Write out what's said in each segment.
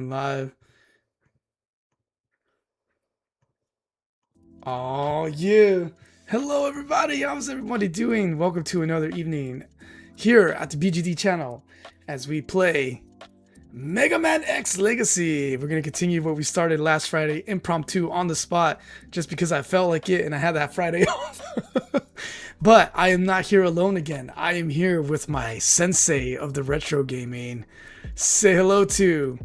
going live. Oh, yeah. Hello, everybody. How's everybody doing? Welcome to another evening here at the BGD channel as we play Mega Man X Legacy. We're going to continue what we started last Friday, impromptu on the spot, just because I felt like it and I had that Friday off. But I am not here alone again. I am here with my sensei of the retro gaming. Say hello to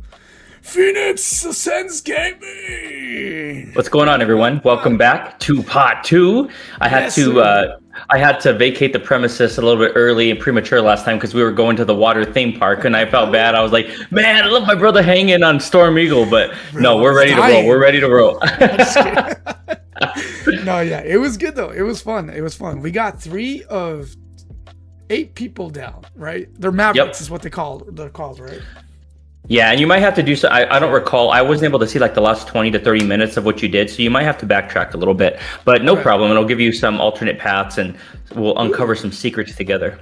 Phoenix Sense Gaming. What's going on, everyone? Welcome back to part 2. I had to vacate the premises a little bit early and premature last time because we were going to the water theme park, and I felt bad. I was like, man, I love my brother hanging on Storm Eagle, but no, we're ready to roll. We're ready to roll. No, yeah, it was good though. It was fun. It was fun. We got 3 of 8 people down, right? They're Mavericks is what they're called, right? Yeah, and you might have to do so. I don't recall. I wasn't able to see like the last 20 to 30 minutes of what you did, so you might have to backtrack a little bit. But no problem. It'll give you some alternate paths, and we'll uncover some secrets together.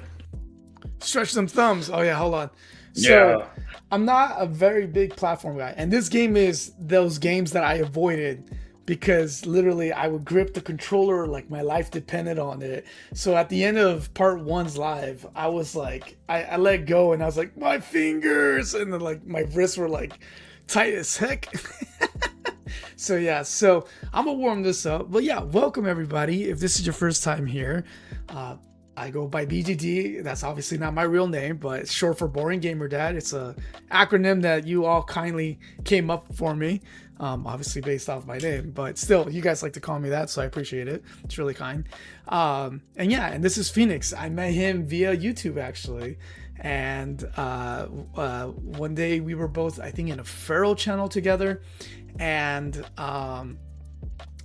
Stretch some thumbs. Oh yeah, hold on. So I'm not a very big platform guy, and this game is those games that I avoided because literally I would grip the controller like my life depended on it. So at the end of part 1's live, I was like, I let go and I was like, my fingers, and then like my wrists were like tight as heck. So yeah, so I'm gonna warm this up. But yeah, welcome everybody. If this is your first time here, I go by BGD. That's obviously not my real name, but it's short for Boring Gamer Dad. It's a acronym that you all kindly came up for me. Obviously based off my name, but still, you guys like to call me that, so I appreciate it. It's really kind. And yeah, and this is Phoenix. I met him via YouTube actually, and one day we were both, I think, in a Feral channel together, and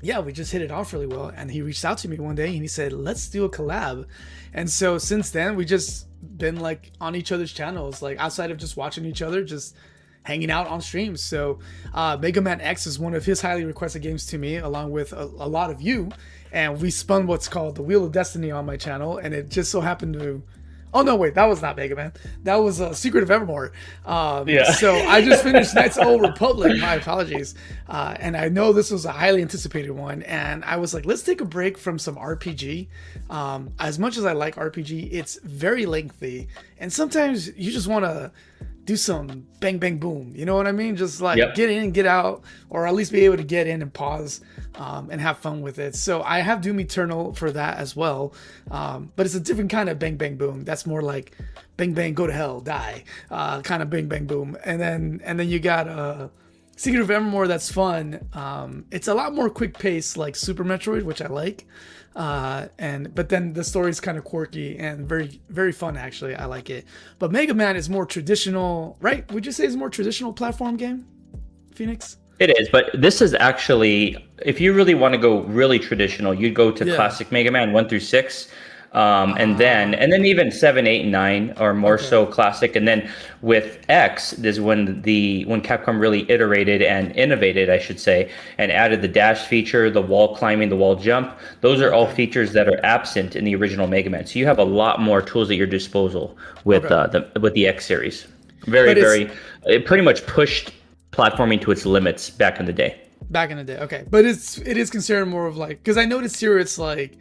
yeah, we just hit it off really well. And he reached out to me one day and he said, let's do a collab. And so since then, we just been like on each other's channels, like outside of just watching each other, just hanging out on streams. So Mega Man X is one of his highly requested games to me, along with a lot of you. And we spun what's called the Wheel of Destiny on my channel, and it just so happened to... Oh no, wait, that was not Mega Man. That was Secret of Evermore. So I just finished Knights of the Old Republic. My apologies. And I know this was a highly anticipated one. And I was like, let's take a break from some RPG. As much as I like RPG, it's very lengthy. And sometimes you just want to do some bang, bang, boom. You know what I mean? Just like get in and get out, or at least be able to get in and pause and have fun with it. So I have Doom Eternal for that as well. But it's a different kind of bang, bang, boom. That's more like bang, bang, go to hell, die kind of bang, bang, boom. And then you got Secret of Evermore. That's fun. It's a lot more quick pace, like Super Metroid, which I like. But then the story is kind of quirky and very, very fun. Actually, I like it. But Mega Man is more traditional, right? Would you say it's a more traditional platform game, Phoenix? It is, but this is actually, if you really want to go really traditional, you'd go to classic Mega Man 1 through 6. And then even 7, 8, and 9 are more so classic. And then with X is when Capcom really iterated and innovated, I should say, and added the dash feature, the wall climbing, the wall jump. Those are all features that are absent in the original Mega Man. So you have a lot more tools at your disposal with the X series. It pretty much pushed platforming to its limits back in the day. Okay. But it is considered more of like, because I noticed here it's like,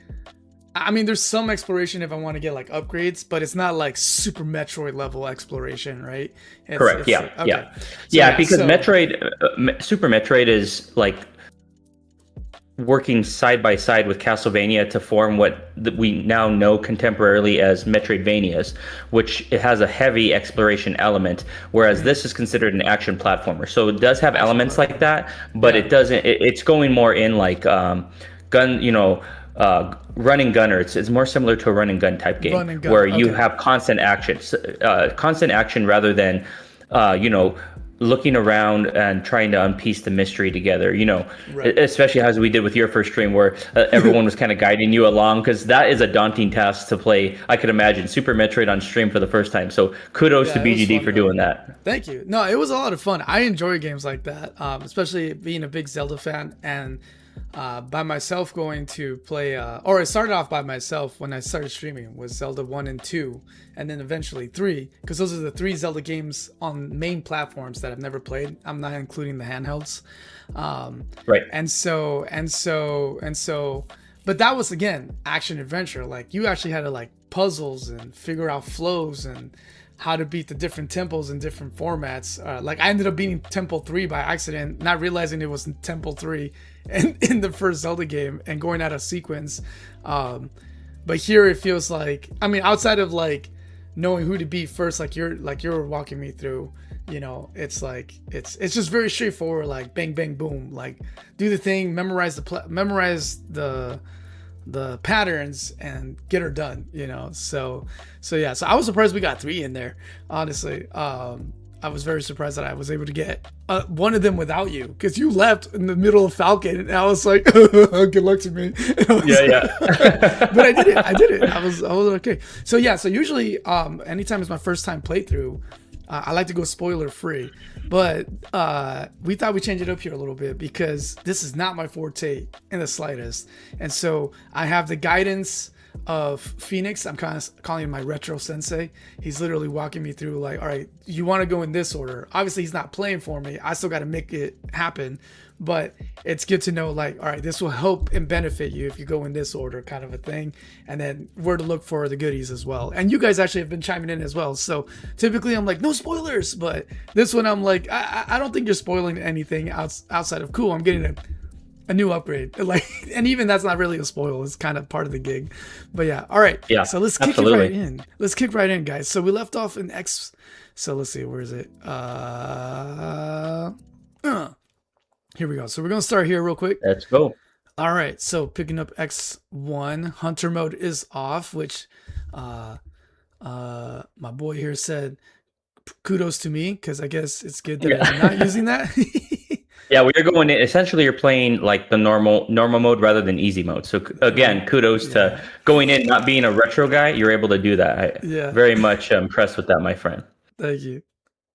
I mean, there's some exploration if I want to get like upgrades, but it's not like Super Metroid level exploration, right? Correct. Because Metroid, Super Metroid is like working side by side with Castlevania to form what we now know contemporarily as Metroidvanias, which it has a heavy exploration element, whereas this is considered an action platformer. So it does have elements like that, but it doesn't. It's going more in like run and gunner. It's more similar to a run and gun type game where you have constant action rather than looking around and trying to unpiece the mystery together, especially as we did with your first stream where everyone was kind of guiding you along, because that is a daunting task to play. I could imagine Super Metroid on stream for the first time. So kudos to BGD for doing that. Thank you. No, it was a lot of fun. I enjoy games like that, especially being a big Zelda fan. And by myself going to play, or it started off by myself when I started streaming was Zelda 1 and 2, and then eventually 3, because those are the 3 Zelda games on main platforms that I've never played. I'm not including the handhelds. Right. And so, but that was, again, action adventure. Like, you actually had to, like, puzzles and figure out flows and how to beat the different temples in different formats. Like, I ended up beating Temple 3 by accident, not realizing it was Temple 3 in the first Zelda game and going out of sequence. But here it feels like, I mean, outside of like knowing who to beat first, like you're walking me through, you know, it's like it's just very straightforward, like bang bang boom, like do the thing, memorize the patterns and get her done, you know. So yeah, so I was surprised we got 3 in there, honestly. I was very surprised that I was able to get one of them without you, because you left in the middle of Falcon, and I was like, "Good luck to me." Yeah. But I did it. I was okay. So yeah, so usually, anytime it's my first time playthrough, I like to go spoiler free. But we thought we'd change it up here a little bit, because this is not my forte in the slightest, and so I have the guidance of Phoenix. I'm kind of calling him my retro sensei. He's literally walking me through, like, all right, you want to go in this order. Obviously he's not playing for me, I still got to make it happen, but it's good to know, like, all right, this will help and benefit you if you go in this order, kind of a thing, and then where to look for the goodies as well. And you guys actually have been chiming in as well, so typically I'm like, no spoilers, but this one I'm like, I don't think you're spoiling anything outside of cool, I'm getting a new upgrade, like, and even that's not really a spoil, it's kind of part of the gig. But yeah, all right, yeah, so let's kick it right in. Let's kick right in, guys. So we left off in X, so let's see, where is it? Here we go. So we're gonna start here real quick. Let's go. All right, so picking up X1, hunter mode is off, which my boy here said kudos to me, because I guess it's good that I'm not using that. Yeah, we are going in. Essentially, you're playing like the normal mode rather than easy mode. So again, kudos to going in, not being a retro guy. You're able to do that. Very much impressed with that, my friend. Thank you.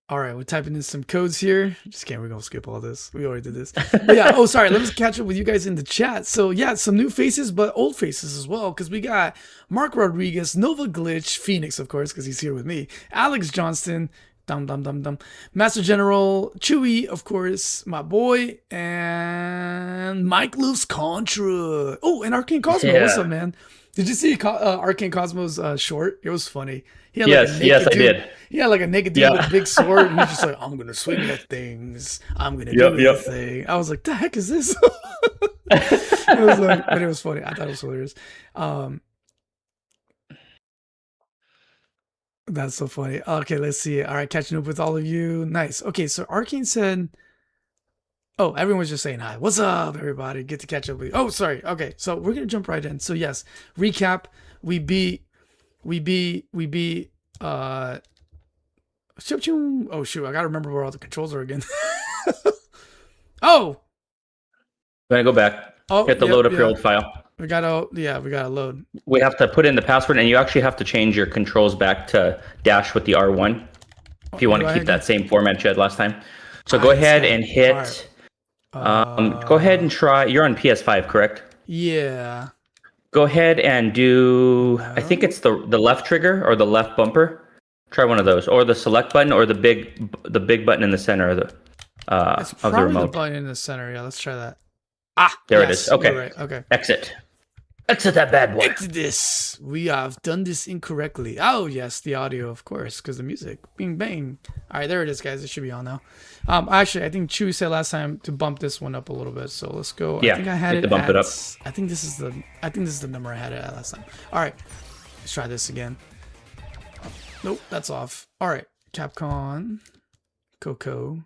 All right, we're typing in some codes here. Just kidding, we're gonna skip all this. We already did this. But yeah, oh sorry, let me catch up with you guys in the chat. So yeah, some new faces, but old faces as well, because we got Mark Rodriguez, Nova Glitch, Phoenix, of course, because he's here with me, Alex Johnston, Master General, Chewy, of course, my boy, and Mike Loose Contra. Oh, and Arcane Cosmo. What's up, man? Did you see Arcane Cosmo's short? It was funny. He had yes, I did. He had like a naked dude with a big sword, and he's just like, I'm gonna swing at things. I'm gonna do this thing. I was like, the heck is this? It was like, but it was funny. I thought it was hilarious. That's so funny. Okay, let's see. All right, catching up with all of you. Nice. Okay, so Arcane said, oh, everyone's just saying hi. What's up, everybody? Get to catch up with you. Oh, sorry. Okay, so we're going to jump right in. So yes, recap. We beat, oh shoot, I got to remember where all the controls are again. Oh! Gonna go back. Hit the load up your old file. We gotta load. We have to put in the password, and you actually have to change your controls back to dash with the R1 if you want to keep that same format you had last time. So go ahead and hit. Go ahead and try. You're on PS5, correct? Yeah. Go ahead and do. I think it's the left trigger or the left bumper. Try one of those, or the select button, or the big button in the center of the remote. The button in the center. Yeah, let's try that. There it is. Okay. Right. Okay. Exit that bad boy. Exit this. We have done this incorrectly. Oh yes, the audio, of course, because the music. Bing bang. All right, there it is, guys. It should be on now. Actually, I think Chewy said last time to bump this one up a little bit. So let's go. Yeah. I think I had it. Bump it up. I think this is the number I had it at last time. All right, let's try this again. Nope, that's off. All right, Capcom, Coco.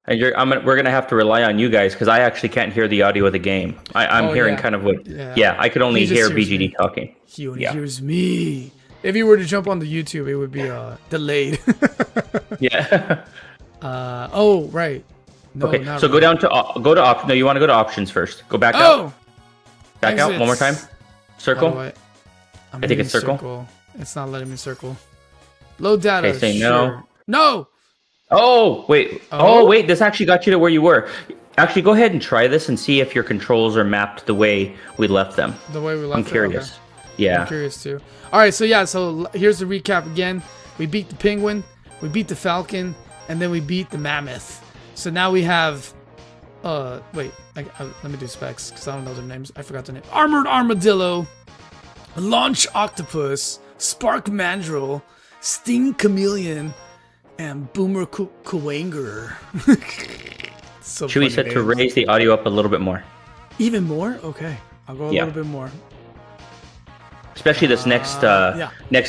And we're gonna have to rely on you guys, because I actually can't hear the audio of the game. I'm hearing kind of what. Yeah, I could only hear BGD talking. He only hears me. If you were to jump on the YouTube, it would be delayed. Yeah. Oh right. No, okay. So go down to options. No, you want to go to options first. Go back out. Back out one more time. Circle. I think it's circle. It's not letting me circle. Load data. Okay, say no. No. Oh wait. Oh wait. This actually got you to where you were. Actually, go ahead and try this and see if your controls are mapped the way we left them. The way we left I'm curious. Okay. Yeah. I'm curious too. All right, so yeah, so here's the recap again. We beat the penguin, we beat the falcon, and then we beat the mammoth. So now we have, wait, let me do specs because I don't know their names. I forgot the name. Armored armadillo, launch octopus, spark mandrill, sting chameleon, and boomer kuwanger. So Chewy said to raise the audio up a little bit more. Even more? Okay, I'll go a little bit more. Especially this next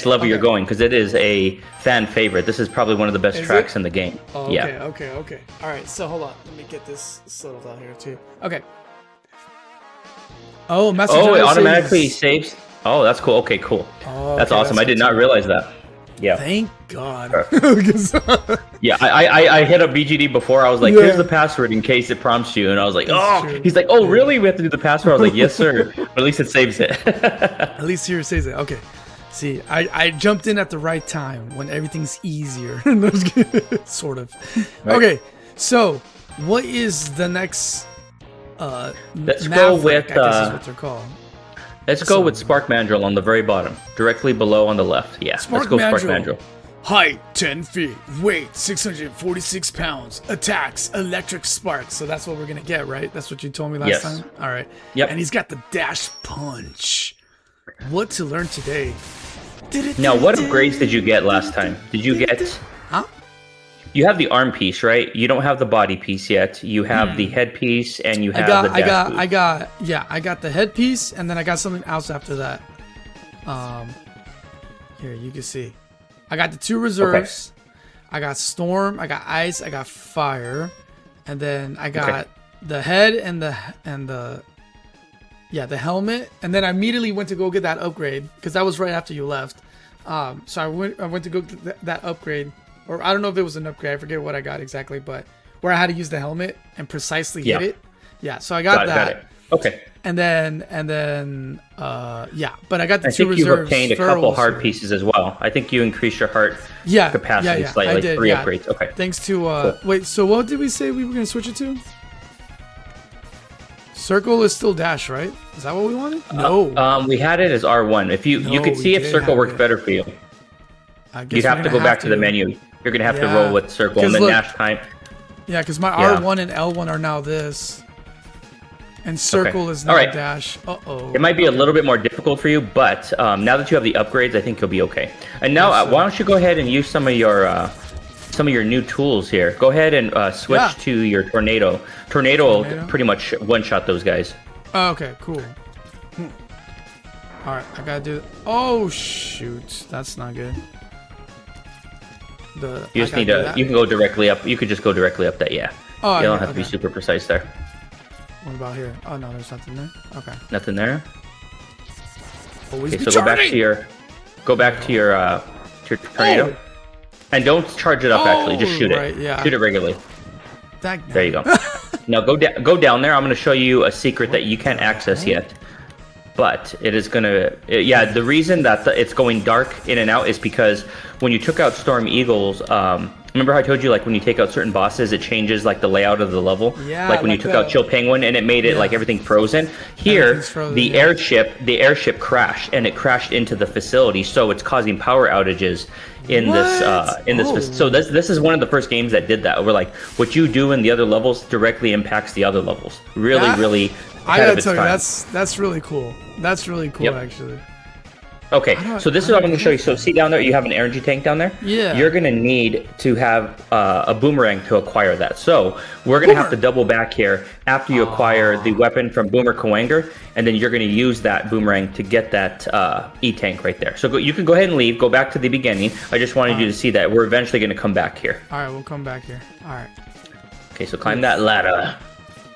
level you're going, because it is a fan favorite. This is probably one of the best tracks in the game. Oh, okay, okay. All right, so hold on. Let me get this settled out here too. Okay. Oh, message. Oh, it automatically saves. Oh, that's cool. Okay, cool. Oh, that's awesome. I did not realize that. Yeah. Thank God. Yeah, I hit up BGD before. I was like, here's the password in case it prompts you. And I was like, he's like, oh, really? We have to do the password? I was like, yes, sir. But at least it saves it. At least here it saves it. Okay. See, I jumped in at the right time when everything's easier. Sort of. Right. Okay, so what is the next let's go with I guess is what they're called. Let's go with Spark Mandrill on the very bottom, directly below on the left. Yeah, let's go Spark Mandrill. Height 10 feet, weight 646 pounds, attacks electric spark. So that's what we're gonna get, right? That's what you told me last time. All right. Yep. And he's got the dash punch. What to learn today? Now, what upgrades did you get last time? Did you get? Huh? You have the arm piece, right? You don't have the body piece yet. You have the head piece, and you have the dash boost. I got the headpiece, and then I got something else after that. Here you can see, I got the 2 reserves. Okay. I got storm, I got ice, I got fire, and then I got the head and the helmet, and then I immediately went to go get that upgrade because that was right after you left. So I went to go get that upgrade. Or I don't know if it was an upgrade. I forget what I got exactly, but where I had to use the helmet and precisely hit it. Yeah, so I got that. Got it. Okay. And then, but I got the 2 reserves. I think you've obtained a couple hard pieces as well. I think you increased your heart capacity slightly. I did, 3 upgrades. Okay. Thanks to cool. Wait. So what did we say we were gonna switch it to? Circle is still dash, right? Is that what we wanted? No. We had it as R1. If you could see if circle worked better for you. You'd have to go back to the menu. You're going to have to roll with circle and then dash time. Yeah, because my R1 and L1 are now this. And circle is now dash. Uh-oh. It might be a little bit more difficult for you, but now that you have the upgrades, I think you'll be okay. And now, why don't you go ahead and use some of your new tools here. Go ahead and switch to your tornado. Tornado will pretty much one-shot those guys. Oh, okay, cool. All right, I got to do it. Oh, shoot. That's not good. You just need to. You can go directly up. You could just go directly up that. Yeah. Oh, you don't have to be super precise there. What about here? Oh no, there's nothing there. Okay. Nothing there. Always so go back to your tornado, and don't charge it up. Actually, just shoot it. Yeah. Shoot it regularly. There you go. Now go down there. I'm going to show you a secret that you can't access yet. But it is gonna, the reason that it's going dark in and out is because when you took out Storm Eagles, remember how I told you like when you take out certain bosses, it changes like the layout of the level? Yeah. Like when you took out Chill Penguin and it made it like everything frozen. Here, the airship crashed and it crashed into the facility, so it's causing power outages in this. So this is one of the first games that did that. We're like, what you do in the other levels directly impacts the other levels. Really. I gotta tell you, that's really cool. That's really cool, actually. Okay, so this is what I'm going to show you. So see down there, you have an energy tank down there? Yeah. You're going to need to have a boomerang to acquire that. So we're going to have to double back here after you acquire the weapon from Boomer Kawanger, and then you're going to use that boomerang to get that E-tank right there. So you can go ahead and leave, go back to the beginning. I just wanted you to see that. We're eventually going to come back here. All right, we'll come back here. All right. Okay, so climb that ladder.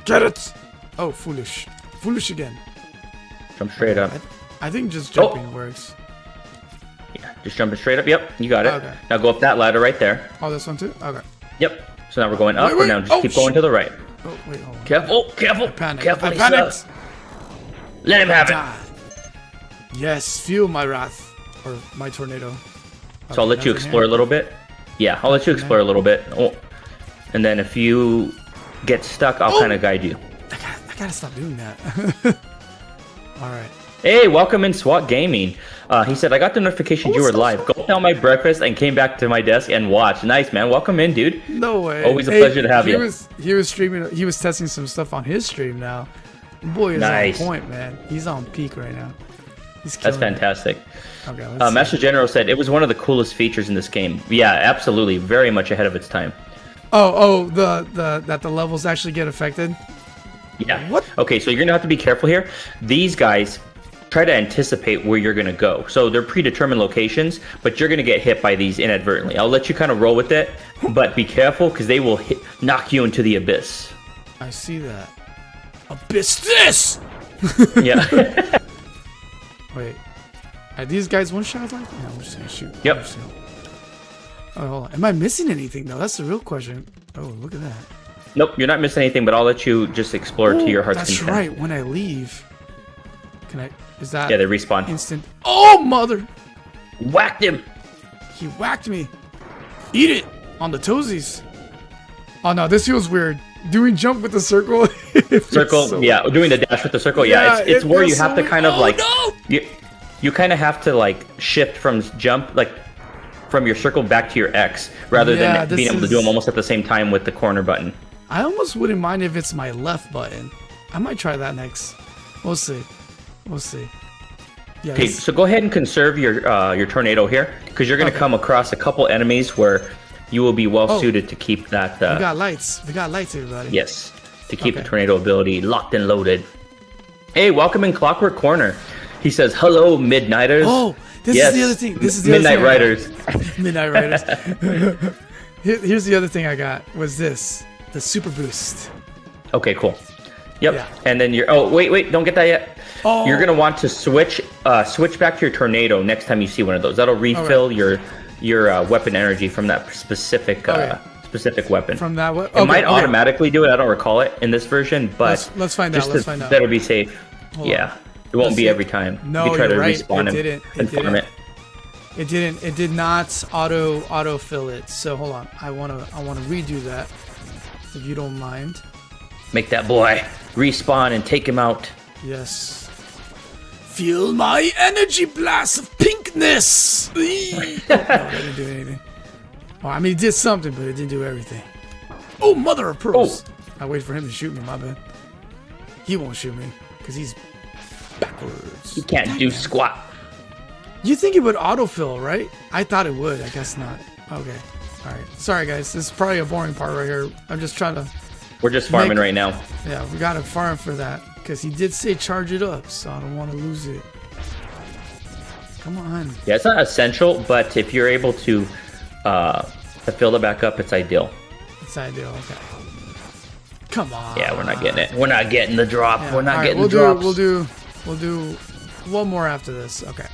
Get it! Oh, foolish. Foolish again. Jump straight up. I think just jumping works. Yeah, just jumping straight up. Yep, you got it. Okay. Now go up that ladder right there. Oh, this one too? Okay. Yep. So now we're going up, and now just keep going to the right. Oh, wait, hold on. Careful. I panicked. Careful, I panicked. Let him have it. Yes, feel my wrath. Or my tornado. So I'll let you explore a little bit. Yeah, I'll let you explore a little bit. Oh. And then if you get stuck, I'll kind of guide you. I gotta stop doing that. All right. Hey, welcome in SWAT Gaming. He said, I got the notification you were live. Go down my breakfast and came back to my desk and watched. Nice, man. Welcome in, dude. No way. Always a pleasure to have you. He was streaming. He was testing some stuff on his stream now. Boy is on point, man. He's on peak right now. That's fantastic. Okay, Master General said, it was one of the coolest features in this game. Yeah, absolutely. Very much ahead of its time. That the levels actually get affected? Yeah. What? Okay, so you're going to have to be careful here. These guys try to anticipate where you're going to go. So they're predetermined locations, but you're going to get hit by these inadvertently. I'll let you kind of roll with it, but be careful because they will knock you into the abyss. I see that. Abyss this! Yeah. Wait. Are these guys one shot like that? No, I'm just going to shoot. Yep. Oh, hold on. Am I missing anything, though? That's the real question. Oh, look at that. Nope, you're not missing anything, but I'll let you just explore to your heart's content. That's right. When I leave, can I? Is that? Yeah, they respawn. Instant. Oh, mother! Whacked him. He whacked me. Eat it on the toesies. Oh no, this feels weird. Doing jump with the circle. Circle, yeah. Doing the dash with the circle, yeah. It's where you have to kind of like. No! You kind of have to like shift from jump like. From your circle back to your X, rather than being able to do them almost at the same time with the corner button. I almost wouldn't mind if it's my left button. I might try that next. We'll see. We'll see. Yeah. Okay, so go ahead and conserve your tornado here, because you're going to come across a couple enemies where you will be well suited to keep that. We got lights. We got lights, everybody. Yes, to keep the tornado ability locked and loaded. Hey, welcome in Clockwork Corner. He says, "Hello, Midnighters." Oh. This is the other thing. This is the Midnight Riders. Midnight Riders. Here's the other thing I got. Was this the super boost? Okay, cool. Yep. Yeah. And then you're. Oh, wait! Don't get that yet. Oh. You're gonna want to switch back to your tornado next time you see one of those. That'll refill your weapon energy from that specific specific weapon. From that weapon. It might automatically do it. I don't recall it in this version, but let's find out. Let's find out. Better be safe. Yeah. It won't be every time. No, you try you're to right. respawn It didn't. and farm it. It didn't. It did not auto fill it. So hold on. I wanna redo that, if you don't mind. Make that boy respawn and take him out. Yes. Feel my energy blast of pinkness. No, that didn't do anything. Well, I mean, it did something, but it didn't do everything. Oh, mother of pearls! I wait for him to shoot me. My bad. He won't shoot me because he's backwards. You can't do squat. You think it would autofill, right? I thought it would. I guess not. Okay. All right. Sorry, guys. This is probably a boring part right here. I'm just trying to... We're just farming right now. Yeah, we got to farm for that. Because he did say charge it up, so I don't want to lose it. Come on. Yeah, it's not essential, but if you're able to fill it back up, it's ideal. It's ideal. Okay. Come on. Yeah, we're not getting it. We're not getting the drop. Yeah, we're not getting the drops. We'll do one more after this. Okay.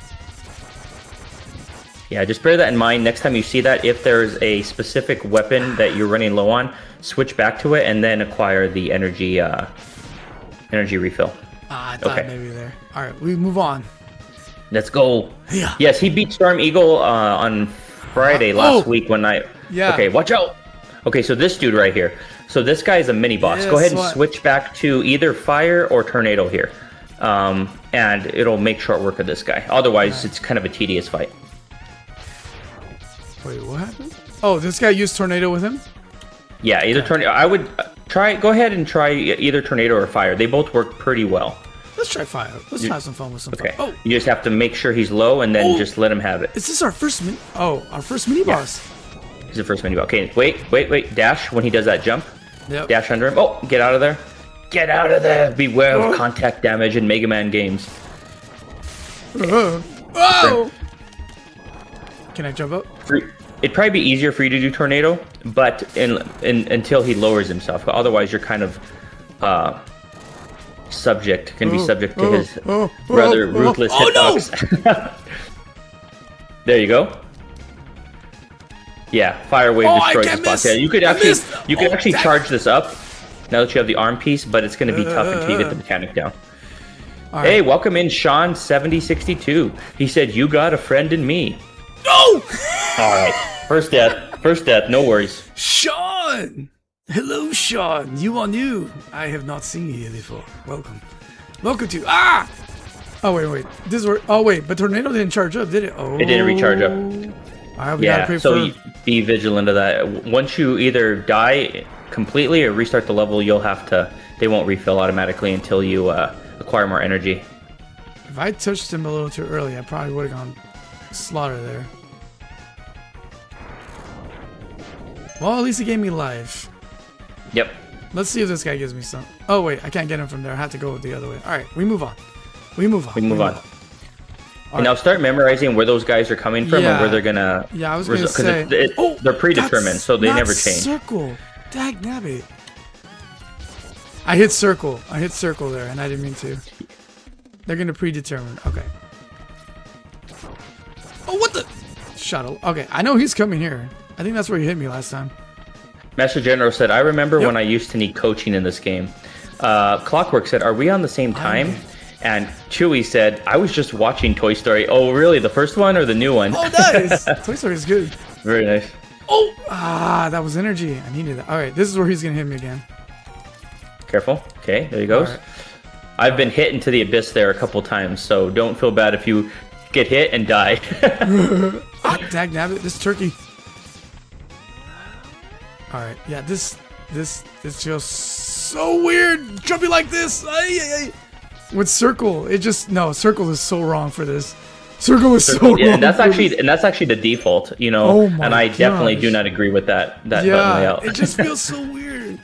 Yeah, just bear that in mind. Next time you see that, if there's a specific weapon that you're running low on, switch back to it and then acquire the energy refill. I thought maybe there. All right, we move on. Let's go. Yeah. Yes, he beat Storm Eagle on Friday last week when I... Yeah. Okay, watch out. Okay, so this dude right here. So this guy is a mini boss. Go ahead and switch back to either fire or tornado here. And it'll make short work of this guy. Otherwise, it's kind of a tedious fight. Wait, what happened? Oh, this guy used tornado with him? Yeah, either tornado. I would go ahead and try either tornado or fire. They both work pretty well. Let's try fire. Let's have some fun with some fire. Oh. You just have to make sure he's low and then just let him have it. Is this our first our first mini boss? He's the first mini boss. Okay, wait. Dash when he does that jump. Yep. Dash under him. Oh, get out of there. Get out of there. Beware of contact damage in Mega Man games. Whoa! Can I jump up? It'd probably be easier for you to do tornado, but until he lowers himself. Otherwise, you're kind of subject to his rather ruthless hitbox. There you go. Yeah, fire wave destroys the spots. Yeah, you could actually charge this up now that you have the arm piece, but it's going to be tough until you get the mechanic down. Right. Hey, welcome in Sean7062. He said, "You got a friend in me." No! All right. First death. No worries. Sean! Hello, Sean. You are new. I have not seen you here before. Welcome. Welcome to... Ah! Oh, wait. This is where... Oh, wait. But Tornado didn't charge up, did it? Oh. It didn't recharge up. All right, we gotta pray so be vigilant of that. Once you either die completely or restart the level, you'll have to... They won't refill automatically until you acquire more energy. If I touched him a little too early, I probably would have gone slaughter there. Well, at least he gave me life. Yep. Let's see if this guy gives me some. Oh, wait. I can't get him from there. I have to go the other way. All right. We move on. We move on. And now start memorizing where those guys are coming from and where they're going to... Yeah, I was going to say... they're predetermined, so they never change. Circle. Dag nabbit. I hit circle there, and I didn't mean to. They're going to predetermine. Okay. Oh, what the... Shuttle. Okay, I know he's coming here. I think that's where he hit me last time. Master General said, I remember when I used to need coaching in this game. Clockwork said, are we on the same time? And Chewy said, I was just watching Toy Story. Oh, really? The first one or the new one? Oh, nice. Toy Story is good. Very nice. Oh, that was energy. I needed that. All right, this is where he's going to hit me again. Careful. Okay, there he goes. Right. I've been hit into the abyss there a couple times, so don't feel bad if you get hit and die. Dag nabbit, this turkey. All right, yeah, this feels so weird. Jumping like this. With circle, circle is so wrong for this. Circle is so wrong. And that's actually the default, you know. Oh my and I definitely do not agree with that button layout. It just feels so weird.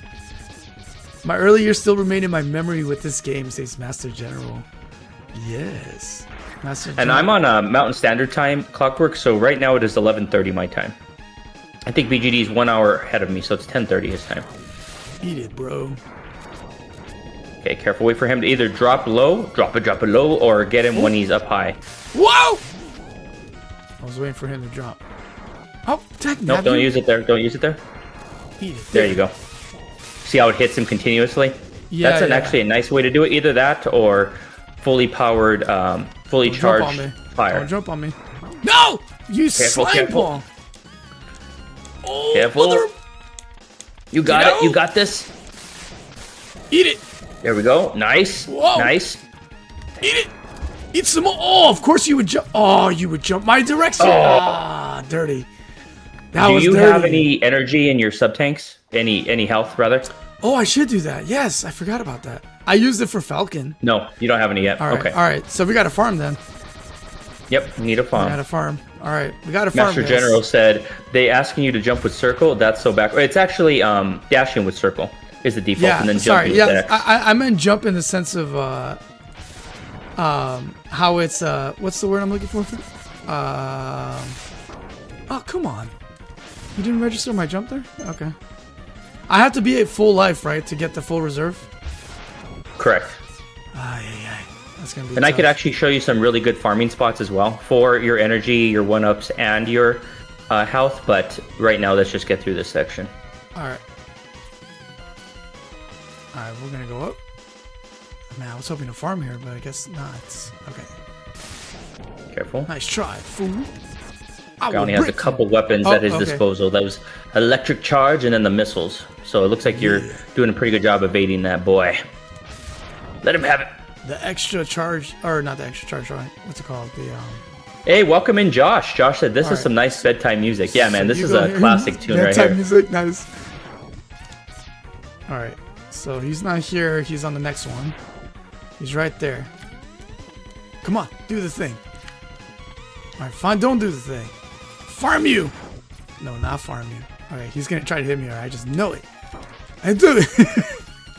My early years still remain in my memory with this game, says Master General. Yes. Master General. And I'm on Mountain Standard Time, Clockwork, so right now it is 11:30 my time. I think BGD is 1 hour ahead of me, so it's 10:30 his time. Eat it, bro. Okay, careful. Wait for him to either drop it low, or get him when he's up high. Whoa! I was waiting for him to drop. Oh, nope, don't use it there. Don't use it there. Eat it. There you go. See how it hits him continuously? Yeah, that's actually a nice way to do it. Either that or fully powered, fully charged fire. Don't jump on me. No! You slime ball! Oh, careful. You got it. You got this. Eat it. There we go. Nice. Whoa. Nice. Eat it. Eat some more. Oh, of course you would jump. Oh, you would jump my direction. Ah, dirty. Do you have any energy in your sub tanks? Any health, brother? Oh, I should do that. Yes, I forgot about that. I used it for Falcon. No, you don't have any yet. All right, okay. All right. So we got to farm then. Yep, we need a farm. We got to farm. All right, we got to farm. Master General said they asking you to jump with circle. That's so back. It's actually dashing with circle is the default, and then jumping with X. I meant jump in the sense of how it's what's the word I'm looking for? Oh, come on. You didn't register my jump there? Okay. I have to be at full life, right, to get the full reserve? Correct. That's gonna be and tough. I could actually show you some really good farming spots as well for your energy, your 1-ups, and your health, but right now let's just get through this section. Alright, we're gonna go up. Man, I was hoping to farm here, but I guess not. Okay. Careful. Nice try, fool. Brownie has a couple weapons at his disposal. That was electric charge and then the missiles. So it looks like you're doing a pretty good job evading that boy. Let him have it. The extra charge, or not the extra charge, right? What's it called? The Hey, welcome in, Josh. Josh said this is some nice bedtime music. Yeah, man, this is a classic tune right here. Bedtime music, nice. All right, so he's not here. He's on the next one. He's right there. Come on, do the thing. All right, fine. Don't do the thing. Farm you. No, not farm you. All right, he's gonna try to hit me. All right, I just know it. I do it.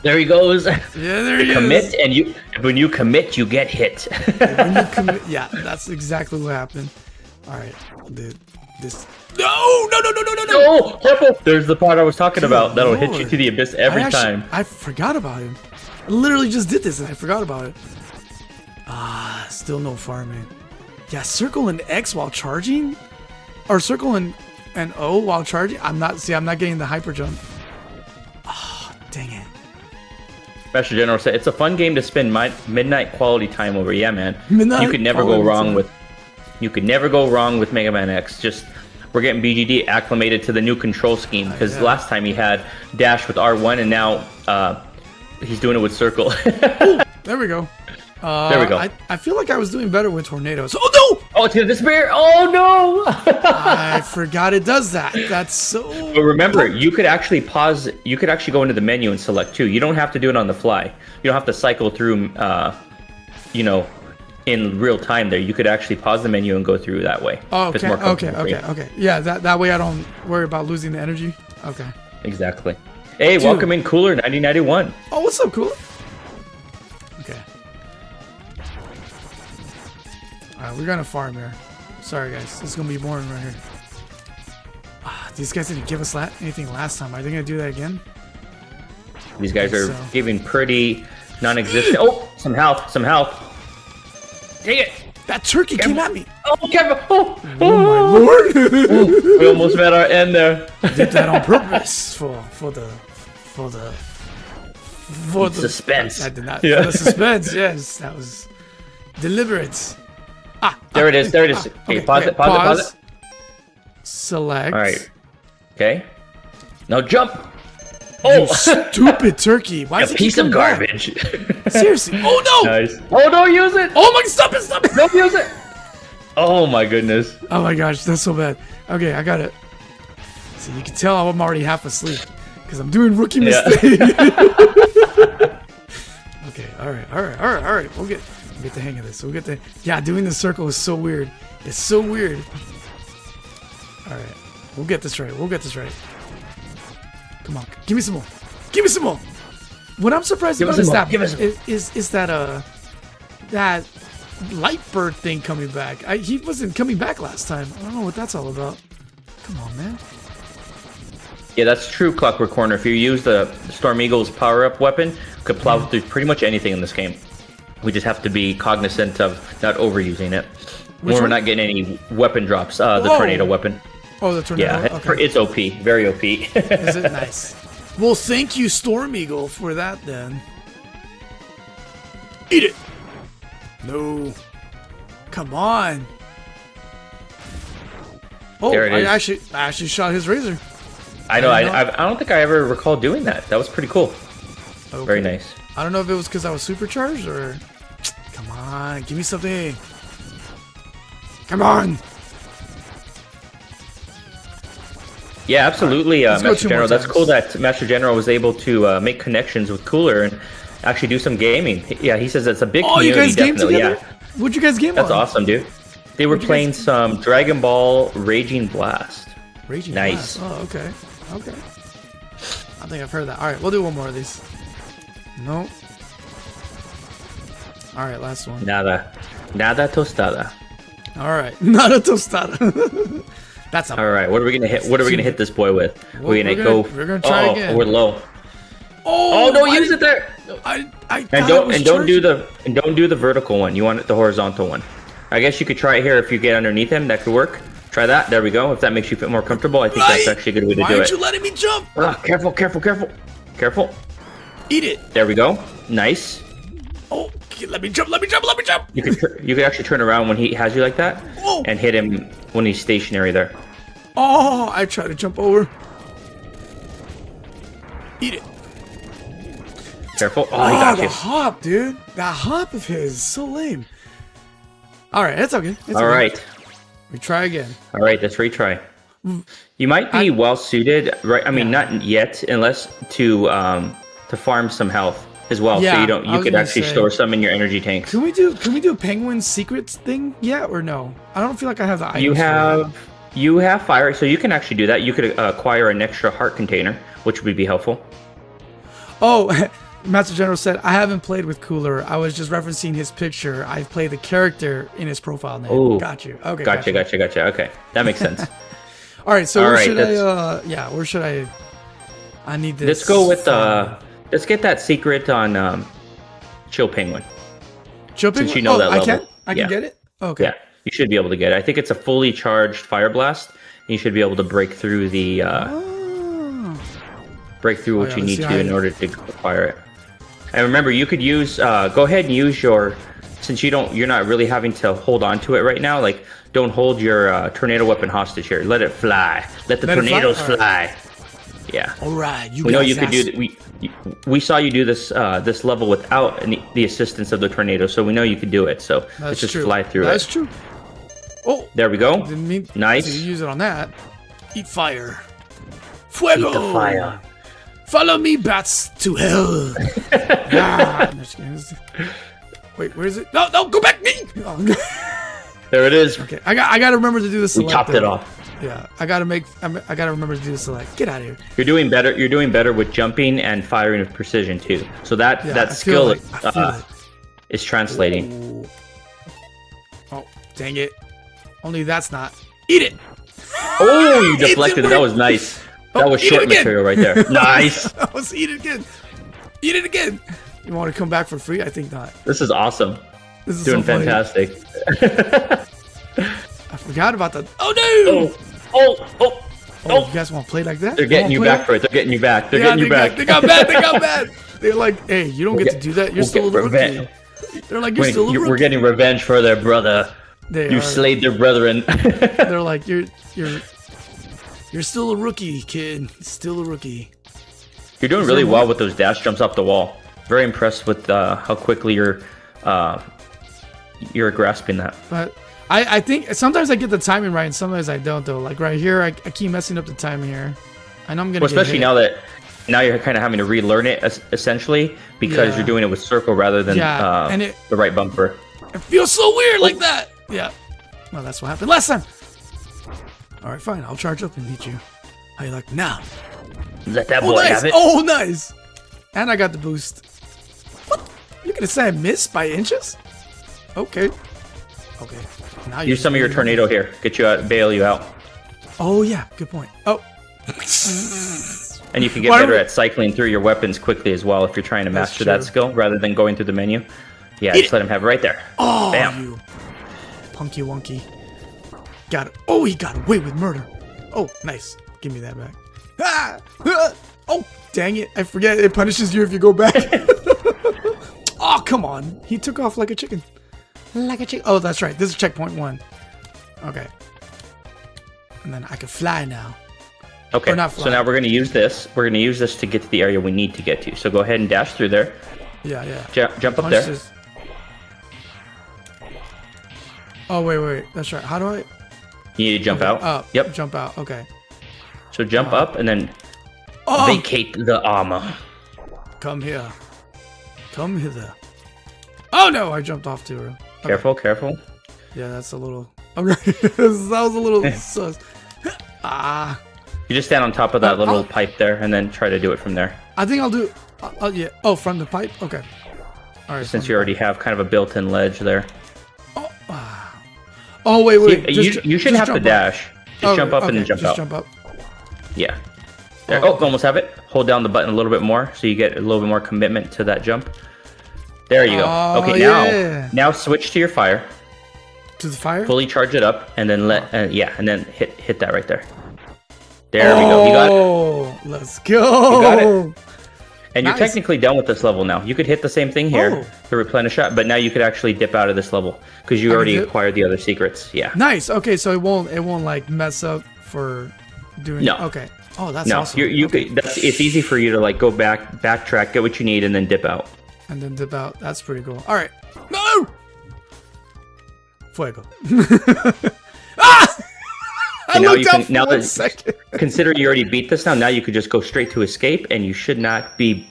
There he goes. Yeah, there he is. And when you commit, you get hit. When you commit, yeah, that's exactly what happened. All right, dude, this. No! No, careful! There's the part I was talking about. That'll hit you to the abyss every time. I forgot about him. I literally just did this and I forgot about it. Still no farming. Yeah, circle and X while charging, or circle and O while charging. I'm not getting the hyper jump. Oh, dang it. Master General said it's a fun game to spend midnight quality time over. Yeah, man. Midnight you could never go wrong with Mega Man X. Just we're getting BGD acclimated to the new control scheme, because last time he had dash with R1, and now he's doing it with circle. Ooh, there we go. There we go. I feel like I was doing better with tornadoes. Oh no! Oh, it's gonna disappear! Oh no! I forgot it does that. That's so. But remember, you could actually pause. You could actually go into the menu and select too. You don't have to do it on the fly. You don't have to cycle through. You know, in real time. There, you could actually pause the menu and go through that way. Oh, okay. Okay. Yeah, that way I don't worry about losing the energy. Okay. Exactly. Hey, welcome in, Cooler 1991. Oh, what's up, Cooler? Okay. Alright, we're gonna farm here. Sorry, guys. This is gonna be boring right here. These guys didn't give us anything last time. Are they gonna do that again? These guys are giving pretty non-existent. Oh, some health. Dang it! That turkey came at me. Oh, Kevin! Oh my lord! We almost met our end there. Did that on purpose for the suspense. I did not. Yeah. For the suspense. Yes, that was deliberate. There it is. Okay, pause it. Select. All right. Okay. Now jump. You stupid turkey! Why is a piece of garbage? Seriously! Oh no! Nice. Oh, don't use it! Oh my! Stop it! Don't use it! Oh my goodness! Oh my gosh, that's so bad. Okay, I got it. So you can tell I'm already half asleep because I'm doing rookie mistake. Okay, all right. We'll get the hang of this. Doing the circle is so weird. It's so weird. All right, we'll get this right. Come on, give me some more. What I'm surprised about is that that light bird thing coming back. He wasn't coming back last time. I don't know what that's all about. Come on, man. Yeah, that's true, Clockwork Corner. If you use the Storm Eagle's power-up weapon, you could plow through pretty much anything in this game. We just have to be cognizant of not overusing it. When we're not getting any weapon drops. The tornado weapon. Oh, the tornado. Yeah, it's OP. Very OP. Is it nice? Well, thank you, Storm Eagle, for that then. Eat it! No. Come on. Oh, there it is. I actually shot his razor. I know. I don't think I ever recall doing that. That was pretty cool. Okay. Very nice. I don't know if it was because I was supercharged or... Come on, give me something. Come on. Yeah, absolutely, Master General. That's cool that Master General was able to make connections with Cooler and actually do some gaming. Yeah, he says it's a big community. You guys game together? Yeah. What'd you guys game on? That's awesome, dude. They were playing some Dragon Ball Raging Blast. Raging Blast. Oh, okay. I think I've heard that. All right, we'll do one more of these. Nope. All right, last one. Nada tostada. All right, nada tostada. That's all right. What are we gonna hit? What are we gonna hit this boy with? We're gonna try again. We're low. Oh, don't use it there. And don't do the vertical one. You want the horizontal one. I guess you could try it here if you get underneath him. That could work. Try that. There we go. If that makes you feel more comfortable, I think that's actually a good way to do it. Why aren't you letting me jump? Careful. Eat it. There we go. Nice. Oh, let me jump. You could actually turn around when he has you like that and hit him when he's stationary there. Oh, I try to jump over. Eat it. Careful. Oh, he got you. The hop, dude. That hop of his is so lame. All right, it's okay. All right. We try again. All right, let's retry. You might be well suited, right? I mean, not yet, unless to farm some health as well. Yeah, so you could actually store some in your energy tanks. Can we do Penguin's secrets thing yet or no? I don't feel like I have the items. You have fire, so you can actually do that. You could acquire an extra heart container, which would be helpful. Oh, Master General said, I haven't played with Cooler. I was just referencing his picture. I've played the character in his profile name. Oh, got you. Okay. Gotcha. Okay, that makes sense. All right, so where should I? I need this. Let's go with let's get that secret on Chill Penguin. Chill Penguin. Since you know that level. I can get it. Okay. Yeah, you should be able to get it. I think it's a fully charged fire blast. And you should be able to break through the what you need to in order to acquire it. And remember, you could use go ahead and use your since you're not really having to hold on to it right now, like don't hold your tornado weapon hostage here. Let it fly. Let the tornadoes fly. Yeah. All right. We know you could do that. We saw you do this this level without the assistance of the tornado, so we know you could do it. So let's just fly through it. That's true. Oh, there we go. Didn't mean nice. to use it on that. Eat fire. Fuego. Eat the fire. Follow me, bats, to hell. Wait, where is it? No, go back. Oh. There it is. Okay, I got to remember to do this. We topped it off. Yeah, I gotta remember to do the select. Get out of here. You're doing better. You're doing better with jumping and firing with precision too. So that skill is translating. Ooh. Oh, dang it! Only that's not. Eat it. Oh, you deflected. That was nice. That was short material right there. Nice. That was eat it again. Eat it again. You want to come back for free? I think not. This is awesome. This is doing so fantastic. I forgot about that. Oh no! Oh, you guys want to play like that? They're getting you back for it. They're getting you back. They're getting you back. They got bad. They got bad. They're like, hey, you don't get to do that. You're still a rookie. They're like, you're still a rookie. We're getting revenge for their brother. You slayed their brethren. They're like, you're still a rookie, kid. Still a rookie. You're doing really well with those dash jumps off the wall. Very impressed with how quickly you're grasping that. But I think sometimes I get the timing right and sometimes I don't though. Like right here, I keep messing up the timing here. I know I'm gonna. Especially now you're kind of having to relearn it essentially because you're doing it with circle rather than the right bumper. It feels so weird like that. Yeah. Well, that's what happened last time. All right, fine. I'll charge up and beat you. How you like now? Let that boy have it. Oh, nice. And I got the boost. What? You're gonna say I missed by inches? Okay. Okay. Now use some of your tornado here. Get you out, bail you out. Oh yeah, good point. Oh. And you can get better at cycling through your weapons quickly as well if you're trying to master that skill rather than going through the menu. Yeah, just let him have it right there. Oh, bam. You punky wonky. Got it. Oh, he got away with murder. Oh, nice. Give me that back. Ah! Oh, dang it. I forget it punishes you if you go back. Oh, come on. He took off like a chicken. Like a chicken. Oh, that's right. This is checkpoint 1. Okay. And then I can fly now. Okay, so now we're going to use this. We're going to use this to get to the area we need to get to. So go ahead and dash through there. Yeah, yeah. Jump up there. Oh, wait. That's right. How do I? You need to jump out. Up. Yep. Jump out. Okay. So jump up and then vacate the armor. Come here. Come hither. Oh, no. I jumped off too. Okay. Careful, careful. Yeah, that's a little... Okay. That was a little sus. Ah. You just stand on top of that little pipe there and then try to do it from there. I think I'll do... yeah. Oh, from the pipe? Okay. All right. Since you already have kind of a built-in ledge there. Oh, wait. See, you shouldn't have to dash. Just jump up and then jump out. Jump up. Yeah. There. Oh, almost have it. Hold down the button a little bit more so you get a little bit more commitment to that jump. There you go. Okay, now switch to your fire. To the fire? Fully charge it up and then and then hit that right there. There we go. You got it. Oh, let's go. You got it. And you're technically done with this level now. You could hit the same thing here to replenish that, but now you could actually dip out of this level because you already acquired the other secrets. Yeah. Nice. Okay, so it won't like mess up for doing. No. Okay. Oh, that's awesome. You could. It's easy for you to like go backtrack, get what you need, and then dip out. And then dip out. That's pretty cool. All right. No. Fuego. Ah! I looked up for 1 second. Consider you already beat this now you could just go straight to escape and you should not be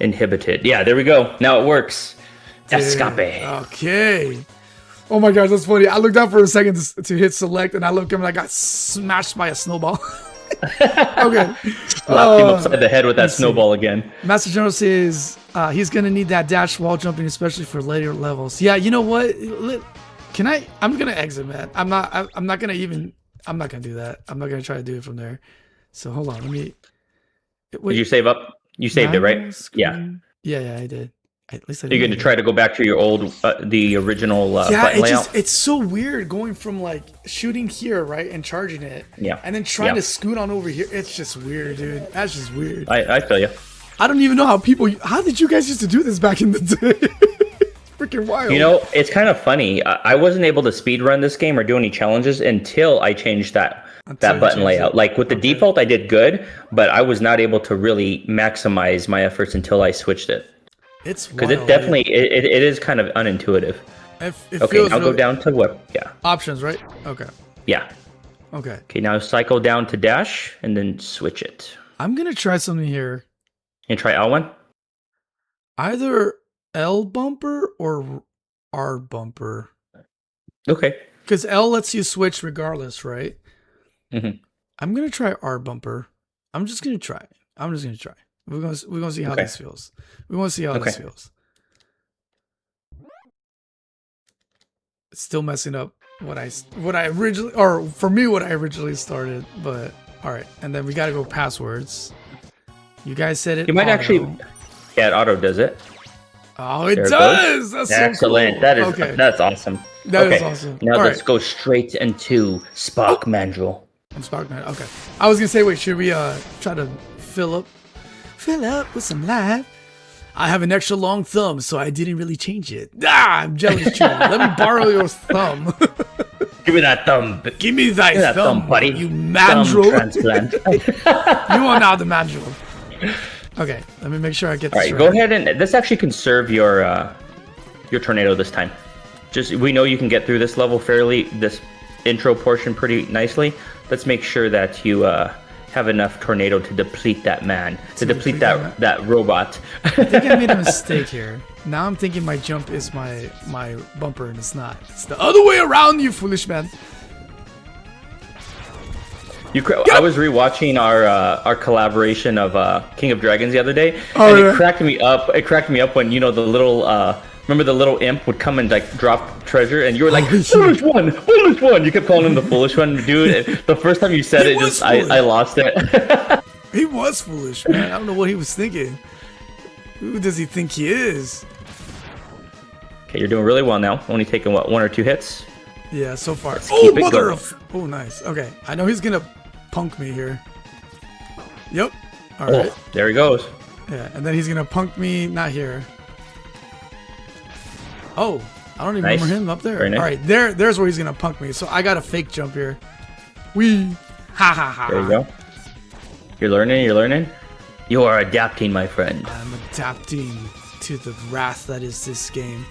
inhibited. Yeah, there we go. Now it works. Escape. Okay. Oh my gosh, that's funny. I looked up for a second to hit select and I looked up and I got smashed by a snowball. Okay. Slapped him upside the head with that snowball again. Master General says he's going to need that dash wall jumping, especially for later levels. Yeah, you know what? I'm going to exit, man. I'm not going to do that. I'm not going to try to do it from there. So hold on. Wait. Did you save up? You saved it, right? Screen. Yeah, I did. At least I did. You're going to try to go back to your old, the original button layout? It's so weird going from like shooting here, right, and charging it. Yeah. And then trying to scoot on over here. It's just weird, dude. That's just weird. I feel you. I don't even know how did you guys used to do this back in the day? freaking wild. You know, it's kind of funny. I wasn't able to speed run this game or do any challenges until I changed that button layout. Like with the default, I did good, but I was not able to really maximize my efforts until I switched it. It's because it definitely it is kind of unintuitive. Okay, now go down to what? Yeah. Options, right? Okay. Yeah. Okay. Okay, now cycle down to dash and then switch it. I'm gonna try something here. You try L1? Either L bumper or R bumper. Okay. Because L lets you switch regardless, right? Mm-hmm. I'm gonna try R bumper. I'm just gonna try. We're gonna see how this feels. We want to see how this feels. It's still messing up what I originally, or for me what I originally started. But all right, and then we gotta go passwords. You guys said it. You might actually. Yeah, it auto does it. Oh, it does. That's excellent. So cool. That is that's awesome. That is awesome. Now let's go straight into Spark Mandrill. Spark Mandrill. Okay. I was gonna say, wait, should we try to fill up with some life? I have an extra long thumb, so I didn't really change it. I'm jealous, Chewie. Let me borrow your thumb. Give me that thumb. Give me that thumb, buddy. You mandrill. Transplant. You are now the mandrill. Okay, let me make sure I get this right. Go ahead and this actually can serve your tornado this time. Just we know you can get through this level this intro portion pretty nicely. Let's make sure that you have enough tornado to deplete that man, to deplete that robot. I think I made a mistake here. Now I'm thinking my jump is my bumper, and it's not. It's the other way around, you foolish man. I was rewatching our collaboration of King of Dragons the other day, it cracked me up. It cracked me up when the little remember the little imp would come and like drop treasure, and you were like foolish one. You kept calling him the foolish one, dude. The first time you said I lost it. He was foolish, man. I don't know what he was thinking. Who does he think he is? Okay, you're doing really well now. Only taking what, 1 or 2 hits? Yeah, so far. Let's keep it going. Oh, nice. Okay, I know he's gonna punk me here. Yep. All right. There he goes. Yeah, and then he's gonna punk me. Not here. Oh, I don't even remember him up there. Nice. All right, there's where he's gonna punk me. So I got a fake jump here. Wee. Ha ha ha. There you go. You're learning. You are adapting, my friend. I'm adapting to the wrath that is this game.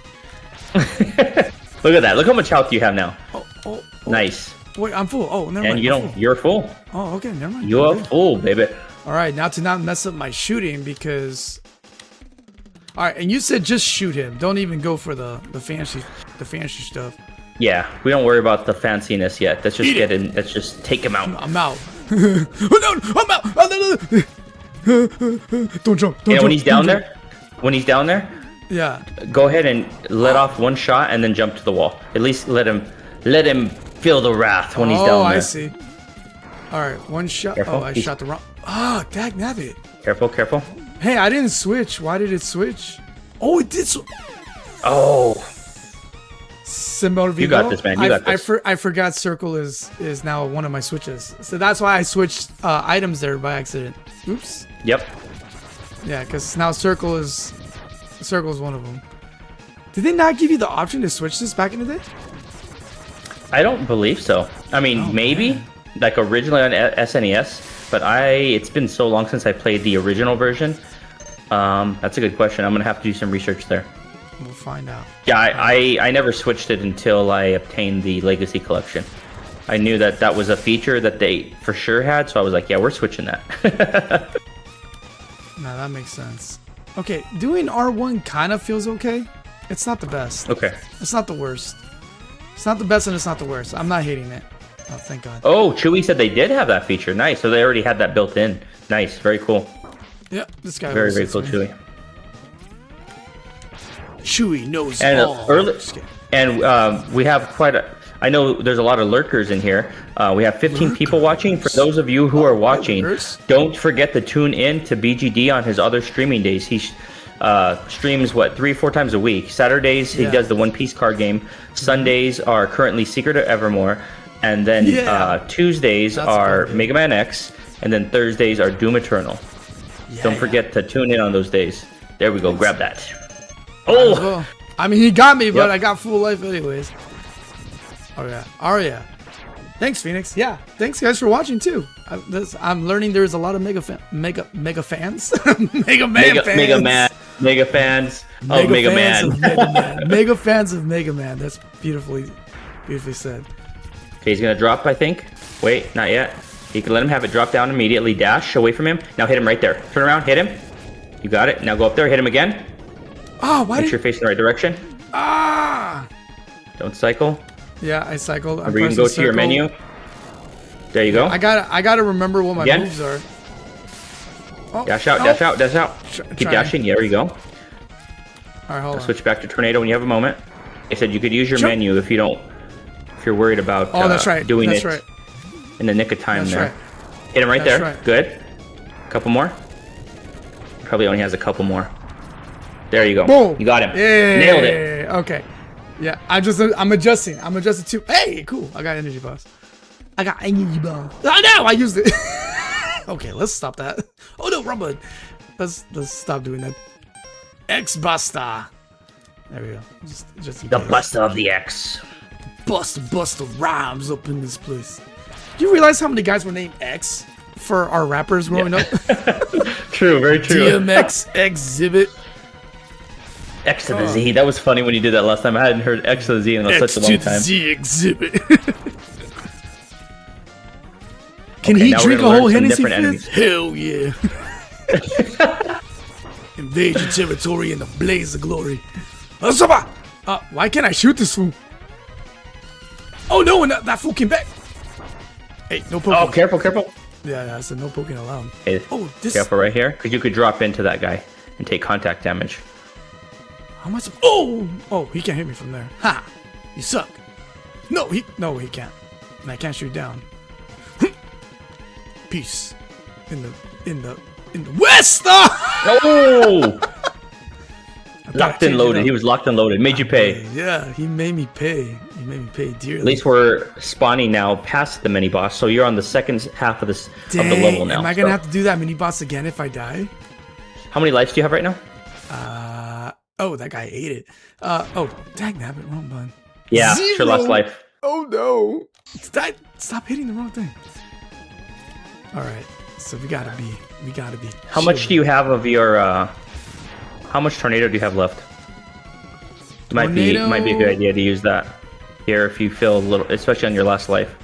Look at that. Look how much health you have now. Oh. Nice. Wait, I'm full. Oh, never mind. And you're full. Oh, okay, never mind. You're full, baby. All right, now to not mess up my shooting because. All right, and you said just shoot him. Don't even go for the fancy stuff. Yeah, we don't worry about the fanciness yet. Let's just get in. Let's just take him out. I'm out. Oh, no, I'm out. Oh, no. Don't jump. When he's down there. Yeah. Go ahead and let off one shot and then jump to the wall. At least let him feel the wrath when he's down there. Oh, I see. All right, one shot. Careful. I shot the wrong. Ah, dagnabbit. Careful. Hey, I didn't switch. Why did it switch? Oh, it did. Oh. You got this, man. You got this. I forgot circle is now one of my switches. So that's why I switched items there by accident. Oops. Yep. Yeah, because now circle is one of them. Did they not give you the option to switch this back in the day? I don't believe so. I mean, maybe. Man. Like originally on SNES, but it's been so long since I played the original version. That's a good question. I'm gonna have to do some research there. We'll find out. Yeah, I never switched it until I obtained the Legacy Collection. I knew that was a feature that they for sure had, so I was like, yeah, we're switching that. No, that makes sense. Okay, doing R1 kind of feels okay. It's not the best. Okay. It's not the worst. It's not the best and it's not the worst. I'm not hating it. Oh, thank God. Oh, Chewie said they did have that feature. Nice. So they already had that built in. Nice. Very cool. Yeah, this guy. Very cool, Chewie. Chewie knows all. We have quite a. I know there's a lot of lurkers in here. We have 15 people watching. For those of you who are watching, don't forget to tune in to BGD on his other streaming days. He streams 3 or 4 times a week. Saturdays he does the One Piece card game. Sundays are currently Secret of Evermore, and then Tuesdays are Mega Man X, and then Thursdays are Doom Eternal. Don't forget to tune in on those days. There we go. Grab that. Oh, I mean, he got me, but I got full life anyways. Oh yeah. Thanks, Phoenix. Yeah, thanks guys for watching too. I'm learning there's a lot of mega fans, mega fans. Oh, Mega Man. Mega fans of Mega Man. That's beautifully said. Okay, he's gonna drop, I think. Wait, not yet. You can let him have it drop down immediately. Dash away from him. Now hit him right there. Turn around, hit him. You got it. Now go up there, hit him again. Oh, why? Make sure you're facing the right direction. Ah! Don't cycle. Yeah, I cycled. Or you can go to your menu. There you go. I gotta remember what my moves are. Oh, dash out. Keep dashing. There you go. All right, hold on. Switch back to tornado when you have a moment. I said you could use your menu if you're worried about doing it in the nick of time there. Right. Hit him right there. Right. Good. Couple more. Probably only has a couple more. There you go. Boom. You got him. Yeah. Nailed it. Okay. Yeah, I'm adjusting. I'm adjusting too. Hey, cool. I got energy bars. Oh no, I used it. Okay, let's stop that. Oh no, wrong button. Let's stop doing that. X Buster. There we go. Just the Buster of the X. Buster rhymes up in this place. Do you realize how many guys were named X for our rappers growing up? True, very true. DMX, Exhibit. X to the Z. That was funny when you did that last time. I hadn't heard X to the Z in such a long time. X to the Z Exhibit. Can he drink a whole Hennessy fizz? Hell yeah. Invade your territory in a blaze of glory. Why can't I shoot this fool? Oh no, and that fool came back. Hey, no poking. Oh, careful. Yeah, I said no poking allowed. Hey, careful right here, because you could drop into that guy and take contact damage. How much? Oh, he can't hit me from there. Ha! You suck. No, he can't. And I can't shoot down. Peace. In the west. Oh! Locked and loaded. He was locked and loaded. Made you pay. Yeah, he made me pay. He made me pay dearly. At least we're spawning now past the mini boss, so you're on the second half of the level now. Am I gonna have to do that mini boss again if I die? How many lives do you have right now? Oh, that guy ate it. Oh, dang nabbit, wrong button. Yeah, it's your last life. Oh no! Stop hitting the wrong thing. All right, so we gotta be. How much do you have of your? How much tornado do you have left? Might be a good idea to use that here if you feel a little, especially on your last life.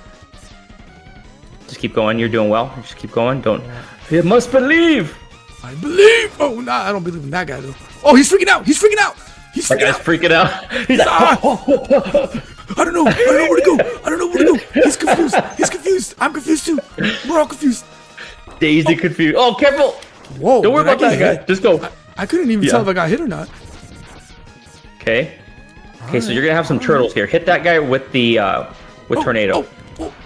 Just keep going. You're doing well. Just keep going. Don't. You must believe. I believe. Oh, no, I don't believe in that guy though. Oh, he's freaking out. He's freaking out. He's freaking out. He's like, I don't know where to go. He's confused. I'm confused too. We're all confused. Daisy confused. Oh, careful. Whoa. Don't worry about that guy. Just go. I couldn't even tell if I got hit or not. Okay. Okay, so you're gonna have some turtles here. Hit that guy with the tornado.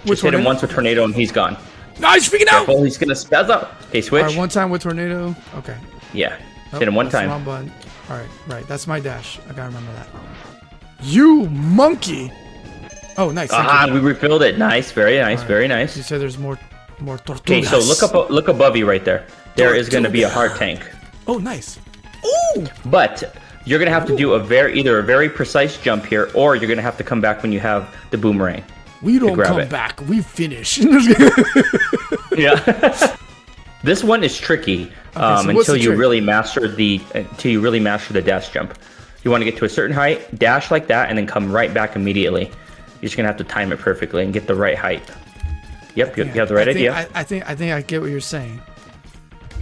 Just hit him once with tornado and he's gone. No, he's freaking out. He's gonna spaz up. Okay, switch. All right, one time with tornado. Okay. Yeah. Hit him one time. Wrong button. All right. That's my dash. I gotta remember that. You monkey. Oh, nice. We refilled it. Nice. Very nice. Very nice. You said there's more tortugas. Okay, so look above you right there. There is gonna be a heart tank. Oh, nice. Ooh. But you're gonna have to do either a very precise jump here, or you're gonna have to come back when you have the boomerang. We don't come back. We finish. Yeah. This one is tricky until you really master the dash jump. You want to get to a certain height, dash like that, and then come right back immediately. You're just gonna have to time it perfectly and get the right height. Yep, you have the right idea. I think I get what you're saying.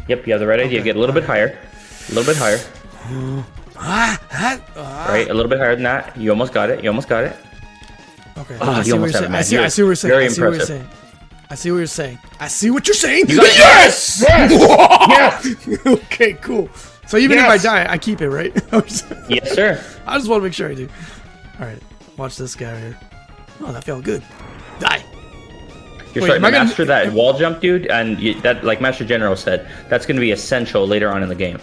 Yep, you have the right idea. Get a little bit higher. A little bit higher. Right, a little bit higher than that. You almost got it. Okay. Oh, you almost have it, man. I see what you're saying. Very impressive. I see what you're saying. I see what you're saying. You got it. Yes! Yes! Okay, cool. So even if I die, I keep it, right? Yes, sir. I just want to make sure I do. All right, watch this guy here. Oh, that felt good. Die. You're starting to master that wall jump, dude, and that, like Master General said, that's going to be essential later on in the game.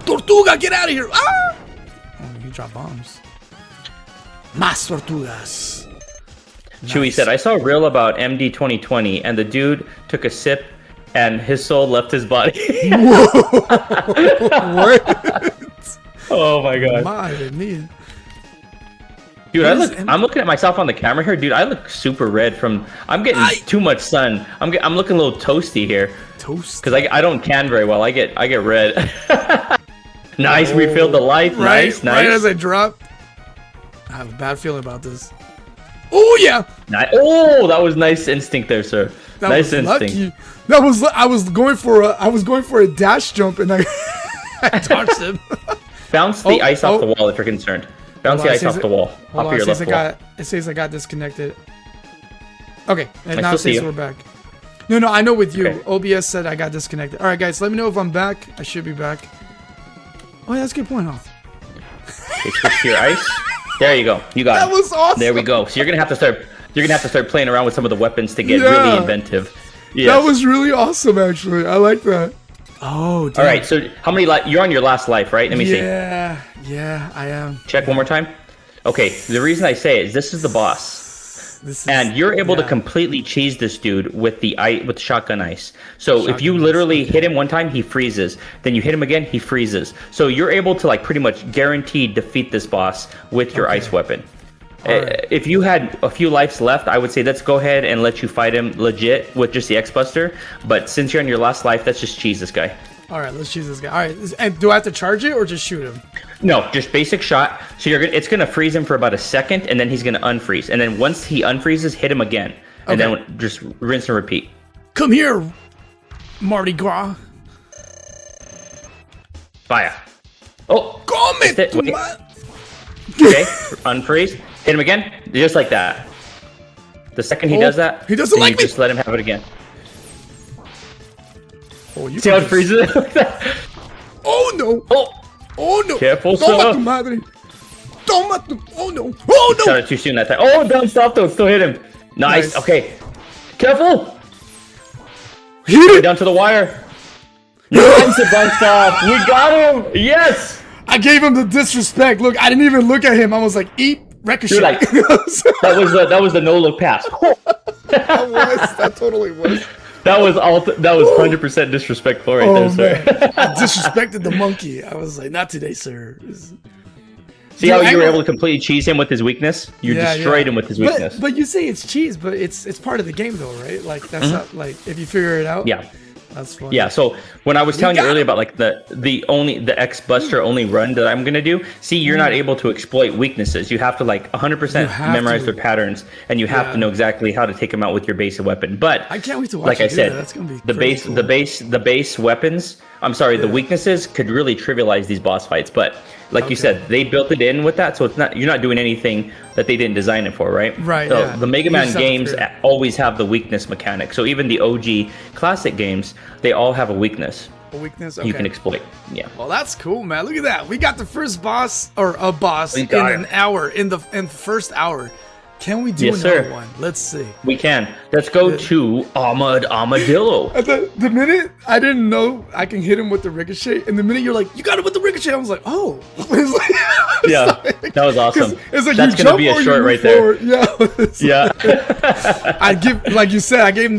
Tortuga, get out of here! Ah! Oh, you drop bombs. Más tortugas. Chewy said, I saw a reel about MD 2020, and the dude took a sip, and his soul left his body. What? Oh my god. Madre mia. Dude, I'm looking at myself on the camera here, dude. I look super red from. I'm getting too much sun. I'm looking a little toasty here. Toast. Because I don't can very well. I get red. Nice, refilled the life. Nice. Right as I drop. I have a bad feeling about this. Oh yeah. Oh, that was nice instinct there, sir. Nice instinct. Lucky. I was going for a dash jump and I dodged him. Bounce the ice off the wall if you're concerned. Bounce the ice off the wall. Off of your left wall. It says I got disconnected. Okay, and now it says we're back. No, I know with you. Okay. OBS said I got disconnected. All right, guys, let me know if I'm back. I should be back. Oh, yeah, that's a good point, huh? Okay, switch to your ice. There you go. You got it. That was awesome. There we go. So you're gonna have to start playing around with some of the weapons to get really inventive. Yes. That was really awesome, actually. I like that. Oh, dude. All right. So how many you're on your last life, right? Let me see. Yeah, I am. Check one more time. Okay. The reason I say it is this is the boss. And you're able to completely cheese this dude with the shotgun ice. So if you literally hit him one time, he freezes. Then you hit him again, he freezes. So you're able to like pretty much guaranteed defeat this boss with your ice weapon. Right. If you had a few lives left, I would say let's go ahead and let you fight him legit with just the X-Buster. But since you're on your last life, let's just cheese this guy. All right, let's choose this guy. All right, and do I have to charge it or just shoot him? No, just basic shot. So it's gonna freeze him for about a second, and then he's gonna unfreeze. And then once he unfreezes, hit him again, and then just rinse and repeat. Come here, Mardi Gras. Fire. Oh, come it. Okay, unfreeze. Hit him again, just like that. The second he does that, he doesn't like me. Just let him have it again. Oh, you see how it freezes? Oh no! Oh no! Careful, sir! Oh no! Oh no! Shot it too soon that time. Oh, bounced off though. Still hit him. Nice. Okay. Careful! Hit it! Down to the wire. Yes, it bounced off. We got him. Yes. I gave him the disrespect. Look, I didn't even look at him. I was like, eat ricochet. Like, that was the no look pass. That totally was. That was 100% disrespectful right there, sir. I disrespected the monkey. I was like, not today, sir. See how you were able to completely cheese him with his weakness? You destroyed him with his weakness. But you say it's cheese, but it's part of the game though, right? Like that's not like if you figure it out. Yeah. That's fun. Yeah, so when I was telling you earlier about like the X-Buster only run that I'm gonna do, see, you're not able to exploit weaknesses. You have to like 100% memorize their patterns, and you have to know exactly how to take them out with your base weapon. But I can't wait to watch. Like I said, that's gonna be the base weapons. I'm sorry, the weaknesses could really trivialize these boss fights. But like you said, they built it in with that, so you're not doing anything that they didn't design it for, right? Right. So the Mega Man games always have the weakness mechanic. So even the OG classic games, they all have a weakness. A weakness you can exploit. Yeah. Well, that's cool, man. Look at that. We got the first boss or a boss in an hour in the first hour. Can we do another one? Let's see. We can. Let's go to Armadillo. At the minute I didn't know I can hit him with the ricochet, and the minute you're like, you got it with the ricochet, I was like, oh. That was awesome. It's like that's gonna be a short right there. Yeah. I give, like you said, I gave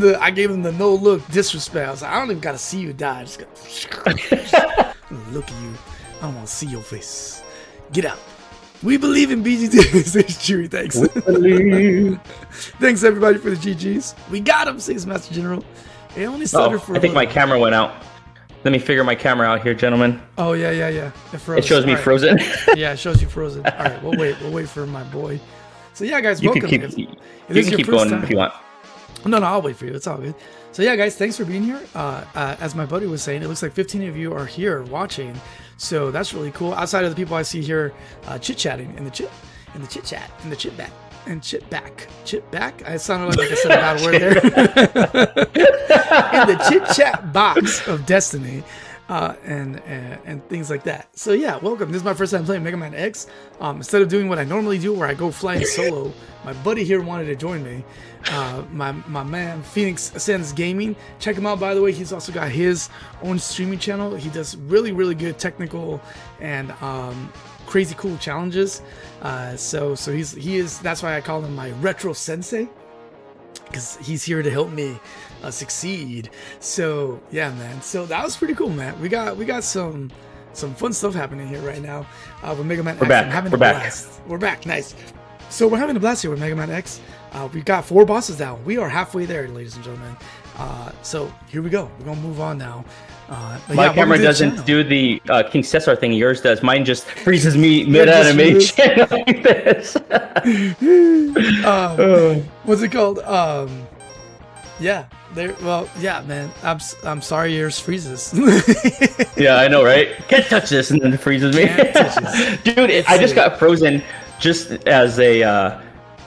him the no look disrespect. I was like, I don't even gotta see you die. I just gotta look at you. I don't want to see your face. Get out. We believe in BGT. Says Chewy, thanks. Thanks everybody for the GGs. We got him, says Master General. It only stuttered for I think my camera went out. Let me figure my camera out here, gentlemen. Oh yeah. It shows me frozen. Yeah, it shows you frozen. All right, we'll wait for my boy. So yeah, guys, welcome. You can keep going if you want. No, I'll wait for you. It's all good. So yeah, guys, thanks for being here. As my buddy was saying, it looks like 15 of you are here watching. So that's really cool. Outside of the people I see here chit-chatting in the chit back. I sounded like I said a bad word there. In the chit-chat box of Destiny. And things like that. So yeah, welcome. This is my first time playing Mega Man X. Instead of doing what I normally do, where I go flying solo, my buddy here wanted to join me. My man Phoenix Ascends Gaming. Check him out, by the way. He's also got his own streaming channel. He does really good technical and crazy cool challenges. So he is. That's why I call him my retro sensei, because he's here to help me succeed. So yeah, man. So that was pretty cool, man. We got some some fun stuff happening here right now with Mega Man X. We're back. I'm having We're a back. blast. We're back. Nice. So we're having a blast here with Mega Man X. We got 4 bosses down. We are halfway there, ladies and gentlemen. So here we go. We're gonna move on now. My camera doesn't do the King Cesar thing. Yours does. Mine just freezes me mid-animation like this. What's it called? Yeah. There. Well, yeah, man. I'm sorry yours freezes. Yeah, I know, right? Can't touch this, and then it freezes me. Dude, I just got frozen just as a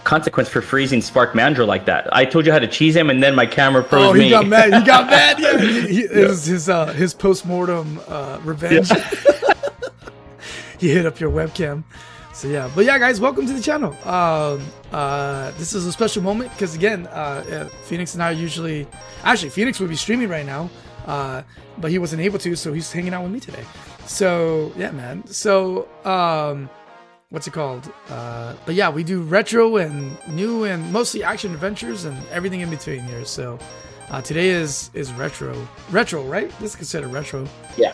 consequence for freezing Spark Mandrill like that. I told you how to cheese him, and then my camera froze me. He got mad. He got mad. Yeah, it was his post-mortem revenge. Yeah. He hit up your webcam. So yeah, but yeah, guys, welcome to the channel. This is a special moment because again, Phoenix and I usually, actually, Phoenix would be streaming right now, but he wasn't able to, so he's hanging out with me today. So yeah, man. So what's it called? But yeah, we do retro and new and mostly action adventures and everything in between here. So today is retro, right? This is considered retro. Yeah.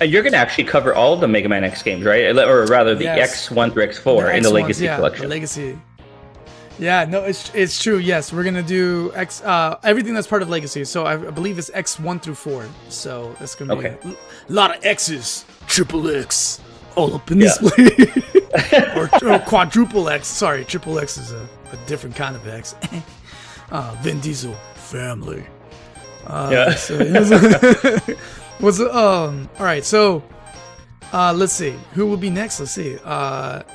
And you're gonna actually cover all the Mega Man X games, right? Or rather, the X1 through X4 in the Legacy collection. The Legacy. Yeah, no, it's true. Yes, we're gonna do everything that's part of Legacy. So I believe it's X1 through 4. So it's gonna be a lot of X's, triple X, all up in this place, or quadruple X. Sorry, triple X is a different kind of X. Vin Diesel family. So, all right, so let's see who will be next. Let's see. The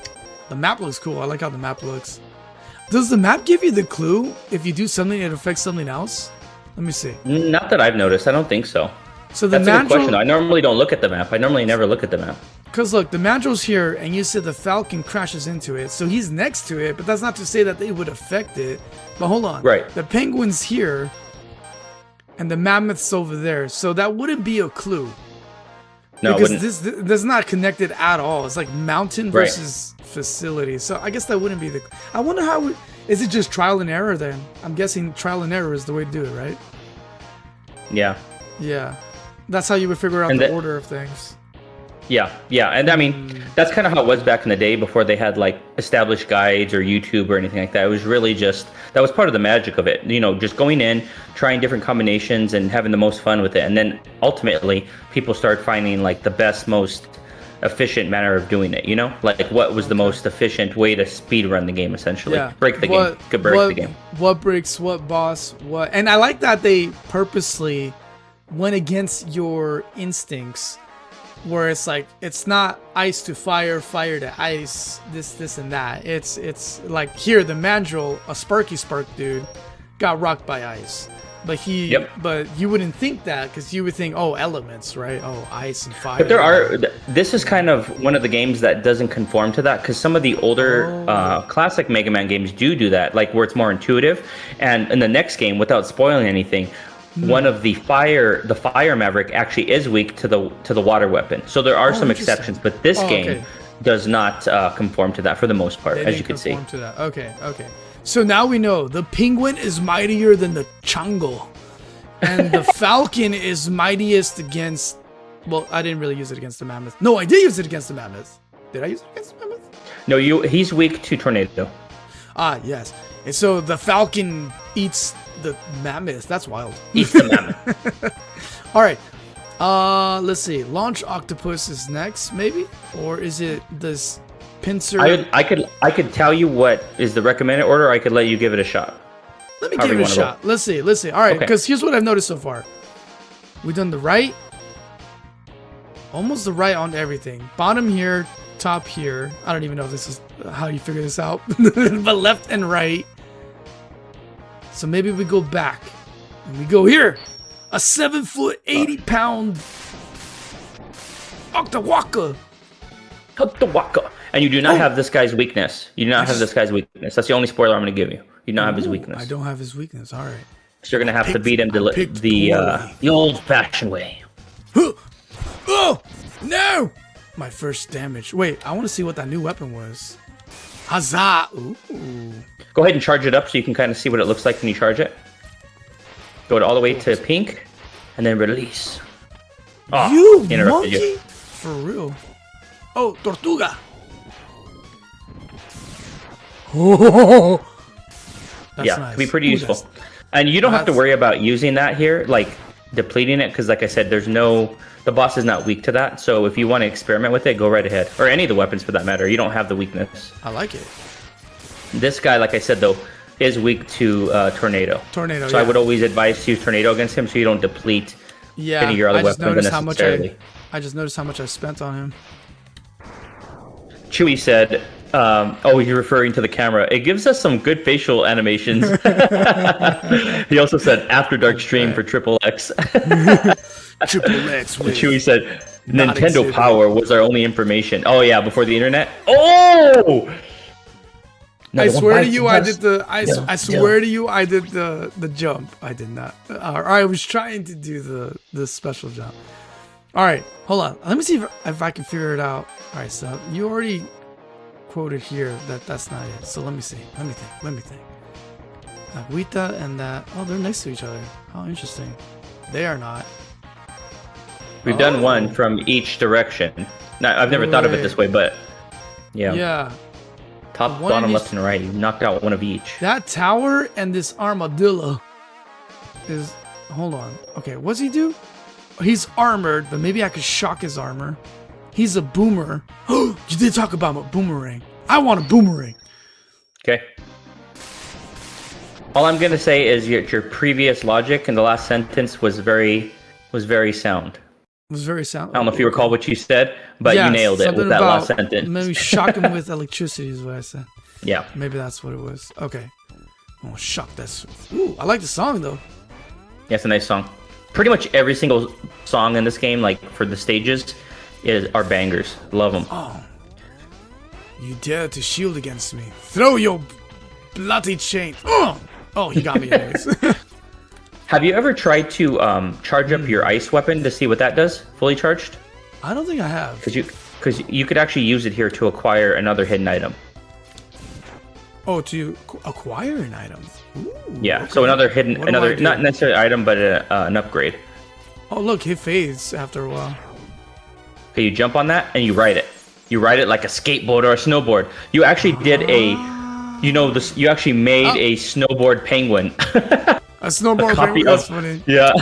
map looks cool. I like how the map looks. Does the map give you the clue if you do something that affects something else? Let me see. Not that I've noticed. I don't think so. So that's a good question. I normally don't look at the map. I normally never look at the map. Because look, the Mandrill's here, and you said the Falcon crashes into it, so he's next to it. But that's not to say that they would affect it. But hold on. Right. The Penguin's here, and the Mammoth's over there, so that wouldn't be a clue. No, because this is not connected at all. It's like mountain versus facility. So I guess that wouldn't be the. I wonder how. Is it just trial and error then? I'm guessing trial and error is the way to do it, right? Yeah. Yeah. That's how you would figure out the order of things. Yeah, and I mean, that's kind of how it was back in the day before they had like established guides or YouTube or anything like that. It was really just, that was part of the magic of it. You know, just going in, trying different combinations and having the most fun with it. And then ultimately, people start finding like the best, most efficient manner of doing it, you know? Like what was the most efficient way to speed run the game, essentially. Yeah. Break the game. Could break the game. What breaks, what boss, what. And I like that they purposely went against your instincts. Where it's like, it's not ice to fire, fire to ice, this and that. It's like here, the Mandrill, a Sparky Spark dude, got rocked by ice. But but you wouldn't think that because you would think, oh, elements, right? Oh, ice and fire. But this is kind of one of the games that doesn't conform to that because some of the older classic Mega Man games do that, like where it's more intuitive. And in the next game, without spoiling anything, one of the fire Maverick actually is weak to the water weapon. So there are some exceptions, but this game does not conform to that for the most part, as you can see. To that. Okay. So now we know the Penguin is mightier than the Chango, and the Falcon is mightiest against. Well, I didn't really use it against the Mammoth. No, I did use it against the Mammoth. Did I use it against the Mammoth? No, he's weak to Tornado. Ah, yes. And so the Falcon eats the Mammoth. That's wild. Eats the Mammoth. All right. Let's see. Launch Octopus is next, maybe, or is it this pincer? I could tell you what is the recommended order. Or I could let you give it a shot. Let me give it a shot. Let's see. All right, because here's what I've noticed so far. We've done the right, almost the right on everything. Bottom here, top here. I don't even know if this is how you figure this out, but left and right. So maybe we go back and we go here. A 7-foot, 80-pound Octawaka. And you do not have this guy's weakness. You do not have this guy's weakness. That's the only spoiler I'm going to give you. You do not have his weakness. I don't have his weakness. All right. So you're going to have to beat him the old-fashioned way. Oh, no! My first damage. Wait, I want to see what that new weapon was. Huzzah! Ooh. Go ahead and charge it up so you can kind of see what it looks like when you charge it. Go all the way to pink, and then release. Oh, you monkey! for real. Oh, Tortuga. Oh, that's yeah, nice. it can be pretty useful. And you don't have to worry about using that here, like depleting it, because like I said, the boss is not weak to that. So if you want to experiment with it, go right ahead. Or any of the weapons for that matter. You don't have the weakness. I like it. This guy, like I said, though, is weak to Tornado. Tornado, so I would always advise to use Tornado against him so you don't deplete any of your other weapons unnecessarily. I just noticed how much I spent on him. Chewy said, oh, you're referring to the camera. It gives us some good facial animations. He also said, After Dark stream for Triple X. Triple X. Chewy said, Nintendo Power was our only information. Oh, yeah, before the internet? Oh! I swear to you, I did the. I swear to you, I did the jump. I did not. I was trying to do the special jump. All right, hold on. Let me see if I can figure it out. All right, so you already quoted here that's not it. So let me see. Let me think. Agüita and that. Oh, they're next to each other. How interesting. They are not. We've done one from each direction. Now, I've never thought of it this way, but yeah. Yeah. Top, bottom, left, and right. You knocked out one of each. That tower and this armadillo is... Hold on. Okay, what's he do? He's armored, but maybe I could shock his armor. He's a boomer. You did talk about a boomerang. I want a boomerang. Okay. All I'm gonna say is your previous logic in the last sentence was very sound. It was very sound. I don't know if you recall what you said, but you nailed it with that last sentence. Maybe shock him with electricity is what I said. Yeah. Maybe that's what it was. Okay. Oh, shock this. Ooh, I like the song though. Yeah, it's a nice song. Pretty much every single song in this game, like for the stages, are bangers. Love them. Oh. You dare to shield against me? Throw your bloody chain. Oh, he got me anyways. Have you ever tried to charge up your ice weapon to see what that does? Fully charged? I don't think I have. Because you could actually use it here to acquire another hidden item. Oh, to acquire an item. Ooh, yeah. Okay. So another not necessarily item, but an upgrade. Oh, look, it fades after a while. Okay, you jump on that and you ride it. You ride it like a skateboard or a snowboard. You actually did you actually made a snowboard penguin. A snowboard penguin, that's funny. Yeah,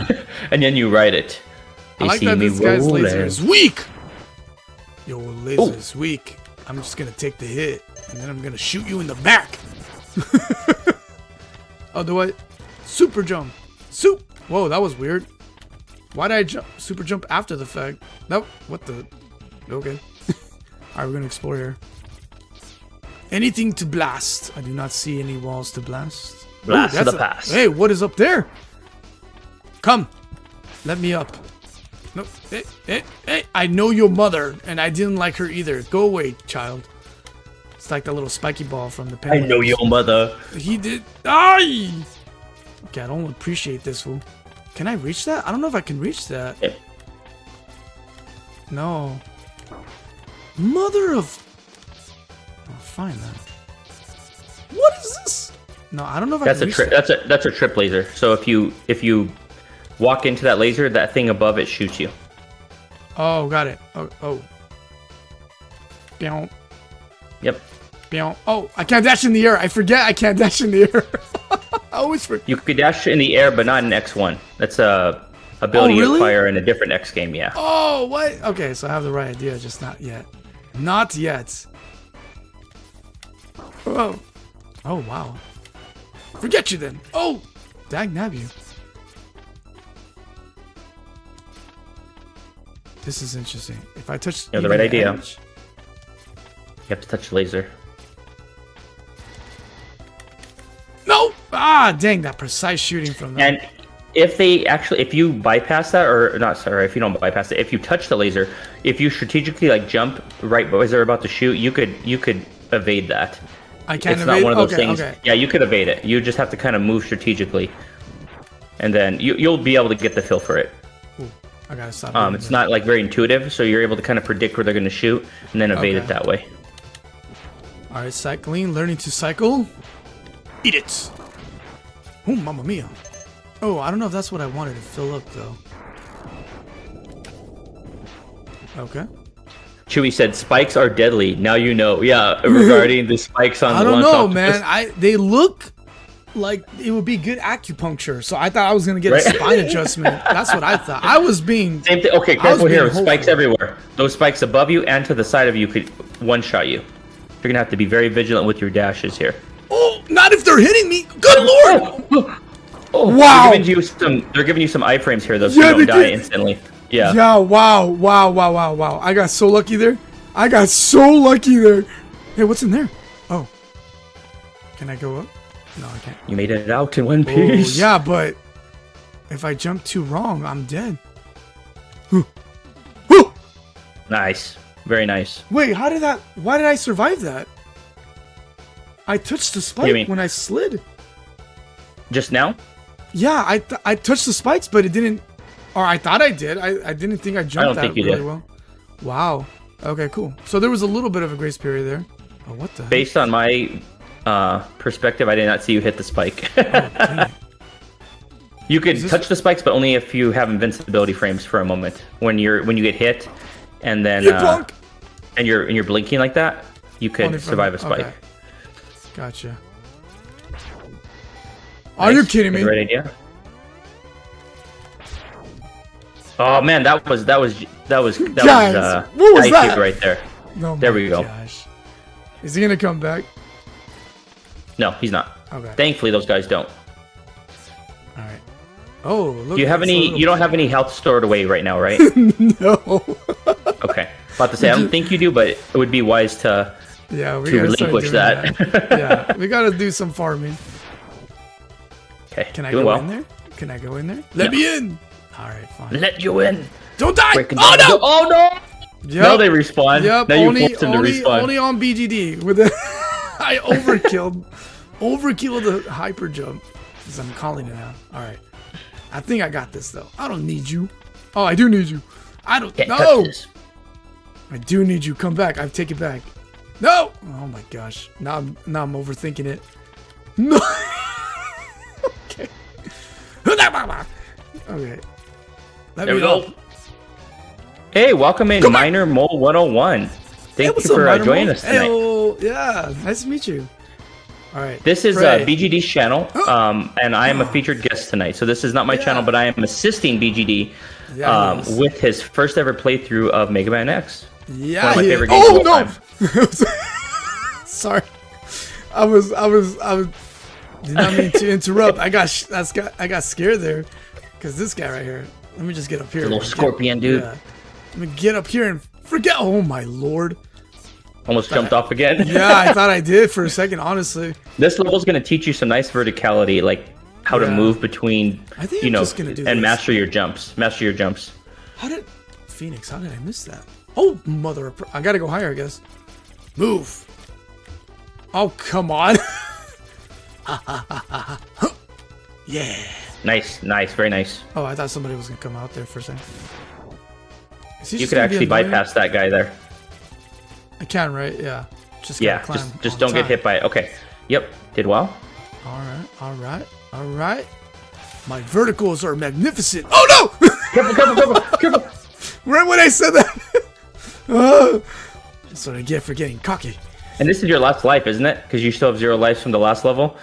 and then you ride it. I like that this guy's laser is weak. Your laser is weak. I'm just gonna take the hit, and then I'm gonna shoot you in the back. Oh, do I? Super jump. Whoa, that was weird. Why did I super jump after the fact? Nope. What the? Okay. Alright, we're gonna explore here. Anything to blast. I do not see any walls to blast. Blast to the past. Hey, what is up there? Come. Let me up. No. Hey. I know your mother, and I didn't like her either. Go away, child. It's like the little spiky ball from the penguin. I know your mother. He did. Ay! Okay, I don't appreciate this fool. Can I reach that? I don't know if I can reach that. Yeah. No. Mother of... Oh, fine then. What is this? No, I don't know if I can reach that. That's a trip laser. So if you walk into that laser, that thing above it shoots you. Oh, got it. Oh. Bow. Yep. Bow. Oh, I can't dash in the air. I forget I can't dash in the air. I always forget. You could dash in the air, but not in X1. That's a ability you acquire in a different X game, yeah. Oh, what? Okay, so I have the right idea, just not yet. Not yet. Oh. Oh, wow. Forget you then. Oh, dag nab you. This is interesting. If I touch the right idea. Edge, you have to touch the laser. No! Ah, dang, that precise shooting from them. And if you bypass that, or not, sorry, if you don't bypass it, if you touch the laser, if you strategically like jump right as they're about to shoot, you could evade that. I can't it's evade. Not one of those things. Okay. Yeah, you could evade it. You just have to kind of move strategically, and then you'll be able to get the feel for it. Ooh, I gotta stop. It's not like very intuitive, so you're able to kind of predict where they're going to shoot and then evade it that way. All right, cycling, learning to cycle. Eat it. Oh, mamma mia. Oh, I don't know if that's what I wanted to fill up though. Okay. Chewie said spikes are deadly. Now you know. Yeah, regarding the spikes on. I the don't launch know, octopus. man. They look like it would be good acupuncture. So I thought I was gonna get a spine adjustment. That's what I thought. I was being Same thing. Okay, careful here. hopeful. Spikes everywhere. Those spikes above you and to the side of you could one-shot you. You're gonna have to be very vigilant with your dashes here. Oh, not if they're hitting me. Good lord! Oh, wow. They're giving you some iframes here, though, so you don't die instantly. Yeah. Yeah. Wow. I got so lucky there. Hey, what's in there? Oh. Can I go up? No, I can't. You made it out in one piece. Oh, yeah, but if I jump too wrong, I'm dead. Nice. Very nice. Wait, why did I survive that? I touched the spike when I slid. Just now? Yeah, I touched the spikes, but it didn't, or I thought I did. I didn't think I jumped that really well. Wow. Okay, cool. So there was a little bit of a grace period there. Oh, what the heck? Based on my perspective, I did not see you hit the spike. Oh, dang it. You could touch the spikes, but only if you have invincibility frames for a moment. When you get hit, and then and you're blinking like that, you could survive a spike. Okay. Gotcha. Are you kidding me? Right idea. Oh man, that was Guys, what was that right there. Oh, there we go. Gosh. Is he gonna come back? No, he's not. Okay. Thankfully, those guys don't. All right. Oh, look. Do you have any? You don't have any health stored away right now, right? No. Okay. About to say, I don't think you do, but it would be wise to relinquish that. Yeah, we gotta do some farming. Okay. Can I go in there? Can I go in there? Let me in. All right, fine. Let you in. Don't die. Oh no! Oh no! Yep. Now they respawn. Yep. Now you forced them to respawn. Only on BGD with the I overkilled the hyper jump, as I'm calling it now. All right. I think I got this though. I don't need you. Oh, I do need you. I don't. No. I do need you. Come back. I take it back. No. Oh my gosh. Now I'm overthinking it. No. Okay. Okay. There we go. Hey, welcome in, Miner Mole 101. Thank you for joining us tonight. Hey, yeah, nice to meet you. All right. This is BGD's channel, and I am a featured guest tonight. So this is not my channel, but I am assisting BGD with his first ever playthrough of Mega Man X. Yeah. One of my favorite games of all time. Sorry. I was did not mean to interrupt. I got scared there because this guy right here. Let me just get up here. Little scorpion dude. Yeah. Let me get up here and forget. Oh my lord. Almost jumped off again. Yeah, I thought I did for a second, honestly. This level is going to teach you some nice verticality, like how to move between, master your jumps. Master your jumps. How did I miss that? Oh, mother. I got to go higher, I guess. Move. Oh, come on. Yeah. Nice, very nice. Oh, I thought somebody was going to come out there for a second. You could actually bypass that guy there. I can, right? Yeah. Just don't get hit by it. Okay. Yep. Did well. All right. My verticals are magnificent. Oh no! Careful. Right when I said that. That's what I get for getting cocky. And this is your last life, isn't it? Because you still have 0 lives from the last level.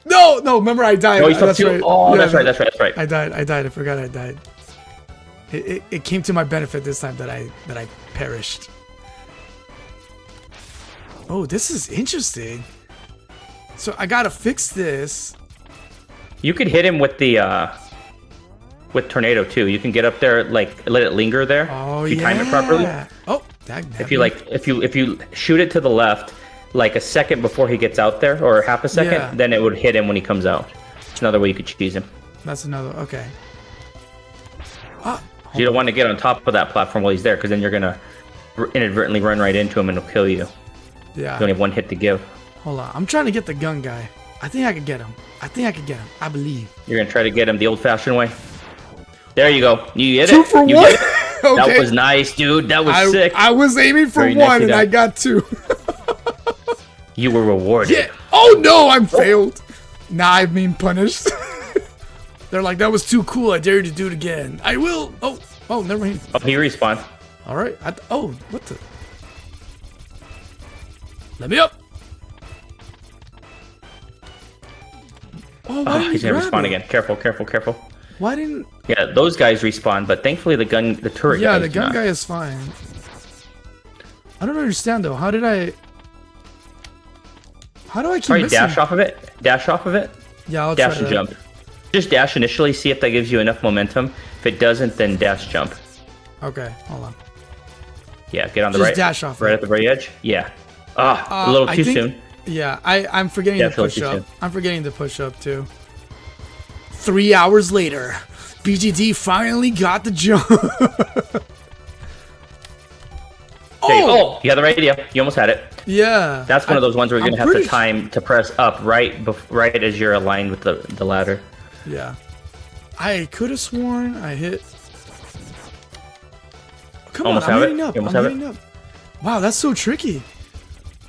No. Remember, I died. Oh, you still have 2. Oh, yeah, that's right. I died. I forgot I died. It came to my benefit this time that I perished. Oh, this is interesting. So I gotta fix this. You could hit him with the with tornado too. You can get up there, like let it linger there. Oh, if you time it properly. Oh, if you shoot it to the left, like a second before he gets out there, or half a second, then it would hit him when he comes out. It's another way you could cheese him. That's another. Okay. You don't want to get on top of that platform while he's there, because then you're gonna inadvertently run right into him and he'll kill you. Yeah. You only have 1 hit to give. Hold on. I'm trying to get the gun guy. I think I could get him. I believe. You're going to try to get him the old-fashioned way? There you go. You hit 2 for 1? Okay. That was nice, dude. That was sick. I was aiming for Very 1 and I got 2. You were rewarded. Yeah. Oh, no. I'm failed. Nah, I'm being punished. They're like, that was too cool. I dare you to do it again. I will. Oh, never mind. Oh, he respawned. All right. What the? Let me up. Oh, why didn't he's he gonna grab respawn it? again. Careful, careful, careful. Why didn't? Yeah, those guys respawn, but thankfully the turret. Yeah, guys the do gun not. guy is fine. I don't understand though. How do I keep Sorry, missing? dash off of it. Dash off of it. Yeah, I'll Dash try and that. jump. Just dash initially, see if that gives you enough momentum. If it doesn't, then dash jump. Okay, hold on. Yeah, get on the Just right. dash off Right it. at the very edge. Yeah. A little I too think- soon. Yeah, I'm forgetting to Definitely push too up. soon. I'm forgetting to push up too. 3 hours later, BGD finally got the jump. Okay. Oh, you got the right idea. You almost had it. Yeah. That's one of those ones where you're I'm gonna have to pretty time to press up right as you're aligned with the ladder. Yeah. I could have sworn I hit. Come Almost on, I'm have it? hitting up. You almost I'm have it? hitting up. Wow, that's so tricky.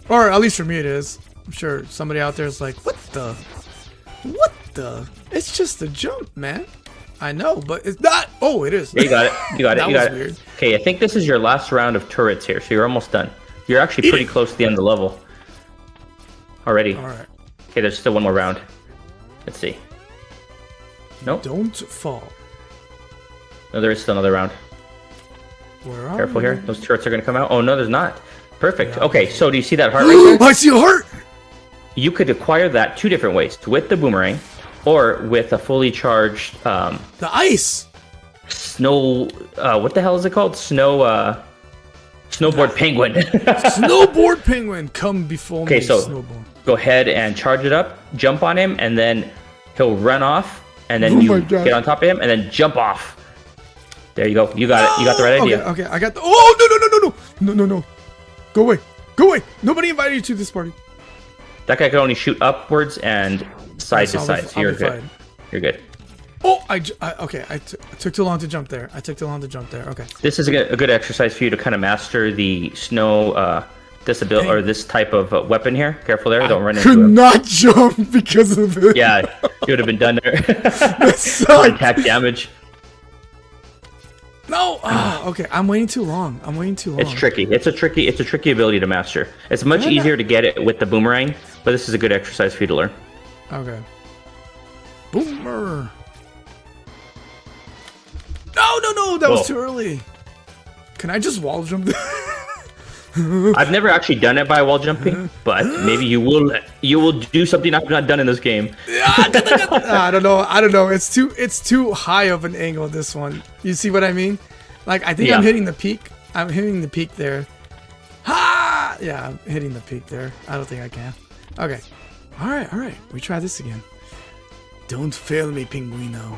Or at least for me it is. I'm sure somebody out there is like, what the? What the? It's just a jump, man. I know, but it's not. Oh, it is. Yeah, you got it. You got it. That You got was it. weird. Okay, I think this is your last round of turrets here, so you're almost done. You're actually pretty close to the end of the level. Already. All right. Okay, there's still one more round. Let's see. Nope. Don't fall. No, there is still another round. Where are Careful you? here. Those turrets are going to come out. Oh, no, there's not. Perfect. Yeah. Okay, so do you see that heart right there? I see a heart. You could acquire that two different ways. With the boomerang or with a fully charged The ice. snow... what the hell is it called? Snowboard penguin. Snowboard penguin, come before Okay, me. so Snowboard. go ahead and charge it up, jump on him, and then he'll run off, and then Oh you my God. get on top of him, and then jump off. There you go. You got it. You got the right idea. Okay, I got the. Oh no! Go away! Go away! Nobody invited you to this party. That guy can only shoot upwards and side to I'll side, be- so I'll you're be good. fine. You're good. Oh, I took too long to jump there. Okay. This is a good exercise for you to kind of master the snow disability or this type of weapon here. Careful there, don't run Could into him. not jump because of it. Yeah, you would have been done there. Sucked. Contact damage. No. Okay. I'm waiting too long. It's tricky. It's a tricky ability to master. It's much easier to get it with the boomerang, but this is a good exercise for you to learn. Okay. Boomer. No! That was Whoa. too early. Can I just wall jump? I've never actually done it by wall jumping, but maybe you will do something I've not done in this game. I don't know. It's too high of an angle, this one. You see what I mean? Like, I think Yeah. I'm hitting the peak. I'm hitting the peak there. Ha! Yeah, I'm hitting the peak there. I don't think I can. Okay. All right. We try this again. Don't fail me, Pinguino.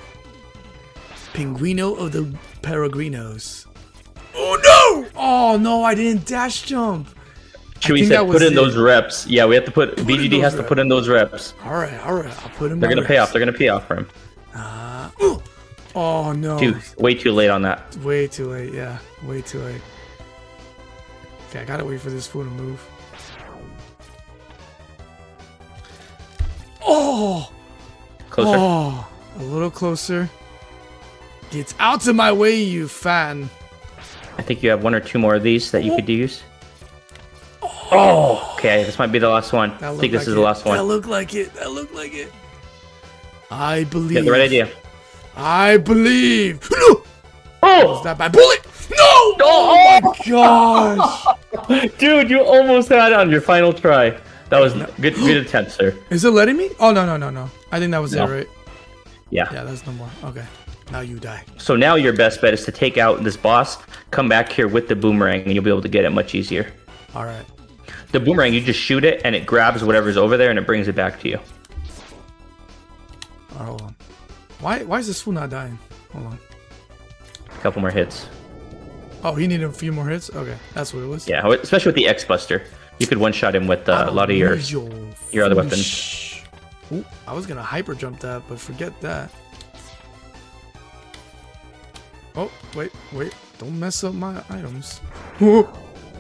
Pinguino of the Peregrinos. Oh no! Oh no, I didn't dash jump. Chewie think said that was put in it. those reps. Yeah, we have to put in BGD those has to put in those reps. All right. I'll put him. They're gonna pay off. They're gonna pay off for him. Oh no. Dude, way too late on that. Way too late, yeah. Way too late. Okay, I gotta wait for this fool to move. Oh! Closer. Oh! A little closer. Get out of my way, you fan. I think you have one or two more of these that you could use. Oh, okay. This might be the last one. I think this is the last That one. looked like it. I believe. You have the right idea. I believe. No! Oh, That bad bullet! No! Oh my gosh! dude, you almost had it on your final try. That was good attempt, sir. Is it letting me? Oh, no. I think that was No. it, right? Yeah. Yeah, that's no more. Okay. Now you die. So now your best bet is to take out this boss, come back here with the boomerang, and you'll be able to get it much easier. All right. The boomerang, you just shoot it, and it grabs whatever's over there, and it brings it back to you. All right, hold on. Why is this fool not dying? Hold on. A couple more hits. Oh, he needed a few more hits? Okay, that's what it was. Yeah, especially with the X-Buster. You could one-shot him with a lot of your other weapons. Ooh, I was gonna hyper jump that, but forget that. Oh, wait. Don't mess up my items. Oh,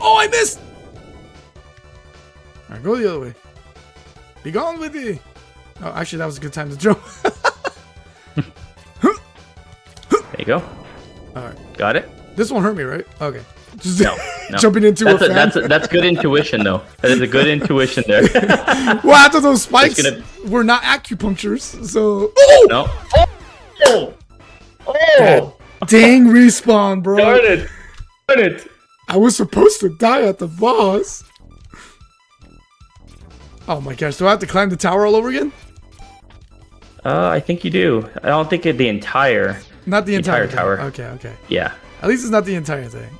I missed! Alright, go the other way. Be gone with thee! Oh, actually, that was a good time to jump. There you go. Alright. Got it? This won't hurt me, right? Okay. No. No. Jumping into a fan. That's good intuition, though. That is a good intuition there. Well, after those spikes were not acupunctures, so... No. Dang respawn, bro. Darn it. I was supposed to die at the boss. Oh my gosh, do I have to climb the tower all over again? I think you do. I don't think the entire... Not the entire tower. Okay. Yeah. At least it's not the entire thing.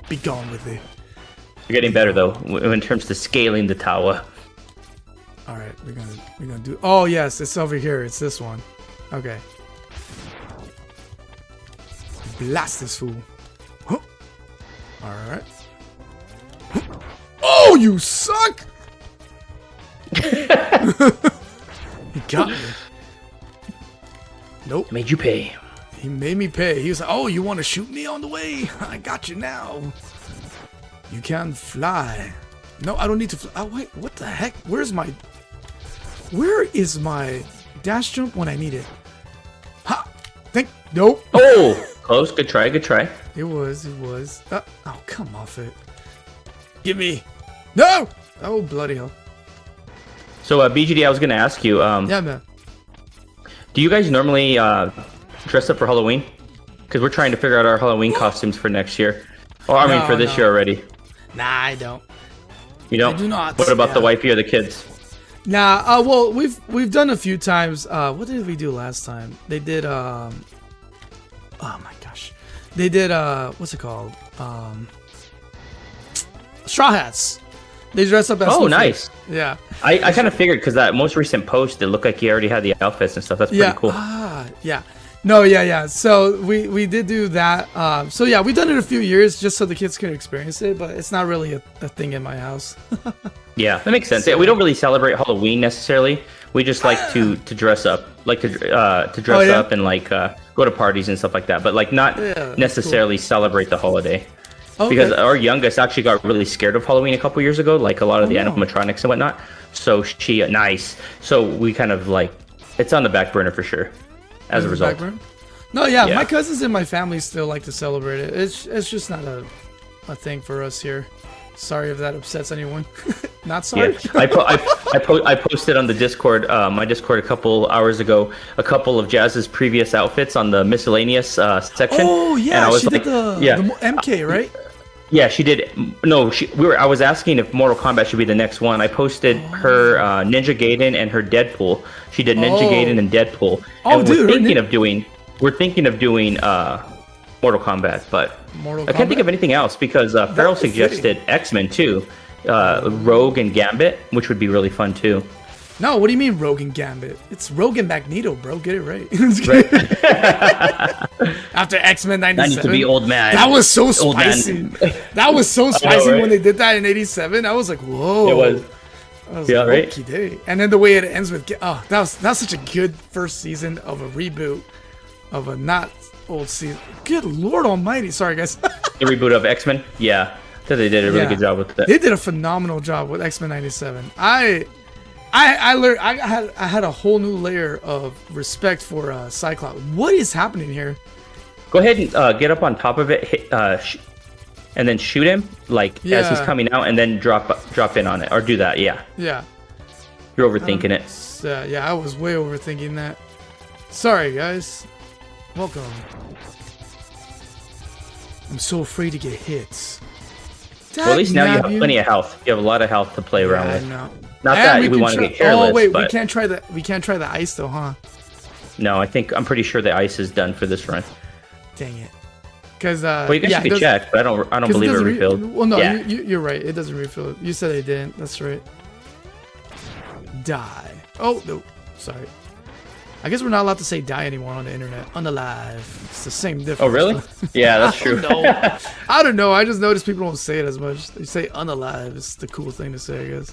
Be gone with it. You're getting better, though, in terms of scaling the tower. Alright, we're gonna do... Oh, yes, it's over here. It's this one. Okay. Blast this fool. Huh. Alright. Oh, you suck! He got me. Nope. Made you pay. He made me pay. He was like, oh, you want to shoot me on the way? I got you now. You can fly. No, I don't need to fly. Oh, wait, what the heck? Where is my dash jump when I need it? Ha! Nope. Oh, close. Good try. It was. Oh, come off it. Give me. No! Oh, bloody hell. So, BGD, I was going to ask you. Yeah, man. Do you guys normally dress up for Halloween? Because we're trying to figure out our Halloween costumes for next year. Or, I mean, for this year already. Nah, I don't. You don't? I do not. What about the wifey or the kids? Nah, well, we've done a few times. What did we do last time? They did, oh my gosh. They did, what's it called? Straw hats. They dress up as Oh, nice. Yeah. I kind of figured because that most recent post, it looked like you already had the outfits and stuff. That's pretty cool. Yeah. No, yeah. So we did do that. So yeah, we've done it a few years just so the kids can experience it, but it's not really a thing in my house. Yeah, that makes sense. Yeah, we don't really celebrate Halloween necessarily. We just like to dress up, like to dress up and like go to parties and stuff like that, but like not necessarily celebrate the holiday. Okay. Because our youngest actually got really scared of Halloween a couple years ago, like a lot of the animatronics and whatnot. So So we kind of like, it's on the back burner for sure. As a result. No, yeah, my cousins and my family still like to celebrate it. It's just not a thing for us here. Sorry if that upsets anyone. Not sorry. Yeah. I posted on the Discord, my Discord a couple hours ago, a couple of Jazz's previous outfits on the miscellaneous section. Oh yeah, and I was she did the MK, right? Yeah, she did. No, I was asking if Mortal Kombat should be the next one. I posted her Ninja Gaiden and her Deadpool. She did Ninja Gaiden and Deadpool. And we're thinking of doing Mortal Kombat, but I can't think of anything else because Farrell suggested X-Men too, Rogue and Gambit, which would be really fun too. No, what do you mean Rogue and Gambit? It's Rogue and Magneto, bro. Get it right. After X-Men 97. I need to be old man. That was so spicy. That was so spicy when they did that in 87. I was like, whoa. It was. I was like, right? Day. And then the way it ends with, that's such a good first season of a reboot of a not old season. Good Lord Almighty. Sorry, guys. The reboot of X-Men? Yeah. So they did a really good job with that. They did a phenomenal job with X-Men 97. I learned. I had a whole new layer of respect for Cyclops. What is happening here? Go ahead and get up on top of it, hit, and then shoot him as he's coming out, and then drop in on it, or do that. Yeah. Yeah. You're overthinking it. Yeah, I was way overthinking that. Sorry, guys. Welcome. I'm so afraid to get hits. Well, at least now you have plenty of health. You have a lot of health to play around with. I know. Not that we want to get careless. Oh wait, but... we can't try the ice though, huh? No, I'm pretty sure the ice is done for this run. Dang it. Because well, you guys should check, but I don't believe it refilled. Well, no, you're right. It doesn't refill. You said it didn't. That's right. Die. Oh no, sorry. I guess we're not allowed to say die anymore on the internet. Unalive. It's the same difference. Oh really? Yeah, that's true. I don't know. I just noticed people don't say it as much. They say unalive. It's the cool thing to say, I guess.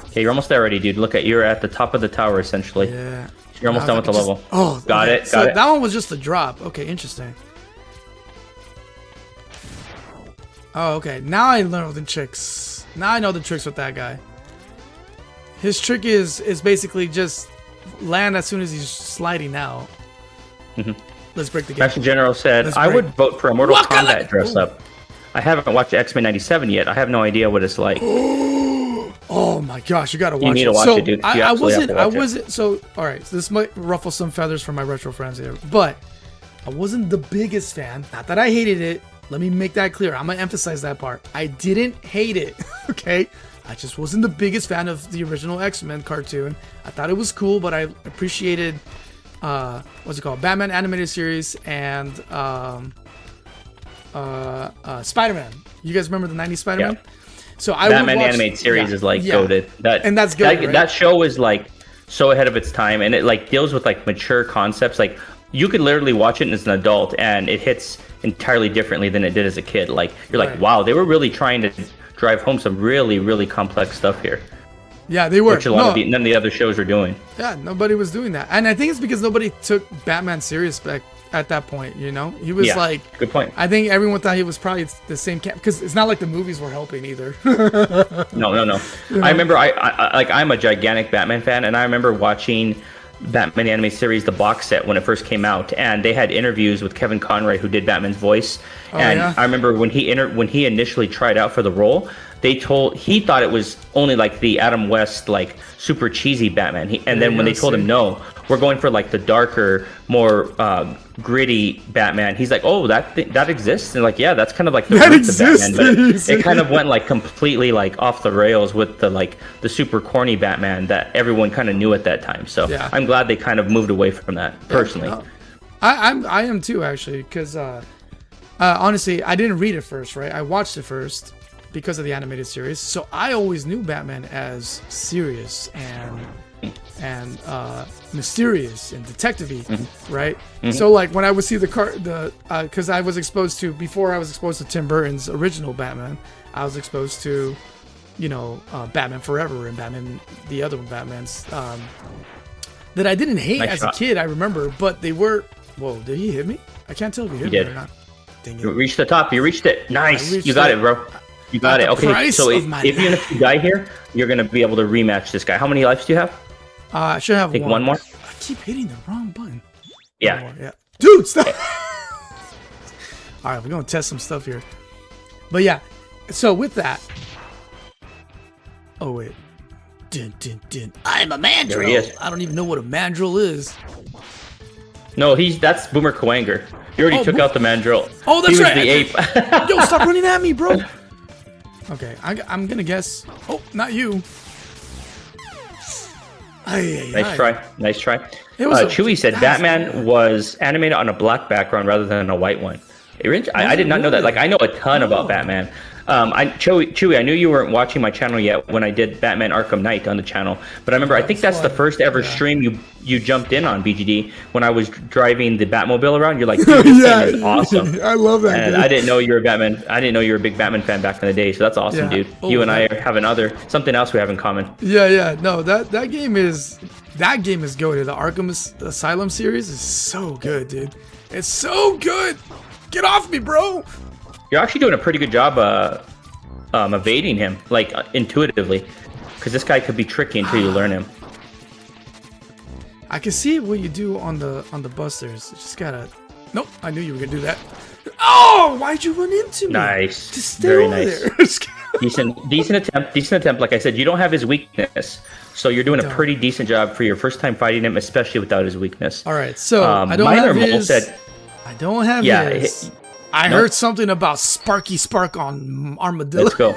Okay, you're almost there already, dude. Look you're at the top of the tower, essentially. Yeah. You're almost done with the level. Oh, got it. So that one was just a drop. Okay, interesting. Oh, okay. Now I know the tricks. Now I know the tricks with that guy. His trick is basically just land as soon as he's sliding out. Let's break the game. Master General said, I would vote for a Mortal Kombat dress up. I haven't watched X-Men 97 yet. I have no idea what it's like. Oh my gosh, you gotta watch it. You need to watch it, dude. I wasn't, so, all right, so this might ruffle some feathers for my retro friends here, but I wasn't the biggest fan. Not that I hated it. Let me make that clear. I'm gonna emphasize that part. I didn't hate it, okay? I just wasn't the biggest fan of the original X-Men cartoon. I thought it was cool, but I appreciated, what's it called? Batman animated series and Spider-Man. You guys remember the 90s Spider-Man? Yeah. So I Batman animated series is like goated. And that's good. Right? That show is like so ahead of its time, and it like deals with like mature concepts. Like you could literally watch it as an adult, and it hits entirely differently than it did as a kid. Like you're like, wow, they were really trying to drive home some really, really complex stuff here. Yeah, they were. Which none of the other shows were doing. Yeah, nobody was doing that, and I think it's because nobody took Batman serious back at that point. You know, he was like, good point. I think everyone thought he was probably the same camp because it's not like the movies were helping either. No. I remember I'm a gigantic Batman fan, and I remember watching Batman anime series, the box set, when it first came out, and they had interviews with Kevin Conroy, who did Batman's voice. I remember when he initially tried out for the role, he thought it was only like the Adam West like super cheesy Batman. Then when they told him no, we're going for like the darker, more gritty Batman, he's like, oh, that exists, and like, yeah, that's kind of like the roots of Batman, but it kind of went like completely like off the rails with the super corny Batman that everyone kind of knew at that time. So I'm glad they kind of moved away from that personally. I am too, actually, because honestly, I didn't read it first, right? I watched it first because of the animated series, so I always knew Batman as serious and mysterious and detective-y, right? So like when I would see because I was exposed to, before I was exposed to Tim Burton's original Batman, I was exposed to, Batman Forever and Batman, the other Batmans, that I didn't hate as a kid, I remember, but they were, whoa, did he hit me? I can't tell if he hit me or not. Dang it. You reached the top, you reached it. Nice, you got it, bro. You got it. Okay, so if you die here, you're going to be able to rematch this guy. How many lives do you have? I should have one more. I keep hitting the wrong button. Yeah. Dude, stop. All right, we're going to test some stuff here. But yeah, so with that. Oh, wait. Dun, dun, dun. I'm a mandrill. There he is. I don't even know what a mandrill is. No, that's Boomer Kuwanger. You already took out the mandrill. Oh, that's right. He was the ape. Yo, stop running at me, bro. Okay, I'm gonna guess. Oh, not you. Nice try. Chewy said Batman was animated on a black background rather than a white one. I did not know that. Like, I know a ton about Batman. Chewy, I knew you weren't watching my channel yet when I did Batman Arkham Knight on the channel, but I remember I think that's the first ever stream you jumped in on, BGD, when I was driving the Batmobile around. You're like, dude, this thing is awesome. I love that. And I didn't know you were Batman. I didn't know you were a big Batman fan back in the day. So that's awesome, dude. You and I have something else we have in common. Yeah. No, that game is goated. The Arkham Asylum series is so good, dude. It's so good. Get off me, bro. You're actually doing a pretty good job evading him, like intuitively, because this guy could be tricky until you learn him. I can see what you do on the busters. You just gotta. Nope, I knew you were gonna do that. Oh, why'd you run into me? Nice, just stay very over nice. There. decent attempt. Like I said, you don't have his weakness, so you're doing a pretty decent job for your first time fighting him, especially without his weakness. All right, so I don't have his. I don't have his. I heard something about Sparky Spark on Armadillo. Let's go.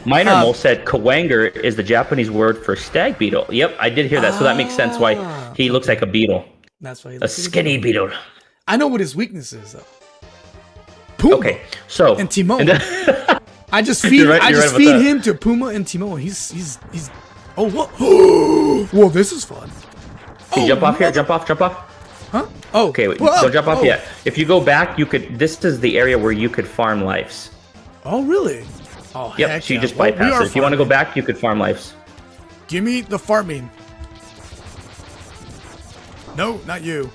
Minor Mole said Kuwanger is the Japanese word for stag beetle. Yep, I did hear that, so that makes sense why he looks like a beetle. That's why he looks a skinny beetle. I know what his weakness is, though. Puma. Okay, so and Timon. I just feed him to Puma and Timon. He's. Oh, what? Whoa, this is fun. Can you jump off here? Jump off. Huh? Oh, okay. Wait, don't jump off yet. If you go back, this is the area where you could farm lives. Oh, really? Oh, yep. So you just bypass it. If you want to go back, you could farm lives. Give me the farming. No, not you.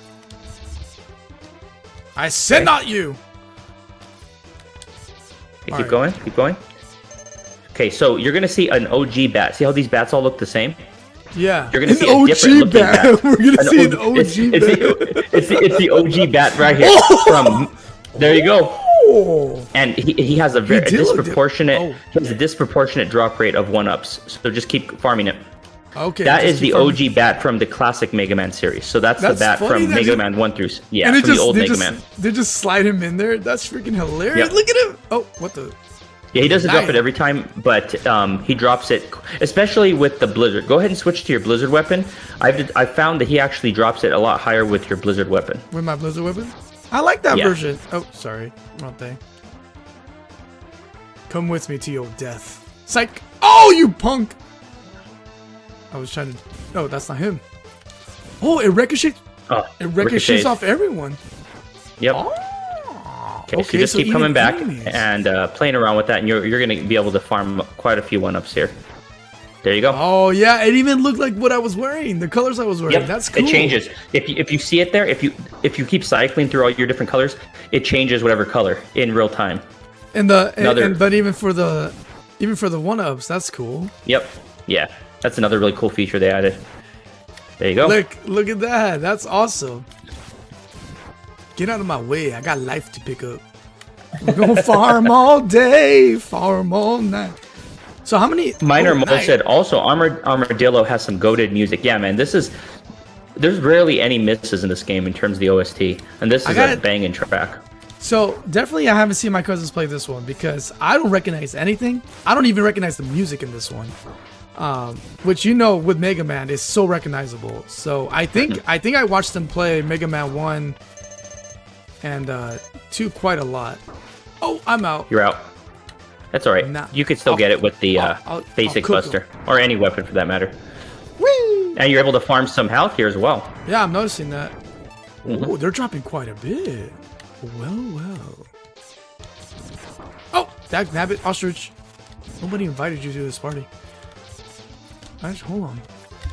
I said not you. Okay, keep going. Okay, so you're gonna see an OG bat. See how these bats all look the same? Yeah. You're gonna see a different looking bat. We're gonna see an OG bat. It's the OG bat right here. From there you go. And he has a very disproportionate drop rate of 1-ups. So just keep farming it. Okay. That is the OG bat from the classic Mega Man series. So that's the bat from Mega Man 1 through from the old Mega Man. They just slide him in there. That's freaking hilarious. Yep. Look at him. Oh, what the? Yeah, he doesn't drop it every time, but he drops it, especially with the Blizzard. Go ahead and switch to your Blizzard weapon. I've found that he actually drops it a lot higher with your Blizzard weapon. With my Blizzard weapon? I like that version. Oh, sorry. Wrong thing. Come with me to your death. Psych. Oh, you punk. I was trying to... No, that's not him. Oh, it ricochets. Oh, it ricochets off everyone. Yep. Oh. Okay, so just keep coming back and playing around with that, and you're going to be able to farm quite a few 1-ups here. There you go. Oh, yeah. It even looked like what I was wearing. The colors I was wearing. Yep. That's cool. It changes. If you see it there, if you keep cycling through all your different colors, it changes whatever color in real time. But even for the 1-ups, that's cool. Yep. Yeah. That's another really cool feature they added. There you go. Look at that. That's awesome. Get out of my way. I got life to pick up. We're going to farm all day, farm all night. So how many... Minor Mole said also Armadillo has some goated music. Yeah, man, there's rarely any misses in this game in terms of the OST. And this is a banging track. So definitely I haven't seen my cousins play this one because I don't recognize anything. I don't even recognize the music in this one. Which with Mega Man is so recognizable. So I think I watched them play Mega Man 1 and 2 quite a lot. Oh, I'm out. You're out. That's all right. Nah, you could still get it with the basic Buster or any weapon for that matter. Whee! And you're able to farm some health here as well. Yeah, I'm noticing that. Oh, they're dropping quite a bit. Well. Oh, that nabbit ostrich. Nobody invited you to this party. Hold on.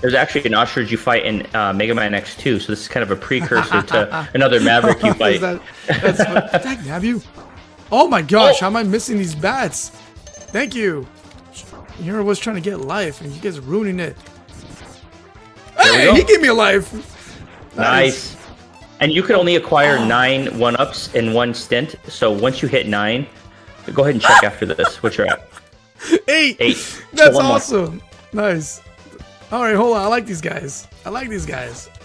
There's actually an ostrich you fight in Mega Man X2, so this is kind of a precursor to another Maverick you fight. That's fun. Nab you. Oh my gosh, how am I missing these bats? Thank you. Here was trying to get life, and you guys are ruining it. Hey, he gave me a life. Nice. And you can only acquire 9 1-ups in one stint, so once you hit 9, go ahead and check after this. What you're at? 8. That's awesome. Nice. All right, hold on. I like these guys. You're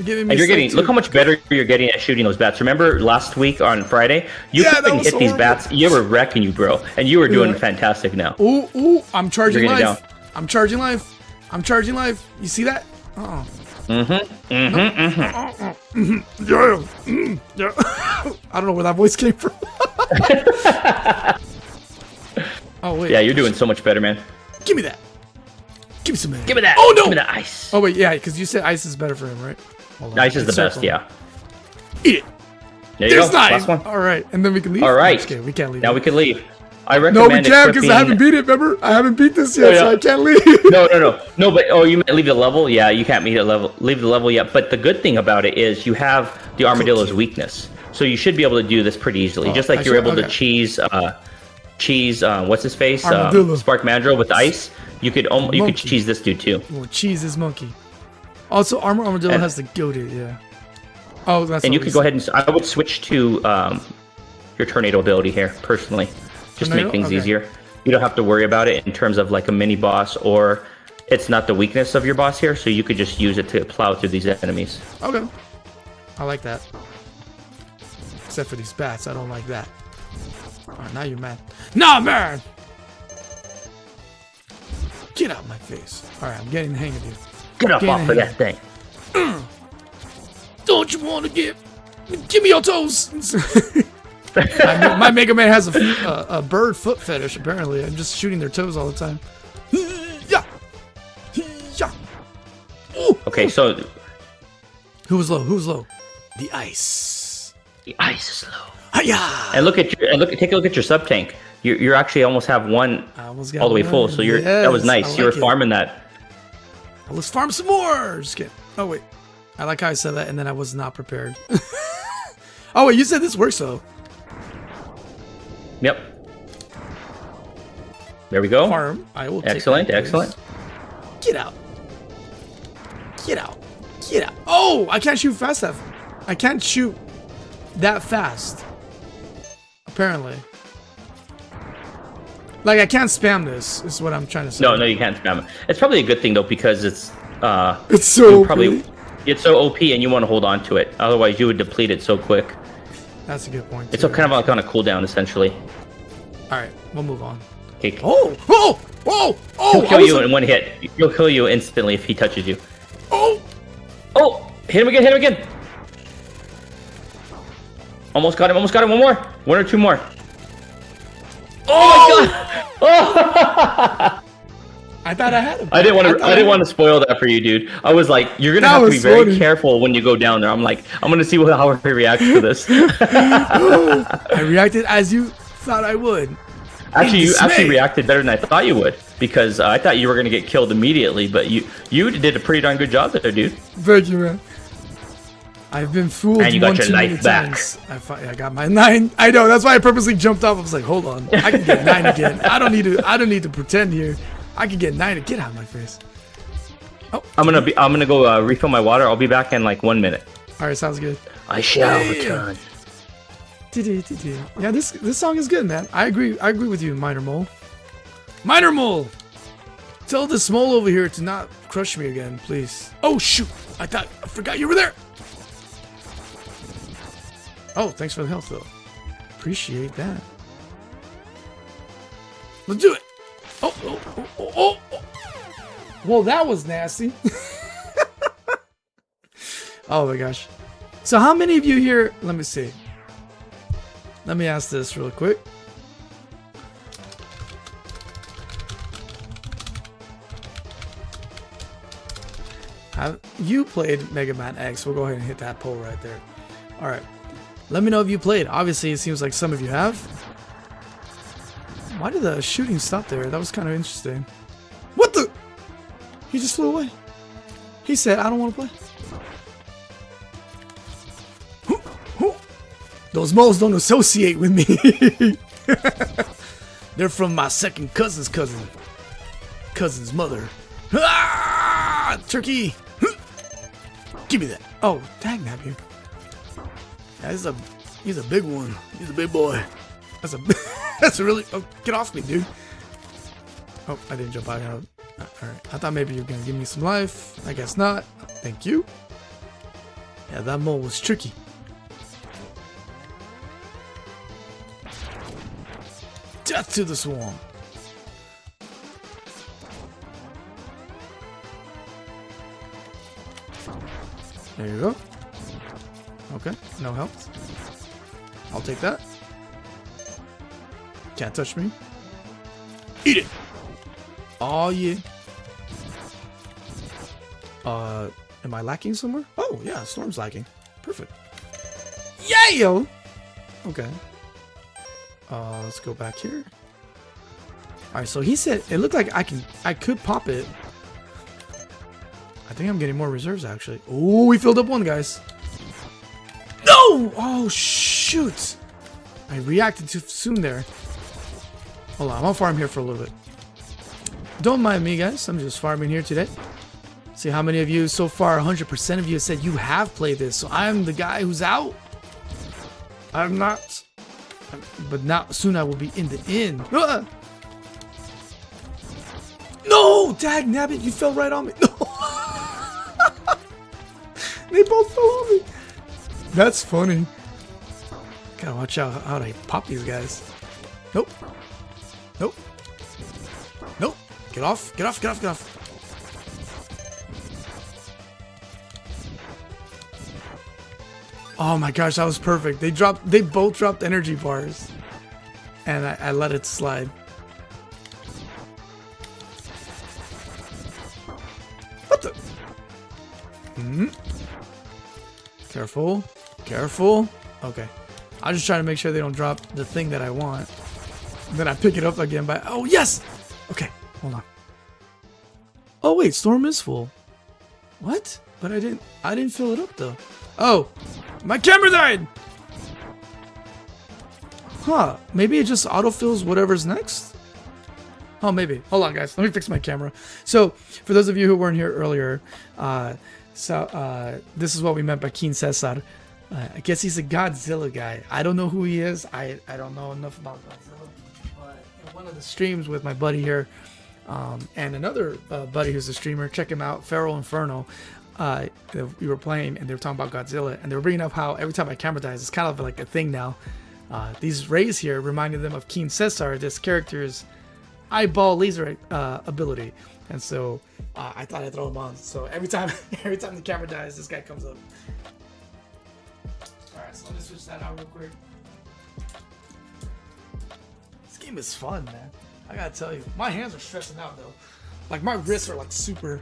giving me. And look how much better you're getting at shooting those bats. Remember last week on Friday, you couldn't hit these bats. You were wrecking you, bro, and you were doing fantastic now. Ooh! I'm charging life. I'm charging life. You see that? Oh. Yeah. I don't know where that voice came from. Oh wait. Yeah, you're doing so much better, man. Give me that. Give me some of that. Give me that. Oh no! Give me that ice. Oh wait, yeah, because you said ice is better for him, right? Ice is the best, yeah. Eat it. There you go. Last one. All right, and then we can leave. All right. Okay, we can't leave. Now we can leave. I recommend. No, we can't because I haven't beat it. Remember, I haven't beat this yet, so I can't leave. No. But you meant leave the level. Yeah, you can't leave the level yet. But the good thing about it is you have the armadillo's weakness, so you should be able to do this pretty easily. Just like you're able to cheese what's his face, Spark Mandrill with ice. You could cheese this dude too. Well, cheese is monkey. Also, Armadillo has the goated, yeah. Oh, that's. And you could go ahead and I would switch to your tornado ability here personally, just to make things easier. You don't have to worry about it in terms of like a mini boss, or it's not the weakness of your boss here, so you could just use it to plow through these enemies. Okay, I like that. Except for these bats, I don't like that. All right, now you're mad. Nah, man. Get out of my face. All right, I'm getting the hang of you. Get up off of that thing. Don't you want to give me your toes? my Mega Man has a bird foot fetish, apparently. I'm just shooting their toes all the time. Yeah. Okay, so... Who's low? The ice. The ice is low. Hi-ya! And take a look at your sub tank. You actually almost have one all the way full, so that was nice. You were farming that. Well, let's farm some more. Just kidding. Oh wait, I like how I said that, and then I was not prepared. Oh wait, you said this works though. Yep. There we go. Farm. I will. Excellent. Get out. Get out. Get out. Oh, I can't shoot fast enough. I can't shoot that fast. Apparently. Like, I can't spam this, is what I'm trying to say. No, you can't spam it. It's probably a good thing, though, because it's so probably it's so OP and you want to hold on to it. Otherwise, you would deplete it so quick. That's a good point. It's kind of like on a cooldown, essentially. All right, we'll move on. Okay. Oh! He'll kill you in one hit. He'll kill you instantly if he touches you. Oh! Hit him again. Almost got him. One more. One or two more. Oh my god! Oh! I thought I had him. I didn't want to spoil that for you, dude. I was like, you're gonna have to be very careful when you go down there. I'm like, I'm gonna see how he reacts to this. I reacted as you thought I would. Actually, you actually reacted better than I thought you would, because I thought you were gonna get killed immediately, but you did a pretty darn good job there, dude. Thank you, man. I've been fooled. And you got your knife back. I got my 9. I know. That's why I purposely jumped off. I was like, hold on. I can get 9 again. I don't need to pretend here. I can get 9 to get out of my face. Oh, I'm gonna go refill my water. I'll be back in like 1 minute. All right, sounds good. I shall return. Yeah, this song is good, man. I agree with you, Minor Mole. Minor Mole, tell this mole over here to not crush me again, please. Oh shoot! I forgot you were there. Oh, thanks for the health, though. Appreciate that. Let's do it. Oh. Well, that was nasty. Oh my gosh. So how many of you here, let me see. Let me ask this real quick. Have you played Mega Man X? We'll go ahead and hit that poll right there. All right. Let me know if you played. Obviously, it seems like some of you have. Why did the shooting stop there? That was kind of interesting. What the? He just flew away. He said, I don't want to play. Those moles don't associate with me. They're from my second cousin's cousin's mother. Ah, turkey. Give me that. Oh, dang that you. Yeah, he's a big one. He's a big boy. That's a really. Oh, get off me, dude. Oh, I didn't jump out. All right. I thought maybe you were gonna give me some life. I guess not. Thank you. Yeah, that mole was tricky. Death to the swarm. There you go. Okay, no health. I'll take that. Can't touch me. Eat it! Oh yeah. Am I lacking somewhere? Oh yeah, Storm's lacking. Perfect. Yeah! Okay. Let's go back here. Alright, so he said it looked like I could pop it. I think I'm getting more reserves actually. Oh, we filled up one, guys. No! Oh shoot! I reacted too soon there. Hold on, I'm gonna farm here for a little bit. Don't mind me, guys. I'm just farming here today. See how many of you so far, 100% of you said you have played this. So I'm the guy who's out. I'm not. But now, soon I will be in the inn. Ah! No! Dag nabbit, you fell right on me. No! They both fell on me. That's funny. Gotta watch out how they pop these guys. Nope. Nope. Nope. Get off. Get off. Get off. Get off. Oh my gosh, that was perfect. They both dropped energy bars. And I let it slide. What the? Careful. Careful. Okay. I'm just trying to make sure they don't drop the thing that I want. Then I pick it up again by... Oh, yes! Okay, hold on. Oh, wait, Storm is full. What? But I didn't fill it up, though. Oh, my camera died! Huh, maybe it just autofills whatever's next? Oh, maybe. Hold on, guys. Let me fix my camera. So, for those of you who weren't here earlier, this is what we meant by King Cesar. I guess he's a Godzilla guy. I don't know who he is. I don't know enough about Godzilla. But in one of the streams with my buddy here, and another buddy who's a streamer, check him out, Feral Inferno. We were playing and they were talking about Godzilla, and they were bringing up how every time my camera dies, it's kind of like a thing now. These rays here reminded them of King Cesar, this character's eyeball laser ability, and so I thought I'd throw him on. So every time the camera dies, this guy comes up. All right, so let me switch that out real quick. This game is fun, man. I gotta tell you, my hands are stressing out though. Like my wrists are like super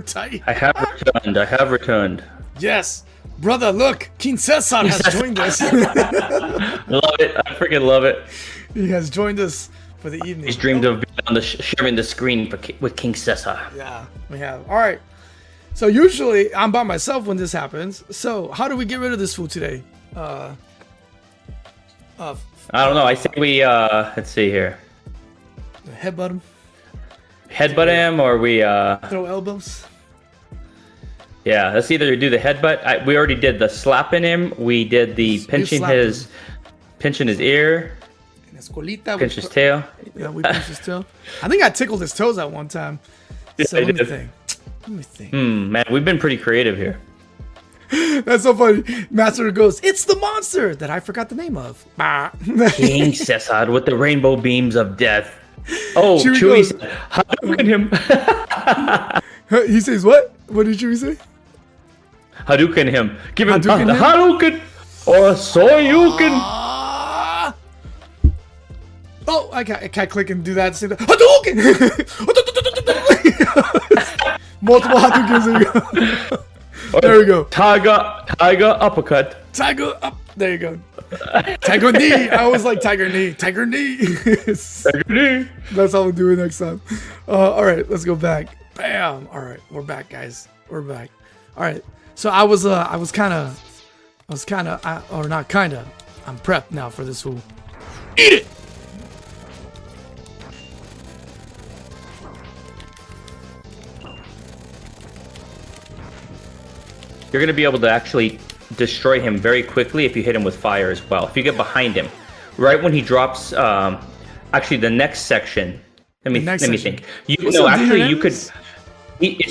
tight. I have returned. Yes, brother. Look, King Cesar has joined us. Love it. I freaking love it. He has joined us for the evening. He's dreamed of being on sharing the screen with King Cesar. Yeah, we have. All right. So usually I'm by myself when this happens. So how do we get rid of this fool today? I don't know. I think we let's see here. Headbutt him. Headbutt him, or we throw elbows. Yeah, let's either do the headbutt. We already did the slapping him. We did the pinching his ear. Pinch his tail. Yeah, we pinched his tail. I think I tickled his toes at one time. Yeah, so let me think. Man, we've been pretty creative here. That's so funny. Master goes, "It's the monster that I forgot the name of." King Cesar with the rainbow beams of death. Oh, Chewie said, Hadouken him. He says what? What did Chewie say? Hadouken him. Give him Hadouken or Soryuken. Oh, I can't click and do that. Say that. Hadouken! Multiple Hadoukens. There we go. Tiger uppercut. Tiger up. There you go. Tiger knee. I always like tiger knee. Tiger knee. Tiger knee. That's how we'll do it next time. All right, let's go back. Bam. All right, we're back, guys. We're back. All right. So I'm prepped now for this fool. Eat it. You're going to be able to actually destroy him very quickly if you hit him with fire as well. If you get behind him, right when he drops, actually the next section. Let me think. It's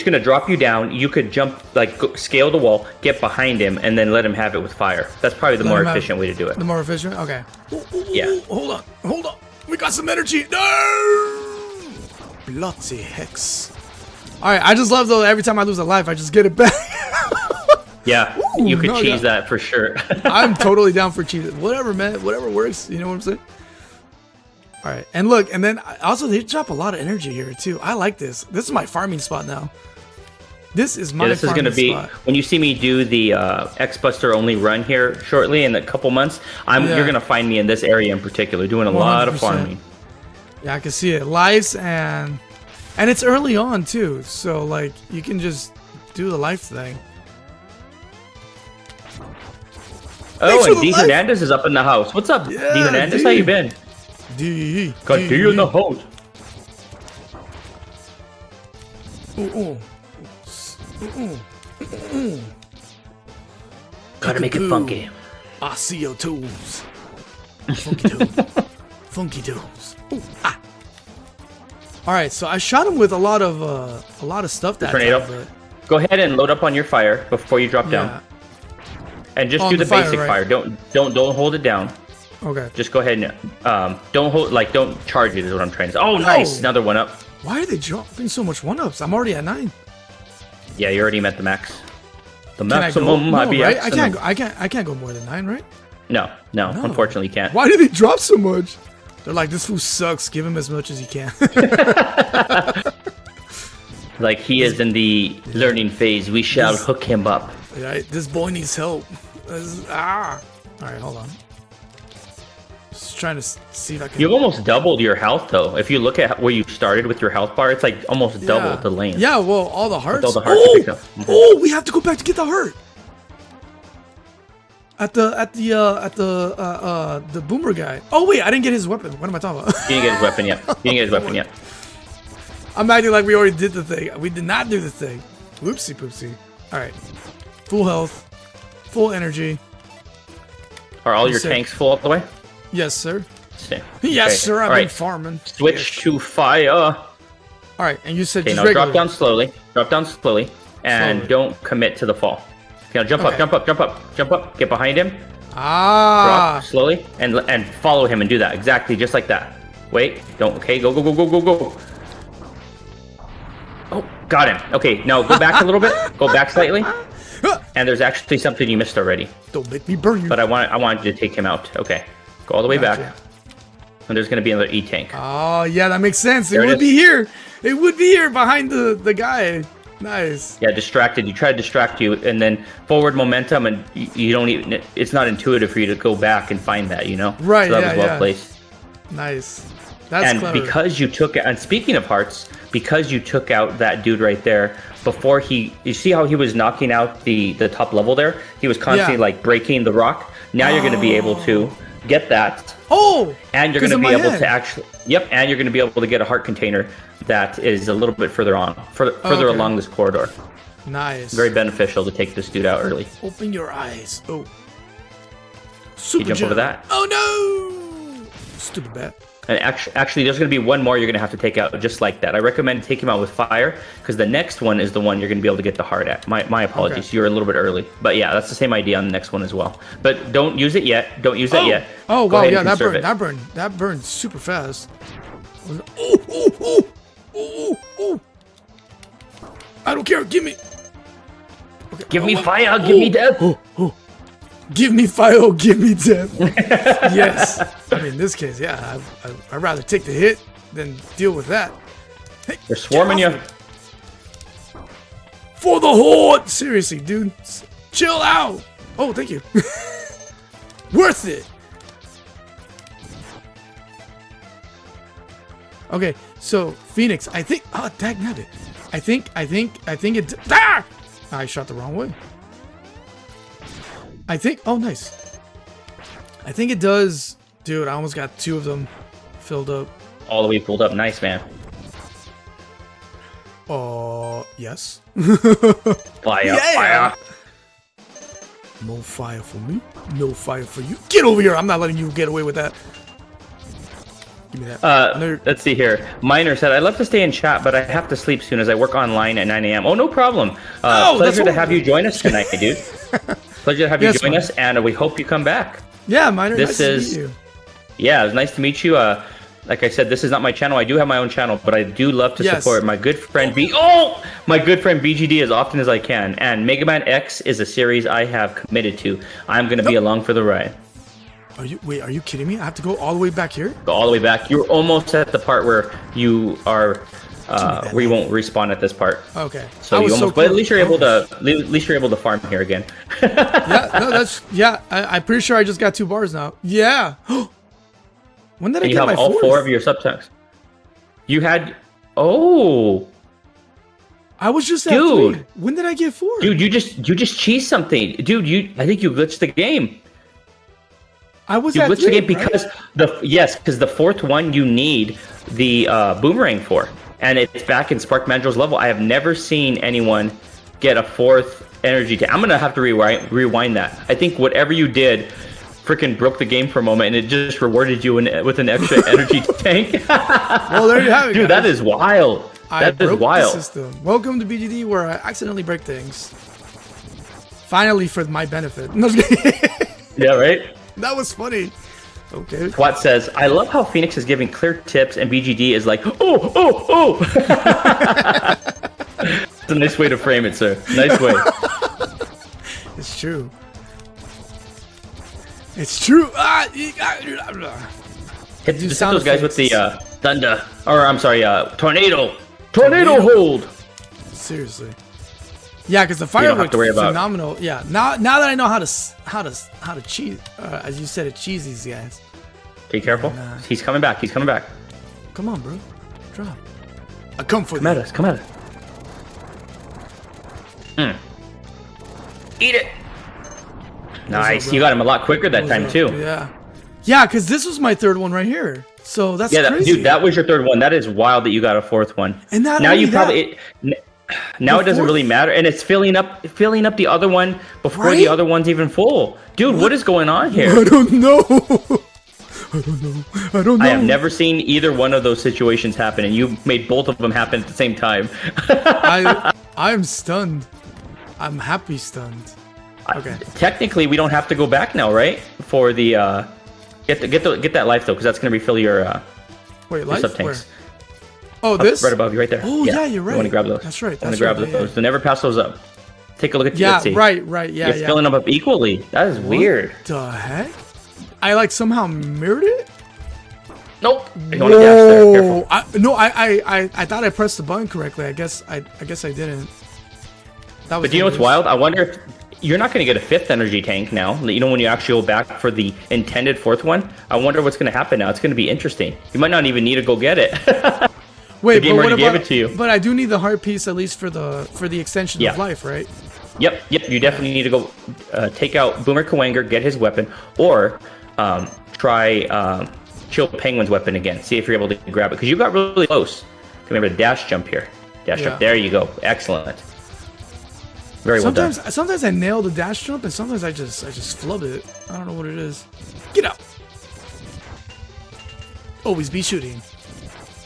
going to drop you down. You could jump, scale the wall, get behind him, and then let him have it with fire. That's probably the more efficient way to do it. The more efficient? Okay. Yeah. Hold on. We got some energy. No! Bloody hex. All right, I just love though. Every time I lose a life, I just get it back. Yeah, you could cheese that for sure. I'm totally down for cheese. Whatever, man. Whatever works. You know what I'm saying? All right, and look, and then also they drop a lot of energy here too. I like this. This is my farming spot now. This is my. This is going to be when you see me do the X-Buster only run here shortly in a couple months. You're going to find me in this area in particular, doing a 100%. Lot of farming. Yeah, I can see it. Lives and it's early on too, so like you can just do the life thing. Oh, and D Hernandez is up in the house. What's up, D Hernandez? How you been? Got D in the house. Gotta make it funky. I see your toes. Funky toes. Funky toes. Ooh, ah. All right, so I shot him with a lot of stuff that Tornado. time, but... Go ahead and load up on your fire before you drop down. And just do the basic fire. Don't hold it down. Okay. Just go ahead and don't charge it is what I'm trying to say. Oh, nice. Another one up. Why are they dropping so much one-ups? I'm already at 9. Yeah, you already met the max. The maximum right? I can't go more than 9, right? No. Unfortunately you can't. Why did they drop so much? They're like, this fool sucks. Give him as much as you can. Like he is in the learning phase. We shall hook him up. Right? This boy needs help. All right, hold on. Just trying to see if I can... You've almost doubled your health, though. If you look at where you started with your health bar, it's like almost double the lane. Yeah, well, all the hearts. With all the hearts you picked up. Oh, we have to go back to get the heart. The boomer guy. Oh wait, I didn't get his weapon. What am I talking about? You didn't get his weapon yet. You didn't get his weapon yet. I'm acting like we already did the thing. We did not do the thing. Whoopsie poopsie. All right. Full health. Full energy. Are all your tanks full all the way? Yes, sir. Same. Yes, Okay. sir. I've been farming. Switch to fire. All right, and you said okay, just now regular. drop down slowly. Drop down slowly. And don't commit to the fall. Okay, now jump up, jump up, jump up, jump up. Get behind him. Drop slowly and follow him and do that. Exactly, just like that. Wait, don't. Okay, go, go, go, go, go, go. Oh, got him. Okay, now go back a little bit. Go back slightly. And there's actually something you missed already. Don't make me burn you. But I wanted you to take him out. Okay, go all the way back. And there's gonna be another E-tank. Oh yeah, that makes sense. It would be here. It would be here behind the guy. Nice. Yeah, distracted. You try to distract you, and then forward momentum, and you don't even. It's not intuitive for you to go back and find that. You know. Right. So that was well placed. Nice. That's clever. Because you took, and speaking of hearts, because you took out that dude right there before you see how he was knocking out the top level there? He was constantly like breaking the rock. Now you're going to be able to get that. Oh! And you're going to be able to actually, and you're going to be able to get a heart container that is a little bit further along this corridor. Nice. Very beneficial to take this dude out early. Open your eyes. Oh. Super jump over that. Oh no! Stupid bat. And actually, there's going to be one more you're going to have to take out just like that. I recommend taking him out with fire, because the next one is the one you're going to be able to get the heart at. My apologies. Okay. You're a little bit early. But yeah, that's the same idea on the next one as well. But don't use it yet. Don't use that yet. Oh, wow. Yeah, that burned super fast. Oh. I don't care. Give me. Okay. Give me fire. Give me death. Give me fire, give me death. Yes. I mean, in this case, yeah, I'd rather take the hit than deal with that. Hey, they're swarming you. For the horde! Seriously, dude. Chill out. Oh, thank you. Worth it. Okay, so Phoenix, I think. Oh, dagnabbit. I think it. Ah! I shot the wrong way. I think, oh nice. I think it does, dude, I almost got 2 of them filled up. All the way pulled up, nice man. Yes. Fire. No fire for me, no fire for you. Get over here, I'm not letting you get away with that. Give me that. Let's see here. Miner said, I'd love to stay in chat, but I have to sleep soon as I work online at 9 a.m. Oh, no problem. Pleasure to have you join us tonight, dude. Pleasure to have you join us, and we hope you come back. Yeah, Miner, nice to meet you. Yeah, it was nice to meet you. Like I said, this is not my channel. I do have my own channel, but I do love to support my good friend my good friend BGD as often as I can. And Mega Man X is a series I have committed to. I'm going to be along for the ride. Are you kidding me? I have to go all the way back here? Go all the way back. You're almost at the part where you are where you won't respawn at this part. Okay. So you almost, but at least you're able to farm here again. I'm pretty sure I just got 2 bars now. Yeah. When did I get my 4th? You have all 4 of your subtanks. You had I was just at 3. When did I get 4? Dude, you just cheesed something. Dude, I think you glitched the game. I was you at glitched 3, the game because because the 4th one you need the boomerang for. And it's back in Spark Mandrill's level. I have never seen anyone get a 4th energy tank. I'm gonna have to rewind that. I think whatever you did freaking broke the game for a moment, and it just rewarded you with an extra energy tank. Well, there you have it, dude. guys. That is wild. That is wild. The system. Welcome to BGD, where I accidentally break things. Finally, for my benefit. Yeah, right. That was funny. Okay. Twat says, I love how Phoenix is giving clear tips and BGD is like, oh. It's a nice way to frame it, sir. Nice way. It's true. It's true. Hit those guys with the thunder. Or, I'm sorry, tornado. Tornado hold. Seriously. Yeah, because the fireworks are phenomenal. Yeah, now that I know how to cheese, as you said, cheese these guys. Be careful. He's coming back. He's coming back. Come on, bro. Drop. I come for you. Come at us. Come at us. Eat it. Nice. You got him a lot quicker that time too. Yeah. Yeah, because this was my third one right here. So that's crazy. Dude, that was your third one. That is wild that you got a fourth one. And now you probably now it doesn't really matter, and it's filling up the other one before the other one's even full. Dude, what is going on here? I don't know. I don't know. I have never seen either one of those situations happen, and you made both of them happen at the same time. I'm stunned. I'm happy stunned. Okay. Technically, we don't have to go back now, right? For the get that life though, because that's gonna refill your life sub tanks. Where? Oh, this right above you, right there. Oh yeah, you're right. You want to grab those? That's right. Want to grab those? So never pass those up. Take a look at yeah, right. Yeah, You're filling them up equally. That is weird. What the heck? I like somehow mirrored it. Nope. You want to dash there. Careful. I thought I pressed the button correctly. I guess I didn't. That was. But do you know what's wild? I wonder if you're not going to get a fifth energy tank now. You know, when you actually go back for the intended fourth one. I wonder what's going to happen now. It's going to be interesting. You might not even need to go get it. Wait, the game already gave it to you. But I do need the heart piece at least for the extension of life, right? Yep. You definitely need to go take out Boomer Kawanger, get his weapon, or try Chill Penguin's weapon again. See if you're able to grab it, because you got really close. Remember, dash jump here. Dash jump. There you go. Excellent. Very well done. Sometimes I nail the dash jump, and sometimes I just flub it. I don't know what it is. Get up. Always be shooting.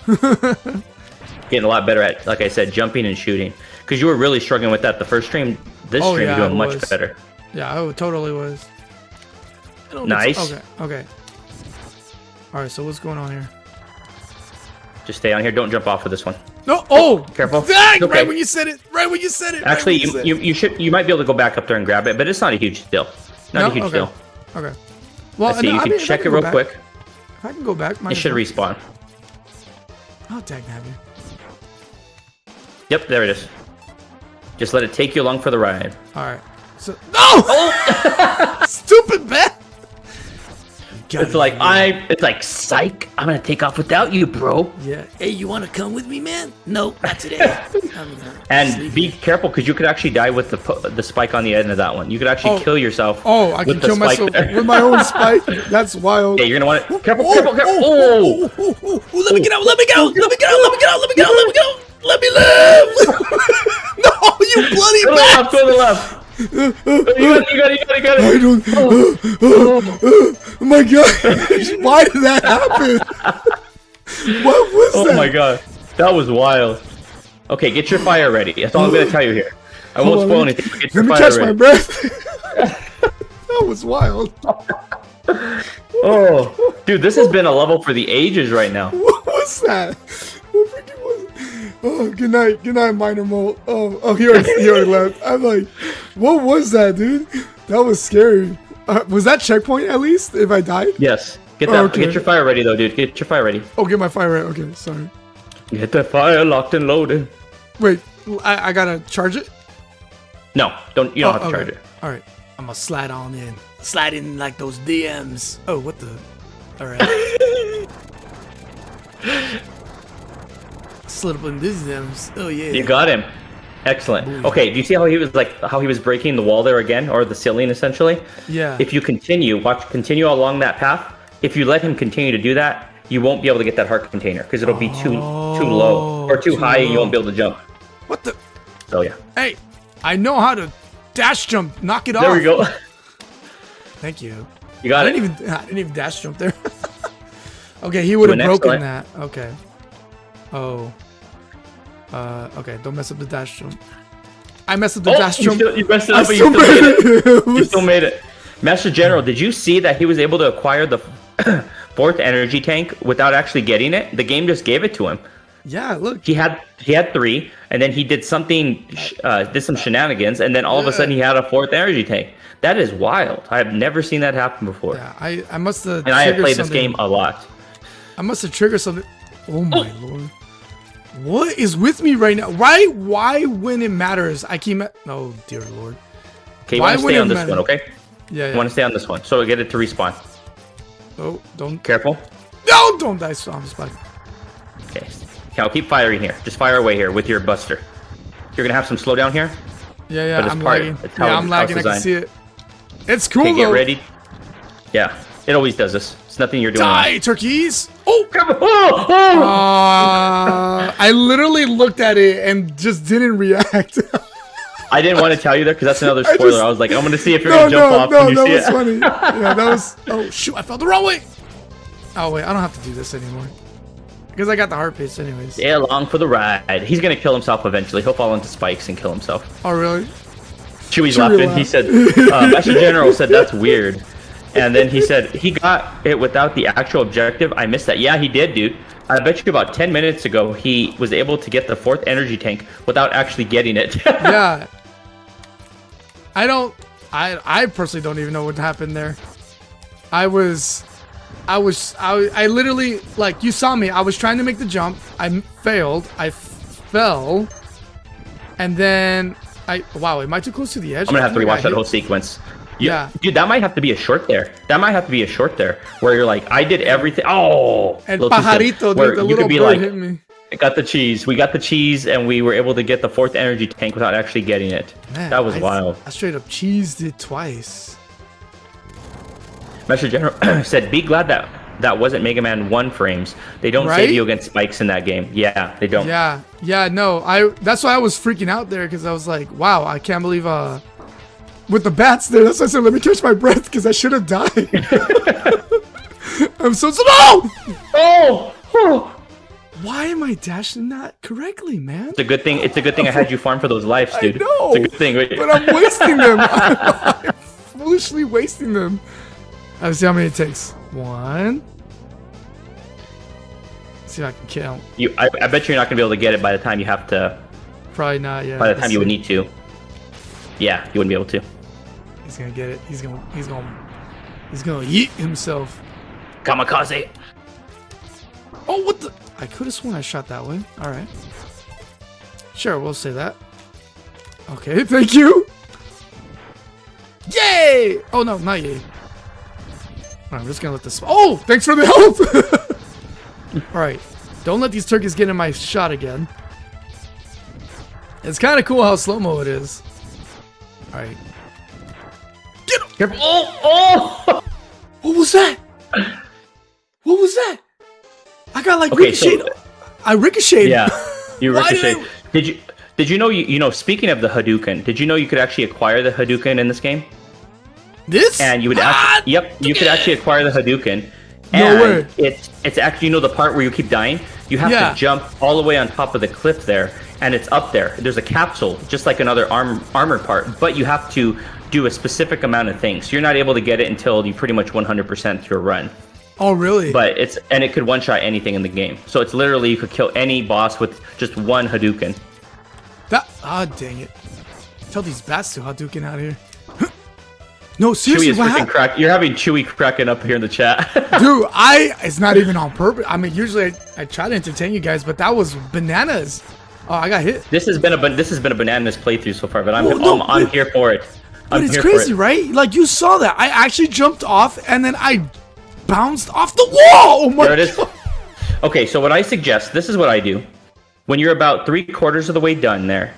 Getting a lot better at, like I said, jumping and shooting. Because you were really struggling with that the first stream. This stream you're doing much better. Yeah, I totally was. Nice. Okay. Alright, so what's going on here? Just stay on here. Don't jump off of this one. No. Oh! Careful. Dang, okay. Right when you said it. Actually, you might be able to go back up there and grab it, but it's not a huge deal. Not a huge deal. Okay. Well, you can check it real quick. If I can go back, it should respawn. Oh, dang, have you? Yep, there it is. Just let it take you along for the ride. Alright. So no! Oh! Stupid man! It's like psych. I'm gonna take off without you, bro. Yeah. Hey, you wanna come with me, man? No, not today. And be careful, because you could actually die with the spike on the end of that one. You could actually kill yourself. Oh, I can kill myself with my own spike. That's wild. Yeah, you're gonna want it. Careful. Let me get out. Let me live. No, you bloody bastard. Go to the left. You got it. I don't. Oh my god! Why did that happen? What was that? Oh my god, that was wild. Okay, get your fire ready. That's all I'm gonna tell you here. I won't spoil anything. Get your Let me catch my breath. That was wild. Oh, dude, this has been a level for the ages right now. What was that? What freaking was it? Oh, good night, Minor Mole. Oh, he already left. I'm like, what was that, dude? That was scary. Was that checkpoint at least? If I died? Yes. Get that. Okay. Get your fire ready though, dude. Get your fire ready. Oh, get my fire ready. Okay, sorry. Get that fire locked and loaded. Wait, I gotta charge it? No, don't. You don't have to charge it. All right, I'm gonna slide on in. Slide in like those DMs. Oh, what the? All right. Slid up in these DMs. Oh yeah. You got him. Excellent. Ooh. Okay, do you see how he was breaking the wall there again, or the ceiling essentially? Yeah. If you continue along that path, if you let him continue to do that, you won't be able to get that heart container because it'll be too low or too high, and you won't be able to jump. What the? So yeah. Hey, I know how to dash jump. Knock it off. There we go. Thank you. You got it. I didn't even dash jump there. Okay, he would have broken that. Okay. Oh. Okay, don't mess up the dash jump. I messed up the dash jump. You messed it up, but you still made it. You still made it. Master General, did you see that he was able to acquire the fourth energy tank without actually getting it? The game just gave it to him. Yeah, look. He had 3, and then he did something, did some shenanigans, and then all of a sudden he had a fourth energy tank. That is wild. I have never seen that happen before. Yeah, I must have. And I have played this game a lot. I must have triggered something. Oh my lord. What is with me right now? Why when it matters, I keep... Oh, dear lord. Okay, you want to stay on this one, okay? Yeah. You want to stay on this one, so get it to respawn. Oh, don't... Careful. No, don't die, so I'm just like... Okay, I'll keep firing here. Just fire away here with your buster. You're going to have some slowdown here. Yeah, I'm lagging. Yeah, I'm lagging, I can see it. It's cool, Okay, though. get ready. Yeah, it always does this. It's nothing you're doing Die, wrong. turkeys! Oh! Come on. Oh! I literally looked at it and just didn't react. I didn't want to tell you that because that's another spoiler. I was like, I'm going to see if you're no, going to jump off no, when you that see was it. funny. Yeah, that was... Oh, shoot, I fell the wrong way! Oh, wait, I don't have to do this anymore. Because I got the heart pace anyways. Stay along for the ride. He's going to kill himself eventually. He'll fall into spikes and kill himself. Oh, really? Chewie's laughing. He said, Master General said that's weird. And then he said, he got it without the actual objective. I missed that. Yeah, he did, dude. I bet you about 10 minutes ago, he was able to get the 4th energy tank without actually getting it. Yeah. I personally don't even know what happened there. I literally, like, you saw me. I was trying to make the jump. I failed. I fell. And then wow, am I too close to the edge? I'm going to have to rewatch that whole sequence. Yeah. Dude, that might have to be a short there. Where you're like, I did everything. Oh! El pajarito, dude, the little bird hit me. I got the cheese. We got the cheese, and we were able to get the 4th energy tank without actually getting it. Man, that was wild. I straight up cheesed it twice. Master General said, be glad that wasn't Mega Man 1 frames. They don't save you against spikes in that game. Yeah, they don't. Yeah, no. That's why I was freaking out there, because I was like, wow, I can't believe with the bats there. That's why I said, let me catch my breath, because I should have died. I'm so no! Oh! Why am I dashing that correctly, man? It's a good thing. It's a good thing I had you farm for those lives, dude. I know. It's a good thing. But I'm wasting them. I'm foolishly wasting them. Let's see how many it takes. 1. Let's see if I can count. I bet you're not gonna be able to get it by the time you have to. Probably not. Yeah. By the time you would need to. Yeah, you wouldn't be able to. He's gonna get it. He's gonna yeet himself. Kamikaze. Oh, what the? I could have sworn I shot that way. All right. Sure, we'll say that. Okay, thank you. Yay! Oh no, not yay. All right, I'm just gonna let this. Oh, thanks for the help. All right, don't let these turkeys get in my shot again. It's kind of cool how slow-mo it is. All right. Get him! Careful. Oh! What was that? What was that? I got like ricocheted. I ricocheted. Yeah, you Why ricocheted. Did you know you know? Speaking of the Hadouken, did you know you could actually acquire the Hadouken in this game? This? And you would you could actually acquire the Hadouken. No way. It's actually, you know, the part where you keep dying. You have to jump all the way on top of the cliff there, and it's up there. There's a capsule, just like another armor part, but you have to do a specific amount of things. So you're not able to get it until you pretty much 100% your run. Oh, really? But it could one-shot anything in the game. So it's literally, you could kill any boss with just one Hadouken. Dang it. Tell these bats to Hadouken out of here. No, seriously, Chewie is freaking You're having Chewie cracking up here in the chat. Dude, it's not even on purpose. I mean, usually I try to entertain you guys, but that was bananas. Oh, I got hit. This has been a bananas playthrough so far, but I'm here for it. But it's crazy, right? Like, you saw that. I actually jumped off, and then I bounced off the wall. Oh my God. There it is. Okay, so what I suggest, this is what I do. When you're about 3/4 of the way done there,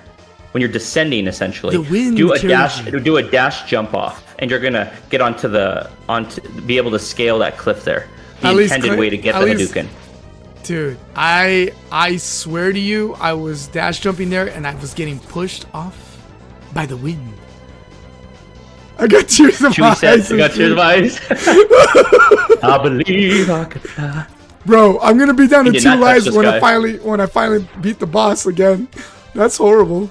when you're descending essentially, do a dash jump off, and you're gonna get be able to scale that cliff there. The intended way to get the Hadouken. Dude, I swear to you, I was dash jumping there, and I was getting pushed off by the wind. I got tears of my eyes. I got tears of my eyes. I believe I could fly. Bro, I'm gonna be down to 2 lives when I finally beat the boss again. That's horrible.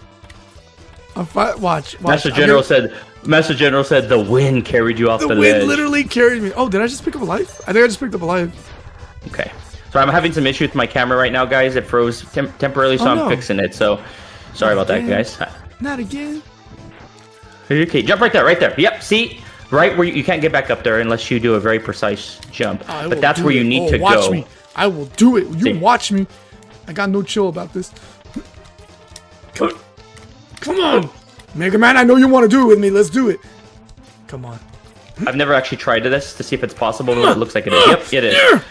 Watch. Master General said the wind carried you off the ledge. The wind literally carried me. Oh, did I just pick up a life? I think I just picked up a life. Okay. So I'm having some issue with my camera right now, guys. It froze temporarily, so I'm fixing it. So sorry about that, guys. Not again. Okay, jump right there. Yep, see? Right where you can't get back up there unless you do a very precise jump. But that's where you need to go. Watch me. I will do it. You watch me. I got no chill about this. Come on. Mega Man, I know you want to do it with me. Let's do it. Come on. I've never actually tried this to see if it's possible, but it looks like it is. Yep, it is.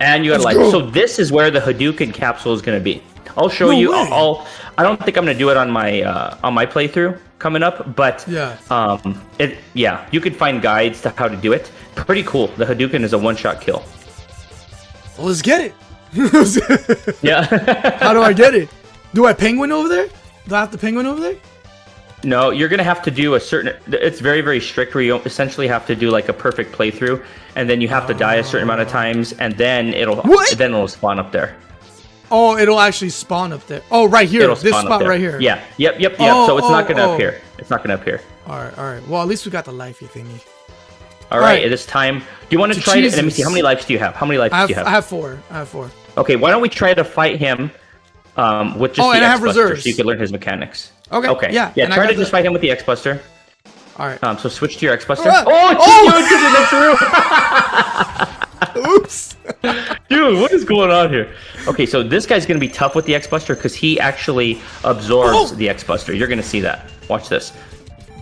And you got life. So this is where the Hadouken capsule is going to be. I'll show No you. way. I don't think I'm gonna do it on my playthrough coming up, but you could find guides to how to do it. Pretty cool. The Hadouken is a one-shot kill. Well, let's get it. Yeah. How do I get it? Do I penguin over there? Do I have to penguin over there? No, you're gonna have to do a certain. It's very, very strict. Where you essentially have to do like a perfect playthrough, and then you have to die a certain amount of times, and then it'll spawn up there. Oh, it'll actually spawn up there. Oh, right here. This spot right here. Yeah. Yep. So it's not gonna appear. It's not gonna appear. All right. Well, at least we got the lifey thingy. All right. It is time. Do you want to try it? Let me see. How many lives do you have? How many lives do you have? I have 4. Okay. Why don't we try to fight him with just the X-Buster, so you can learn his mechanics. Okay. Yeah. Try to just fight him with the X-Buster. All right. So switch to your X-Buster. Oops. Dude, what is going on here? Okay, so this guy's gonna be tough with the X-Buster because he actually absorbs the X-Buster. You're gonna see that. Watch this.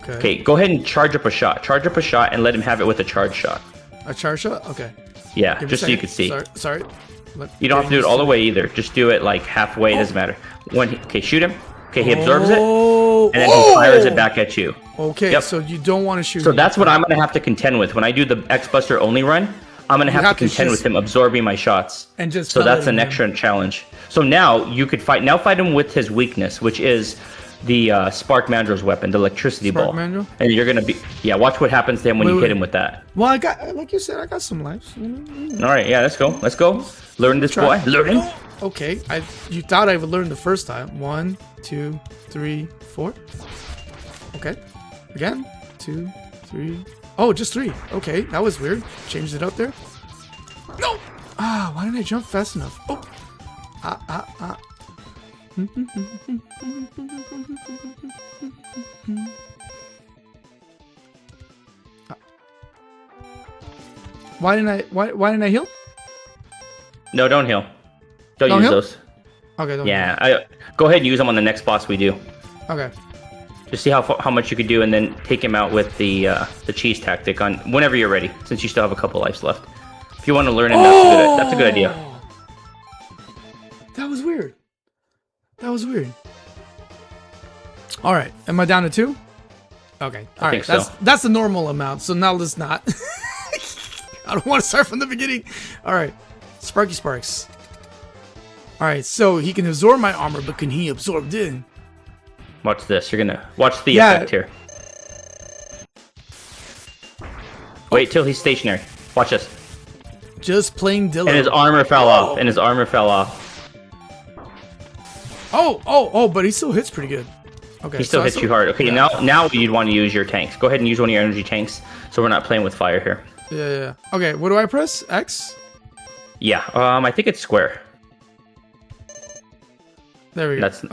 Okay, go ahead and charge up a shot. Charge up a shot and let him have it with a charge shot. A charge shot? Okay. Yeah, just so you can see. Sorry. You don't have to do it all the way either. Just do it like halfway. It doesn't matter. Okay, shoot him. Okay, he absorbs it, and then he fires it back at you. Okay, so you don't want to shoot. So that's what I'm gonna have to contend with when I do the X-Buster only run. I'm gonna have to contend with him absorbing my shots. And just so that's an extra challenge. So now you could fight him with his weakness, which is the Spark Mandrel's weapon, the electricity ball. Mandrel? And you're gonna be watch what happens to him when you hit him with that. Well, I got, like you said, I got some lives. All right, yeah, let's go. Learn this boy. Learn him. Okay, you thought I would learn the first time. 1, 2, 3, 4. Okay, again. 2, 3. Oh, just 3. Okay, that was weird. Changed it up there. No! Why didn't I jump fast enough? Oh! Why didn't I heal? No, don't heal. Don't use those. Okay, don't heal. Go ahead and use them on the next boss we do. Okay. Just see how much you could do, and then take him out with the cheese tactic on whenever you're ready, since you still have a couple lives left. If you want to learn it, that's a good idea. That was weird. All right, am I down to 2? Okay. All right, that's the normal amount. So now let's not. I don't want to start from the beginning. All right, Sparky Sparks. All right, so he can absorb my armor, but can he absorb it? Watch this. You're gonna watch the effect here. Wait till he's stationary. Watch this. Just plain Dylan. And his armor fell off. Oh, but he still hits pretty good. Okay. He still hits you hard. Okay, now you'd want to use your tanks. Go ahead and use one of your energy tanks, so we're not playing with fire here. Yeah. Okay, what do I press? X? Yeah. I think it's square. There we go. That's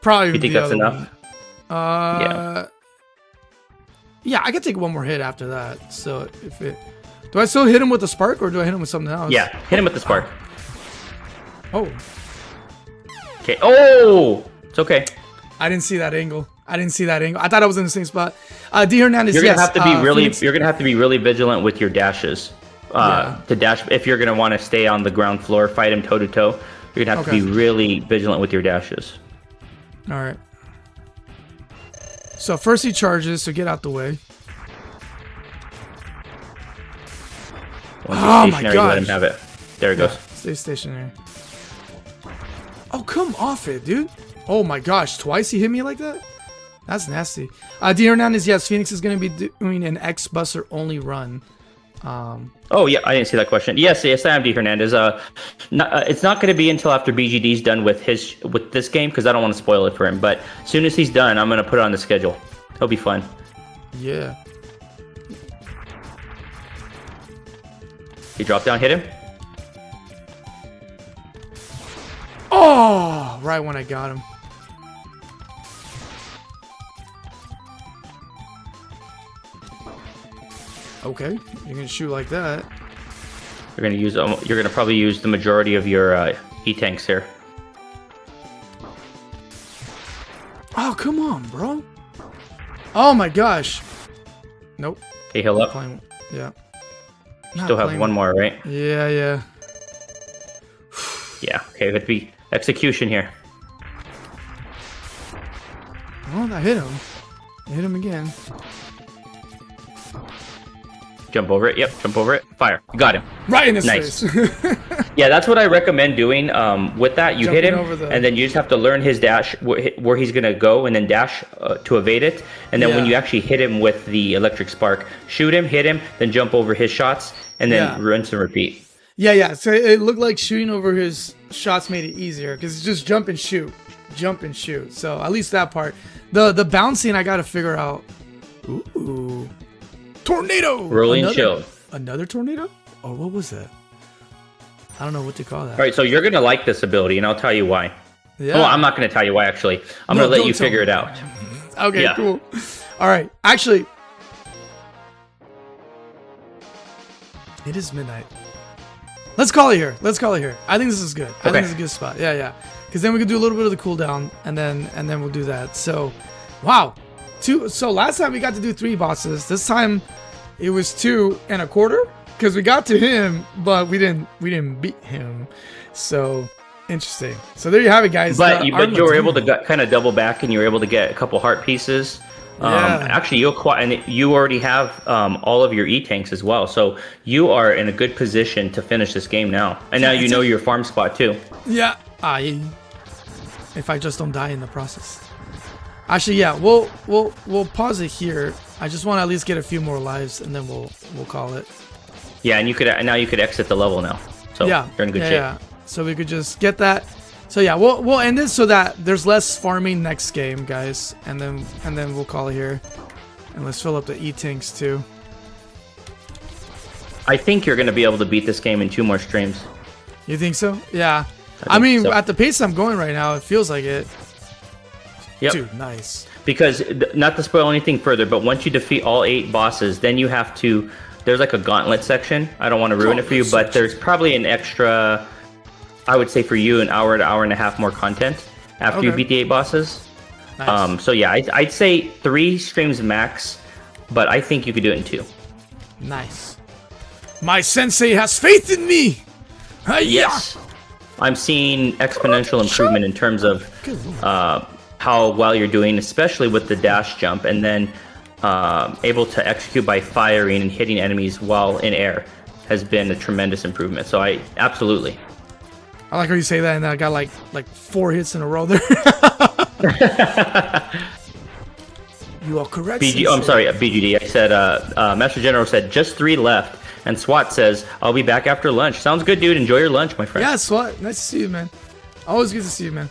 probably. You think that's enough? Yeah, I could take one more hit after that. So do I still hit him with the spark, or do I hit him with something else? Yeah, hit him with the spark. Oh. Okay. Oh, it's okay. I didn't see that angle. I thought I was in the same spot. D Hernandez. You're gonna have to be You're gonna have to be really vigilant with your dashes. To dash if you're gonna want to stay on the ground floor, fight him toe to toe. You're gonna have to be really vigilant with your dashes. All right. So first he charges, so get out the way. Once he's stationary, let him have it. There it goes. Stay stationary. Oh, come off it, dude. Oh my gosh, twice he hit me like that? That's nasty. D Hernandez, yes, Phoenix is going to be doing an X-Buster only run. Oh yeah, I didn't see that question. Yes, I am D Hernandez. It's not going to be until after BGD's done with this game, because I don't want to spoil it for him. But as soon as he's done, I'm going to put it on the schedule. It'll be fun. Yeah. He dropped down, hit him. Oh, right when I got him. Okay, you're gonna shoot like that. You're gonna probably use the majority of your E-tanks here. Oh, come on, bro. Oh my gosh. Nope. Okay, heal up. Yeah. You still have one more, right? Yeah. Yeah. Okay, Execution here. Oh, I hit him. I hit him again. Jump over it. Yep, jump over it. Fire. You got him. Right in his Nice. face. Yeah, that's what I recommend doing. With that, you hit him, Jumping and then you just have to learn his dash, where he's going to go, and then dash to evade it. And then when you actually hit him with the electric spark, shoot him, hit him, then jump over his shots, and then rinse and repeat. Yeah. So it looked like shooting over his shots made it easier because it's just jump and shoot. Jump and shoot. So at least that part. The bouncing I got to figure out. Ooh. Tornado! Rolling shield. Another tornado? Oh, what was that? I don't know what to call that. All right, so you're going to like this ability, and I'll tell you why. Yeah. Well, I'm not going to tell you why, actually. I'm going to let you figure it out. Okay, cool. All right. Actually, it is midnight. Let's call it here. I think this is good. I think this is a good spot. Yeah. Because then we can do a little bit of the cooldown, and then we'll do that. So, wow. So last time we got to do 3 bosses. This time it was 2 1/4 because we got to him, but we didn't beat him. So interesting. So there you have it, guys. But you were able to kind of double back, and you were able to get a couple heart pieces. Actually, you already have all of your E-tanks as well, so you are in a good position to finish this game now. And now you know your farm spot too. Yeah. If I just don't die in the process. Actually, yeah, we'll pause it here. I just want to at least get a few more lives, and then we'll call it. Yeah, and you could exit the level now. So you're in good shape. Yeah. So we could just get that. So yeah, we'll end it so that there's less farming next game, guys, and then we'll call it here. And let's fill up the E-tanks too. I think you're going to be able to beat this game in 2 more streams. You think so? Yeah. I mean, at the pace I'm going right now, it feels like it. Yep. Dude, nice. Because, not to spoil anything further, but once you defeat all 8 bosses, then you have to... There's like a gauntlet section. I don't want to ruin it for you, but there's probably an extra... I would say for you, an hour to hour and a half more content after you beat the 8 bosses. Nice. So yeah, I'd say 3 streams max, but I think you could do it in 2. Nice. My sensei has faith in me! Yes. I'm seeing exponential improvement in terms of... how well you're doing, especially with the dash jump, and then able to execute by firing and hitting enemies while in air has been a tremendous improvement. So I absolutely. I like how you say that, and I got like 4 hits in a row there. You are correct. I'm sorry, BGD. I said, Master General said just 3 left, and SWAT says I'll be back after lunch. Sounds good, dude. Enjoy your lunch, my friend. Yeah, SWAT. Nice to see you, man. Always good to see you, man.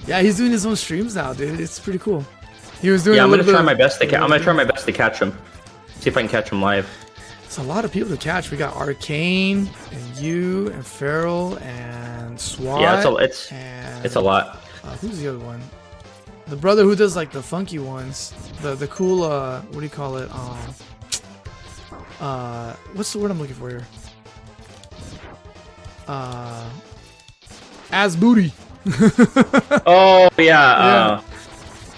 Yeah, he's doing his own streams now, dude. It's pretty cool. He was doing. Yeah, I'm gonna try my best to catch him. See if I can catch him live. It's a lot of people to catch. We got Arcane and you and Feral and SWAT. Yeah, it's a lot. Who's the other one? The brother who does like the funky ones. The cool what do you call it? What's the word I'm looking for here? As booty. Oh yeah.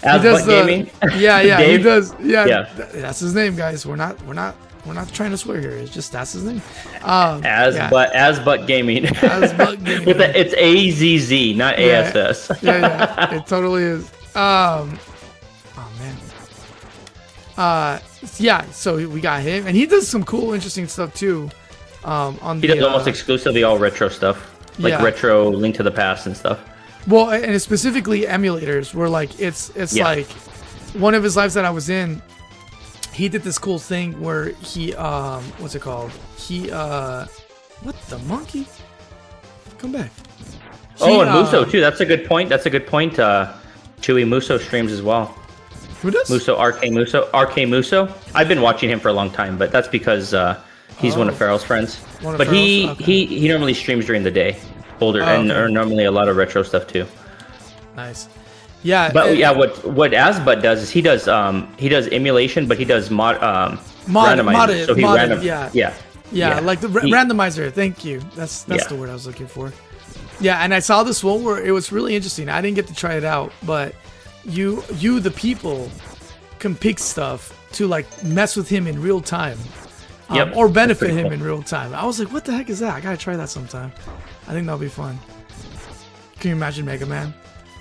As Butt Gaming. Yeah, Dave? he does. Yeah, Yeah. that's his name, guys. We're not trying to swear here. It's just that's his name. As Butt Gaming. As Butt Gaming. It's AZZ, not ASS. Yeah, it totally is. Oh man. Yeah. So we got him, and he does some cool, interesting stuff too. He does almost exclusively all retro stuff, like retro Link to the Past and stuff. Well, and it's specifically emulators, where like it's like one of his lives that I was in. He did this cool thing where he what's it called? He what the monkey? Come back. And Muso too. That's a good point. Chewy Muso streams as well. Who does? RK Muso. I've been watching him for a long time, but that's because he's one of Farrell's friends. He normally streams during the day. And normally a lot of retro stuff too. Nice. Yeah. But what Asbut does is he does emulation, but he does randomizer. Like the randomizer. Thank you. That's the word I was looking for. Yeah, and I saw this one where it was really interesting. I didn't get to try it out, but you the people can pick stuff to like mess with him in real time. Or benefit him in real time. I was like, what the heck is that? I gotta try that sometime. I think that'll be fun. Can you imagine Mega Man?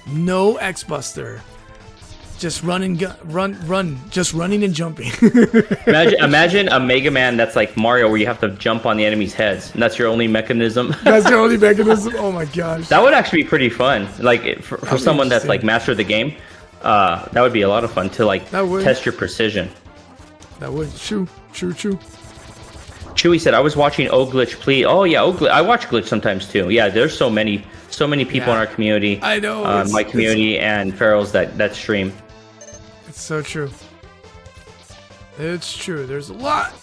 No X-Buster. Just run, just running and jumping. Imagine a Mega Man that's like Mario, where you have to jump on the enemy's heads, and that's your only mechanism. That's your only mechanism. Oh my gosh. That would actually be pretty fun. Like for someone that's like mastered the game, that would be a lot of fun to like test your precision. That would. True. Chewy said, I was watching Glitch Plea. Oh yeah, Glitch. I watch Glitch sometimes too. Yeah, there's so many people in our community. I know. My community and Ferals that stream. It's so true. It's true. There's a lot.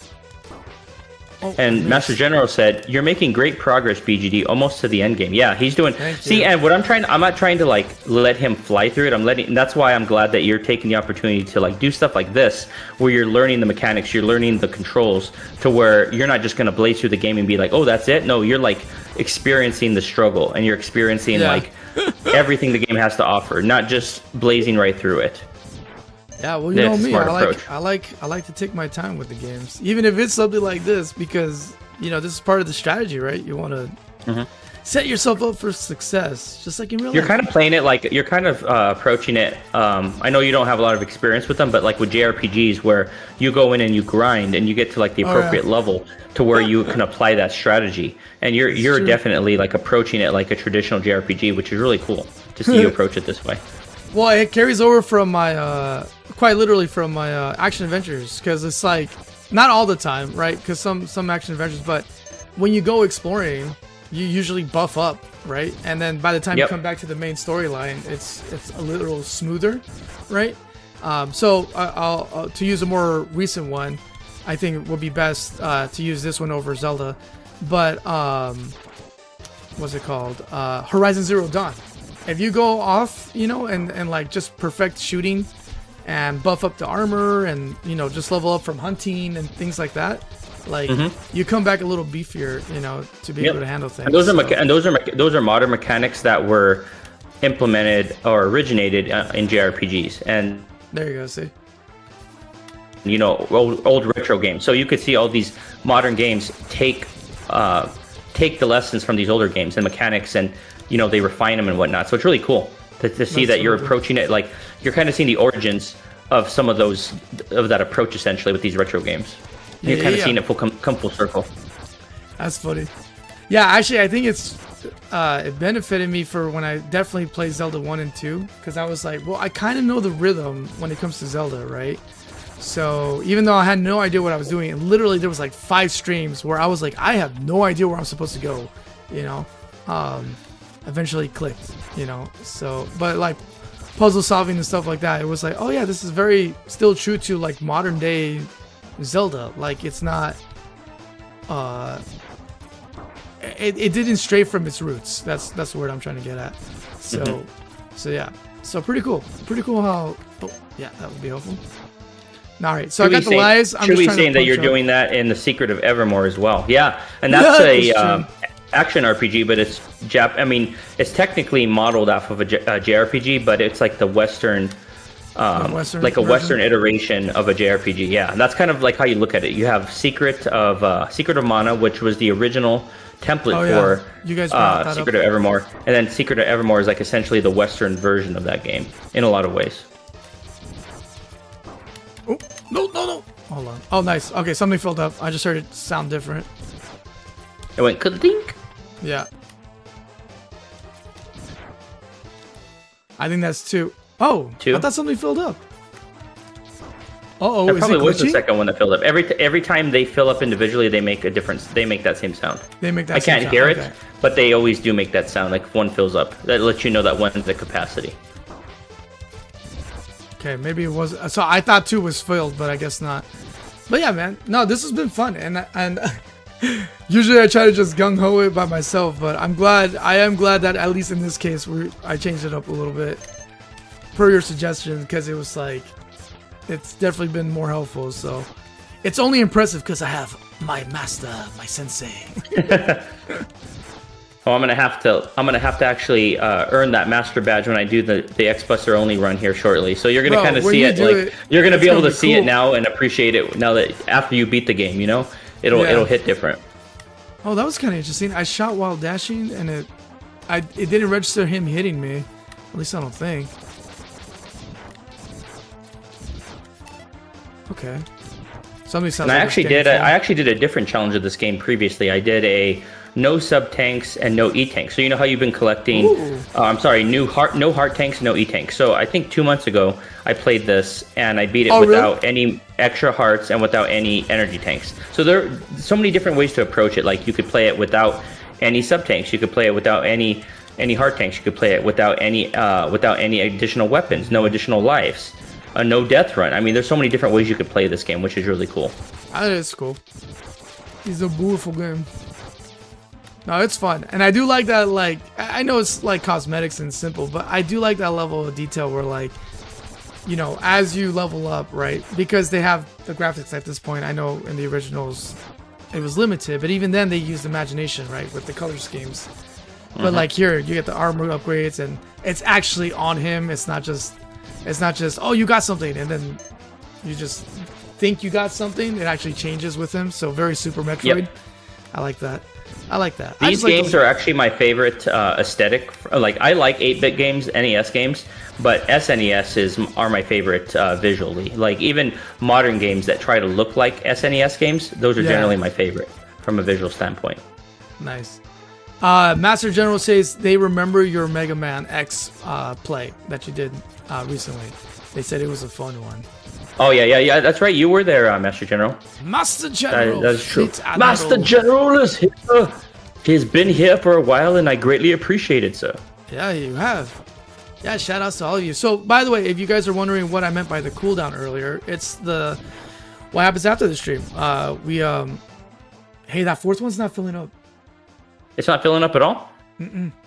Oh, and Master General said, "You're making great progress, BGD, almost to the end game." Yeah, he's doing. See, and what I'm not trying to like let him fly through it. And that's why I'm glad that you're taking the opportunity to like do stuff like this, where you're learning the mechanics, you're learning the controls, to where you're not just gonna blaze through the game and be like, "Oh, that's it." No, you're like experiencing the struggle, and you're experiencing like everything the game has to offer, not just blazing right through it. Yeah, well, you know me. I like to take my time with the games, even if it's something like this, because this is part of the strategy, right? You want to set yourself up for success, just like in real life. You're kind of playing it like you're kind of approaching it. I know you don't have a lot of experience with them, but like with JRPGs, where you go in and you grind and you get to like the appropriate level to where you can apply that strategy, and you're definitely like approaching it like a traditional JRPG, which is really cool to see you approach it this way. Well, it carries over from my, quite literally from my action adventures, because it's like, not all the time, right? Because some action adventures, but when you go exploring, you usually buff up, right? And then by the time you come back to the main storyline, it's a little smoother, right? So I'll to use a more recent one, I think it would be best to use this one over Zelda, but what's it called? Horizon Zero Dawn. If you go off, and like just perfect shooting and buff up the armor and, just level up from hunting and things like that, like you come back a little beefier, to be able to handle things. And those are modern mechanics that were implemented or originated in JRPGs. And there you go, see? Old retro games. So you could see all these modern games take the lessons from these older games and mechanics, and they refine them and whatnot. So it's really cool to see that you're approaching it like you're kind of seeing the origins of some of that approach essentially with these retro games. You're kind of seeing it come full circle. That's funny. Yeah, actually, I think it benefited me for when I definitely played Zelda 1 and 2, because I was like, well, I kind of know the rhythm when it comes to Zelda, right? So even though I had no idea what I was doing, and literally there was like 5 streams where I was like, I have no idea where I'm supposed to go, eventually clicked, so, but like puzzle solving and stuff like that, it was like, oh yeah, this is very still true to like modern day Zelda. Like it's not it didn't stray from its roots. That's the word I'm trying to get at. So yeah, so pretty cool how that would be helpful. All right, so I got the lives. I'm just saying that you're doing that in The Secret of Evermore as well. Yeah, and that's action RPG, but it's it's technically modeled off of a JRPG, but it's like the Western, Western iteration of a JRPG. Yeah, and that's kind of like how you look at it. You have Secret of Mana, which was the original template for you guys Secret of Evermore, and then Secret of Evermore is like essentially the Western version of that game in a lot of ways. Oh, no. Hold on. Oh, nice. Okay, something filled up. I just heard it sound different. It went ka-dink. Yeah. I think that's 2. Oh, 2? I thought something filled up. That probably was the second one that filled up. Every time they fill up individually, they make a difference. They make that same sound. I can't hear it, but they always do make that sound. Like one fills up. That lets you know that one's the capacity. Okay, maybe it was. So I thought 2 was filled, but I guess not. But yeah, man. No, this has been fun, and usually I try to just gung ho it by myself, but I am glad that at least in this case I changed it up a little bit per your suggestion, because it was like it's definitely been more helpful. So it's only impressive because I have my master, my sensei. Oh, I'm gonna have to actually earn that master badge when I do the X-Buster only run here shortly. So you're gonna kind of see it, you're gonna be able to see it now and appreciate it now that after you beat the game, it'll hit different. Oh, that was kind of interesting. I shot while dashing and it it didn't register him hitting me. At least I don't think. Okay. Somebody sounds. And like I actually did a different challenge of this game previously. I did a no sub tanks and no E tanks. So you know how you've been collecting. No heart tanks, no E tanks. So I think 2 months ago I played this and I beat it without any extra hearts and without any energy tanks. So there are so many different ways to approach it. Like you could play it without any sub tanks. You could play it without any heart tanks. You could play it without any additional weapons, no additional lives, no death run. I mean, there's so many different ways you could play this game, which is really cool. That is cool. It's a beautiful game. No, it's fun. And I do like that, like, I know it's like cosmetics and simple, but I do like that level of detail where, like, you know, as you level up, right? Because they have the graphics at this point. I know in the originals it was limited, but even then they used imagination, right? With the color schemes. But like here, you get the armor upgrades and it's actually on him. It's not just, oh, you got something. And then you just think you got something. It actually changes with him. So very Super Metroid. Yep. I like that. These games are actually my favorite aesthetic. Like I like 8-bit games, NES games, but SNES are my favorite visually. Like even modern games that try to look like SNES games, those are generally my favorite from a visual standpoint. Nice. Master General says they remember your Mega Man X play that you did recently. They said it was a fun one. Oh yeah, that's right. You were there, Master General. Master General. That's true. Master General is here. He's been here for a while, and I greatly appreciate it, sir. Yeah, you have. Yeah, shout outs to all of you. So, by the way, if you guys are wondering what I meant by the cooldown earlier, it's what happens after the stream. Hey, that fourth one's not filling up. It's not filling up at all?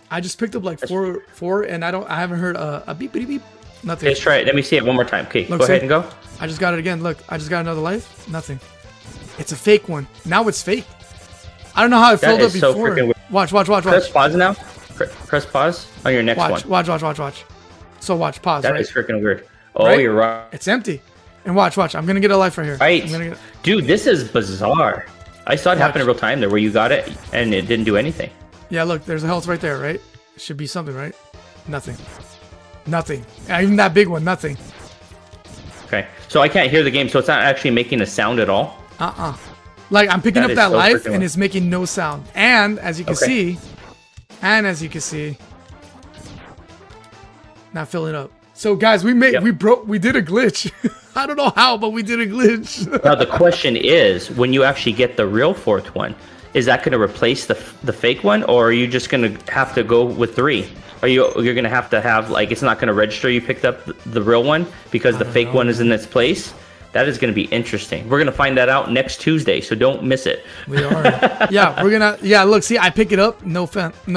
I just picked up like four, and I haven't heard a beep, beep, beep. Nothing. Let's try it. Let me see it one more time. Okay, go ahead and go. I just got it again. Look, I just got another life. Nothing. It's a fake one. Now it's fake. I don't know how it filled up before. So freaking weird. Watch. Press pause now. Press pause on your next one. Watch. So watch. Pause. That is freaking weird. Oh, right? You're right. It's empty. And watch. I'm gonna get a life right here. Right. Dude, this is bizarre. I saw it happen in real time there where you got it and it didn't do anything. Yeah, look, there's a health right there, right? It should be something, right? Nothing. Even that big one, nothing. Okay, so I can't hear the game, so it's not actually making a sound at all? Like, I'm picking up that life, and it's making no sound. And, as you can see, not filling up. So, guys, we did a glitch. I don't know how, but we did a glitch. Now, the question is, when you actually get the real fourth one, is that going to replace the fake one, or are you just going to have to go with 3? You're going to have like, it's not going to register you picked up the real one because the fake one is in its place? That is going to be interesting. We're going to find that out next Tuesday, so don't miss it. We are. Look, see, I pick it up, no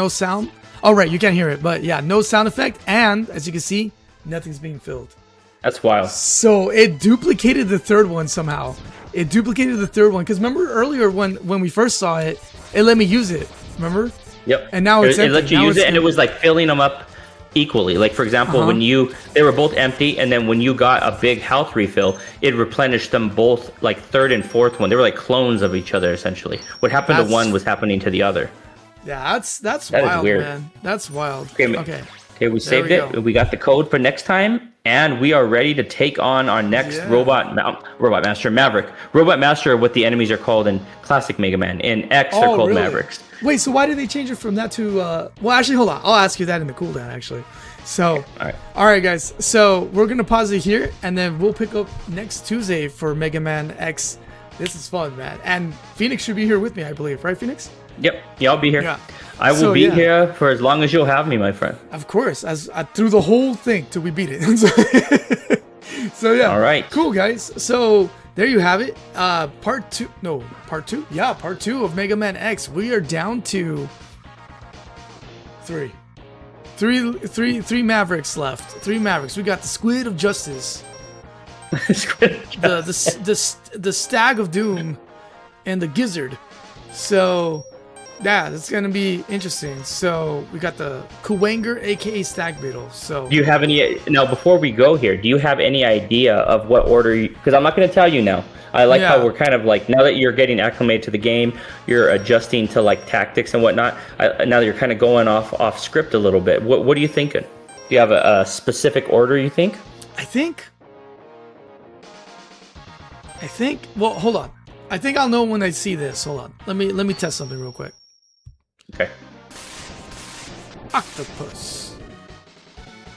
sound. Oh, right, you can't hear it, but yeah, no sound effect, and as you can see, nothing's being filled. That's wild. So it duplicated the third one somehow. Because remember earlier when we first saw it, it let me use it. Remember? Yep. And now it let you use it, and it was like filling them up equally. Like for example, when they were both empty, and then when you got a big health refill, it replenished them both, like third and fourth one. They were like clones of each other essentially. What happened to one was happening to the other. Yeah, that's wild, weird. Man. That's wild. Okay, we saved it. We got the code for next time, and we are ready to take on our next Robot Master Maverick. Robot Master, what the enemies are called in Classic Mega Man. In X, they're called Mavericks. Wait, so why did they change it from that to? Well, actually, hold on. I'll ask you that in the cooldown, actually. So, all right, guys. So we're gonna pause it here, and then we'll pick up next Tuesday for Mega Man X. This is fun, man. And Phoenix should be here with me, I believe, right, Phoenix? Yep. Yeah, I'll be here. Yeah. I will be here for as long as you'll have me, my friend. Of course, through the whole thing till we beat it. So yeah. All right. Cool, guys. So there you have it. Part two. Yeah, part 2 of Mega Man X. We are down to 3 Mavericks left. 3 Mavericks. We got the Squid of Justice, the Stag of Doom, and the Gizzard. So Yeah, that's gonna be interesting. So we got the Kuwanger, aka Stag Beetle. So Do you have any now? Before we go here, do you have any idea of what order? Because I'm not going to tell you now. I like how we're kind of like now that you're getting acclimated to the game, you're adjusting to like tactics and whatnot. Now that you're kind of going off script a little bit. What are you thinking? Do you have a specific order you think? I think. Well, hold on. I think I'll know when I see this. Hold on. Let me test something real quick. Okay. Octopus.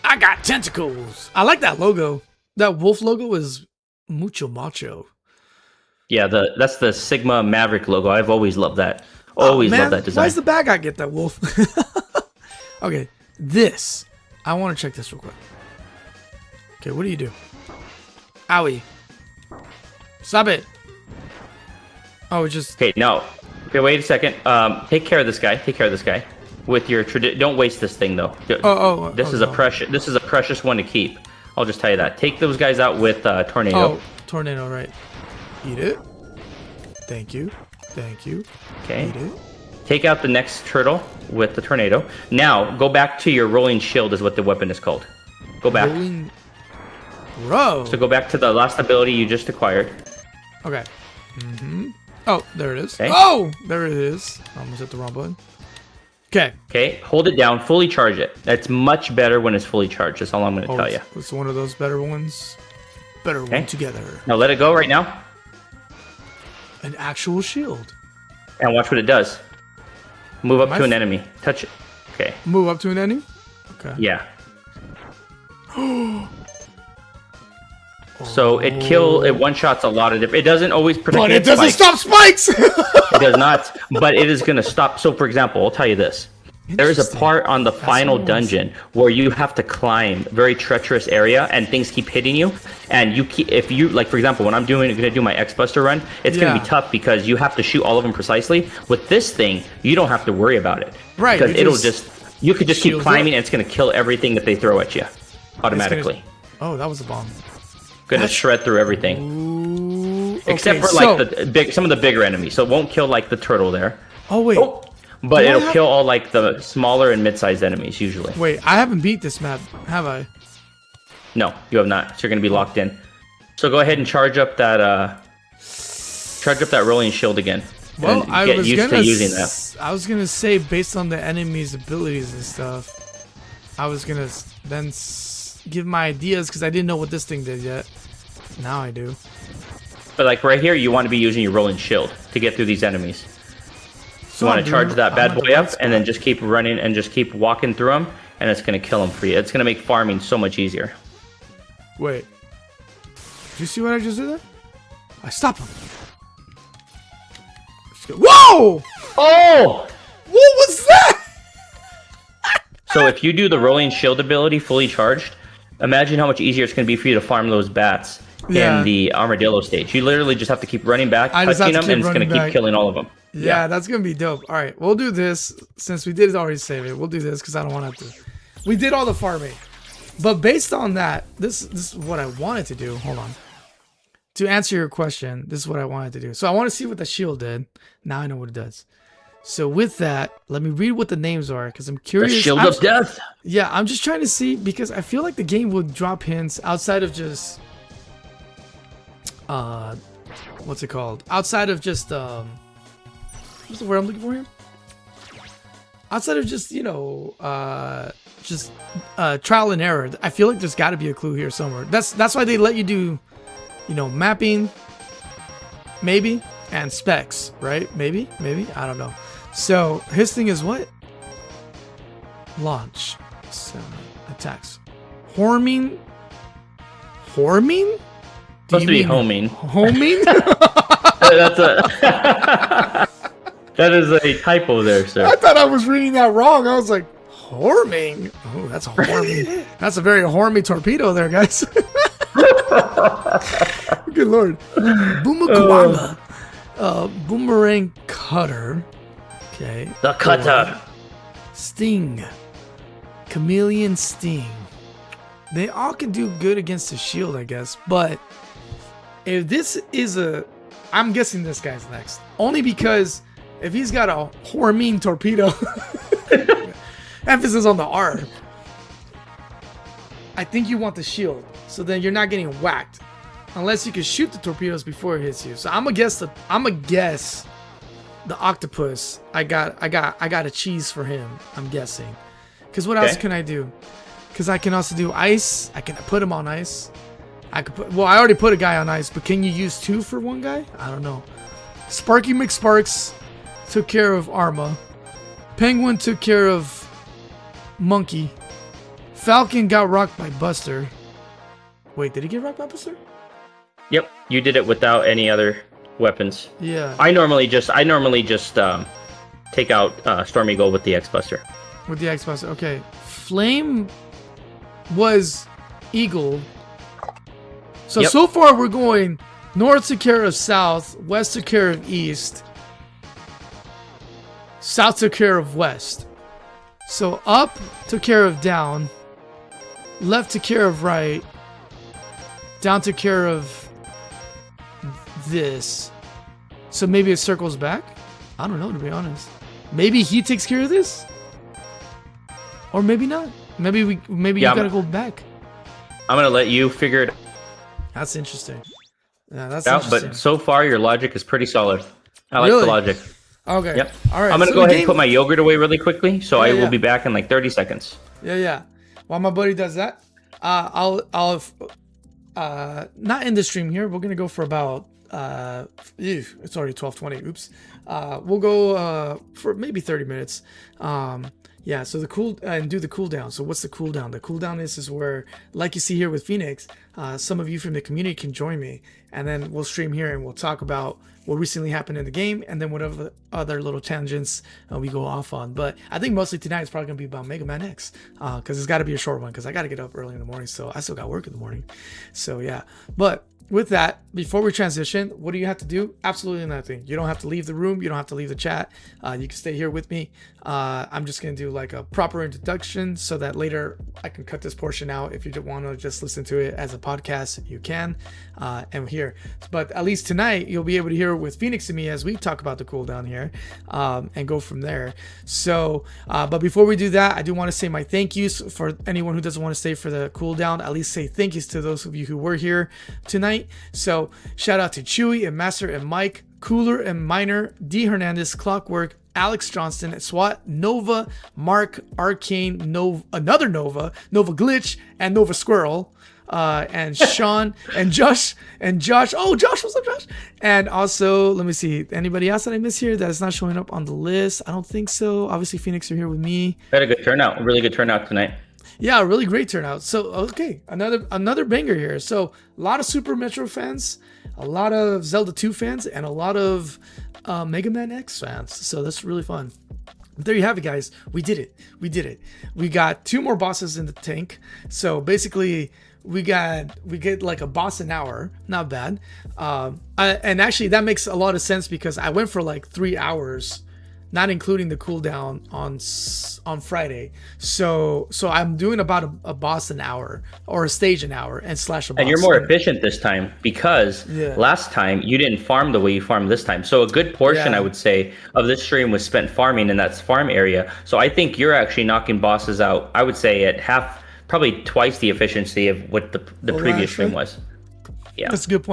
I got tentacles. I like that logo. That wolf logo is mucho macho. Yeah, that's the Sigma Maverick logo. I've always loved that. Always loved that design. Why does the bad guy get that wolf? Okay, this. I want to check this real quick. Okay, what do you do? Owie. Stop it. Oh, just... Okay, no. Okay, wait a second. Take care of this guy. Take care of this guy. With your don't waste this thing though. This is a precious one to keep. I'll just tell you that. Take those guys out with tornado. Oh, tornado, right. Eat it. Thank you. Thank you. Okay. Eat it. Take out the next turtle with the tornado. Now go back to your rolling shield is what the weapon is called. Go back. Rolling... Bro. So go back to the last ability you just acquired. Okay. Mm-hmm. Oh, there it is. Okay. Oh, there it is. I almost hit the wrong button. Okay. Okay, hold it down, fully charge it. That's much better when it's fully charged. That's all I'm going to tell you. It's one of those better ones. Better one together. Now let it go right now. An actual shield. And watch what it does. Move up to an enemy. Touch it. Okay. Move up to an enemy? Okay. Yeah. So it one-shots a lot of different... It doesn't always protect... But it doesn't stop spikes! It does not, but it is going to stop. So for example, I'll tell you this. There is a part on the final dungeon where you have to climb very treacherous area and things keep hitting you. And if you, like for example, when I'm going to do my X-Buster run, it's going to be tough because you have to shoot all of them precisely. With this thing, you don't have to worry about it. Right. Because you could just keep climbing and it's going to kill everything that they throw at you automatically. Oh, that was a bomb. Gonna shred through everything. Ooh, okay, except for like some of the bigger enemies. So it won't kill like the turtle there. Oh wait. But it'll kill all like the smaller and mid-sized enemies usually. Wait, I haven't beat this map, have I? No, you have not. So you're gonna be locked in. So go ahead and charge up that rolling shield again. Well, I was used to using that. I was gonna say based on the enemy's abilities and stuff, I was gonna then give my ideas because I didn't know what this thing did yet. Now I do. But like right here, you want to be using your rolling shield to get through these enemies. So you want to charge that bad boy up and then just keep running and just keep walking through them, and it's going to kill them for you. It's going to make farming so much easier. Wait. Did you see what I just did there? I stopped him. Whoa! Oh! What was that? So if you do the rolling shield ability fully charged, imagine how much easier it's going to be for you to farm those bats in the armadillo stage. You literally just have to keep running back, touching them, and it's going to keep killing all of them. Yeah, that's going to be dope. All right, we'll do this. Since we did already save it, we'll do this because I don't want to have to. We did all the farming. But based on that, this is what I wanted to do. Hold on. To answer your question, this is what I wanted to do. So I want to see what the shield did. Now I know what it does. So with that, let me read what the names are because I'm curious. The Shield of Death. Yeah, I'm just trying to see because I feel like the game would drop hints outside of just what's it called? Outside of just what's the word I'm looking for here? Outside of just, you know, trial and error. I feel like there's got to be a clue here somewhere. That's why they let you do, you know, mapping maybe and specs, right? Maybe, I don't know. So his thing is what? Launch. So attacks. Horming? Supposed to be homing. Homing? That's that is a typo there, sir. I thought I was reading that wrong. I was like, horming? Oh, that's a hormy. That's a very hormy torpedo there, guys. Good lord. Boomakuama. Boomerang cutter. Okay. The cutter. Sting. Chameleon sting. They all can do good against the shield, I guess. But if this is I'm guessing this guy's next. Only because if he's got a Hormine torpedo, emphasis on the R, I think you want the shield, so then you're not getting whacked, unless you can shoot the torpedoes before it hits you. So I'm gonna guess the octopus. I got a cheese for him. I'm guessing, because what else can I do? Because I can also do ice. I can put him on ice. I already put a guy on ice, but can you use 2 for one guy? I don't know. Sparky McSparks took care of Arma. Penguin took care of Monkey. Falcon got rocked by Buster. Wait, did he get rocked by Buster? Yep, you did it without any other weapons. Yeah. I normally just take out Storm Eagle with the X-Buster. With the X-Buster, okay. Flame was Eagle. So far we're going north took care of south, west took care of east, south took care of west. So up took care of down, left took care of right, down took care of this. So maybe it circles back? I don't know, to be honest. Maybe he takes care of this? Or maybe not. Maybe you gotta go back. I'm gonna let you figure it out. That's interesting. Yeah, that's interesting. But so far, your logic is pretty solid. I like the logic. Okay. Yep. All right. I'm gonna go ahead and put my yogurt away really quickly, so I will be back in like 30 seconds. Yeah. While my buddy does that, I'll not end the stream here. We're gonna go for about it's already 12:20. Oops. We'll go for maybe 30 minutes. Yeah, so do the cooldown. So what's the cooldown? The cooldown is where, like you see here with Phoenix, some of you from the community can join me, and then we'll stream here and we'll talk about what recently happened in the game, and then whatever other little tangents we go off on. But I think mostly tonight it's probably gonna be about Mega Man X, because it's got to be a short one, because I got to get up early in the morning, so I still got work in the morning. So yeah, but with that, before we transition, what do you have to do? Absolutely nothing. You don't have to leave the room. You don't have to leave the chat. You can stay here with me. I'm just going to do like a proper introduction so that later I can cut this portion out. If you want to just listen to it as a podcast, you can. And here. But at least tonight, you'll be able to hear with Phoenix and me as we talk about the cooldown here, and go from there. So, but before we do that, I do want to say my thank yous for anyone who doesn't want to stay for the cooldown. At least say thank yous to those of you who were here tonight. So shout out to Chewy and Master and Mike, Cooler and Miner, D Hernandez, Clockwork, Alex Johnston, SWAT, Nova, Mark, Arcane, another Nova Glitch, and Nova Squirrel, and Sean and Josh. Oh, Josh, what's up, Josh? And also, let me see, anybody else that I miss here that is not showing up on the list? I don't think so. Obviously, Phoenix are here with me. We had a good turnout, a really good turnout tonight. Yeah, really great turnout. So, okay, another banger here. So, a lot of Super Metro fans, a lot of Zelda 2 fans, and a lot of Mega Man X fans. So, that's really fun. There you have it, guys. We did it. We got 2 more bosses in the tank. So, basically, we get like a boss an hour. Not bad. And actually, that makes a lot of sense because I went for like 3 hours, not including the cooldown on Friday. So I'm doing about a boss an hour or a stage an hour and slash a boss. And you're more efficient this time because last time you didn't farm the way you farmed this time. So a good portion, I would say, of this stream was spent farming in that farm area. So I think you're actually knocking bosses out, I would say, at half, probably twice the efficiency of what the previous stream was. Yeah, that's a good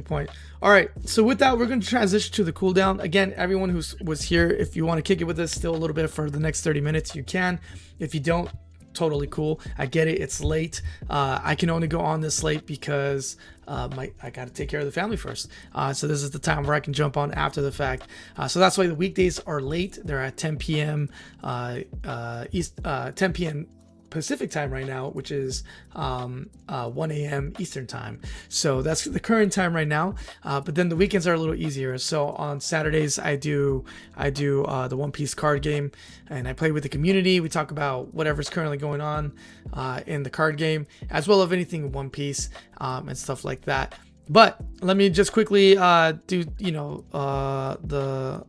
point. All right, so with that, we're going to transition to the cooldown. Again, everyone who was here, if you want to kick it with us still a little bit for the next 30 minutes, you can. If you don't, totally cool. I get it. It's late. I can only go on this late because I got to take care of the family first. So this is the time where I can jump on after the fact. So that's why the weekdays are late. They're at 10 p.m. 10 p.m. Pacific time right now, which is 1 a.m. Eastern time. So that's the current time right now. But then the weekends are a little easier. So on Saturdays, I do the One Piece card game, and I play with the community. We talk about whatever's currently going on in the card game, as well as anything in One Piece and stuff like that. But let me just quickly do the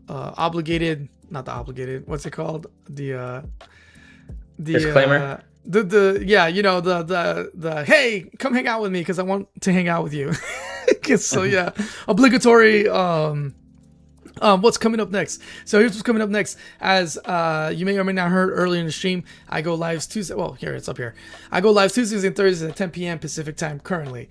obligated, not the obligated. What's it called? The disclaimer. The hey, come hang out with me because I want to hang out with you. So yeah, obligatory What's coming up next? So here's what's coming up next. As you may or may not heard earlier in the stream, I go live Tuesday. Well, here it's up here. I go live Tuesdays and Thursdays at 10 p.m. Pacific time currently.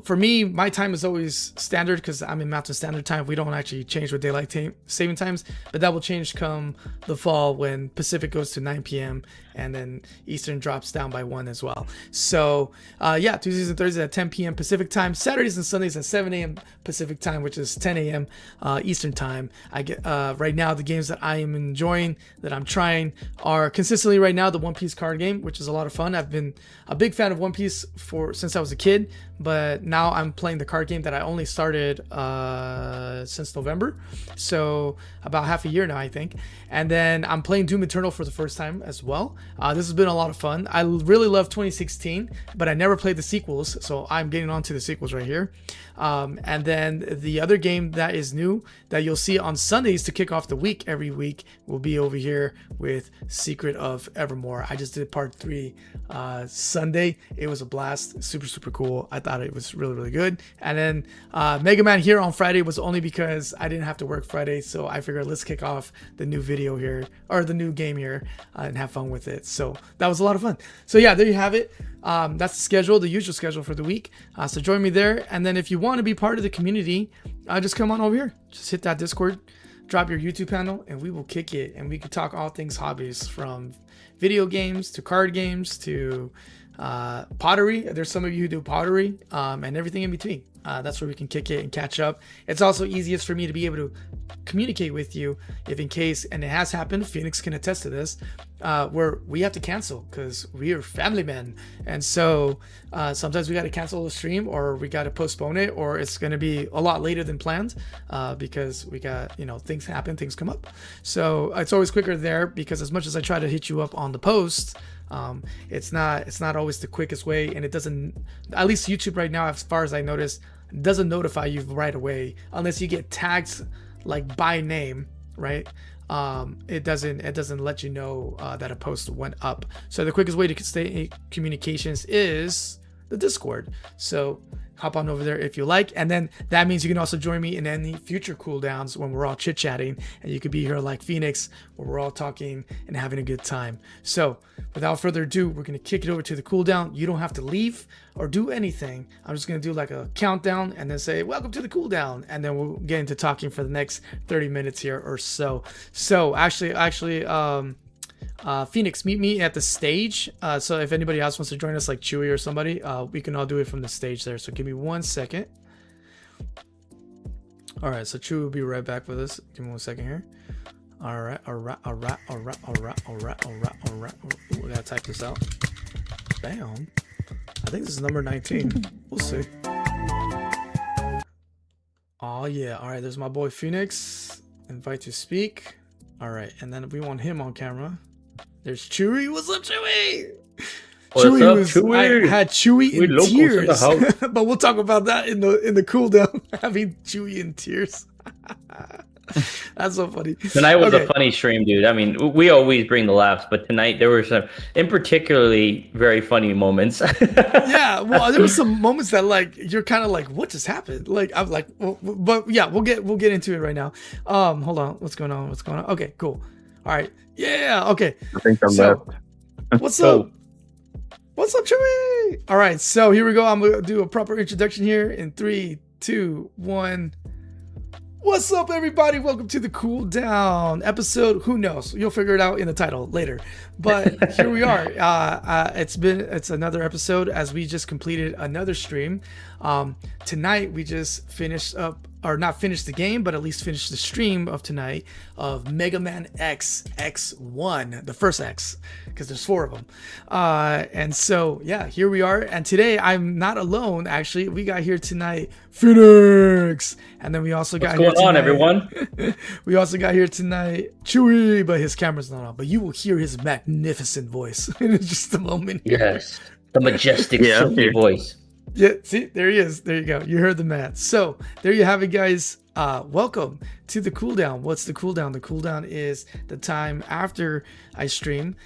For me, my time is always standard because I'm in Mountain Standard Time. We don't actually change with daylight saving times, but that will change come the fall when Pacific goes to 9 p.m. and then Eastern drops down by 1 as well. So yeah, Tuesdays and Thursdays at 10 p.m. Pacific time. Saturdays and Sundays at 7 a.m. Pacific time, which is 10 a.m. Eastern time. I get right now the games that I am enjoying, that I'm trying, are consistently right now the One Piece card game, which is a lot of fun. I've been a big fan of One Piece since I was a kid, but now I'm playing the card game that I only started since November, so about half a year now, I think. And then I'm playing Doom Eternal for the first time as well. This has been a lot of fun. I really love 2016, but I never played the sequels, so I'm getting on to the sequels right here. And then the other game that is new that you'll see on Sundays to kick off the week every week will be over here with Secret of Evermore. I just did part 3 Sunday. It was a blast. Super cool. I thought it was really good. And then Mega Man here on Friday was only because I didn't have to work Friday, so I figured let's kick off the new video here, or the new game here, and have fun with it. So that was a lot of fun. So yeah, there you have it. That's the schedule, the usual schedule for the week. So join me there. And then if you want to be part of the community, just come on over here. Just hit that Discord, drop your YouTube panel, and we will kick it. And we can talk all things hobbies, from video games to card games to pottery. There's some of you who do pottery, and everything in between. That's where we can kick it and catch up. It's also easiest for me to be able to communicate with you if in case, and it has happened, Phoenix can attest to this, where we have to cancel because we are family men. And so sometimes we got to cancel the stream, or we got to postpone it, or it's going to be a lot later than planned because we got, things happen, things come up. So it's always quicker there, because as much as I try to hit you up on the post, it's not always the quickest way, and it doesn't, at least YouTube right now, as far as I noticed, doesn't notify you right away unless you get tagged like by name, right? It doesn't let you know that a post went up. So the quickest way to stay in communications is the Discord. So hop on over there if you like, and then that means you can also join me in any future cooldowns when we're all chit-chatting, and you could be here like Phoenix, where we're all talking and having a good time. So without further ado, we're going to kick it over to the cooldown. You don't have to leave or do anything. I'm just going to do like a countdown and then say welcome to the cooldown, and then we'll get into talking for the next 30 minutes here or so. So actually Phoenix, meet me at the stage. So if anybody else wants to join us, like Chewy or somebody, we can all do it from the stage there. So give me 1 second. All right, so Chewy will be right back with us. Give me 1 second here. All right. We gotta type this out. Bam. I think this is number 19. We'll see. Oh yeah. All right, there's my boy Phoenix. Invite to speak. All right, and then we want him on camera. There's Chewy. What's up, Chewy? Chewy I had Chewy in tears, but we'll talk about that in the cooldown. Having Chewy in tears. That's so funny. Tonight was a funny stream, dude. I mean, we always bring the laughs, but tonight there were some, in particularly, very funny moments. Yeah, well, there were some moments that like you're kind of like, what just happened? Like I'm like, well, but yeah, we'll get into it right now. Hold on, what's going on? Okay, cool. All right, yeah, okay. I think I'm left. What's up? What's up, Chewy? All right, so here we go. I'm gonna do a proper introduction here in 3, 2, 1. What's up, everybody? Welcome to the Cool Down episode. Who knows? You'll figure it out in the title later. But here we are. It's another episode as we just completed another stream. Tonight we just finished up, or not finished the game, but at least finished the stream of tonight of Mega Man X X1, the first X, because there's 4 of them. And so yeah, here we are. And today I'm not alone. Actually, we got here tonight Phoenix, and then we also got What's going on, everyone? We also got here tonight Chewy, but his camera's not on. But you will hear his magnificent voice in just a moment. Yes, the majestic, silky voice. Yeah, see, there he is. There you go. You heard the man. So there you have it, guys. welcome to the Cooldown. What's the Cooldown? The Cooldown is the time after I stream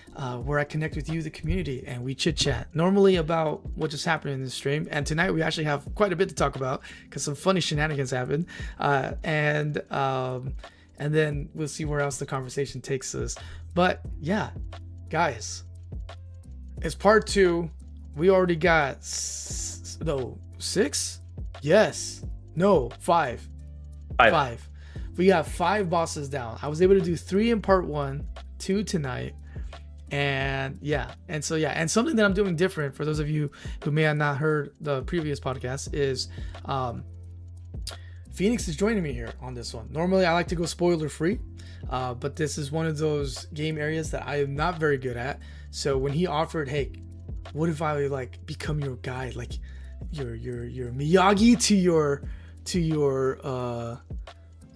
where I connect with you, the community, and we chit chat normally about what just happened in the stream. And tonight we actually have quite a bit to talk about because some funny shenanigans happened. And then we'll see where else the conversation takes us. But yeah, guys, it's part 2. We already got 6? Yes. No, 5. 5. We got 5 bosses down. I was able to do 3 in part 1, 2 tonight. And yeah. And so, yeah. And something that I'm doing different for those of you who may have not heard the previous podcast is Phoenix is joining me here on this one. Normally, I like to go spoiler free. But this is one of those game areas that I am not very good at. So when he offered, hey, what if I like become your guide, like your Miyagi to your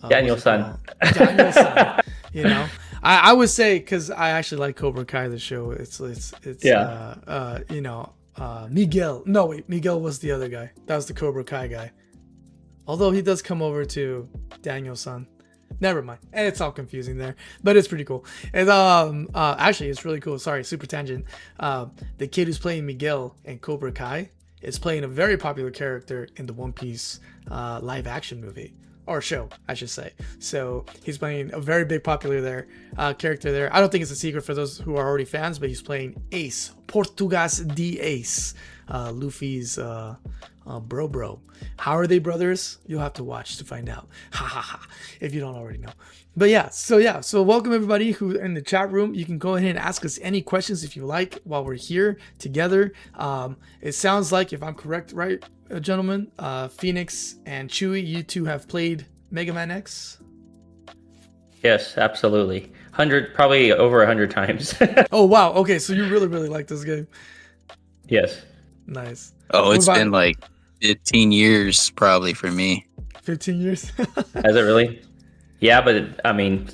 Daniel-san. Daniel-san, you know, I would say, because I actually like Cobra Kai, the show. It's yeah. Miguel. No, wait, Miguel was the other guy. That was the Cobra Kai guy. Although he does come over to Daniel-san. Never mind. And it's all confusing there, but it's pretty cool. And actually, it's really cool. Sorry, super tangent. The kid who's playing Miguel in Cobra Kai is playing a very popular character in the One Piece live action movie, or show, I should say. So he's playing a very big popular character there. I don't think it's a secret for those who are already fans, but he's playing Ace, Portugas de Ace, Luffy's bro. How are they brothers? You'll have to watch to find out. Ha ha ha, if you don't already know. But yeah, so welcome everybody who in the chat room. You can go ahead and ask us any questions if you like while we're here together. It sounds like, if I'm correct, right, gentlemen, Phoenix and Chewy, you two have played Mega Man X. Yes, absolutely. Probably over 100 times. Oh wow, okay, so you really like this game. Yes. Nice. Oh, it's been like 15 years probably for me. 15 years? Has it really? Yeah, but I mean,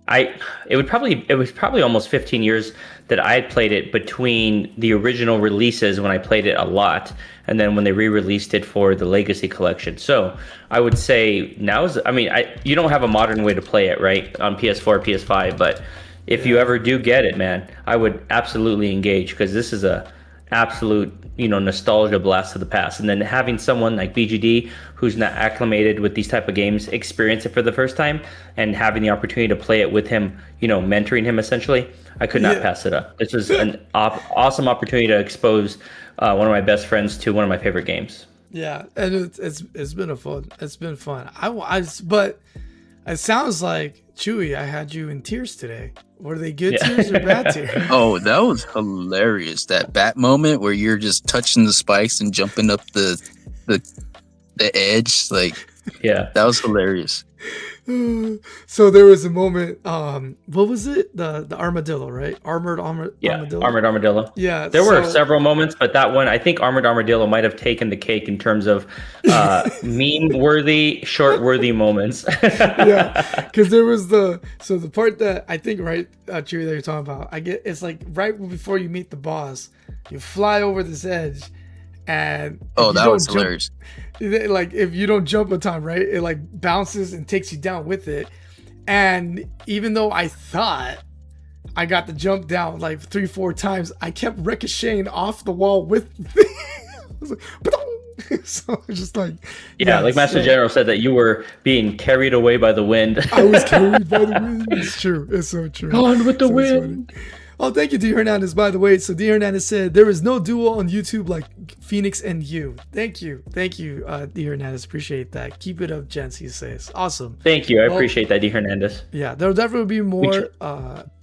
it was probably almost 15 years that I had played it between the original releases, when I played it a lot, and then when they re-released it for the Legacy Collection. So I would say you don't have a modern way to play it, right, on PS4, PS5, but if you ever do get it, man, I would absolutely engage, because this is a absolute, nostalgia blast of the past. And then having someone like BGD, who's not acclimated with these type of games, experience it for the first time, and having the opportunity to play it with him, mentoring him essentially, I could not pass it up. This was an awesome opportunity to expose one of my best friends to one of my favorite games. Yeah, and it's been it's been fun. But it sounds like, Chewy, I had you in tears today. Were they good tears or bad tears? Oh, that was hilarious. That bat moment where you're just touching the spikes and jumping up the edge. Like, yeah, that was hilarious. So there was a moment, what was it? The armadillo, right? Armored armadillo. Armored armadillo. Yeah. There were several moments, but that one, I think Armored Armadillo might have taken the cake in terms of meme-worthy, short-worthy moments. Yeah, because there was the part that I think, right, Chewy, that you're talking about, it's like right before you meet the boss, you fly over this edge, and that was hilarious. Like, if you don't jump on time, right, it like bounces and takes you down with it. And even though I thought I got the jump down like 3-4 times, I kept ricocheting off the wall with I was like, so just like, like Master General said, that you were being carried away by the wind. I was carried by the wind. It's true. It's so true. On with the wind. Oh, thank you, D. Hernandez, by the way. So D. Hernandez said, there is no duo on YouTube like Phoenix and you. Thank you, D. Hernandez. Appreciate that. Keep it up, gents, he says. Awesome. Thank you. I appreciate that, D. Hernandez. Yeah, there'll definitely be more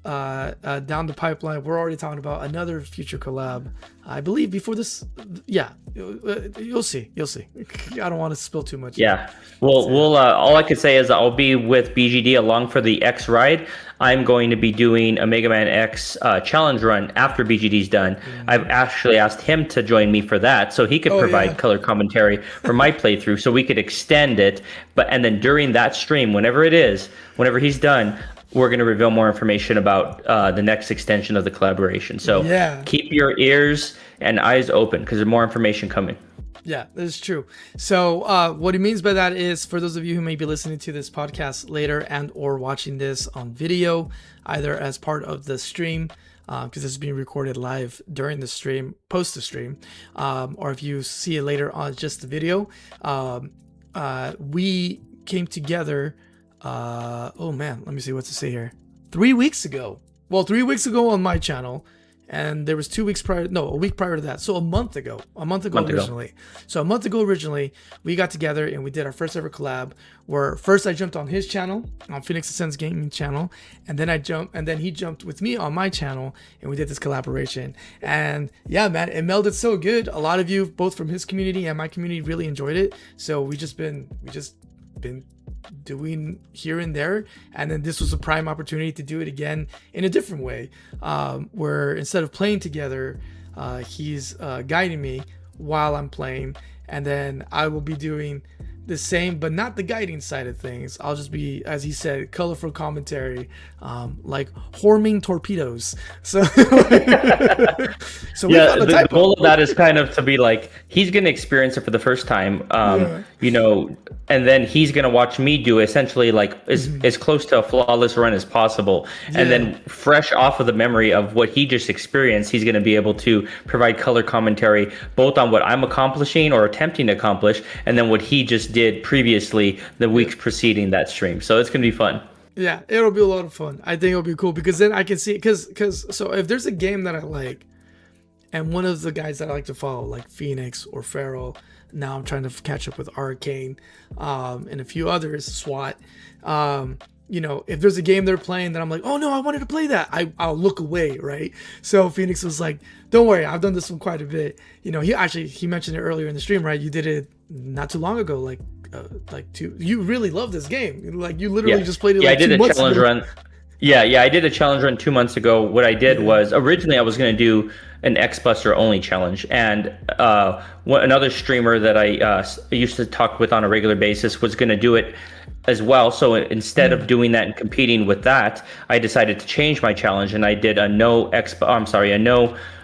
down the pipeline. We're already talking about another future collab, I believe, before this. Yeah, you'll see. I don't want to spill too much. Yeah. We'll all I could say is I'll be with BGD along for the X ride. I'm going to be doing a Mega Man X challenge run after BGD's done. I've actually asked him to join me for that, so he could provide color commentary for my playthrough, so we could extend it. And then during that stream, whenever he's done, we're going to reveal more information about the next extension of the collaboration. So keep your ears and eyes open, because there's more information coming. Yeah, that is true. So what he means by that is, for those of you who may be listening to this podcast later and or watching this on video, either as part of the stream, because this is being recorded live during the stream, post the stream, or if you see it later on just the video, we came together, oh man, let me see what to say here. 3 weeks ago. Well, 3 weeks ago on my channel. And there was 2 weeks prior, no, a week prior to that. So a month ago originally. So a month ago originally, we got together and we did our first ever collab, where first I jumped on his channel, on Phoenix Ascends Gaming channel, and then he jumped with me on my channel, and we did this collaboration. And yeah, man, it melded so good. A lot of you, both from his community and my community, really enjoyed it. So we just been doing here and there, and then this was a prime opportunity to do it again in a different way, where instead of playing together, he's guiding me while I'm playing, and then I will be doing the same, but not the guiding side of things. I'll just be, as he said, colorful commentary, like horming torpedoes. So, so yeah, the goal of that is kind of to be like, he's going to experience it for the first time, you know, and then he's going to watch me do essentially like as close to a flawless run as possible. Yeah. And then fresh off of the memory of what he just experienced, he's going to be able to provide color commentary both on what I'm accomplishing or attempting to accomplish, and then what he just did previously the weeks preceding that stream. So it's going to be fun. Yeah, it'll be a lot of fun. I think it'll be cool because then I can see, because so if there's a game that I like, and one of the guys that I like to follow, like Phoenix or Feral, now I'm trying to catch up with Arcane, and a few others, SWAT. You know, if there's a game they're playing that I'm like, oh no, I wanted to play that, I'll look away, right? So Phoenix was like, don't worry, I've done this one quite a bit. You know, he mentioned it earlier in the stream, right? You did it not too long ago, like you really love this game. Like you literally just played it like 2 months ago. I did a challenge run. Yeah, I did a challenge run 2 months ago. What I did was, originally I was going to do an X-Buster only challenge, and another streamer that I used to talk with on a regular basis was going to do it as well. So instead of doing that and competing with that, I decided to change my challenge, and I did a no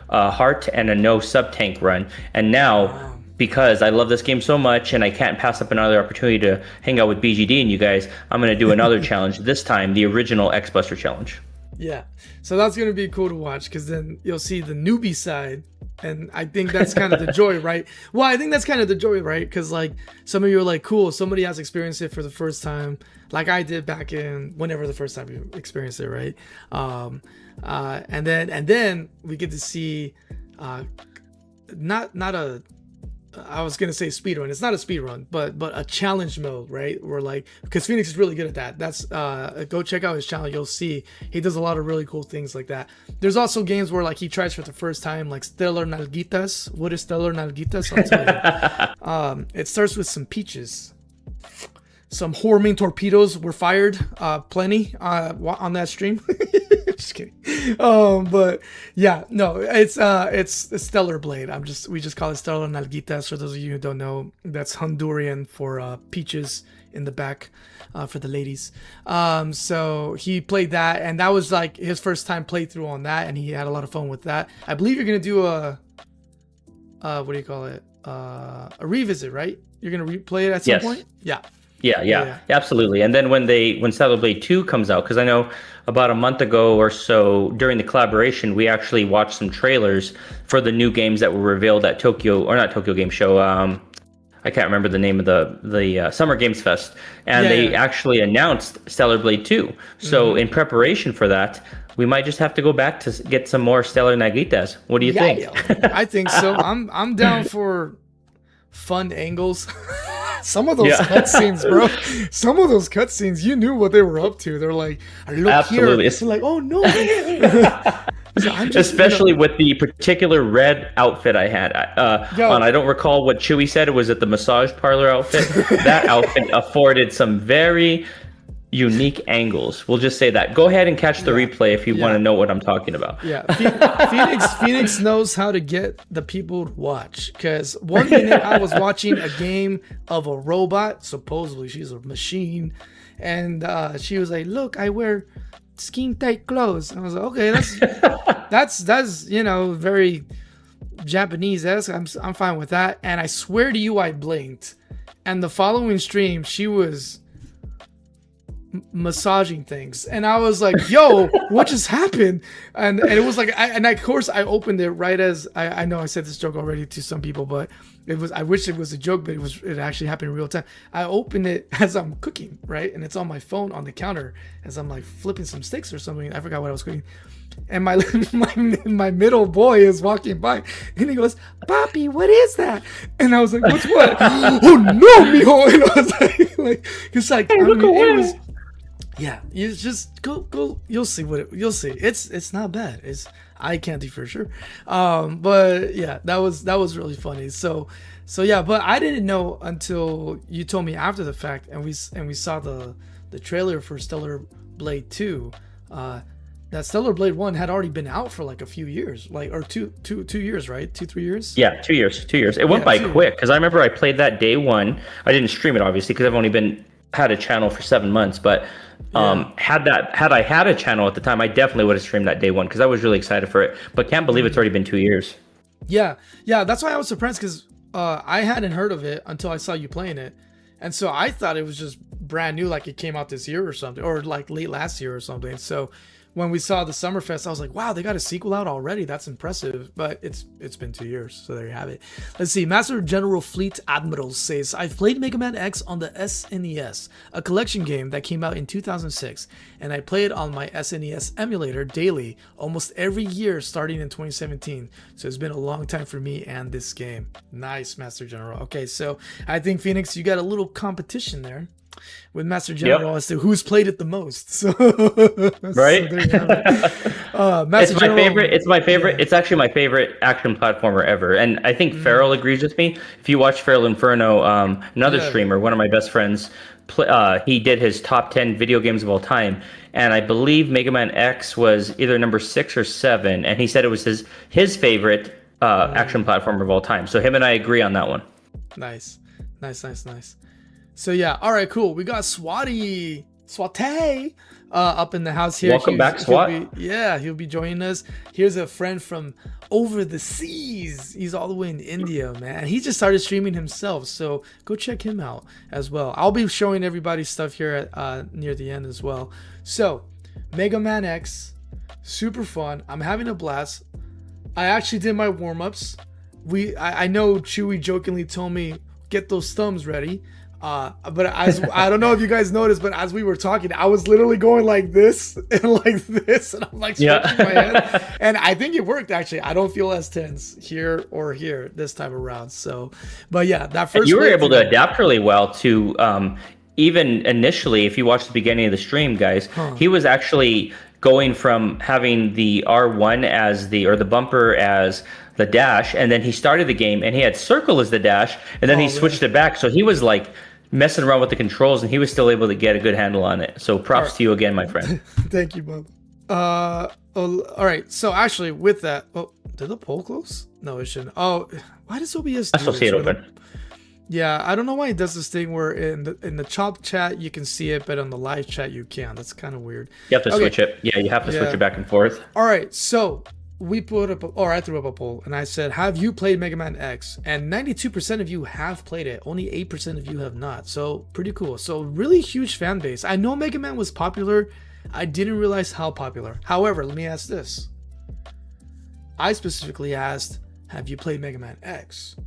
heart and a no sub-tank run. And now, because I love this game so much and I can't pass up another opportunity to hang out with BGD and you guys, I'm going to do another challenge, this time the original X-Buster challenge. Yeah, so that's going to be cool to watch, because then you'll see the newbie side, and I think that's kind of the joy, right? Well, I think that's kind of the joy, right? Because like some of you are like, cool, somebody has experienced it for the first time, like I did back in whenever the first time you experienced it, right? And then we get to see not a, I was gonna say speed run. It's not a speed run, but a challenge mode, right? Where like, because Phoenix is really good at that. That's go check out his channel. You'll see he does a lot of really cool things like that. There's also games where like he tries for the first time, like Stellar Nalguitas. What is Stellar Nalguitas? I'll tell you. It starts with some peaches. Some horming torpedoes were fired, plenty on that stream. Just kidding. But yeah, no, it's Stellar Blade. We just call it Stellar Nalguitas. For those of you who don't know, that's Honduran for peaches in the back, for the ladies. So he played that, and that was like his first time playthrough on that, and he had a lot of fun with that. I believe you're gonna do a what do you call it? A revisit, right? You're gonna replay it at some point? Yeah, absolutely. And then when Stellar Blade 2 comes out, because I know about a month ago or so during the collaboration, we actually watched some trailers for the new games that were revealed at Tokyo Game Show. I can't remember the name of the Summer Games Fest, and they actually announced Stellar Blade 2. So in preparation for that, we might just have to go back to get some more Stellar Nalguitas. What do you think? I think so. I'm down for fun angles. Some of those cutscenes, bro. Some of those cutscenes, you knew what they were up to. They're like, look here. It's like, oh no. So especially with the particular red outfit I had on. I don't recall what Chewy said. It was at the massage parlor outfit. That outfit afforded some very unique angles. We'll just say that. Go ahead and catch the replay if you want to know what I'm talking about. Yeah, Phoenix knows how to get the people to watch. Because one minute I was watching a game of a robot. Supposedly she's a machine, and she was like, "Look, I wear skin tight clothes." And I was like, "Okay, that's very Japanese-esque, I'm fine with that. And I swear to you, I blinked. And the following stream, she was massaging things, and I was like, "Yo, what just happened?" And it was like, of course I opened it right as I know I said this joke already to some people, but it was, I wish it was a joke, but it actually happened in real time. I opened it as I'm cooking, right, and it's on my phone on the counter as I'm like flipping some steaks or something. I forgot what I was cooking, and my middle boy is walking by, and he goes, "Papi, what is that?" And I was like, "What's what?" "Oh no, mijo!" And I was like, it's like, hey, look away. It was. Yeah, you just go. You'll see you'll see. It's not bad. It's eye candy for sure. But yeah, that was really funny. So yeah, but I didn't know until you told me after the fact, and we saw the trailer for Stellar Blade 2. That Stellar Blade 1 had already been out for like a few years, or 2 years, right? 2-3 years. Yeah, 2 years. 2 years. It went by quick because I remember I played that day one. I didn't stream it obviously because I've only had a channel for 7 months, but. Had I had a channel at the time, I definitely would have streamed that day one because I was really excited for it. But can't believe it's already been 2 years. Yeah, that's why I was surprised because I hadn't heard of it until I saw you playing it, and so I thought it was just brand new, like it came out this year or something, or like late last year or something. So when we saw the Summerfest, I was like, wow, they got a sequel out already. That's impressive. But it's been 2 years, so there you have it. Let's see. Master General Fleet Admiral says, I've played Mega Man X on the SNES, a collection game that came out in 2006, and I play it on my SNES emulator daily, almost every year starting in 2017. So it's been a long time for me and this game. Nice, Master General. Okay, so I think, Phoenix, you got a little competition there with Master General as to who's played it the most. So right. So there you have it. Master it's my favorite. It's my favorite. Yeah. It's actually my favorite action platformer ever. And I think Farrell agrees with me. If you watch Farrell Inferno, another streamer, one of my best friends, he did his top 10 video games of all time. And I believe Mega Man X was either number 6 or 7. And he said it was his favorite action platformer of all time. So him and I agree on that one. Nice. So yeah, all right, cool. We got Swatty up in the house here. Welcome back, Swat. He'll be joining us. Here's a friend from over the seas. He's all the way in India, man. He just started streaming himself, so go check him out as well. I'll be showing everybody stuff here at near the end as well. So, Mega Man X, super fun. I'm having a blast. I actually did my warm-ups. I know Chewy jokingly told me, get those thumbs ready. But I don't know if you guys noticed, but as we were talking, I was literally going like this and like this, and I'm like stretching my head, and I think it worked actually. I don't feel as tense here or here this time around. So, but yeah, that first. And you were able to adapt really well to even initially. If you watch the beginning of the stream, guys, he was actually going from having the R1 as the bumper as the dash, and then he started the game and he had circle as the dash, and then he switched it back. So he was like messing around with the controls, and he was still able to get a good handle on it. So props to you again, my friend. Thank you, Bob. All right. So actually, with that, did the poll close? No, it shouldn't. Oh, why does OBS? I still see it open. Yeah, I don't know why it does this thing where in the chop chat you can see it, but on the live chat you can't. That's kind of weird. You have to switch it. Yeah, you have to switch it back and forth. All right, so we put up, I threw up a poll, and I said, have you played Mega Man X? And 92% of you have played it. Only 8% of you have not. So pretty cool. So really huge fan base. I know Mega Man was popular. I didn't realize how popular. However, let me ask this. I specifically asked, have you played Mega Man X?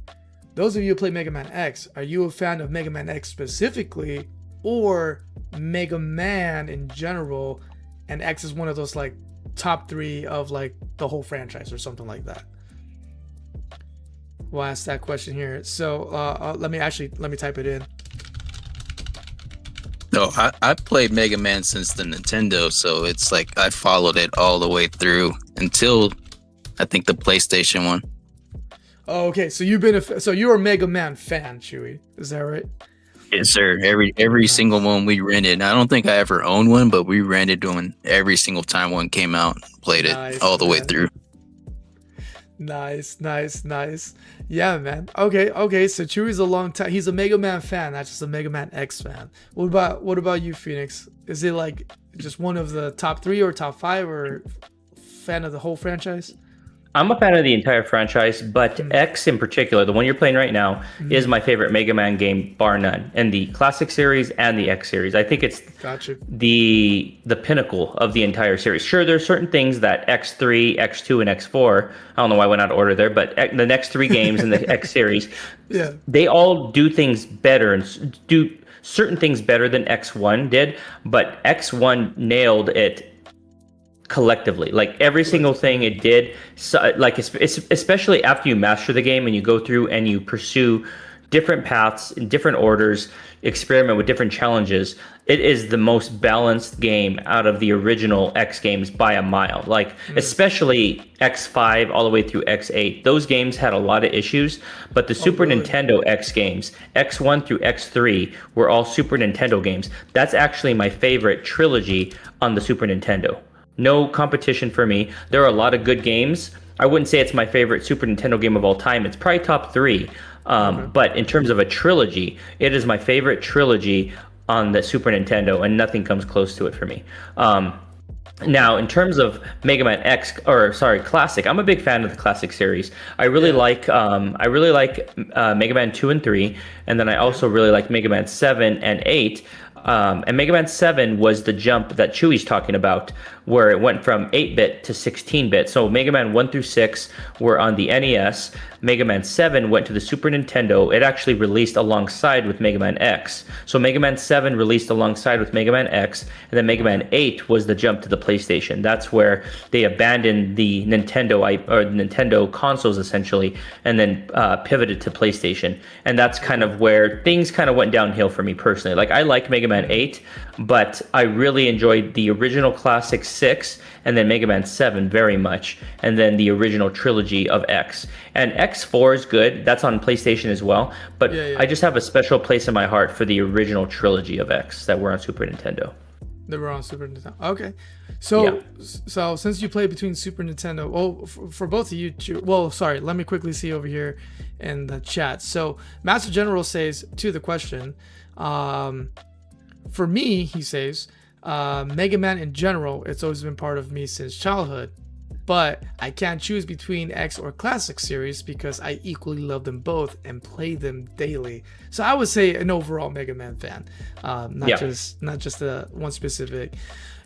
Those of you who play Mega Man X, are you a fan of Mega Man X specifically, or Mega Man in general, and X is one of those like top 3 of like the whole franchise or something like that? We'll ask that question here. So let me type it in. No, I played Mega Man since the Nintendo, so it's like I followed it all the way through until I think the PlayStation one. Oh, okay. So you're a Mega Man fan, Chewy. Is that right? Yes, sir. Every single one we rented. I don't think I ever owned one, but we rented one every single time one came out. Played it all the way through. Nice. Yeah, man. Okay. So Chewy's a long time. He's a Mega Man fan, not just a Mega Man X fan. What about you, Phoenix? Is it like just one of the top 3 or top 5, or fan of the whole franchise? I'm a fan of the entire franchise, but X in particular, the one you're playing right now, is my favorite Mega Man game, bar none. And the classic series and the X series. I think it's the pinnacle of the entire series. Sure, there's certain things that X3, X2, and X4, I don't know why I went out of order there, but the next three games in the X series, they all do things better and do certain things better than X1 did, but X1 nailed it collectively. Like every single thing it did, so, like it's especially after you master the game and you go through and you pursue different paths in different orders, experiment with different challenges, it is the most balanced game out of the original X games by a mile. Like especially X5 all the way through X8, those games had a lot of issues, but the Super Nintendo X games, X1 through X3, were all Super Nintendo games. That's actually my favorite trilogy on the Super Nintendo. No competition for me. There are a lot of good games. I wouldn't say it's my favorite Super Nintendo game of all time. It's probably top 3. But in terms of a trilogy, it is my favorite trilogy on the Super Nintendo, and nothing comes close to it for me. Now, in terms of Mega Man Classic, I'm a big fan of the Classic series. I really like Mega Man 2 and 3, and then I also really like Mega Man 7 and 8. And Mega Man 7 was the jump that Chewie's talking about, where it went from 8-bit to 16-bit. So Mega Man 1 through 6 were on the NES. Mega Man 7 went to the Super Nintendo. It actually released alongside with Mega Man X. So Mega Man 7 released alongside with Mega Man X, and then Mega Man 8 was the jump to the PlayStation. That's where they abandoned the Nintendo consoles essentially, and then pivoted to PlayStation. And that's kind of where things kind of went downhill for me personally. Like I like Mega Man 8, but I really enjoyed the original classic 6 and then Mega Man 7 very much, and then the original trilogy of X. And X4 is good. That's on PlayStation as well, but I just have a special place in my heart for the original trilogy of X that were on Super Nintendo. They were on Super Nintendo. Okay. So since you play between Super Nintendo, well, for both of you, let me quickly see over here in the chat. So Master General says to the question, for me, he says, Mega Man in general, it's always been part of me since childhood, but I can't choose between X or Classic series because I equally love them both and play them daily. So I would say an overall Mega Man fan, not just the one specific.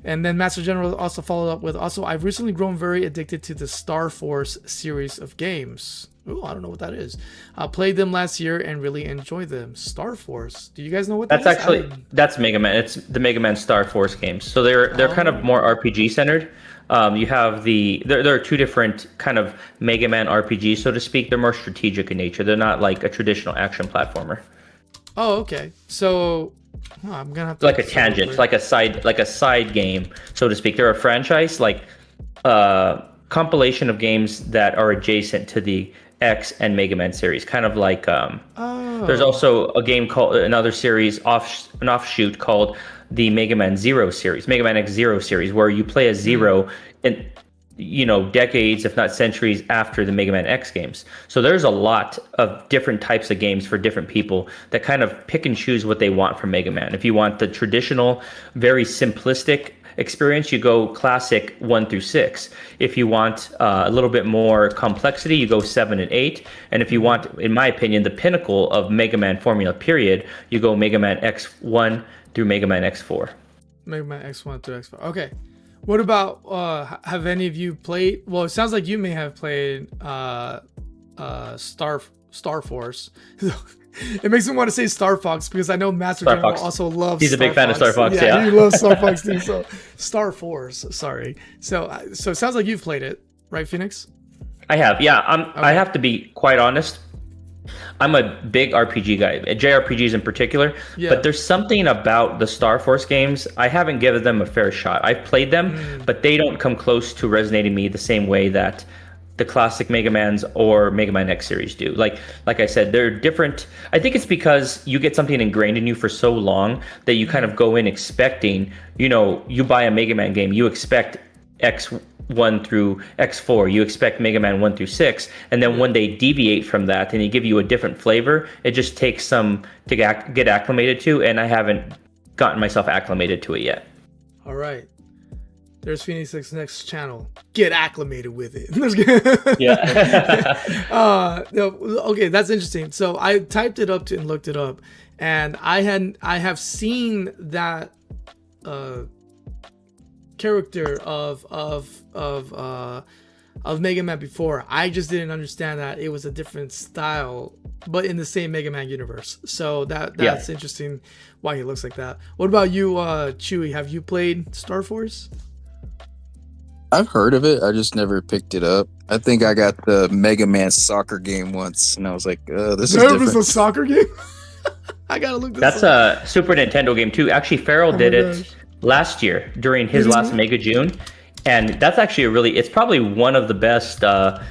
And then Master General also followed up with, I've recently grown very addicted to the Star Force series of games. Ooh, I don't know what that is. I played them last year and really enjoyed them. Star Force. Do you guys know what that is? That's Mega Man. It's the Mega Man Star Force games. So they're kind of more RPG centered. You have there are two different kind of Mega Man RPGs, so to speak. They're more strategic in nature. They're not like a traditional action platformer. Oh, okay. So I'm gonna have to like a tangent, like a side game, so to speak. They're a franchise, like compilation of games that are adjacent to the X and Mega Man series, kind of like there's also a game called another series an offshoot called the Mega Man Zero series, Mega Man X Zero series, where you play as Zero in decades if not centuries after the Mega Man X games. So there's a lot of different types of games for different people that kind of pick and choose what they want from Mega Man. If you want the traditional, very simplistic experience, you go classic 1 through 6. If you want a little bit more complexity, you go 7 and 8. And if you want, in my opinion, the pinnacle of Mega Man formula period, you go Mega Man X1 through Mega Man X4. Mega Man X1 through X4. Okay. What about have any of you played, well, it sounds like you may have played Star Force. It makes me want to say Star Fox because I know Master General also loves. He's a big fan of Star Fox. Yeah, he loves Star Fox too. So Star Force, sorry. So it sounds like you've played it, right, Phoenix? I have. Yeah, I have to be quite honest. I'm a big RPG guy, JRPGs in particular. Yeah. But there's something about the Star Force games. I haven't given them a fair shot. I've played them, but they don't come close to resonating me the same way that the classic Mega Mans or Mega Man X series do. Like I said, they're different. I think it's because you get something ingrained in you for so long that you kind of go in expecting, you buy a Mega Man game, you expect X1 through X4, you expect Mega Man 1 through 6, and then when they deviate from that and they give you a different flavor, it just takes some to get acclimated to, and I haven't gotten myself acclimated to it yet. All right. There's Phoenix's next channel. Get acclimated with it. Yeah. No, okay, that's interesting. So I typed it up and looked it up, and I have seen that character of Mega Man before. I just didn't understand that it was a different style, but in the same Mega Man universe. So that's interesting why he looks like that. What about you, Chewy? Have you played Star Force? I've heard of it. I just never picked it up. I think I got the Mega Man soccer game once, and I was like, this is different. There was a soccer game? I gotta look this That's up. a Super Nintendo game too. Actually, Farrell did it last year during his last Mega June. And that's actually it's probably one of the best,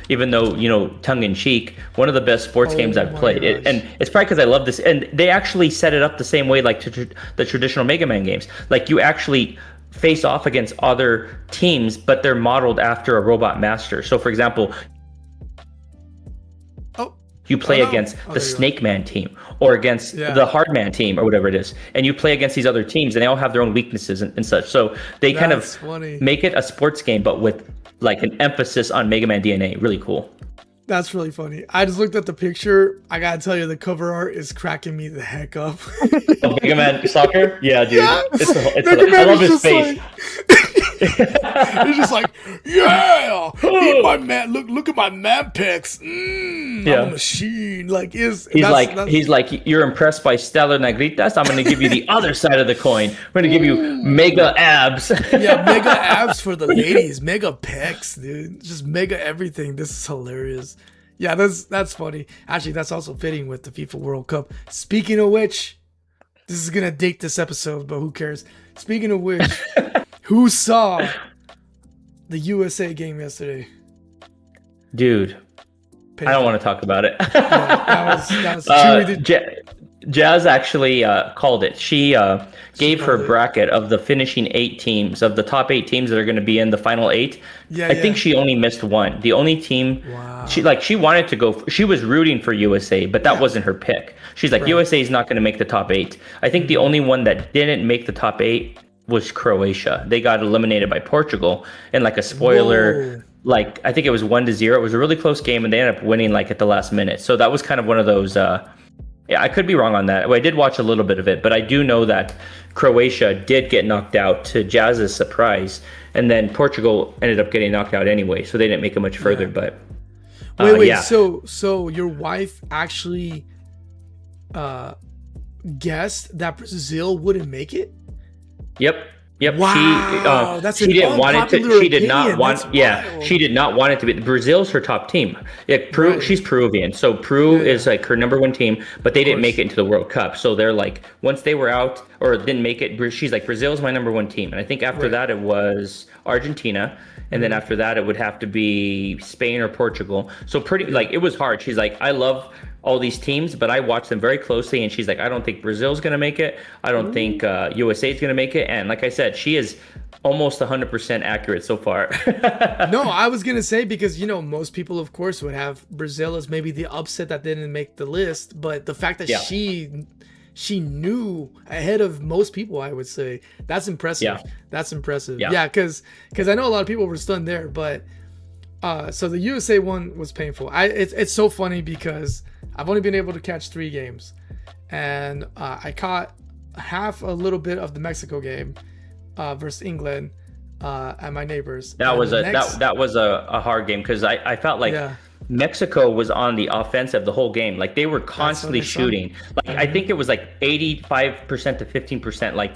even though, tongue in cheek, one of the best sports games I've played. And it's probably because I love this. And they actually set it up the same way like the traditional Mega Man games. Like you actually face off against other teams, but they're modeled after a robot master. So for example, you play against the Snake Man team or against the Hard Man team or whatever it is. And you play against these other teams and they all have their own weaknesses and such. So they kind of make it a sports game, but with like an emphasis on Mega Man DNA. Really cool. That's really funny. I just looked at the picture. I gotta tell you, the cover art is cracking me the heck up. Mega Man Soccer? Yeah, dude. Yeah. I love his face. He's just like, yeah, eat my man. Look at my man pecs. I'm a machine. Like, he's like, you're impressed by Stellar Negritas. I'm gonna give you the other side of the coin. We're gonna give you mega abs. Yeah, mega abs for the ladies. Mega pecs, dude. Just mega everything. This is hilarious. Yeah, that's funny. Actually, that's also fitting with the FIFA World Cup. Speaking of which, this is gonna date this episode, but who cares? Speaking of which, who saw the USA game yesterday? Dude, I don't want to talk about it. That was Jazz actually called it. She gave her bracket of the finishing 8 teams, of the top 8 teams that are going to be in the final 8. I think she only missed one. The only team she wanted to go. She was rooting for USA, but that wasn't her pick. She's like, USA is not going to make the top 8. I think the only one that didn't make the top 8 was Croatia. They got eliminated by Portugal, and like a spoiler, like I think it was 1-0. It was a really close game, and they ended up winning like at the last minute. So that was kind of one of those. I could be wrong on that. Well, I did watch a little bit of it, but I do know that Croatia did get knocked out to Jazz's surprise, and then Portugal ended up getting knocked out anyway, so they didn't make it much further. But wait. So your wife actually guessed that Brazil wouldn't make it? Yep. Wow, she didn't want it to. She did not want. Yeah, she did not want it to be. Brazil's her top team. She's Peruvian, so Peru is like her number 1 team. But they didn't make it into the World Cup, so they're like, once they were out or didn't make it, she's like, Brazil's my number 1 team. And I think after that it was Argentina, and then after that it would have to be Spain or Portugal. So it was hard. She's like, I love all these teams, but I watch them very closely, and she's like, I don't think Brazil's going to make it. I don't think USA is going to make it. And like I said, she is almost 100% accurate so far. No, I was going to say, because, most people, of course, would have Brazil as maybe the upset that didn't make the list. But the fact that she knew ahead of most people, I would say, that's impressive. Yeah. That's impressive. Yeah, because I know a lot of people were stunned there. But so the USA one was painful. It's so funny because I've only been able to catch 3 games, and I caught a little bit of the Mexico game versus England at my neighbors. That was a hard game, because I felt like Mexico was on the offensive the whole game. Like they were constantly shooting. Like I think it was like 85% to 15%. Like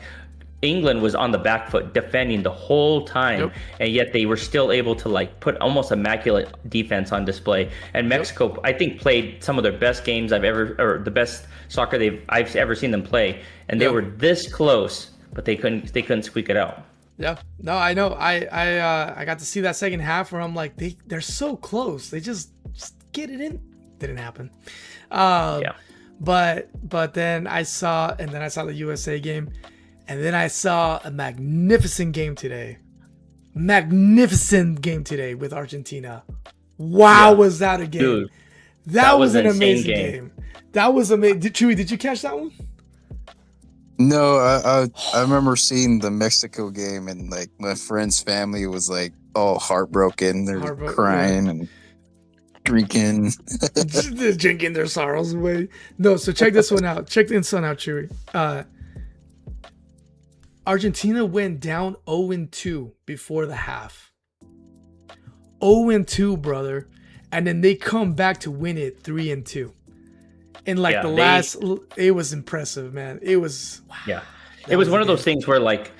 England was on the back foot defending the whole time, and yet they were still able to like put almost immaculate defense on display. And Mexico, I think, played some of their best games or the best soccer I've ever seen them play. And they were this close, but they couldn't squeak it out. Yeah, no, I know. I got to see that second half where I'm like, they're so close. They just get it in. Didn't happen. But then I saw the USA game. And then I saw a magnificent game today with Argentina. Wow, was that a game? Dude, that was an amazing game. That was amazing. Chewy, did you catch that one? No, I remember seeing the Mexico game, and like my friend's family was like all heartbroken. They're Yeah. crying and drinking. Just drinking their sorrows away. No, so check this one out. Check this one out, Chewy. Argentina went down 0-2 before the half. 0-2, brother. And then they come back to win it 3-2. And like it was impressive, man. It was, wow. Yeah. It was one of those things where like,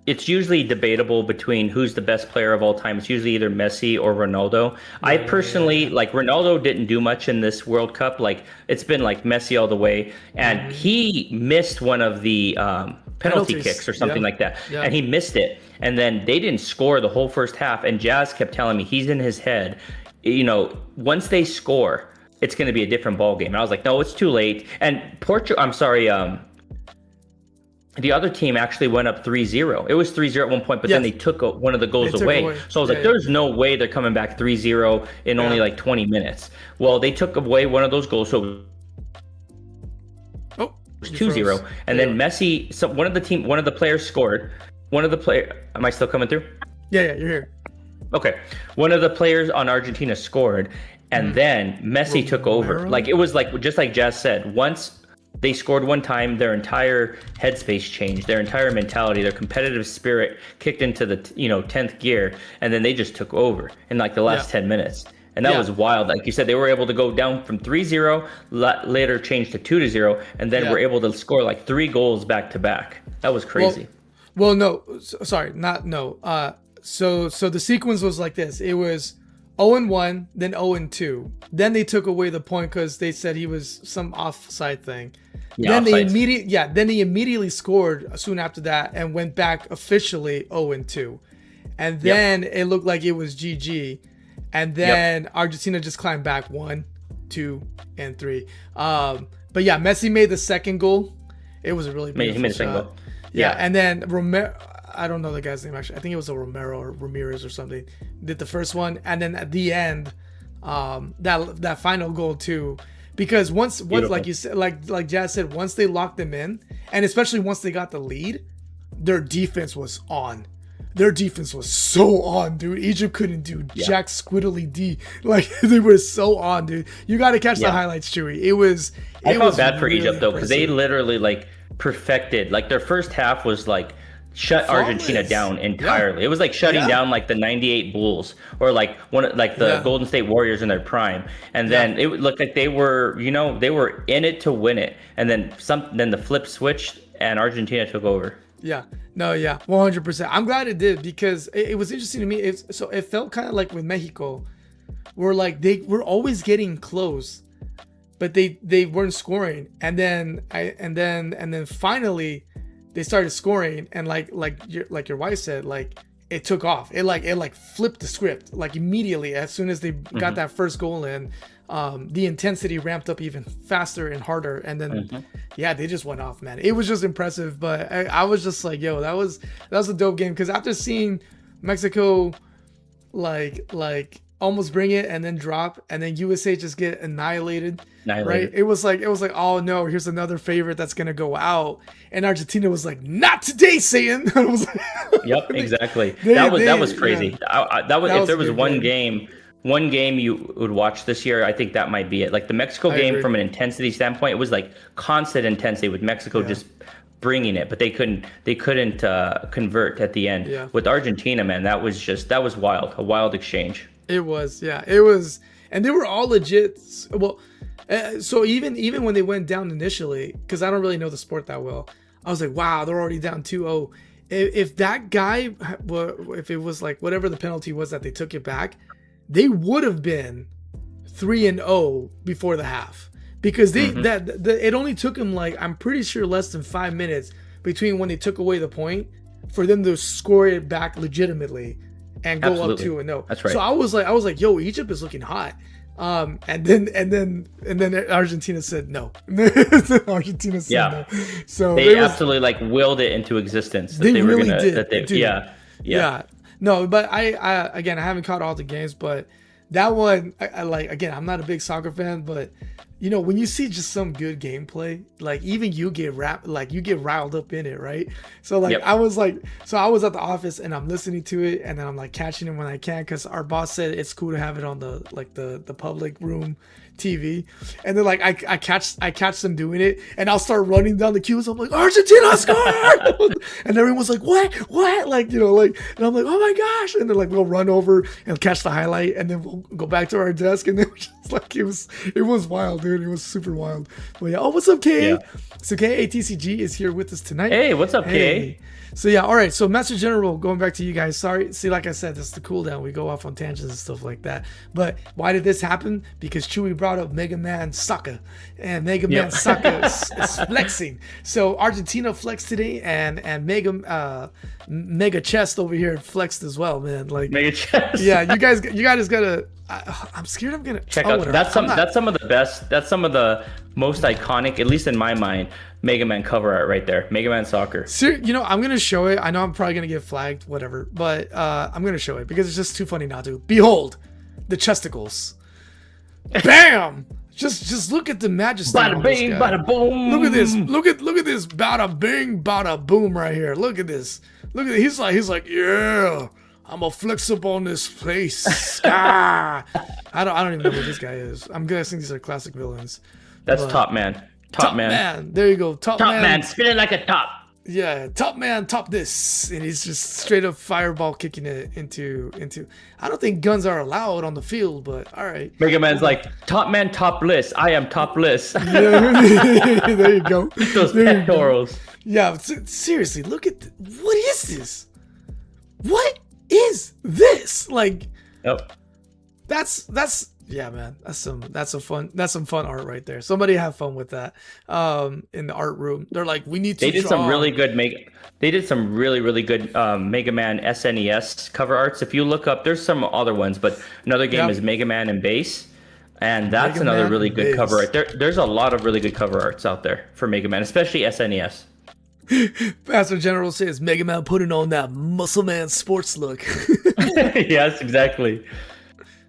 it's usually debatable between who's the best player of all time. It's usually either Messi or Ronaldo. I personally, like, Ronaldo didn't do much in this World Cup. Like, it's been like Messi all the way. And he missed one of the penalty kicks or something like that. Yeah. And he missed it. And then they didn't score the whole first half. And Jazz kept telling me he's in his head, you know, once they score, it's going to be a different ball game. And I was like, no, it's too late. And the other team actually went up 3-0. It was 3-0 at one point, but then they took one of the goals away. So I was like, there's no way they're coming back 3-0 in only like 20 minutes. Well, they took away one of those goals, so it was 2-0. And then Messi, so one of the players scored. Am I still coming through? Yeah, you're here. Okay. One of the players on Argentina scored, and then Messi took over. Like, it was like, just like Jazz said, once they scored one time, their entire headspace changed, their entire mentality, their competitive spirit kicked into the 10th gear, and then they just took over in like the last 10 minutes. And that was wild. Like you said, they were able to go down from 3-0, later changed to 2-0, and then were able to score like 3 goals back to back. That was crazy. Well, no, sorry, not no. So the sequence was like this. It was 0-1, then 0-2. Then they took away the point because they said he was some offside thing. Yeah, then they immediately scored soon after that and went back officially 0-2. And then it looked like it was GG. And then Argentina just climbed back 1, 2, and 3. But yeah, Messi made the second goal. It was a really beautiful shot. Yeah, and then Romero, I don't know the guy's name actually. I think it was a Romero or Ramirez or something. Did the first one, and then at the end, that final goal too. Because once like you said, like Jazz said, once they locked them in, and especially once they got the lead, their defense was on. Their defense was so on, dude. Egypt couldn't do jack squiddly D. Like, they were so on, dude. You got to catch the highlights, Chewy. I felt bad for Egypt though, because they literally like perfected. Like, their first half was like shut Argentina down entirely. It was like shutting down like the '98 Bulls or like the Golden State Warriors in their prime. And then it looked like they were, they were in it to win it. And then the flip switched and Argentina took over. Yeah. No, yeah. 100%. I'm glad it did, because it was interesting to me. It felt kind of like with Mexico, where like they were always getting close, but they weren't scoring. And then finally they started scoring, and like your wife said, like it took off. It flipped the script like immediately as soon as they got that first goal in. The intensity ramped up even faster and harder, and then they just went off, man. It was just impressive. But I was just like, yo, that was a dope game, because after seeing Mexico like almost bring it and then drop, and then USA just get annihilated. Right? It was like, oh no, here's another favorite that's gonna go out, and Argentina was like, not today, Satan. I was like, yep, exactly. That was crazy. Yeah. If there was one game you would watch this year, I think that might be it. Like the Mexico game, from an intensity standpoint, it was like constant intensity with Mexico just bringing it, but they couldn't convert at the end. Yeah. With Argentina, man, that was wild, a wild exchange. It was, and they were all legit. Well, so even when they went down initially, because I don't really know the sport that well, I was like, wow, they're already down 2-0. If that guy, if it was like whatever the penalty was that they took it back, they would have been 3-0 before the half, because it only took them like, I'm pretty sure, less than 5 minutes between when they took away the point for them to score it back legitimately and go up 2-0. That's right. So I was like, yo, Egypt is looking hot. And then Argentina said no. Argentina said no. So they absolutely like willed it into existence. They really did. Yeah. No, but I haven't caught all the games, but that one, I like, again, I'm not a big soccer fan, but you know, when you see just some good gameplay, like even you get you get riled up in it, right? So like I was at the office and I'm listening to it, and then I'm like catching it when I can, because our boss said it's cool to have it on the public room TV, and then like I catch them doing it, and I'll start running down the queues. I'm like, Argentina scored, and everyone's like, what, like, you know, like, and I'm like, oh my gosh, and then like we'll run over and catch the highlight, and then we'll go back to our desk, and then just like it was wild, dude. It was super wild. But yeah, oh, what's up, KA? Yeah. So KATCG is here with us tonight. Hey, what's up, KA? So yeah, all right. So Master General, going back to you guys. Sorry, see, like I said, this is the cooldown. We go off on tangents and stuff like that. But why did this happen? Because Chewy brought up Mega Man Soccer, and Mega Man Soccer is flexing. So Argentina flexed today, and Mega Chest over here flexed as well, man. Like Mega Chest. Yeah, you guys gotta. I'm scared I'm gonna check out. That's some of the best. That's some of the most iconic, at least in my mind, Mega Man cover art right there. Mega Man Soccer. You know, I'm gonna show it. I know I'm probably gonna get flagged, whatever, but I'm gonna show it because it's just too funny not to. Behold, the chesticles. Bam! Just look at the majesty. Bada bing, bada boom. Look at this. Look at this. Bada bing, bada boom right here. Look at this. Look at it. He's like, yeah, I'm gonna flex up on this place. I don't even know who this guy is. I'm guessing these are classic villains. That's Top Man. Top Man. There you go. Top man. Spinning like a top. Yeah, Top Man, top this, and he's just straight up fireball kicking it into. I don't think guns are allowed on the field, but all right. Mega Man's like, Top Man, topless. I am topless. Yeah, there you go. Those pectorals. Yeah, seriously, look at what is this? What is this? Like, that's yeah, man. That's some fun art right there. Somebody have fun with that. In the art room, they're like, we need to. They did some really good really good Mega Man SNES cover arts. If you look up, there's some other ones, but another game is Mega Man and Bass, and that's another really good cover art. There's a lot of really good cover arts out there for Mega Man, especially SNES. Master General says Mega Man putting on that Muscle Man sports look. Yes, exactly.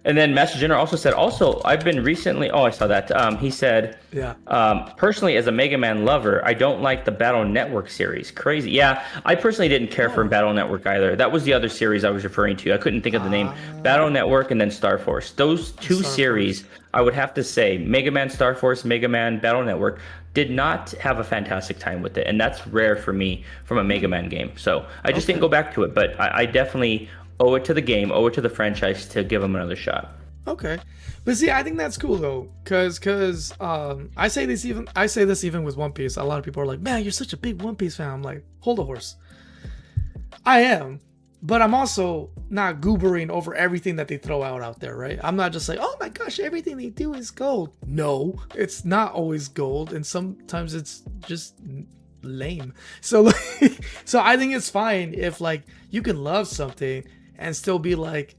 And then Master General also said, I've been recently, I saw that. He said, personally, as a Mega Man lover, I don't like the Battle Network series. Crazy. Yeah, I personally didn't care for Battle Network either. That was the other series I was referring to. I couldn't think of the name. Battle Network and then Star Force. Those two series, I would have to say, Mega Man Star Force, Mega Man Battle Network, did not have a fantastic time with it. And that's rare for me from a Mega Man game. So I just didn't go back to it. But I definitely owe it to the game, owe it to the franchise to give them another shot. Okay, but see, I think that's cool though, cause I say this even with One Piece. A lot of people are like, "Man, you're such a big One Piece fan." I'm like, hold a horse. I am, but I'm also not goobering over everything that they throw out there, right? I'm not just like, "Oh my gosh, everything they do is gold." No, it's not always gold, and sometimes it's just lame. So like, so I think it's fine if like you can love something and still be like,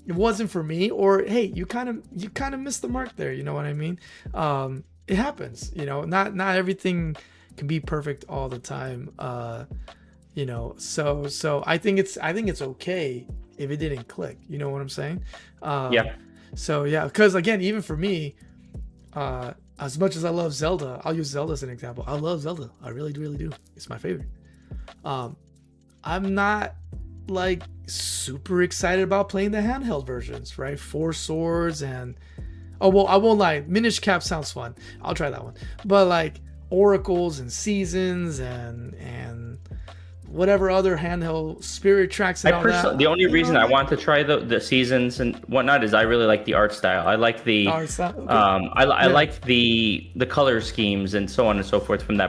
it wasn't for me, or hey, you kind of missed the mark there. You know what I mean? It happens. You know, not everything can be perfect all the time. You know, so I think it's okay if it didn't click. You know what I'm saying? Yeah. So yeah, because again, even for me, as much as I love Zelda, I'll use Zelda as an example. I love Zelda. I really do. It's my favorite. I'm not like super excited about playing the handheld versions, right? 4 Swords and I won't lie, Minish Cap sounds fun. I'll try that one. But like Oracles and Seasons and whatever other handheld Spirit Tracks and all that. The only reason I want to try the Seasons and whatnot is I really like the art style. I like the art style. Okay. I like the color schemes and so on and so forth from those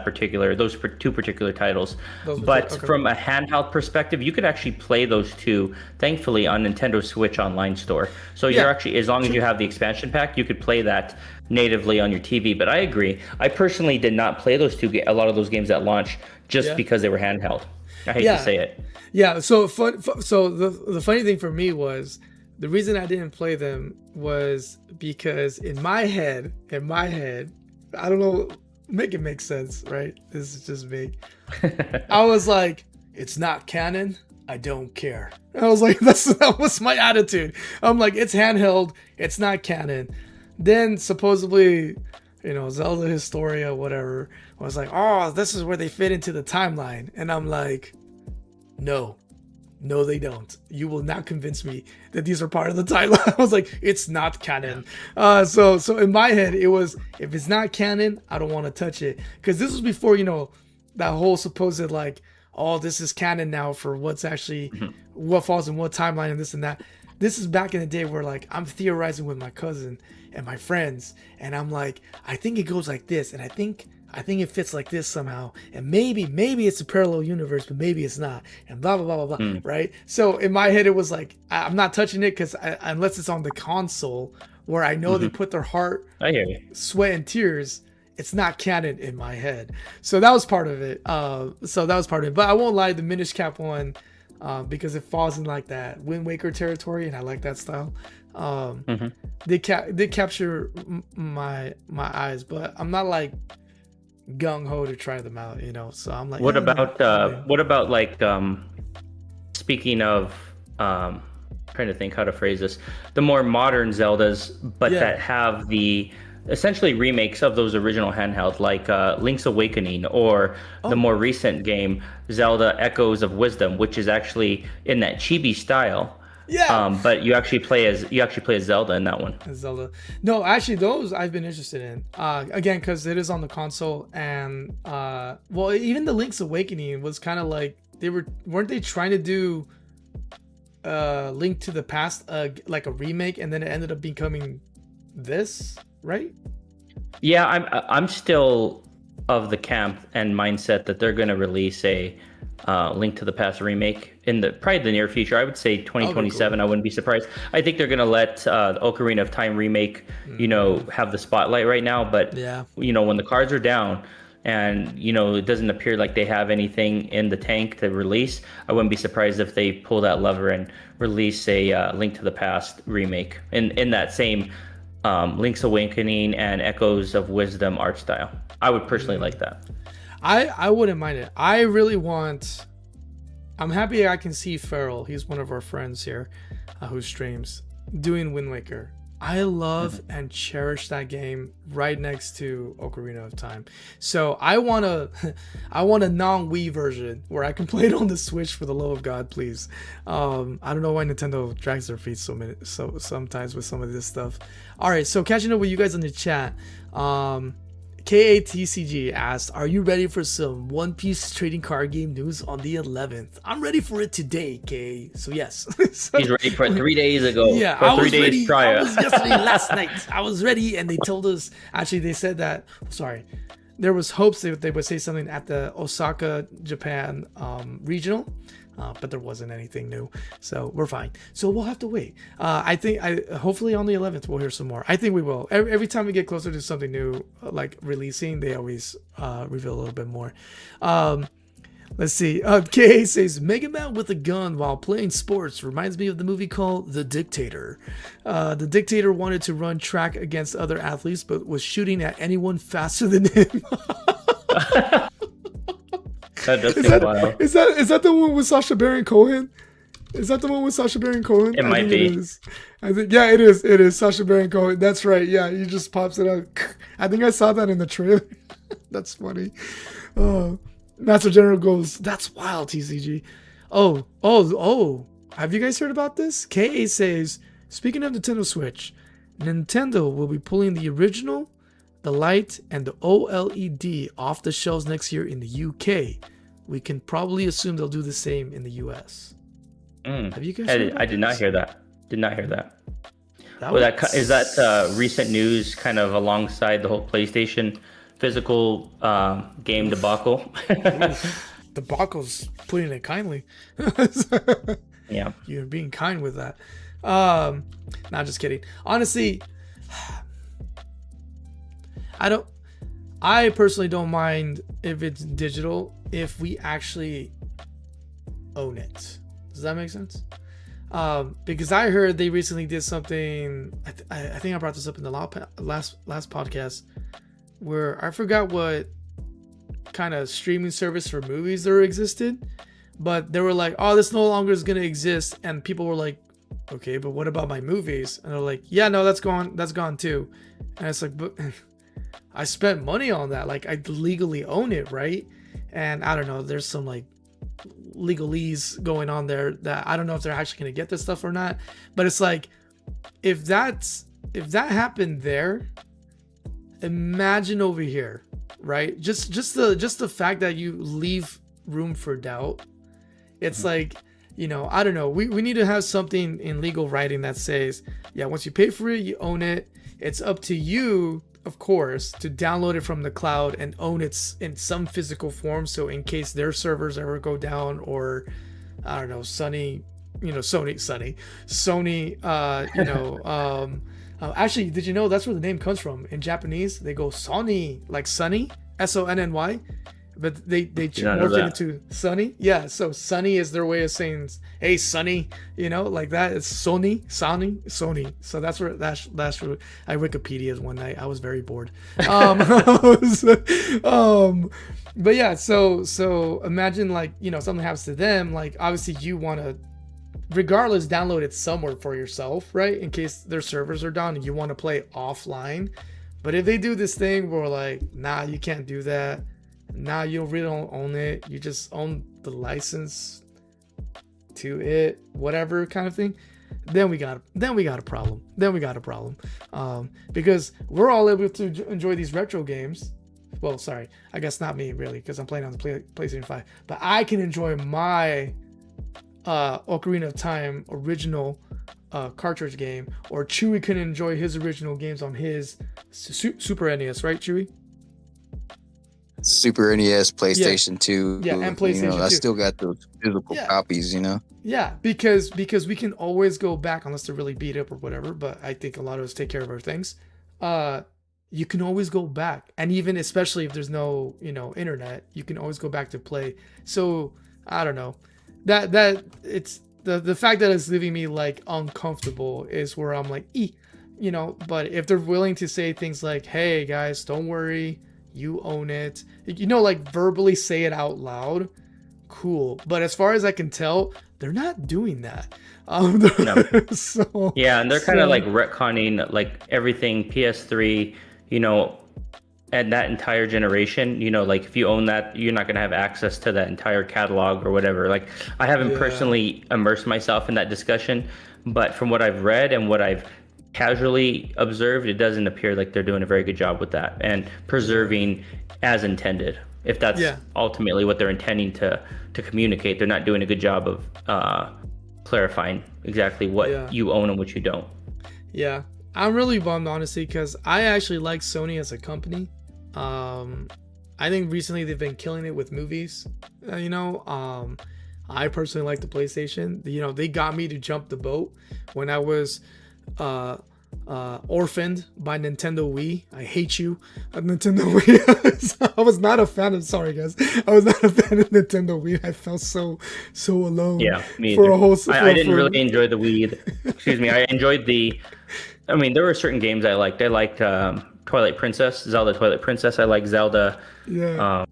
two particular titles. From a handheld perspective, you could actually play those two, thankfully, on Nintendo Switch Online Store. So you're actually, as long as you have the expansion pack, you could play that natively on your TV. But I agree. I personally did not play a lot of those games at launch just because they were handheld. I hate to say it. Yeah. So the funny thing for me was the reason I didn't play them was because in my head, I don't know, make it make sense, right? This is just me. I was like, it's not canon. I don't care. I was like, that was my attitude. I'm like, it's handheld. It's not canon. Then supposedly Zelda Historia, whatever. I was like, oh, this is where they fit into the timeline. And I'm like, no, they don't. You will not convince me that these are part of the timeline. I was like, it's not canon. So in my head, it was, if it's not canon, I don't want to touch it. Because this was before, that whole supposed like, oh, this is canon now for what's actually, what falls in what timeline and this and that. This is back in the day where like I'm theorizing with my cousin and my friends, and I'm like, I think it goes like this, and I think it fits like this somehow, and maybe it's a parallel universe, but maybe it's not, and blah blah blah blah blah. Right? So in my head, it was like I'm not touching it because unless it's on the console where I know they put their heart, I hear you, sweat and tears. It's not canon in my head. So that was part of it. But I won't lie, the Minish Cap one. Because it falls in like that Wind Waker territory, and I like that style. They capture my eyes, but I'm not like gung ho to try them out, So I'm like, what about like speaking of trying to think how to phrase this, the more modern Zeldas, but that have the essentially remakes of those original handheld, like Link's Awakening, or the more recent game Zelda Echoes of Wisdom, which is actually in that chibi style. But you actually play as Zelda in that one. Zelda. No, actually, those I've been interested in. Again, because it is on the console, and even the Link's Awakening was kind of like weren't they trying to do Link to the Past, like a remake, and then it ended up becoming this. Right? Yeah, I'm still of the camp and mindset that they're going to release a Link to the Past remake in probably the near future. I would say 2027. Cool. I wouldn't be surprised. I think they're going to let Ocarina of Time remake, have the spotlight right now. But when the cards are down and it doesn't appear like they have anything in the tank to release, I wouldn't be surprised if they pull that lever and release a Link to the Past remake in that same Link's Awakening and Echoes of Wisdom art style. I would personally like that. I wouldn't mind it. I'm happy I can see Farrell. He's one of our friends here who streams doing Wind Waker. I love and cherish that game right next to Ocarina of Time. So I want a non-Wii version where I can play it on the Switch, for the love of God, please. I don't know why Nintendo drags their feet so sometimes with some of this stuff. All right, so catching up with you guys in the chat. KATCG asked, are you ready for some One Piece trading card game news on the 11th? I'm ready for it today, K. So yes. He's ready for it 3 days ago. Yeah, I was 3 days ready. prior. I was yesterday, last night. I was ready, and they told us, actually they said that, there was hopes that they would say something at the Osaka, Japan regional. But there wasn't anything new, so we're fine. So we'll have to wait. I think hopefully on the 11th we'll hear some more. I think we will. Every time we get closer to something new, like releasing, they always reveal a little bit more. Let's see. KA says, Mega Man with a gun while playing sports reminds me of the movie called The Dictator. The Dictator wanted to run track against other athletes, but was shooting at anyone faster than him. That does seem wild. Is that the one with Sacha Baron Cohen? Is that the one with Sacha Baron Cohen? It might be. I think it is. It is Sacha Baron Cohen. That's right. Yeah, he just pops it out. I think I saw that in the trailer. That's funny. Master General goes, that's wild, TCG. Oh. Have you guys heard about this? KA says, speaking of Nintendo Switch, Nintendo will be pulling the original, the Lite, and the OLED off the shelves next year in the UK. We can probably assume they'll do the same in the US. Have you guys heard about I did not hear that. Is that recent news kind of alongside the whole PlayStation physical game debacle? Debacle's putting it kindly. Yeah. You're being kind with that. Not just kidding. Honestly, I personally don't mind if it's digital if we actually own it. Does that make sense? Because I heard they recently did something. I think I brought this up in the last podcast, where I forgot what kind of streaming service for movies there existed, but they were like, "Oh, this no longer is gonna exist," and people were like, "Okay, but what about my movies?" And they're like, "Yeah, no, that's gone too." And it's like, but I spent money on that. Like, I legally own it, right? And I don't know, there's some like legalese going on there that I don't know if they're actually going to get this stuff or not. But it's like, if that happened there, imagine over here, right? Just the fact that you leave room for doubt. It's like, you know, I don't know. We need to have something in legal writing that says, yeah, once you pay for it, you own it. It's up to you, of course, to download it from the cloud and own it in some physical form. So in case their servers ever go down, or I don't know, Sony, actually, did you know that's where the name comes from? In Japanese, they go Sony, like Sunny, Sonny, but they morphed it into Sunny. Yeah, so Sunny is their way of saying, hey, Sunny, you know, like that. It's Sony. So that's where I Wikipedia'd one night. I was very bored. But yeah, so imagine, like, you know, something happens to them. Like, obviously you want to, regardless, download it somewhere for yourself, right? In case their servers are down and you want to play offline. But if they do this thing where, like, nah, you can't do that. Nah, you really don't own it. You just own the license to it, whatever kind of thing. Then we got a problem. Because we're all able to enjoy these retro games. Well, sorry, I guess not me really, because I'm playing on the PlayStation 5. But I can enjoy my Ocarina of Time original cartridge game, or Chewy can enjoy his original games on his Super NES, right, Chewy? Super NES, PlayStation 2. Yeah, and PlayStation 2. I still got those physical copies, you know? Yeah, because we can always go back, unless they're really beat up or whatever, but I think a lot of us take care of our things. You can always go back. And even, especially if there's no, you know, internet, you can always go back to play. So, I don't know. That it's the fact that it's leaving me, like, uncomfortable is where I'm like, you know, but if they're willing to say things like, hey, guys, don't worry, you own it, you know, like verbally say it out loud, cool. But as far as I can tell, they're not doing that. No. So yeah, and they're kind of like retconning like everything PS3, you know, and that entire generation, you know, like if you own that, you're not going to have access to that entire catalog or whatever. Like, I haven't personally immersed myself in that discussion, but from what I've read and what I've casually observed, it doesn't appear like they're doing a very good job with that and preserving as intended. If that's ultimately what they're intending to communicate, they're not doing a good job of clarifying exactly what you own and what you don't. Yeah, I'm really bummed, honestly, because I actually like Sony as a company. I think recently they've been killing it with movies. You know, I personally like the PlayStation. You know, they got me to jump the boat when I was orphaned by Nintendo Wii. I hate you, Nintendo Wii. I was not a fan of. Sorry, guys. I was not a fan of Nintendo Wii. I felt so alone. Yeah, me for either. A whole. I didn't really enjoy the Wii either. Excuse me. I enjoyed the. I mean, there were certain games I liked. I liked Twilight Princess, Zelda Twilight Princess. I like Zelda. Yeah.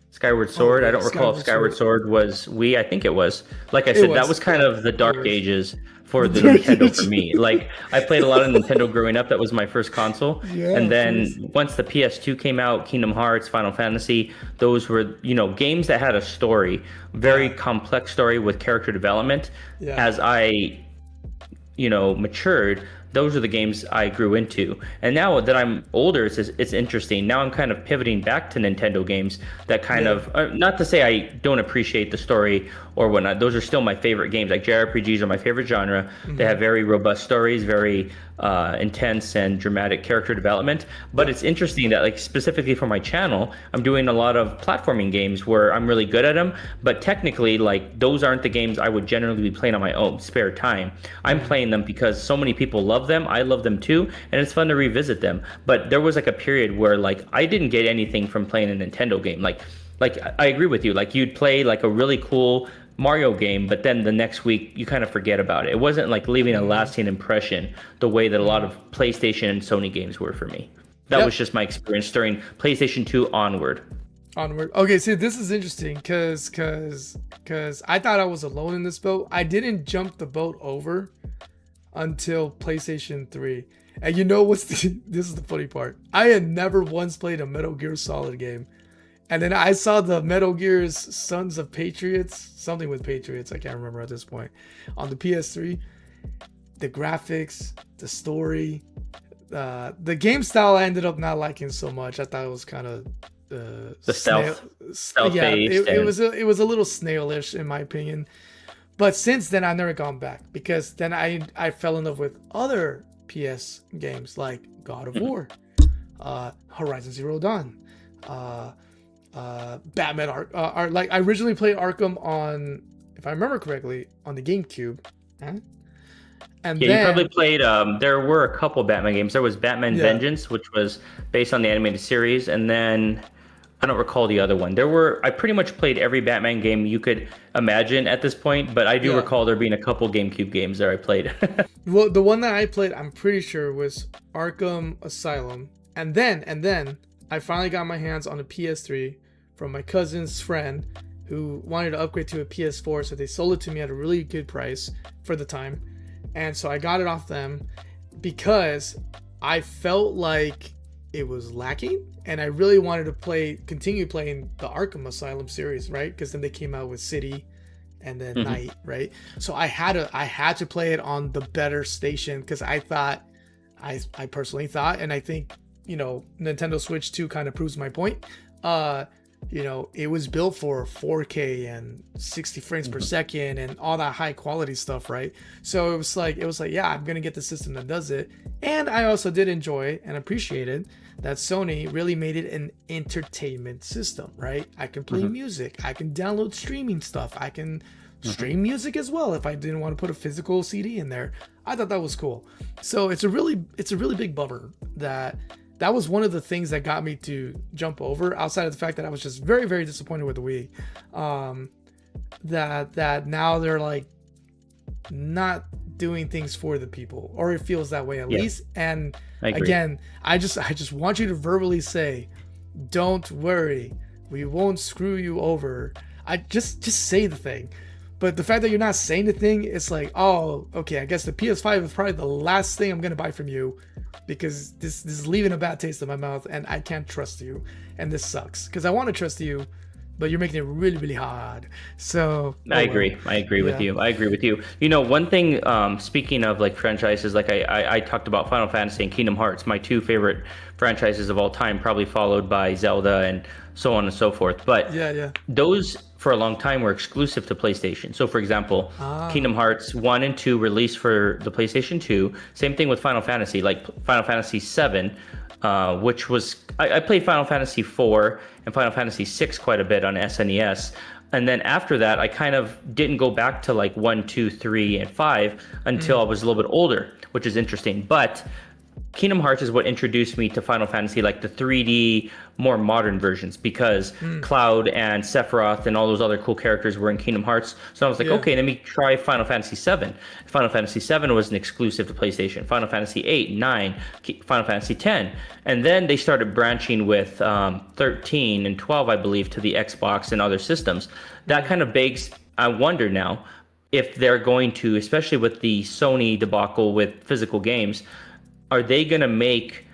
Skyward Sword. I don't recall if Skyward Sword was Wii. I think it was. Like I said, that was kind of the dark ages for the Nintendo for me. Like, I played a lot of Nintendo growing up. That was my first console. Yeah, and then once the PS2 came out, Kingdom Hearts, Final Fantasy, those were, you know, games that had a story, very complex story with character development. Yeah. As I, you know, matured, those are the games I grew into. And now that I'm older, it's interesting. Now I'm kind of pivoting back to Nintendo games that kind of, not to say I don't appreciate the story or whatnot. Those are still my favorite games. Like JRPGs are my favorite genre. Mm-hmm. They have very robust stories, very intense and dramatic character development. But it's interesting that, like, specifically for my channel, I'm doing a lot of platforming games where I'm really good at them. But technically, like, those aren't the games I would generally be playing on my own spare time. I'm playing them because so many people love them. I love them too, and it's fun to revisit them. But there was like a period where, like, I didn't get anything from playing a Nintendo game. Like I agree with you. Like, you'd play like a really cool Mario game, but then the next week you kind of forget about it. It wasn't like leaving a lasting impression the way that a lot of PlayStation and Sony games were for me. That was just my experience during PlayStation 2 onward. Okay, see, this is interesting because I thought I was alone in this boat. I didn't jump the boat over until PlayStation 3. And you know what's this is the funny part. I had never once played a Metal Gear Solid game. And then I saw the Metal Gear's Sons of Patriots, something with Patriots, I can't remember at this point, on the PS3. The graphics, the story, the game style I ended up not liking so much. I thought it was kind of the stealth yeah, based it was a little snailish in my opinion. But since then I've never gone back, because then I fell in love with other PS games like God of War, Horizon Zero Dawn, Batman like I originally played Arkham on, if I remember correctly, on the GameCube. And yeah, then, you probably played. There were a couple Batman games. There was Batman Vengeance, which was based on the animated series, and then I don't recall the other one. I pretty much played every Batman game you could imagine at this point, but I do recall there being a couple GameCube games that I played. Well, the one that I played, I'm pretty sure, was Arkham Asylum, and then I finally got my hands on a PS3 from my cousin's friend who wanted to upgrade to a PS4, so they sold it to me at a really good price for the time. And so I got it off them because I felt like it was lacking, and I really wanted to continue playing the Arkham Asylum series, right? Because then they came out with City and then Night, right? So I had to play it on the better station, because I personally thought, and I think, you know, Nintendo Switch 2 kind of proves my point. You know, it was built for 4K and 60 frames per second and all that high quality stuff, right? So it was like, yeah, I'm gonna get the system that does it. And I also did enjoy and appreciated that Sony really made it an entertainment system, right? I can play music, I can download streaming stuff, I can stream music as well if I didn't want to put a physical CD in there. I thought that was cool. So it's a really big bummer that was one of the things that got me to jump over, outside of the fact that I was just very, very disappointed with the Wii. That now they're like not doing things for the people, or it feels that way at least. And again, I just want you to verbally say, don't worry, we won't screw you over. I just say the thing. But the fact that you're not saying the thing, it's like, oh, okay, I guess the PS5 is probably the last thing I'm gonna buy from you, because this is leaving a bad taste in my mouth, and I can't trust you, and this sucks, because I want to trust you, but you're making it really, really hard. So I agree with you. I agree with you. You know, one thing, speaking of like franchises, like I talked about Final Fantasy and Kingdom Hearts, my two favorite franchises of all time, probably followed by Zelda and so on and so forth. But those for a long time were exclusive to PlayStation. So for example, Kingdom Hearts 1 and 2 released for the PlayStation 2. Same thing with Final Fantasy, like Final Fantasy 7, which was, I played Final Fantasy 4 and Final Fantasy 6 quite a bit on SNES. And then after that, I kind of didn't go back to like 1, 2, 3, and 5 until I was a little bit older, which is interesting. But Kingdom Hearts is what introduced me to Final Fantasy, like the 3D, more modern versions, because Cloud and Sephiroth and all those other cool characters were in Kingdom Hearts. So I was like, okay, let me try Final Fantasy 7. Final Fantasy 7 was an exclusive to PlayStation. Final Fantasy 8, 9, Final Fantasy 10. And then they started branching with 13 and 12, I believe, to the Xbox and other systems. That kind of begs, I wonder now, if they're going to, especially with the Sony debacle with physical games, are they going to make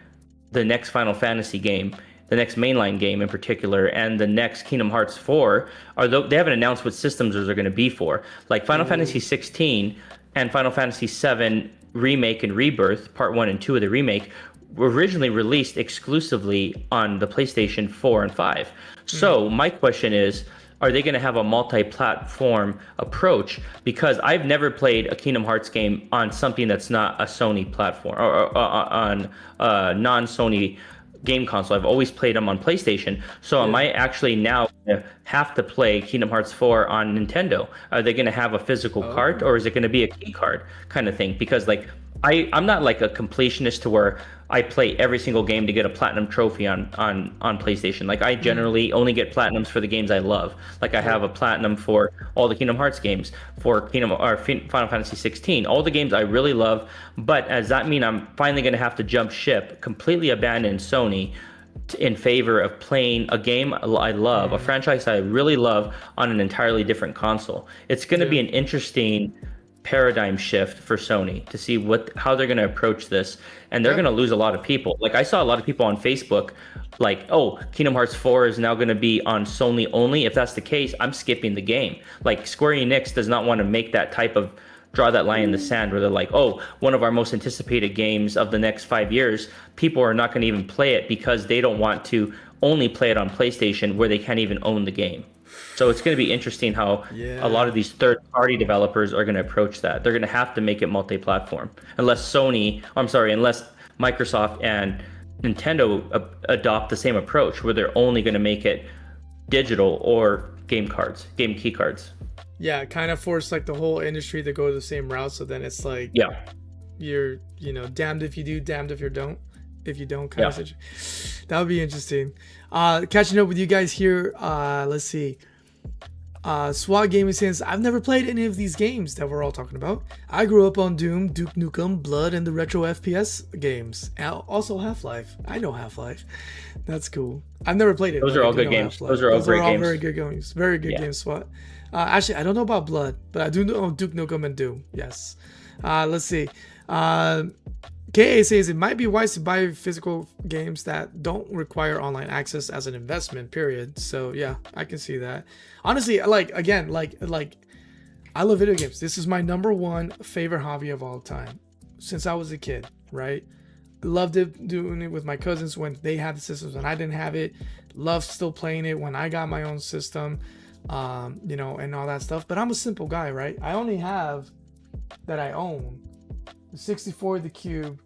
the next Final Fantasy game, the next mainline game in particular, and the next Kingdom Hearts 4, they haven't announced what systems those are going to be for. Like Final Fantasy 16 and Final Fantasy 7 Remake and Rebirth, Part 1 and 2 of the remake, were originally released exclusively on the PlayStation 4 and 5. So my question is, are they going to have a multi-platform approach? Because I've never played a Kingdom Hearts game on something that's not a Sony platform, or on a non-Sony game console. I've always played them on PlayStation. So am I actually now going to have to play Kingdom Hearts 4 on Nintendo? Are they going to have a physical cart, or is it going to be a key card kind of thing? Because like I'm not like a completionist to where I play every single game to get a platinum trophy on PlayStation. Like I generally only get platinums for the games I love. Like I have a platinum for all the Kingdom Hearts games, for Final Fantasy 16, all the games I really love. But does that mean I'm finally going to have to jump ship, completely abandon Sony in favor of playing a game I love, a franchise I really love on an entirely different console? It's going to be an interesting paradigm shift for Sony to see how they're going to approach this, and they're going to lose a lot of people. Like I saw a lot of people on Facebook like, oh, Kingdom Hearts 4 is now going to be on Sony only. If that's the case, I'm skipping the game. Like Square Enix does not want to make that type of draw that line in the sand where they're like, oh, one of our most anticipated games of the next 5 years, people are not going to even play it because they don't want to only play it on PlayStation where they can't even own the game. So it's going to be interesting how a lot of these third-party developers are going to approach that. They're going to have to make it multi-platform unless Microsoft and Nintendo adopt the same approach where they're only going to make it digital or game key cards. Yeah, kind of force like the whole industry to go the same route. So then it's like, you're, damned if you do, damned if you don't. If you don't, kind of situation. That would be interesting. Catching up with you guys here. Let's see. SWAT Gaming says, I've never played any of these games that we're all talking about. I grew up on Doom, Duke Nukem, Blood, and the retro FPS games. And also Half-Life. I know Half-Life. That's cool. I've never played it. Those are all good games. Half-Life. Those are all great games. Very good games. Very good games, SWAT. Actually, I don't know about Blood, but I do know Duke Nukem and Doom. Yes. Let's see. KA says it might be wise to buy physical games that don't require online access as an investment, period. So yeah, I can see that. Honestly, I love video games. This is my number one favorite hobby of all time since I was a kid, right? Loved it, doing it with my cousins when they had the systems and I didn't have it. Loved still playing it when I got my own system, and all that stuff. But I'm a simple guy, right? I only have that I own the 64, the Cube,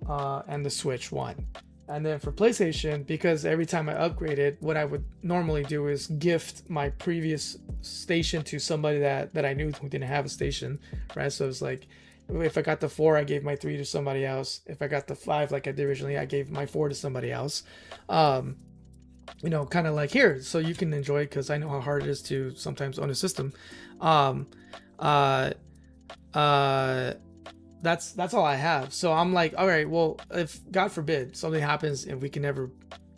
and the Switch 1. And then for PlayStation, because every time I upgraded, what I would normally do is gift my previous station to somebody that I knew who didn't have a station, right? So it's like, if I got the 4, I gave my 3 to somebody else. If I got the 5, like I did originally, I gave my 4 to somebody else. Kind of like, here, so you can enjoy it, because I know how hard it is to sometimes own a system. That's all I have. So I'm like, all right, well, if God forbid something happens and we can never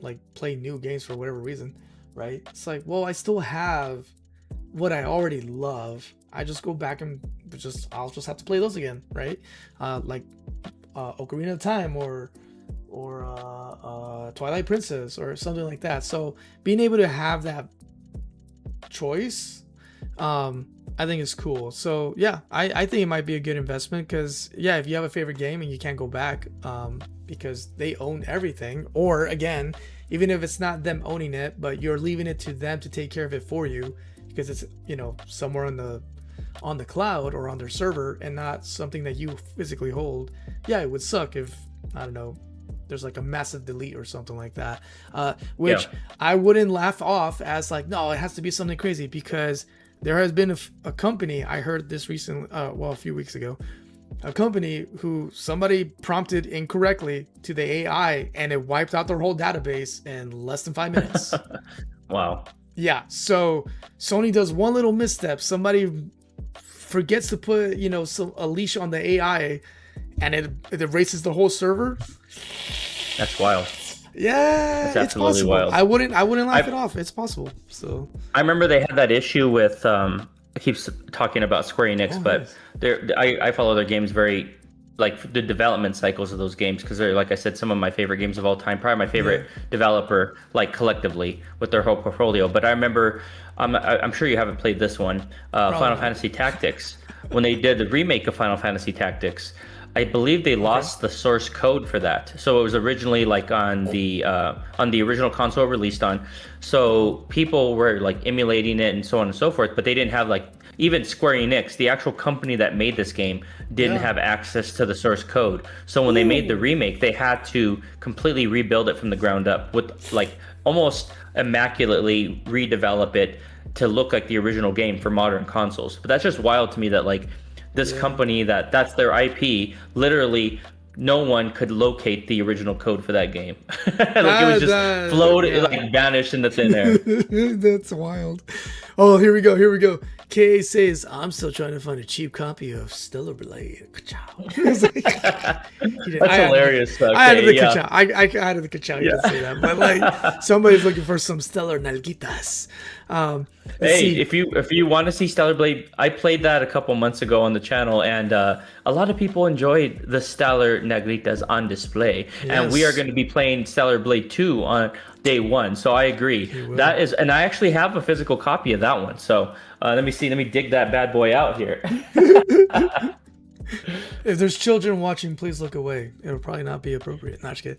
like play new games for whatever reason, right? It's like, well, I still have what I already love. I just go back and I'll just have to play those again, right? Like Ocarina of Time or Twilight Princess or something like that. So being able to have that choice, I think it's cool. So yeah, I think it might be a good investment, because if you have a favorite game and you can't go back because they own everything, or again, even if it's not them owning it, but you're leaving it to them to take care of it for you because it's somewhere on the cloud or on their server and not something that you physically hold. Yeah, it would suck if, I don't know, there's like a massive delete or something like that, which I wouldn't laugh off as like, no, it has to be something crazy, because there has been a company, I heard this recently, a few weeks ago, a company who somebody prompted incorrectly to the AI and it wiped out their whole database in less than 5 minutes. Wow. Yeah, so Sony does one little misstep. Somebody forgets to put, a leash on the AI and it erases the whole server. That's wild. Yeah, that's absolutely it's possible. wild. I wouldn't laugh it off. It's possible. So I remember they had that issue with I keep talking about Square Enix, but I follow their games very, like the development cycles of those games, because they're, like I said, some of my favorite games of all time, probably my favorite developer, like collectively with their whole portfolio. But I remember, I'm sure you haven't played this one, Final Fantasy Tactics. When they did the remake of Final Fantasy Tactics, I believe they lost the source code for that. So it was originally like on the original console released on. So people were like emulating it and so on and so forth, but they didn't have, like, even Square Enix, the actual company that made this game, didn't have access to the source code. So when they made the remake, they had to completely rebuild it from the ground up with, like, almost immaculately redevelop it to look like the original game for modern consoles. But that's just wild to me that, like, this company that's their IP, literally no one could locate the original code for that game. Like it was just floated, like vanished in the thin air. That's wild. Oh, here we go. Here we go. KA says, I'm still trying to find a cheap copy of Stellar Blade. That's hilarious. I added the ka-chow. I added the ka-chow. You didn't say that. But like, somebody's looking for some Stellar Nalguitas. Hey, if you want to see Stellar Blade, I played that a couple months ago on the channel, and a lot of people enjoyed the Stellar Nagritas on display. Yes. And we are going to be playing Stellar Blade 2 on day 1. So I agree. That is, and I actually have a physical copy of that one. So let me see. Let me dig that bad boy out here. If there's children watching, please look away. It'll probably not be appropriate. Not just kidding.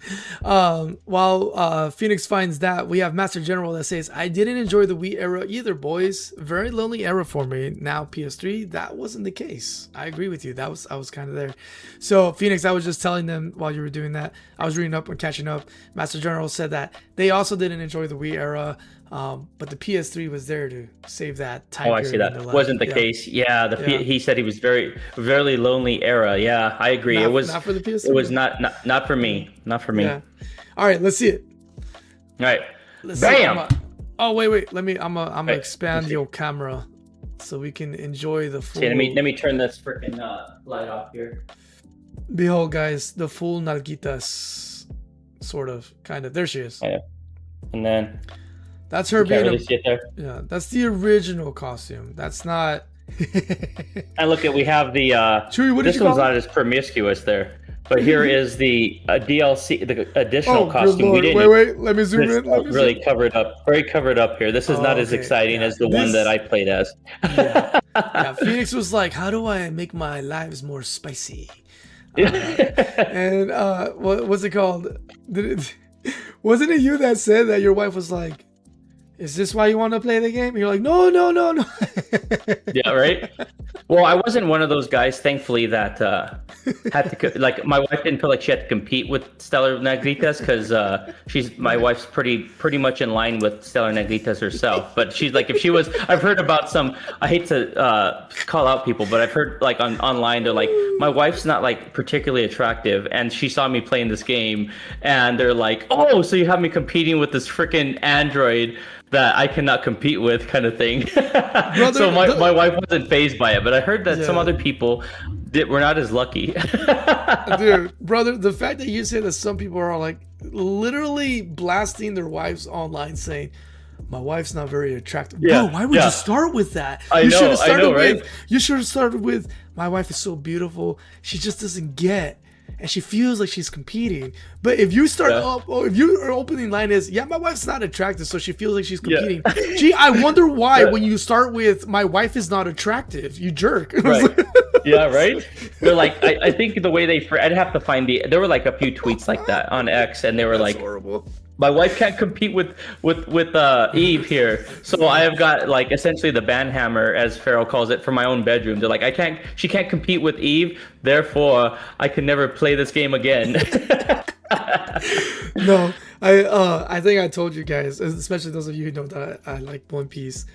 While Phoenix finds that, we have Master General that says, I didn't enjoy the Wii era either, boys. Very lonely era for me. Now PS3, that wasn't the case. I agree with you. I was kind of there. So Phoenix, I was just telling them while you were doing that, I was reading up and catching up. Master General said that they also didn't enjoy the Wii era. But the PS3 was there to save that time. Oh, I see that. Wasn't the case. Yeah, he said he was very lonely era. Yeah, I agree. It was not for the PS3. It was not for me. Not for me. Yeah. All right, let's see it. All right. Bam. Oh wait. I'm gonna expand your camera so we can enjoy the full. See, let me turn this freaking light off here. Behold, guys, the full Nalguitas, sort of, kind of. There she is. Yeah. And then. That's her being really yeah, that's the original costume. That's not. And look, we have the Chewy, this one's not as promiscuous there, but here is the DLC, the additional costume. We didn't. Wait, let me zoom in. Really covered up, very covered up here. This is not as exciting as the one that I played as. Yeah, Phoenix was like, "How do I make my lives more spicy?" And what's it called? Wasn't it you that said that your wife was like, is this why you want to play the game? And you're like, no. Yeah, right? Well, I wasn't one of those guys, thankfully, that had to, like, my wife didn't feel like she had to compete with Stellar Nagritas because my wife's pretty much in line with Stellar Nagritas herself. But she's like, if she was, I've heard about some, I hate to call out people, but I've heard like online, they're like, my wife's not like particularly attractive. And she saw me playing this game and they're like, oh, so you have me competing with this freaking android that I cannot compete with, kind of thing. Brother, so my wife wasn't fazed by it, but I heard that some other people were not as lucky. Dude, brother, the fact that you say that some people are like literally blasting their wives online saying, my wife's not very attractive. Yeah, bro, why would you start with that? You should have started with, my wife is so beautiful, she just doesn't get. And she feels like she's competing. But if you start if your opening line is, my wife's not attractive, so she feels like she's competing. Yeah. Gee, I wonder why when you start with, my wife is not attractive, you jerk. Right. Yeah, right? They're like, I think the way I'd have to find there were like a few tweets like that on X, and they were like, horrible. My wife can't compete with Eve here, so I have got like essentially the banhammer, as Farrell calls it, for my own bedroom. They're like, she can't compete with Eve, therefore I can never play this game again. No, I think I told you guys, especially those of you who know that I like One Piece.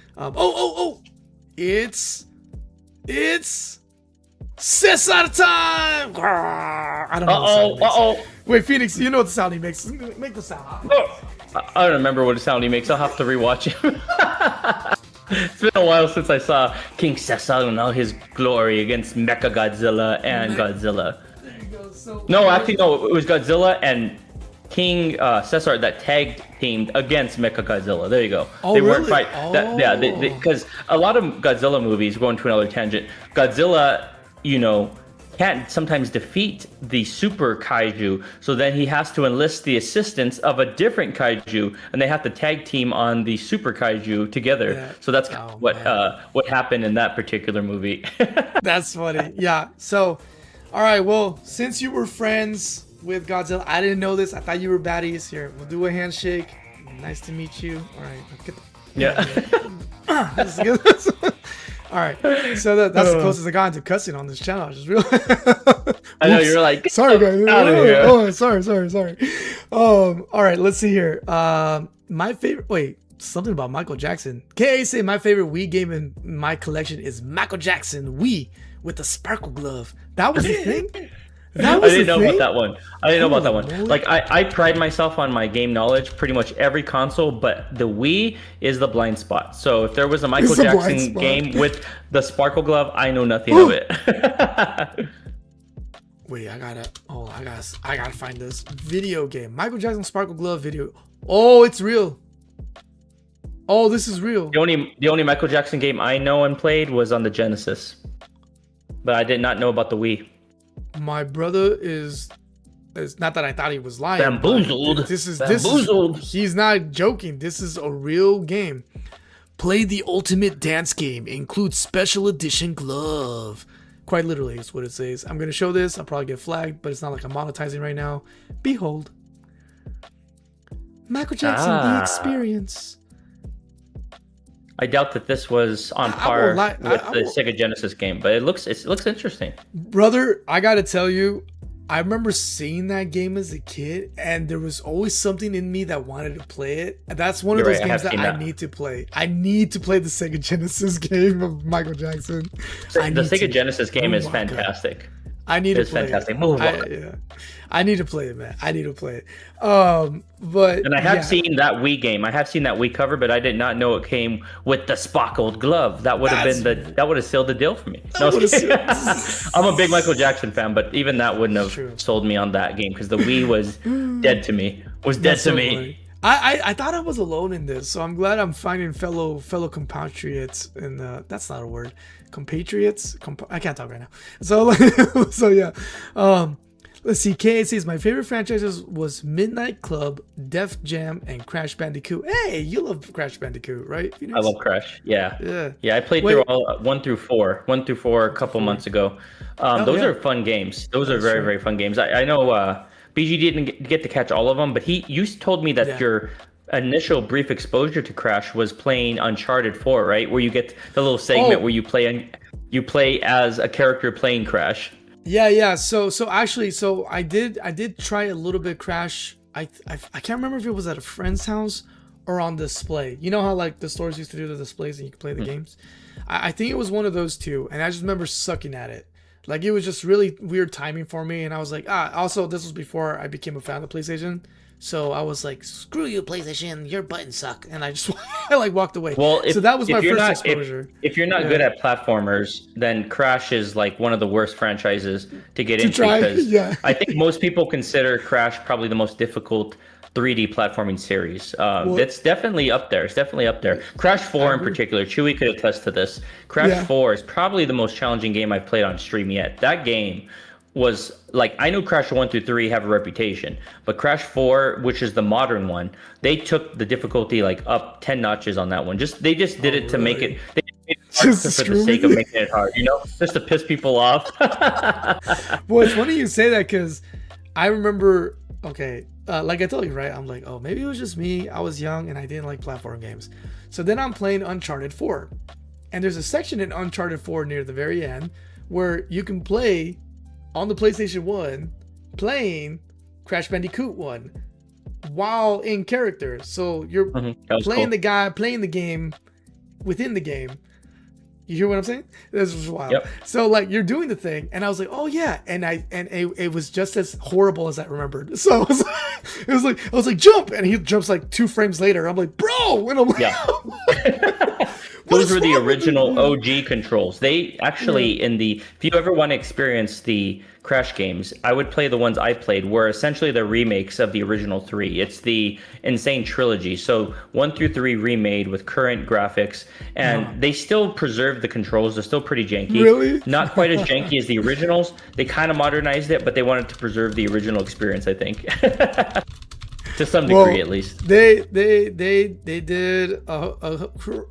It's Cesar time! I don't know. Wait, Phoenix, you know what the sound he makes. Make the sound. I don't remember what sound he makes. I'll have to rewatch it. It's been a while since I saw King Cesar in all his glory against Mechagodzilla and Godzilla. There you go. No, actually, no. It was Godzilla and King Cesar that tag teamed against Mechagodzilla. There you go. Oh, they really? weren't fighting. Because a lot of Godzilla movies, going to another tangent, Godzilla, can't sometimes defeat the super kaiju, so then he has to enlist the assistance of a different kaiju, and they have to tag team on the super kaiju together. Yeah. So that's what happened in that particular movie. That's funny. Yeah. So, all right. Well, since you were friends with Godzilla, I didn't know this. I thought you were baddies. Here, we'll do a handshake. Nice to meet you. All right. Let's get All right, so that's the closest I got into cussing on this channel. I just realized. I know, you're like, sorry guys. Oh, sorry. All right, let's see here. My favorite. Wait, something about Michael Jackson. KA say my favorite Wii game in my collection is Michael Jackson Wii with the sparkle glove. That was the thing. That I was didn't a know thing? about that one. I didn't know about that Holy one. moly. Like I pride myself on my game knowledge pretty much every console, but the Wii is the blind spot. So if there was a Michael It's a blind Jackson spot. game with the sparkle glove, I know nothing of it. Wait, I gotta find this video game. Michael Jackson Sparkle Glove video. Oh, it's real. Oh, this is real. The only Michael Jackson game I know and played was on the Genesis, but I did not know about the Wii. My brother is not that I thought he was lying. Bamboozled. This is Bamboozled. he's not joking. This is a real game. Play the ultimate dance game. Includes special edition glove. Quite literally is what it says. I'm gonna show this. I'll probably get flagged, but it's not like I'm monetizing right now. Behold. Michael Jackson, the experience. I doubt that this was on par with the Sega Genesis game, but it looks interesting. Brother, I gotta tell you, I remember seeing that game as a kid, and there was always something in me that wanted to play it. That's one of those games that I need to play. I need to play the Sega Genesis game of Michael Jackson. The Sega Genesis game is fantastic. I need to play it. I need to play it, man. I need to play it. And I have seen that Wii game. I have seen that Wii cover, but I did not know it came with the sparkled glove. That would have that would have sealed the deal for me. No, I'm a big Michael Jackson fan, but even that wouldn't have sold me on that game because the Wii was dead to me. Funny. I thought I was alone in this, so I'm glad I'm finding fellow compatriots, and that's not a word, compatriots. I can't talk right now. So yeah. Let's see. KA says my favorite franchises was Midnight Club, Def Jam, and Crash Bandicoot. Hey, you love Crash Bandicoot, right? I love Crash. Yeah. I played through all 1 through 4 a couple months ago. Those are fun games. Those are very very fun games. I know BG didn't get to catch all of them, but you told me that your initial brief exposure to Crash was playing Uncharted 4, right? Where you get the little segment where you play as a character playing Crash. Yeah. So actually, I did try a little bit Crash. I can't remember if it was at a friend's house or on display. You know how like the stores used to do the displays and you could play the games? I think it was one of those two, and I just remember sucking at it. Like it was just really weird timing for me, and I was like, also this was before I became a fan of PlayStation. So I was like, screw you, PlayStation, your buttons suck. And I walked away. Well, so that was my first exposure. If you're not good at platformers, then Crash is like one of the worst franchises to get into because I think most people consider Crash probably the most difficult 3D platforming series. It's definitely up there. Crash 4 in particular, Chewy could attest to this. Crash 4 is probably the most challenging game I've played on stream yet. That game was like, I know Crash 1 through 3 have a reputation, but Crash 4, which is the modern one, they took the difficulty like up 10 notches on that one. They just did it to make it, they made it hard for the sake of making it hard, just to piss people off. Well, it's funny you say that because I remember, like I told you, right? I'm like, oh, maybe it was just me. I was young and I didn't like platform games. So then I'm playing Uncharted 4. And there's a section in Uncharted 4 near the very end where you can play on the PlayStation 1 playing Crash Bandicoot 1 while in character. So you're playing the guy, playing the game within the game. You hear what I'm saying? This was wild. Yep. So like you're doing the thing, and I was like, oh yeah, and it was just as horrible as I remembered. So it was like jump, and he jumps like 2 frames later. I'm like, bro, and I'm like, Those were the original OG controls. They actually if you ever want to experience the Crash games, I would play the ones I played were essentially the remakes of the original 3. It's the Insane Trilogy. So 1 through 3 remade with current graphics, and they still preserve the controls. They're still pretty janky. Really? Not quite as janky as the originals. They kind of modernized it, but they wanted to preserve the original experience, I think. To some degree, at least. They did a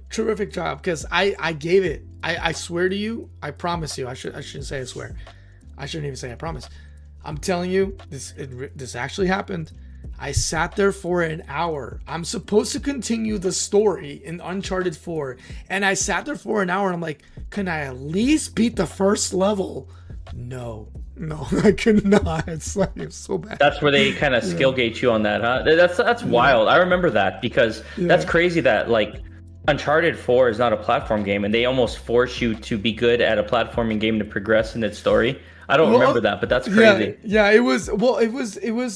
terrific job because I gave it. I swear to you, I promise you. I shouldn't say I swear. I shouldn't even say I promise. I'm telling you, this actually happened. I sat there for an hour. I'm supposed to continue the story in Uncharted 4, and I sat there for an hour. And I'm like, can I at least beat the first level? No, I could not. It's so bad. That's where they kind of skill gauge you on that, huh? That's wild. I remember that because that's crazy that like Uncharted 4 is not a platform game, and they almost force you to be good at a platforming game to progress in its story. I don't remember that, but that's crazy. Yeah, it was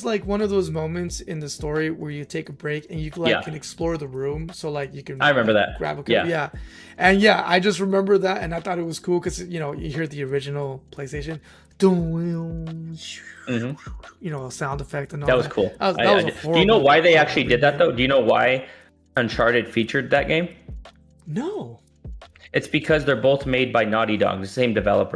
like one of those moments in the story where you take a break and you can explore the room. So like you can I remember that. Grab a code. Yeah. And yeah, I just remember that, and I thought it was cool because you hear the original PlayStation, sound effect and all that. That was cool. Do you know why they actually did that though? Do you know why Uncharted featured that game? No. It's because they're both made by Naughty Dog, the same develop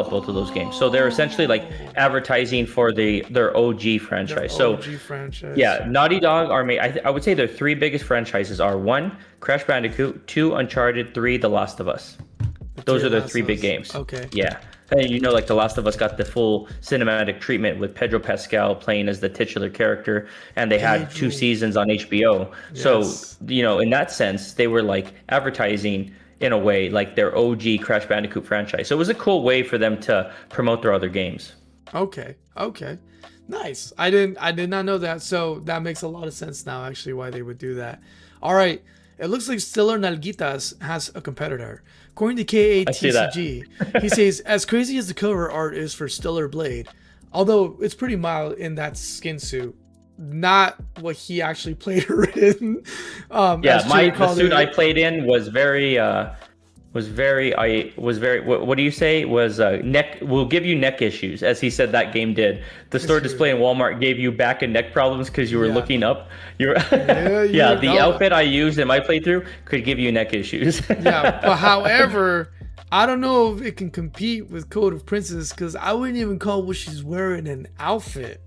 both of those games. So they're essentially like advertising for their OG franchise. Franchise. Yeah, Naughty Dog are made. I would say their three biggest franchises are 1, Crash Bandicoot, 2, Uncharted, 3, The Last of Us. Those are their three big games. Okay. Yeah. And like The Last of Us got the full cinematic treatment with Pedro Pascal playing as the titular character, and they had 2 seasons on HBO. Yes. So, in that sense, they were like advertising in a way like their OG Crash Bandicoot franchise. So it was a cool way for them to promote their other games. Okay. Nice. I did not know that. So that makes a lot of sense now, actually, why they would do that. All right. It looks like Stellar Nalguitas has a competitor. According to KATCG, he says, as crazy as the cover art is for Stellar Blade, although it's pretty mild in that skin suit, not what he actually played her in. The suit I played in was very what do you say, was neck, will give you neck issues, as he said that game did. The store display in Walmart gave you back and neck problems because you were looking up. The outfit I used in my playthrough could give you neck issues. But however, I don't know if it can compete with Code of Princess, because I wouldn't even call what she's wearing an outfit.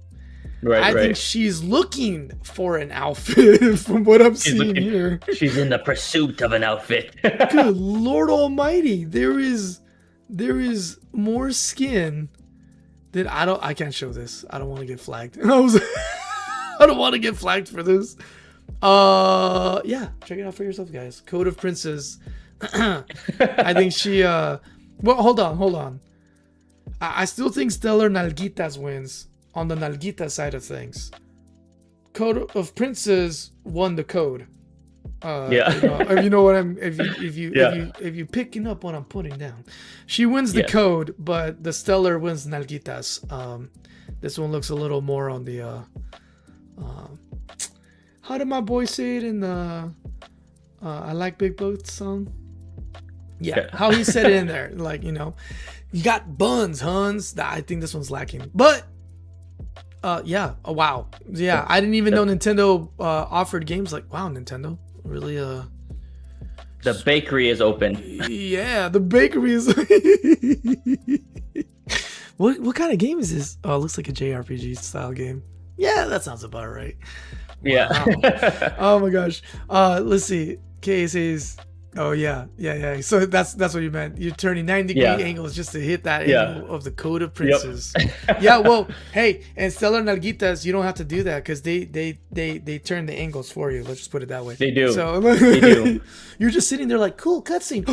I think she's looking for an outfit from what I'm seeing here. She's in the pursuit of an outfit. Good Lord Almighty. There is more skin that I can't show this. I don't want to get flagged. I don't want to get flagged for this. Check it out for yourself, guys. Code of Princess. I think she hold on. I still think Stellar Nalguitas wins. On the Nalguita side of things, Code of Princess won the code. If you know what I'm. If you picking up what I'm putting down, she wins the code, but the Stellar wins Nalguitas. This one looks a little more on the. How did my boy say it in the "I Like Big Boats" song? How he said it in there, like you got buns, Hans. I think this one's lacking, but. Wow. Yeah, I didn't even know Nintendo offered games like, wow, Nintendo really the bakery is open. Yeah, the bakery is What kind of game is this? Oh, it looks like a JRPG style game. Yeah, that sounds about right. Yeah. Wow. Oh my gosh. Let's see. K says, oh yeah. So that's what you meant. You're turning 90-degree angles just to hit that angle of the Code of Princess. Well, hey, and Stellar Nalguitas, you don't have to do that because they turn the angles for you. Let's just put it that way. They do. So they do. You're just sitting there like, cool cutscene.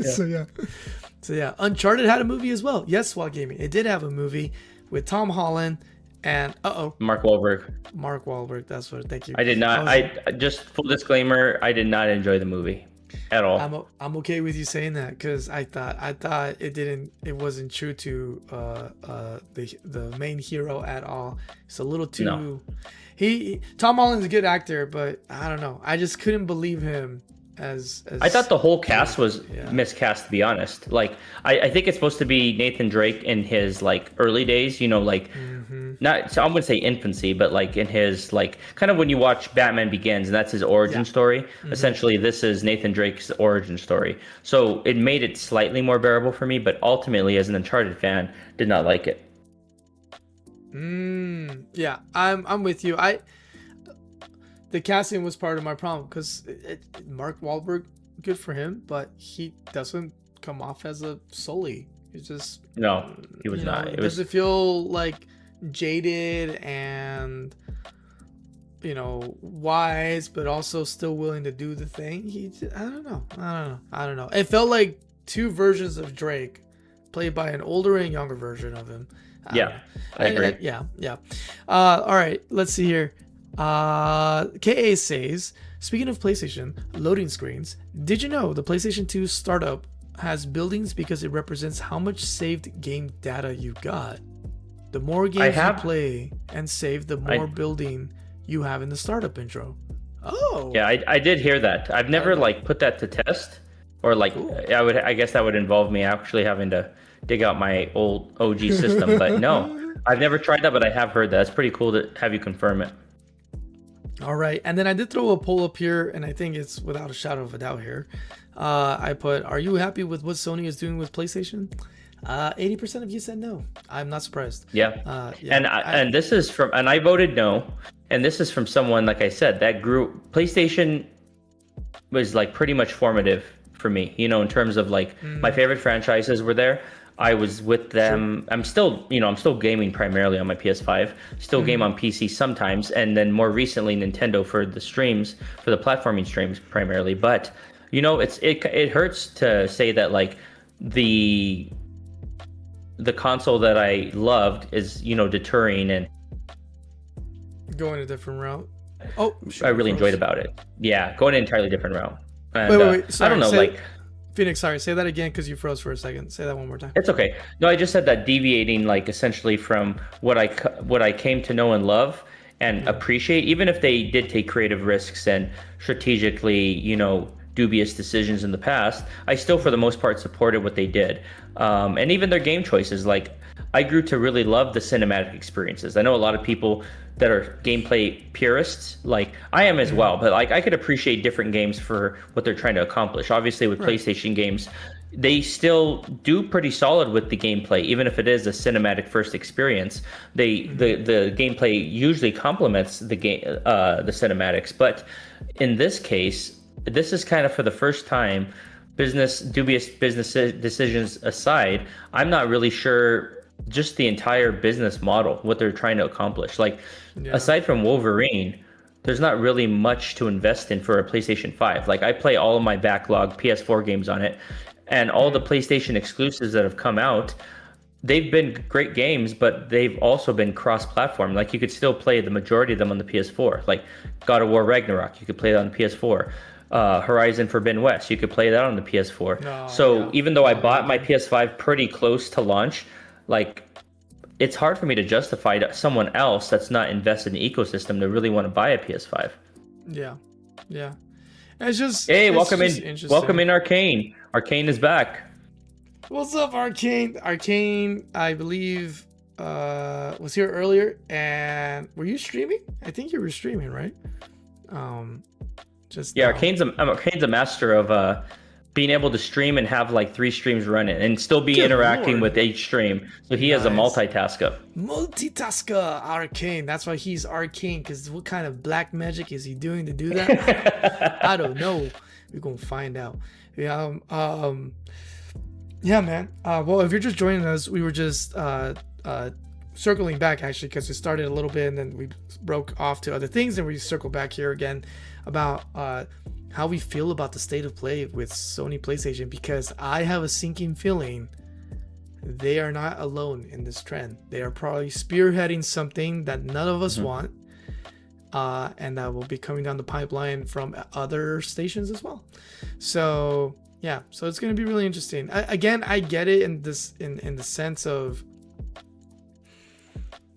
So yeah. Uncharted had a movie as well. Yes, SWAT Gaming. It did have a movie with Tom Holland. And Mark Wahlberg. That's what. Thank you. I did not. I just full disclaimer. I did not enjoy the movie at all. I'm okay with you saying that because I thought it wasn't true to the main hero at all. It's a little too. No. Tom Holland's a good actor, but I don't know. I just couldn't believe him. As I thought the whole cast was miscast, to be honest. Like I think it's supposed to be Nathan Drake in his like early days, not, so I wouldn't say infancy, but like in his like kind of when you watch Batman Begins and that's his origin story. Essentially this is Nathan Drake's origin story. So it made it slightly more bearable for me, but ultimately as an Uncharted fan, did not like it. Yeah, I'm with you. The casting was part of my problem because Mark Wahlberg, good for him, but he doesn't come off as a Sully. He's just he was not. It doesn't feel like jaded and wise, but also still willing to do the thing. I don't know. It felt like two versions of Drake, played by an older and younger version of him. I agree. Yeah. All right, let's see here. KA says, speaking of PlayStation loading screens, did you know the PlayStation 2 startup has buildings because it represents how much saved game data you got? The more games you play and save, the more building you have in the startup intro. Oh. Yeah, I did hear that. I've never put that to test, or cool. I guess that would involve me actually having to dig out my old OG system. But no, I've never tried that, but I have heard that. It's pretty cool to have you confirm it. All right, and then I did throw a poll up here, and I think it's without a shadow of a doubt here. I put, are you happy with what Sony is doing with PlayStation? 80% of you said no. I'm not surprised. Yeah. And this is from, and I voted no. And this is from someone, like I said, that grew. PlayStation was pretty much formative for me, in terms of my favorite franchises were there. I was with them. Sure. I'm still gaming primarily on my PS5, still game on PC sometimes. And then more recently, Nintendo for the streams, for the platforming streams primarily. But, it hurts to say that the console that I loved is, deterring and going a different route. Oh, I really enjoyed about it. Yeah, going an entirely different route. And, wait. Sorry, I don't know, Phoenix, sorry, say that again because you froze for a second. Say that one more time. It's okay. No, I just said that deviating essentially from what I came to know and love and appreciate, even if they did take creative risks and strategically, dubious decisions in the past, I still for the most part supported what they did. And even their game choices, I grew to really love the cinematic experiences. I know a lot of people that are gameplay purists, I am as well, but I could appreciate different games for what they're trying to accomplish. Obviously with PlayStation games, they still do pretty solid with the gameplay, even if it is a cinematic first experience. The gameplay usually complements the cinematics, but in this case, this is kind of for the first time, dubious business decisions aside, I'm not really sure just the entire business model, what they're trying to accomplish. Aside from Wolverine, there's not really much to invest in for a PlayStation 5. I play all of my backlog PS4 games on it, and all the PlayStation exclusives that have come out, they've been great games, but they've also been cross-platform. You could still play the majority of them on the PS4. God of War Ragnarok, you could play that on the PS4. Horizon Forbidden West, you could play that on the PS4. Even though I bought my PS5 pretty close to launch, it's hard for me to justify to someone else that's not invested in the ecosystem to really want to buy a PS5. Yeah. It's just welcome in Arcane. Arcane is back. What's up, Arcane? Arcane, I believe, was here earlier. And were you streaming? I think you were streaming, right? Arcane's a master of being able to stream and have 3 streams running and still be interacting with each stream. So he is a multitasker. Arcane. That's why he's Arcane, because what kind of black magic is he doing to do that? I don't know. We're going to find out. Yeah, man. Well, if you're just joining us, we were just circling back, actually, because we started a little bit and then we broke off to other things, and we circled back here again about how we feel about the state of play with Sony PlayStation, because I have a sinking feeling they are not alone in this trend. They are probably spearheading something that none of us want, and that will be coming down the pipeline from other stations as well. So yeah, so it's going to be really interesting. I get it in the sense of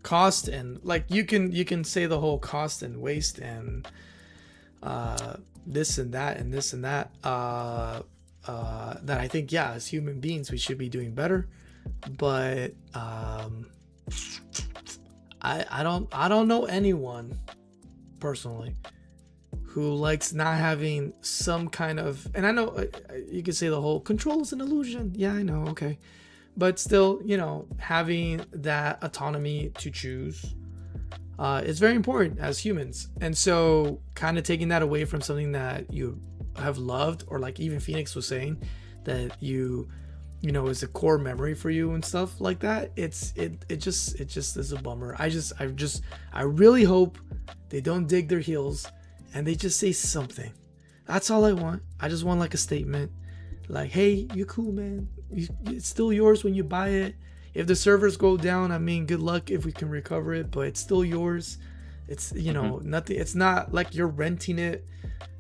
cost, and you can say the whole cost and waste and this and that and this and that, that I think, as human beings we should be doing better, but I don't know anyone personally who likes not having some kind of, and I know you could say the whole control is an illusion, I know, okay, but still, having that autonomy to choose is very important as humans. And so kind of taking that away from something that you have loved, or even Phoenix was saying, that is a core memory for you and stuff like that, it just is a bummer. I really hope they don't dig their heels and they just say something. That's all I want. I just want a statement, hey, you're cool, man, it's still yours when you buy it. If the servers go down, good luck if we can recover it, but it's still yours. It's, you know, nothing. It's not like you're renting it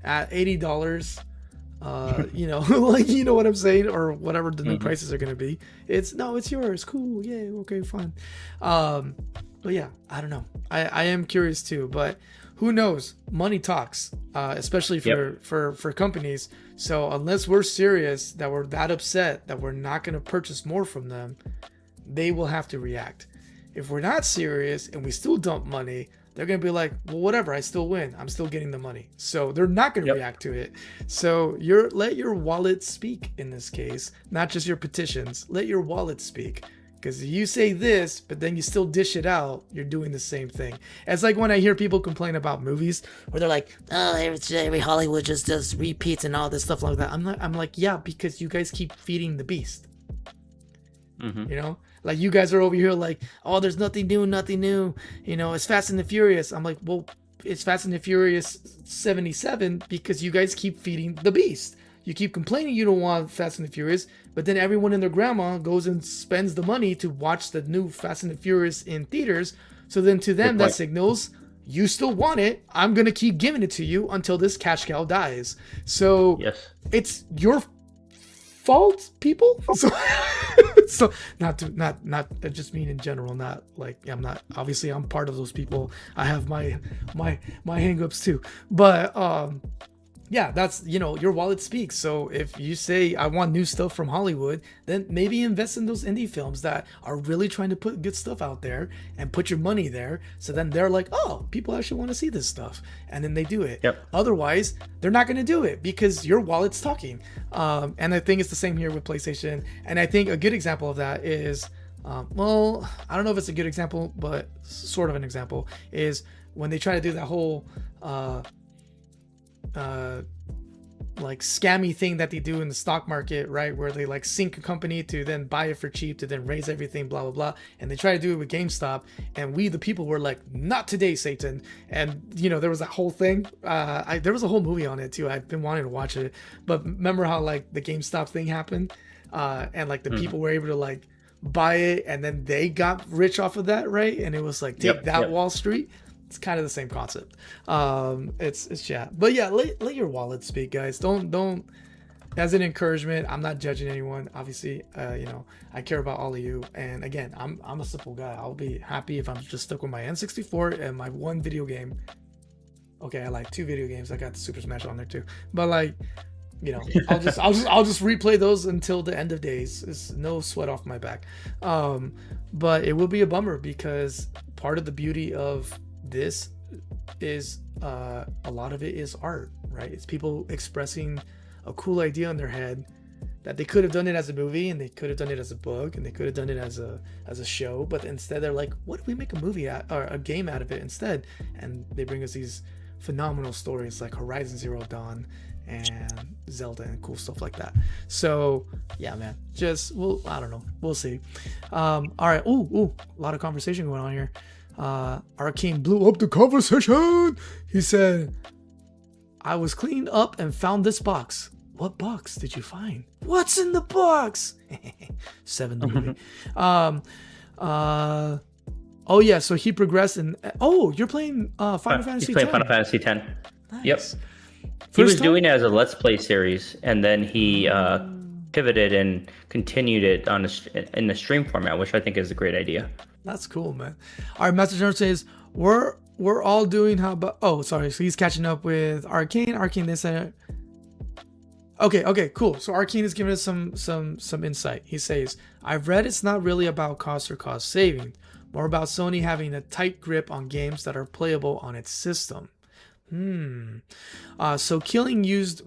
at $80. You know, like, you know what I'm saying, or whatever the new prices are gonna be. It's yours. Cool. Yeah. Okay. Fine. But yeah, I don't know. I am curious too, but who knows? Money talks, especially for companies. So unless we're serious that we're that upset that we're not gonna purchase more from them, they will have to react. If we're not serious and we still dump money, they're going to be like, well, whatever, I still win. I'm still getting the money. So they're not going to react to it. So let your wallet speak in this case, not just your petitions. Let your wallet speak. Because you say this, but then you still dish it out, you're doing the same thing. It's like when I hear people complain about movies where they're like, oh, every Hollywood just does repeats and all this stuff like that. I'm like, yeah, because you guys keep feeding the beast. You know? Like, you guys are over here like, oh, there's nothing new. You know, it's Fast and the Furious. I'm like, well, it's Fast and the Furious 77 because you guys keep feeding the beast. You keep complaining you don't want Fast and the Furious, but then everyone and their grandma goes and spends the money to watch the new Fast and the Furious in theaters. So then to them, that signals you still want it. I'm going to keep giving it to you until this cash cow dies. So it's your fault, people. So not I just mean in general, not like I'm part of those people. I have my hang-ups too, but yeah, that's, you know, your wallet speaks. So if you say I want new stuff from Hollywood, then maybe invest in those indie films that are really trying to put good stuff out there and put your money there. So then they're like, oh, people actually want to see this stuff, and then they do it. Otherwise, they're not going to do it because your wallet's talking. And I think it's the same here with PlayStation. And I think a good example of that is, well, I don't know if it's a good example, but sort of an example is when they try to do that whole like scammy thing that they do in the stock market, right, where they like sink a company to then buy it for cheap to then raise everything, blah blah blah, and they try to do it with GameStop, and we the people were like, not today, Satan. And you know, there was that whole thing, there was a whole movie on it too. I've been wanting to watch it, but remember how like the GameStop thing happened, and like the people were able to like buy it, and then they got rich off of that, right? And it was like, take that, Wall Street. It's kind of the same concept. It's yeah, but yeah, let your wallet speak, guys. Don't as an encouragement. I'm not judging anyone, obviously. You know, I care about all of you, and again, I'm a simple guy. I'll be happy if I'm just stuck with my N64 and my one video game. Okay, I like 2 video games. I got the Super Smash on there too, but like, you know, I'll just replay those until the end of days. It's no sweat off my back. But it will be a bummer because part of the beauty of this is a lot of it is art, right? It's people expressing a cool idea in their head that they could have done it as a movie, and they could have done it as a book, and they could have done it as a show, but instead they're like, what if we make a movie or a game out of it instead? And they bring us these phenomenal stories like Horizon Zero Dawn and Zelda and cool stuff like that. So yeah, man, I don't know, we'll see. All right. Ooh, a lot of conversation going on here. Arcane blew up the conversation. He said, I was cleaned up and found this box. What box did you find? What's in the box? 7 the movie. Oh yeah, so he progressed and you're playing Final Fantasy X. He's playing Final Fantasy X. Nice. Yep. He was doing it as a Let's Play series, and then he pivoted and continued it in the stream format, which I think is a great idea. That's cool, man. All right, Message says we're all doing how about so he's catching up with Arcane. They said okay, cool. So Arcane is giving us some insight. He says, I've read it's not really about cost or cost saving, more about Sony having a tight grip on games that are playable on its system. So killing used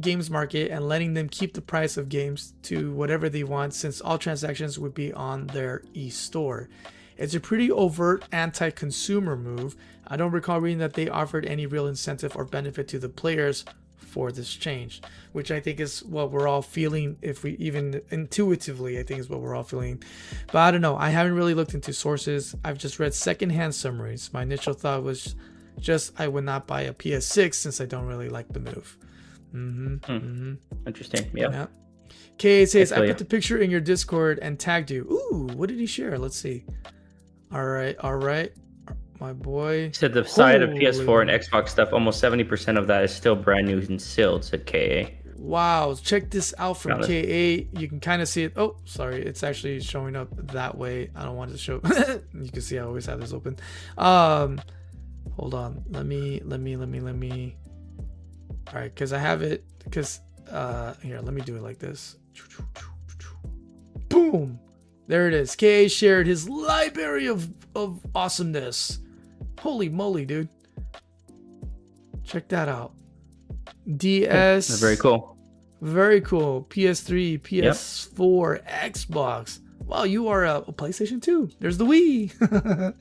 games market and letting them keep the price of games to whatever they want, since all transactions would be on their e-store. It's a pretty overt anti-consumer move. I don't recall reading that they offered any real incentive or benefit to the players for this change, which I think is what we're all feeling. If we even intuitively, I think is what we're all feeling. But I don't know. I haven't really looked into sources. I've just read secondhand summaries. My initial thought was just I would not buy a PS6 since I don't really like the move. Interesting. Yeah. Kay says, I put the picture in your Discord and tagged you. Ooh, what did he share? Let's see. All right. my boy. Said the side of Holy PS4 and man. Xbox stuff, almost 70% of that is still brand new and sealed, said KA. Wow, check this out from Got KA. You can kind of see it. Oh, sorry, it's actually showing up that way. I don't want it to show. You can see I always have this open. Hold on. Let me. All right, because I have it. Because here, let me do it like this. Boom. There it is. KA shared his library of awesomeness. Holy moly, dude. Check that out. DS. That's very cool. Very cool. PS3, PS4, Xbox. Wow, you are a PlayStation 2. There's the Wii.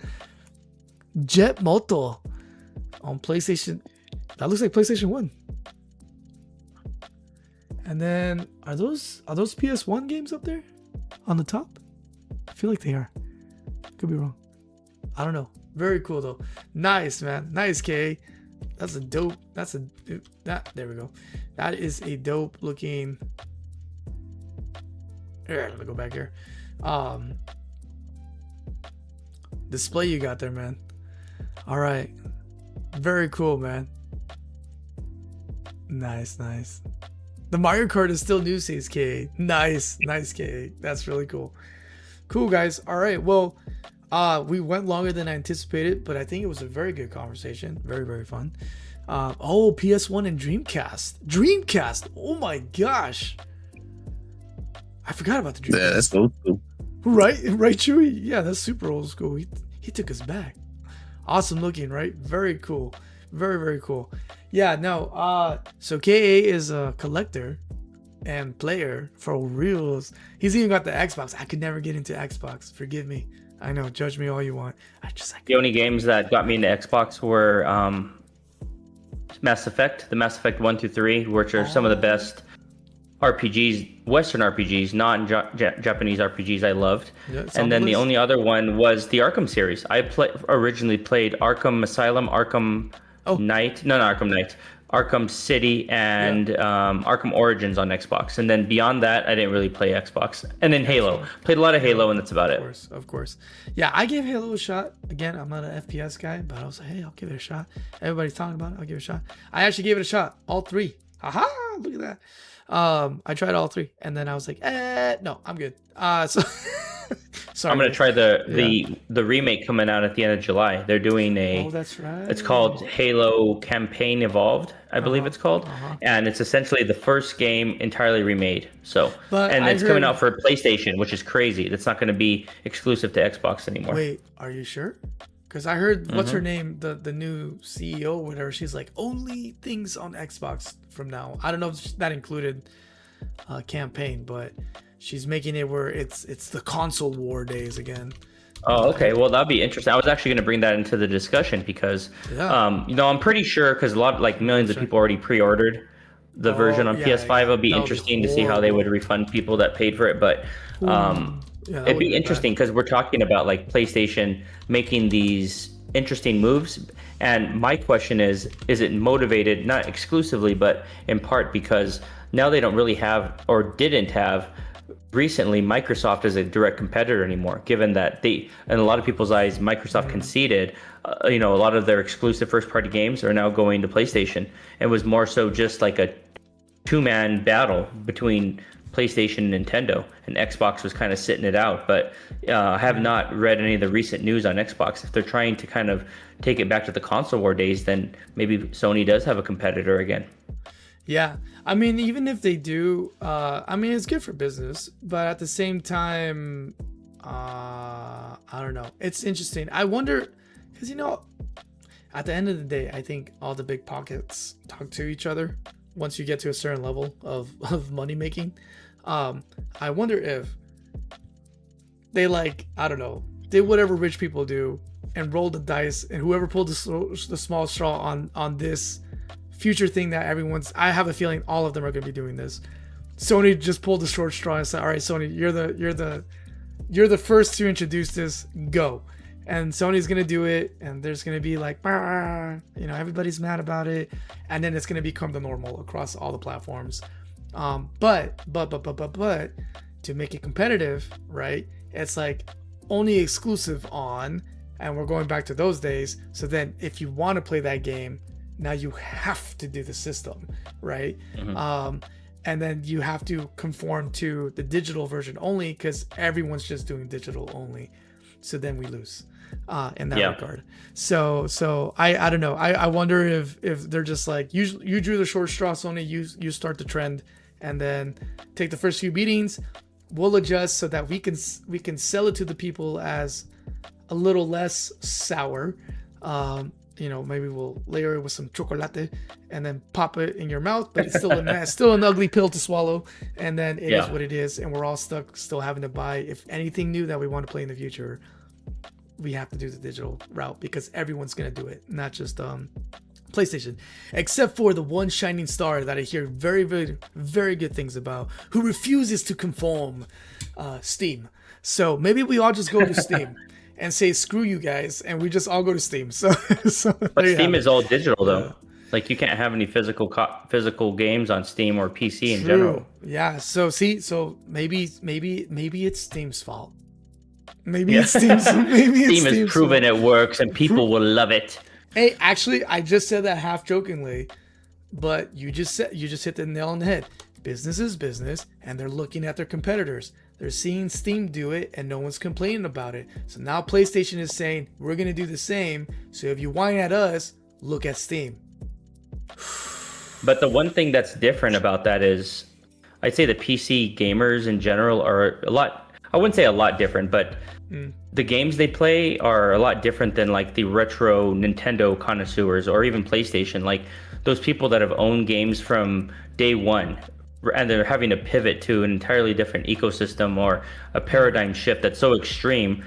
Jet Moto on PlayStation. That looks like PlayStation 1. And then are those PS1 games up there on the top? I feel like they are. Could be wrong. I don't know. Very cool though. Nice, man. Nice, K. That's a dope. There we go. That is a dope looking. Here, let me go back here. Display you got there, man. All right. Very cool, man. Nice. The Mario Kart is still new, says K. Nice, K. That's really cool. Cool, guys. All right. Well, we went longer than I anticipated, but I think it was a very good conversation. Very, very fun. PS1 and Dreamcast. Oh my gosh. I forgot about the Dreamcast. Yeah, that's old school. Right, Chewy? Yeah, that's super old school. He took us back. Awesome looking, right? Very cool. Very, very cool. Yeah, no, so KA is a collector and player for reals. He's even got the Xbox. I could never get into Xbox. Forgive me. I know, judge me all you want. The only games that got me into Xbox were Mass Effect, the Mass Effect 1 through 3, which are some of the best RPGs, Western RPGs, not Japanese RPGs I loved. Yeah, and then the only other one was the Arkham series. I originally played Arkham Asylum, Arkham Knight, not Arkham Knight, Arkham City, and Arkham Origins on Xbox. And then beyond that, I didn't really play Xbox. And then Halo. Played a lot of Halo, and that's about it. Of course. Yeah, I gave Halo a shot. Again, I'm not an FPS guy, but I was like, hey, I'll give it a shot. Everybody's talking about it. I'll give it a shot. I actually gave it a shot. All three. Haha, look at that. I tried all three, and then I was like, no, I'm good. Sorry. I'm gonna try the remake coming out at the end of July. They're doing a. Oh, that's right. It's called Halo Campaign Evolved, I believe it's called, and it's essentially the first game entirely remade. So, and it's coming out for PlayStation, which is crazy. That's not going to be exclusive to Xbox anymore. Wait, are you sure? Because I heard what's her name, the new CEO, whatever. She's like, only things on Xbox from now. I don't know if that included campaign, but she's making it where it's the console war days again. Oh, okay. Well, that'd be interesting. I was actually going to bring that into the discussion because, I'm pretty sure because millions of people already pre-ordered the version on PS5. It'll be interesting to see how they would refund people that paid for it. But it'd be interesting because we're talking about like PlayStation making these interesting moves. And my question is it motivated, not exclusively, but in part because now they don't really have or didn't have recently Microsoft as a direct competitor anymore, given that in a lot of people's eyes, Microsoft conceded, a lot of their exclusive first party games are now going to PlayStation. It was more so just like a two-man battle between PlayStation and Nintendo, and Xbox was kind of sitting it out. But I have not read any of the recent news on Xbox. If they're trying to kind of take it back to the console war days, then maybe Sony does have a competitor again. Yeah, I mean, even if they do, it's good for business, but at the same time, I don't know. It's interesting. I wonder, because, at the end of the day, I think all the big pockets talk to each other once you get to a certain level of money making. I wonder if they did whatever rich people do and rolled the dice, and whoever pulled the small straw on this future thing that I have a feeling all of them are going to be doing this. Sony just pulled the short straw and said, all right, Sony, you're the first to introduce this, go. And Sony's going to do it, and there's going to be like, everybody's mad about it, and then it's going to become the normal across all the platforms. But to make it competitive, right? It's like only exclusive on and we're going back to those days. So then if you want to play that game, now you have to do the system, right? And then you have to conform to the digital version only, because everyone's just doing digital only. So then we lose in that regard. So I don't know. I wonder if they're just like, you drew the short straw, Sony, you start the trend, and then take the first few beatings. We'll adjust so that we can sell it to the people as a little less sour. Maybe we'll layer it with some chocolate and then pop it in your mouth, but it's still an ugly pill to swallow. And then it is what it is. And we're all stuck still having to buy, if anything new that we want to play in the future, we have to do the digital route, because everyone's going to do it, not just PlayStation, except for the one shining star that I hear very, very, very good things about, who refuses to conform, Steam. So maybe we all just go to Steam and say, screw you guys, and we just all go to Steam. But Steam is all digital though. Like, you can't have any physical games on Steam or PC in general. Yeah. So maybe it's Steam's fault. Maybe it's Steam's. Steam has proven it works, and people will love it. Hey, actually, I just said that half jokingly, but you just hit the nail on the head. Business is business, and they're looking at their competitors. They're seeing Steam do it, and no one's complaining about it. So now PlayStation is saying, we're going to do the same. So if you whine at us, look at Steam. But the one thing that's different about that is, I'd say the PC gamers in general are a lot, I wouldn't say a lot different, but the games they play are a lot different than like the retro Nintendo connoisseurs or even PlayStation. Like, those people that have owned games from day one, and they're having to pivot to an entirely different ecosystem or a paradigm shift that's so extreme,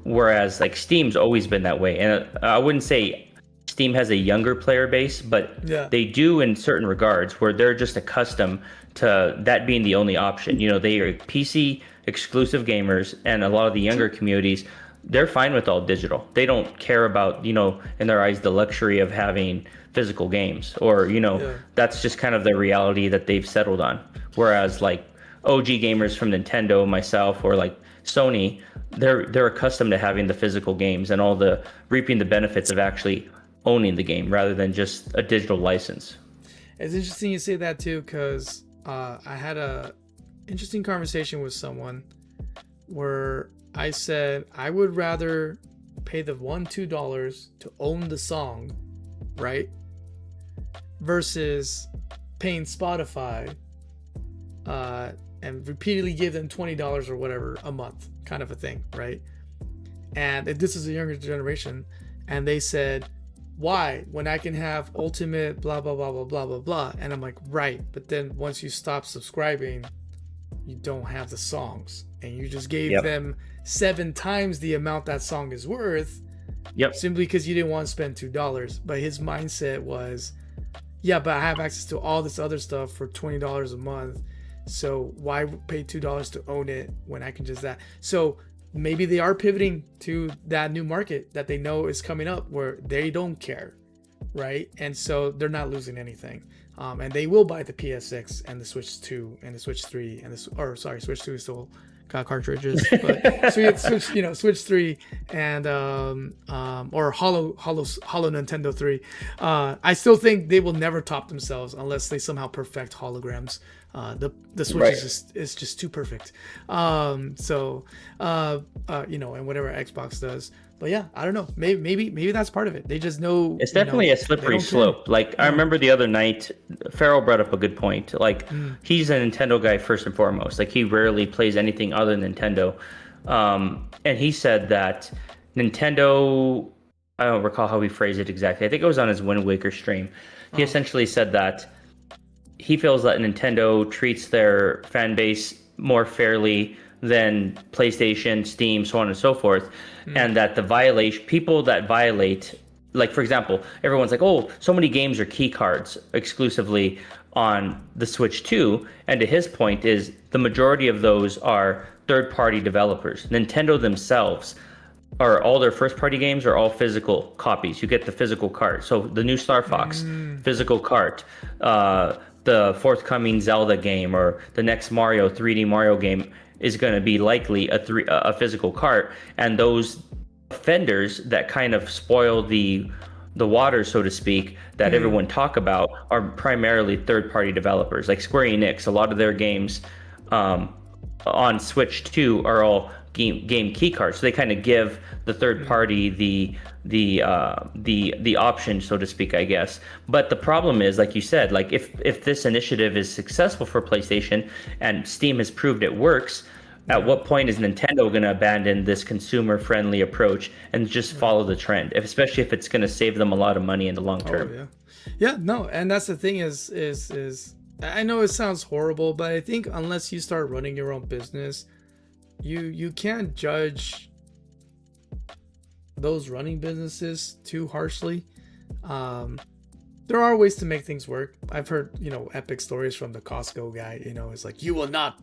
whereas like Steam's always been that way. And I wouldn't say Steam has a younger player base, but they do in certain regards, where they're just accustomed to that being the only option. They are PC exclusive gamers, and a lot of the younger communities, they're fine with all digital. They don't care about, in their eyes, the luxury of having physical games, or that's just kind of the reality that they've settled on. Whereas like OG gamers from Nintendo, myself, or like Sony, they're accustomed to having the physical games and all the reaping the benefits of actually owning the game rather than just a digital license. It's interesting you say that too, because I had a interesting conversation with someone where I said I would rather pay the $2 to own the song, right, versus paying Spotify and repeatedly give them $20 or whatever a month, kind of a thing, right? And this is a younger generation, and they said, why, when I can have ultimate blah blah blah blah blah blah blah? And I'm like, right, but then once you stop subscribing, you don't have the songs, and you just gave them 7 times the amount that song is worth, simply because you didn't want to spend $2. But his mindset was, but I have access to all this other stuff for $20 a month, so why pay $2 to own it when I can just that? So maybe they are pivoting to that new market that they know is coming up, where they don't care, right? And so they're not losing anything. And they will buy the PS6 and the Switch 2 and the Switch 3 and Switch 2 is still got cartridges, but Switch 3 and or Hollow Nintendo 3. I still think they will never top themselves unless they somehow perfect holograms. The Switch is just too perfect. And whatever Xbox does. But yeah, I don't know. Maybe that's part of it. They just know it's definitely a slippery slope. Like, I remember the other night, Farrell brought up a good point. Like, he's a Nintendo guy first and foremost. Like, he rarely plays anything other than Nintendo. And he said that Nintendo, I don't recall how he phrased it exactly. I think it was on his Wind Waker stream. He essentially said that he feels that Nintendo treats their fan base more fairly than PlayStation, Steam, so on and so forth, and that people that violate, like, for example, everyone's like, oh, so many games are key cards exclusively on the Switch 2, and to his point is the majority of those are third-party developers. Nintendo themselves all their first-party games are all physical copies. You get the physical cart. So the new Star Fox, physical cart. The forthcoming Zelda game or the next 3D Mario game is going to be likely a physical cart, and those offenders that kind of spoil the water, so to speak, that everyone talk about are primarily third-party developers like Square Enix. A lot of their games on Switch 2 are all game key cards, so they kind of give the third party the option, so to speak, I guess. But the problem is, like you said, like if this initiative is successful for PlayStation and Steam has proved it works, at what point is Nintendo going to abandon this consumer-friendly approach and just follow the trend, especially if it's going to save them a lot of money in the long term? Yeah, no, and that's the thing is I know it sounds horrible, but I think unless you start running your own business, you can't judge those running businesses too harshly. There are ways to make things work. I've heard, epic stories from the Costco guy. It's like, you will not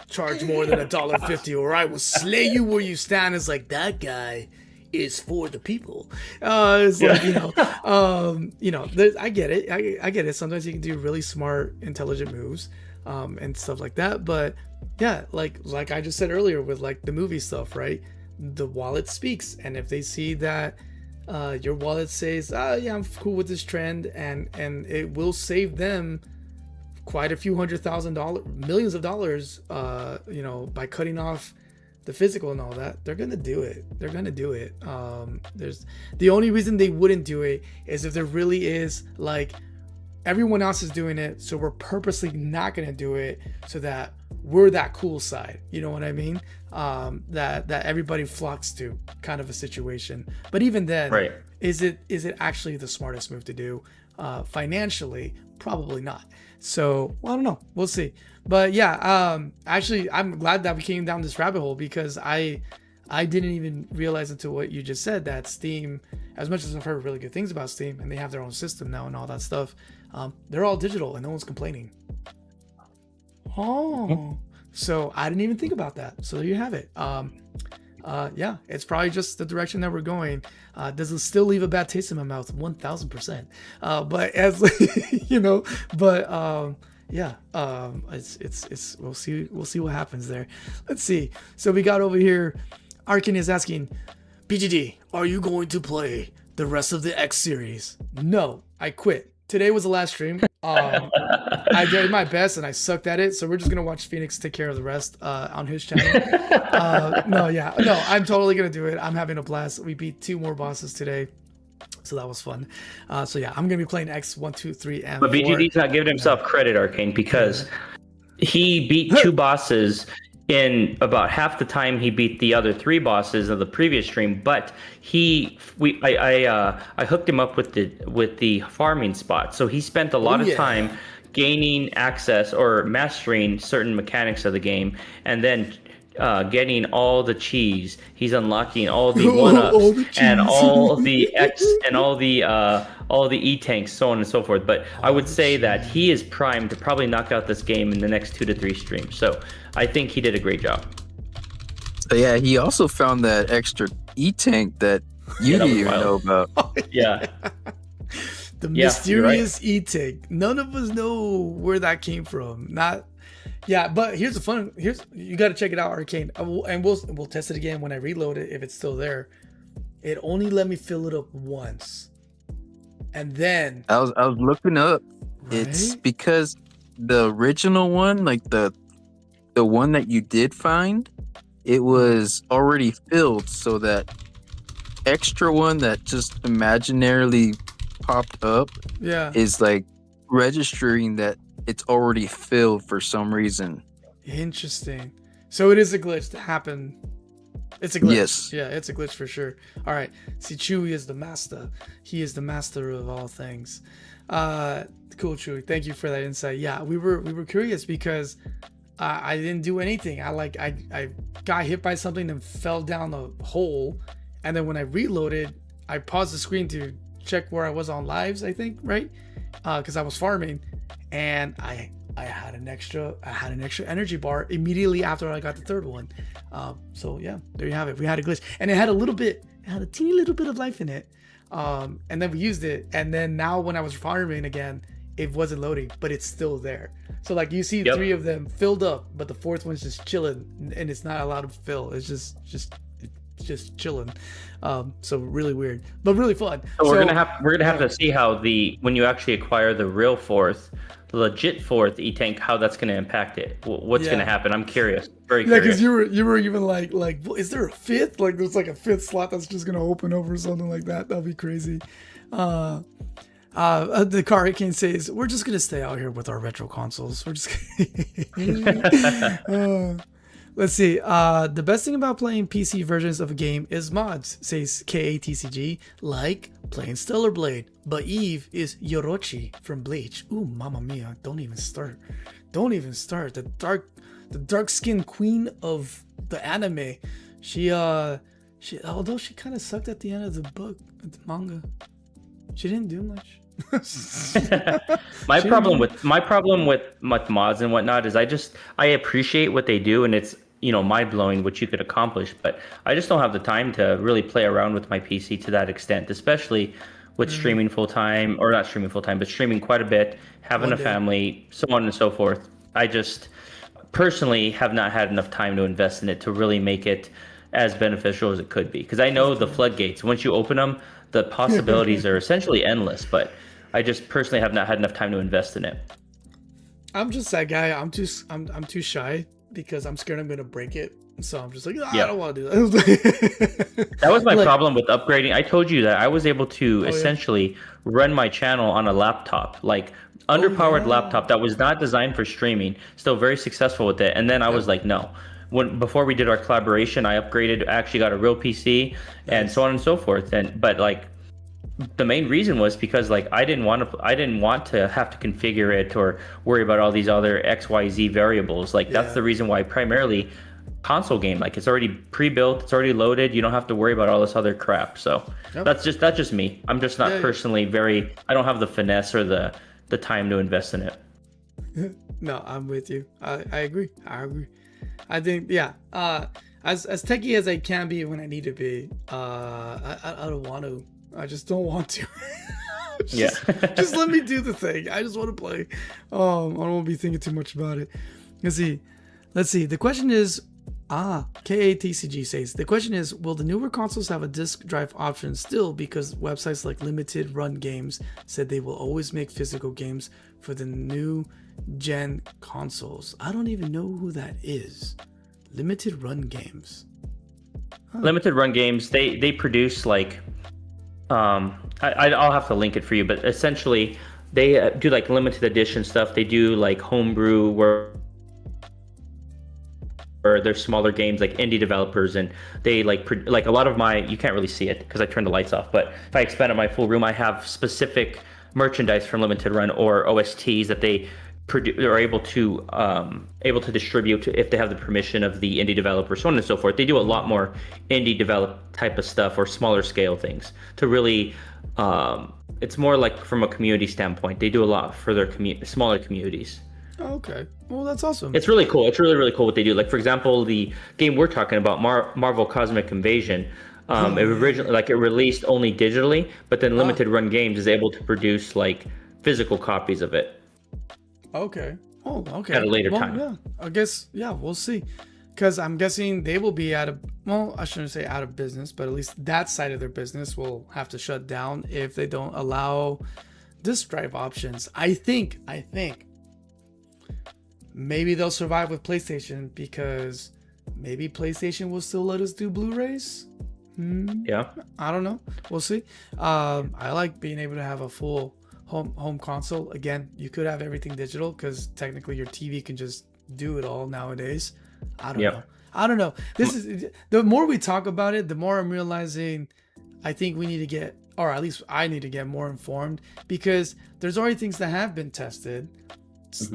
charge more than $1.50 or I will slay you where you stand. It's like, that guy is for the people. It's like, I get it. I get it. Sometimes you can do really smart, intelligent moves and stuff like that. But yeah, like I just said earlier with like the movie stuff, right? The wallet speaks. And if they see that your wallet says, yeah, I'm cool with this trend, and it will save them quite a few $100,000, millions of dollars, by cutting off the physical and all that, they're gonna do it. There's the only reason they wouldn't do it is if there really is like everyone else is doing it, so we're purposely not gonna do it so that we're that cool side. You know what I mean? That everybody flocks to, kind of a situation. But even then, right. Is it actually the smartest move to do? Financially, probably not. So, well, I don't know. We'll see. But yeah, actually, I'm glad that we came down this rabbit hole, because I didn't even realize until what you just said that Steam, as much as I've heard really good things about Steam, and they have their own system now and all that stuff, they're all digital and no one's complaining. Oh, so I didn't even think about that. So there you have it. Yeah, it's probably just the direction that we're going. Does it still leave a bad taste in my mouth? 1000%. But as yeah, it's we'll see what happens there. Let's see. So we got over here. Arkin is asking, BGD, are you going to play the rest of the X series? No, I quit. Today was the last stream. I did my best and I sucked at it, so we're just gonna watch Phoenix take care of the rest on his channel. No, I'm totally gonna do it. I'm having a blast. We beat 2 more bosses today, so that was fun. So yeah, I'm gonna be playing X 1, 2, 3, and 4. But BGD's not giving himself credit, Arcane, because he beat 2 bosses in about half the time he beat the other 3 bosses of the previous stream. But I hooked him up with the farming spot, so he spent a lot of time gaining access or mastering certain mechanics of the game, and then getting all the cheese. He's unlocking all the 1-ups and all the X and all the E-tanks, so on and so forth. But I would say that he is primed to probably knock out this game in the next 2 to 3 streams. So I think he did a great job. So yeah, he also found that extra E-tank that you didn't even know about. Yeah. The mysterious E-tank. None of us know where that came from. But here's you got to check it out, Arcane. And we'll test it again when I reload it, if it's still there. It only let me fill it up once. And then I was looking up. Right? It's because the original one, like the one that you did find, it was already filled, so that extra one that just imaginarily popped up is like registering that it's already filled for some reason. Interesting. So it is a glitch to happen. It's a glitch. Yes. Yeah, it's a glitch for sure. All right. See, Chewy is the master. He is the master of all things. Cool, Chewy. Thank you for that insight. Yeah, we were curious because I didn't do anything. I got hit by something and fell down a hole, and then when I reloaded, I paused the screen to check where I was on lives, I think, right? Because I was farming, and I had an extra energy bar immediately after I got the 3rd one. So yeah, there you have it. We had a glitch, and it had a teeny little bit of life in it. And then we used it, and then now when I was farming again, it wasn't loading, but it's still there. So like you see 3 of them filled up, but the 4th one's just chilling, and it's not allowed to fill. It's just just chilling. So really weird, but really fun. So we're gonna have to see how when you actually acquire the real fourth, the legit fourth E-Tank, how that's gonna impact it. What's gonna happen? I'm curious. Very curious. Because you were even like, is there a fifth? Like there's like a fifth slot that's just gonna open over something like that. That'd be crazy. The car hurricane says we're just gonna stay out here with our retro consoles. We're just let's see. The best thing about playing PC versions of a game is mods, says KATCG, like playing Stellar Blade. But Eve is Yorochi from Bleach. Ooh, mamma mia! Don't even start. The dark skinned queen of the anime. She although she kind of sucked at the end of the book, the manga. She didn't do much. my problem with mods and whatnot is I appreciate what they do, and it's mind blowing what you could accomplish, but I just don't have the time to really play around with my PC to that extent, especially with streaming full time, or not streaming full time, but streaming quite a bit, having a family, so on and so forth. I just personally have not had enough time to invest in it to really make it as beneficial as it could be, because I know the floodgates, once you open them, the possibilities are essentially endless, but I just personally have not had enough time to invest in it. I'm just that guy. I'm too shy because I'm scared I'm gonna break it. So I'm just like, I don't want to do that. That was my problem with upgrading. I told you that I was able to essentially run my channel on a laptop, like underpowered laptop that was not designed for streaming, still very successful with it. And then I was like, no. Before we did our collaboration, I upgraded, actually got a real PC and so on and so forth. But like the main reason was because like I didn't want to have to configure it or worry about all these other XYZ variables. Like that's the reason why primarily console game, like it's already pre-built, it's already loaded, you don't have to worry about all this other crap. So that's just me. I'm just not personally I don't have the finesse or the time to invest in it. No, I'm with you. I agree. I think, as techie as I can be when I need to be, I don't want to. I just don't want to. Just let me do the thing. I just want to play. I don't want to be thinking too much about it. Let's see. The question is, KATCG says, the question is, will the newer consoles have a disk drive option still, because websites like Limited Run Games said they will always make physical games for the new gen consoles. I don't even know who that is. Limited Run Games. Limited Run Games, they produce like I'll have to link it for you, but essentially they do like limited edition stuff. They do like homebrew where they're smaller games, like indie developers, and they like a lot of you can't really see it because I turned the lights off, but if I expand on my full room, I have specific merchandise from Limited Run or OSTs that they are able to distribute if they have the permission of the indie developer, so on and so forth. They do a lot more indie develop type of stuff or smaller scale things to really it's more like from a community standpoint. They do a lot for their smaller communities. Oh, okay. Well, that's awesome. It's really cool. It's really, really cool what they do. Like, for example, the game we're talking about, Marvel Cosmic Invasion, it released only digitally, but then Limited Run Games is able to produce like physical copies of it. Okay. Oh, okay. At a later time. Yeah. I guess, we'll see. Because I'm guessing they will be I shouldn't say out of business, but at least that side of their business will have to shut down if they don't allow disk drive options. I think maybe they'll survive with PlayStation, because maybe PlayStation will still let us do Blu-rays. Yeah. I don't know. We'll see. I like being able to have a full home console. Again, you could have everything digital because technically your TV can just do it all nowadays. I don't know. This is, the more we talk about it, the more I'm realizing I think we need to get, or at least I need to get more informed, because there's already things that have been tested.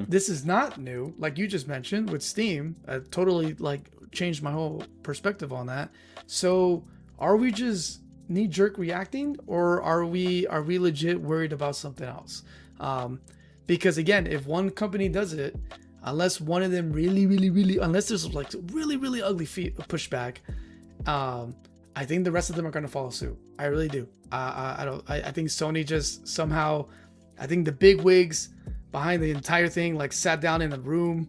This is not new, like you just mentioned with Steam. I totally like changed my whole perspective on that. So are we just knee-jerk reacting, or are we legit worried about something else? Because again, if one company does it, unless one of them really unless there's like really ugly pushback, I think the rest of them are going to follow suit. I really do. I think Sony just somehow, I think the big wigs behind the entire thing like sat down in a room,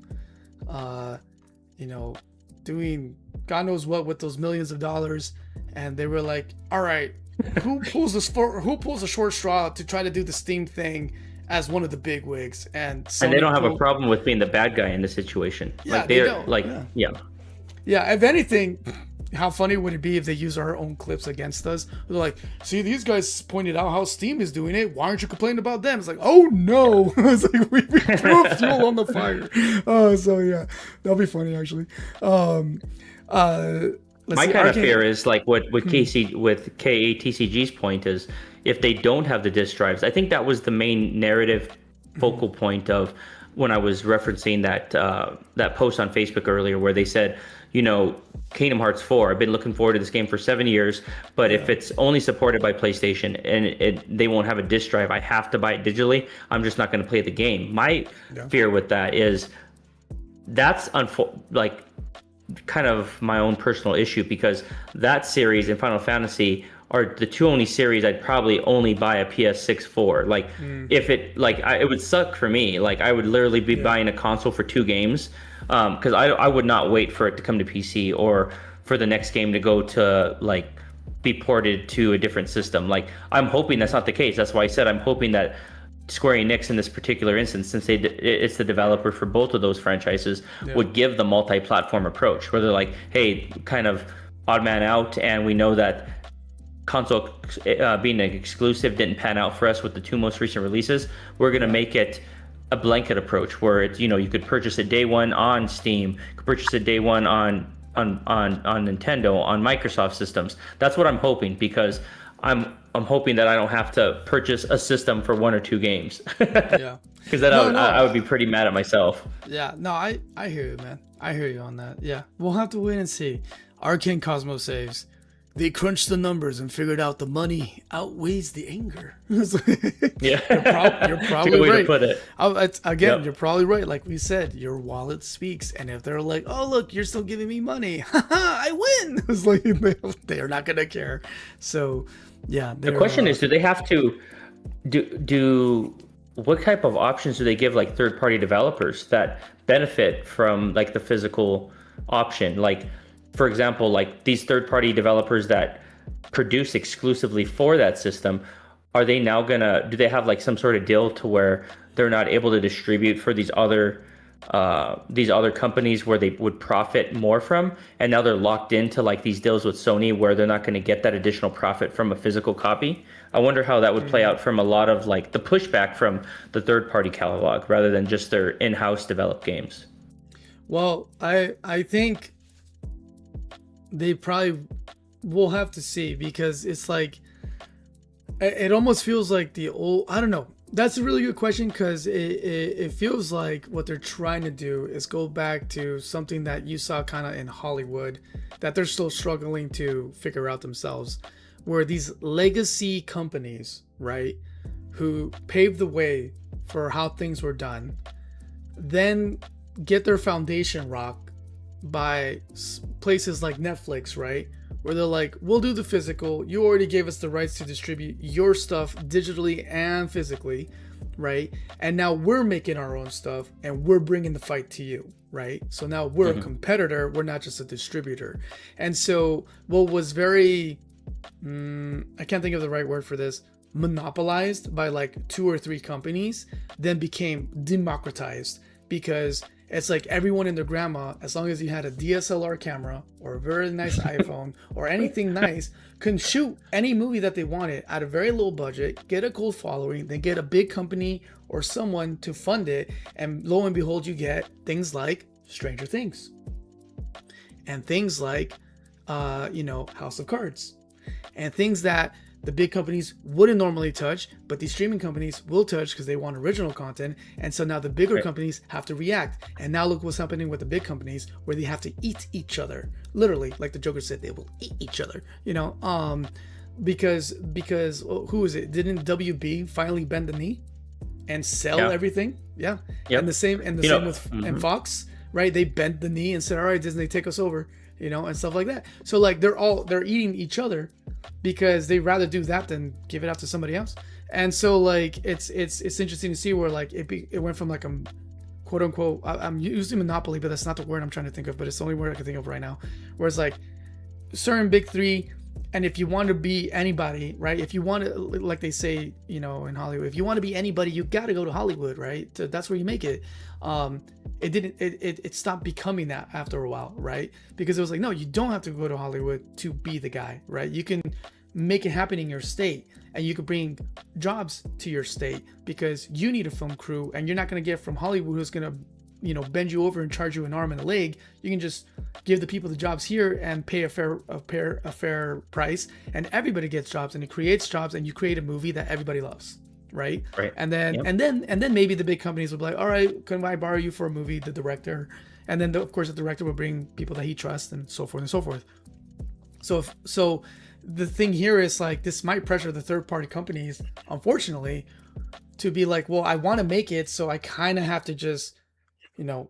doing God knows what with those millions of dollars, and they were like, all right, who pulls the short straw to try to do the Steam thing as one of the big wigs? And they don't have a problem with being the bad guy in the situation. Yeah, like they're don't. like yeah. If anything, how funny would it be if they use our own clips against us? They're like, see, these guys pointed out how Steam is doing it. Why aren't you complaining about them? It's like, oh no. It's like we threw fuel on the fire. Oh, so yeah, that'll be funny actually. My kind of fear is like what KATCG's point is, if they don't have the disk drives. I think that was the main narrative focal point of when I was referencing that post on Facebook earlier, where they said, Kingdom Hearts 4, I've been looking forward to this game for 7 years, but if it's only supported by PlayStation and they won't have a disc drive, I have to buy it digitally, I'm just not going to play the game. My fear with that is that's kind of my own personal issue, because that series and Final Fantasy are the two only series I'd probably only buy a PS6 for. Like, if it would suck for me. Like, I would literally be buying a console for 2 games, because I would not wait for it to come to PC or for the next game to go to be ported to a different system. Like, I'm hoping that's not the case. That's why I said I'm hoping that Square Enix in this particular instance, since it's the developer for both of those franchises, would give the multi-platform approach, where they're like, hey, kind of odd man out, and we know that console being an exclusive didn't pan out for us with the 2 most recent releases. We're going to make it a blanket approach where it's, you could purchase it day one on Steam, you could purchase it day one on Nintendo, on Microsoft systems. That's what I'm hoping, because I'm hoping that I don't have to purchase a system for 1 or 2 games. Yeah. Because then I would be pretty mad at myself. Yeah, no, I hear you, man. I hear you on that. Yeah, we'll have to wait and see. Arcane Cosmo saves. They crunched the numbers and figured out the money outweighs the anger. Yeah, you're probably right. To put it. You're probably right. Like we said, your wallet speaks, and if they're like, "Oh, look, you're still giving me money, I win," it's like they're not gonna care. So, yeah. The question is, do they have to do what type of options do they give like third-party developers that benefit from like the physical option? Like, for example, like these third-party developers that produce exclusively for that system, are they now do they have like some sort of deal to where they're not able to distribute for these other companies where they would profit more from, and now they're locked into like these deals with Sony where they're not going to get that additional profit from a physical copy? I wonder how that would play out from a lot of like the pushback from the third-party catalog rather than just their in-house developed games. Well, I think they probably will have to see, because it's like, it almost feels like the old, I don't know. That's a really good question, because it feels like what they're trying to do is go back to something that you saw kind of in Hollywood that they're still struggling to figure out themselves, where these legacy companies, right, who paved the way for how things were done, then get their foundation rocked by places like Netflix, right, where they're like, we'll do the physical, you already gave us the rights to distribute your stuff digitally and physically, right, and now we're making our own stuff and we're bringing the fight to you, right? So now we're a competitor, we're not just a distributor. And so what was very I can't think of the right word for this, monopolized by like 2 or 3 companies, then became democratized, because it's like everyone and their grandma, as long as you had a DSLR camera or a very nice iPhone or anything nice, can shoot any movie that they wanted at a very low budget, get a cult following, then get a big company or someone to fund it, and lo and behold, you get things like Stranger Things and things like House of Cards, and things that the big companies wouldn't normally touch, but these streaming companies will touch because they want original content. And so now the bigger companies have to react. And now look what's happening with the big companies, where they have to eat each other. Literally, like the Joker said, they will eat each other. Because who is it? Didn't WB finally bend the knee and sell everything? Yeah. Yep. And the same with and Fox, right? They bent the knee and said, "All right, Disney, take us over." And stuff like that. So like they're eating each other because they'd rather do that than give it out to somebody else. And so like it's interesting to see where like it went from like quote unquote, I'm using monopoly, but that's not the word I'm trying to think of, but it's the only word I can think of right now, where it's like certain big three. And if you want to be anybody, right? If you want to, like they say, you know, in Hollywood, if you want to be anybody, you got to go to Hollywood, right? That's where you make it. It stopped becoming that after a while, right? Because it was like, no, you don't have to go to Hollywood to be the guy, right? You can make it happen in your state, and you could bring jobs to your state because you need a film crew, and you're not going to get from Hollywood who's going to, you know, bend you over and charge you an arm and a leg. You can just give the people the jobs here and pay a fair price, and everybody gets jobs, and it creates jobs, and you create a movie that everybody loves, right? And then and then maybe the big companies will be like, all right, can I borrow you for a movie, the director, and then of course the director will bring people that he trusts, and so forth and so forth. So the thing here is like, this might pressure the third party companies, unfortunately, to be like, well, I want to make it, so I kind of have to just, you know,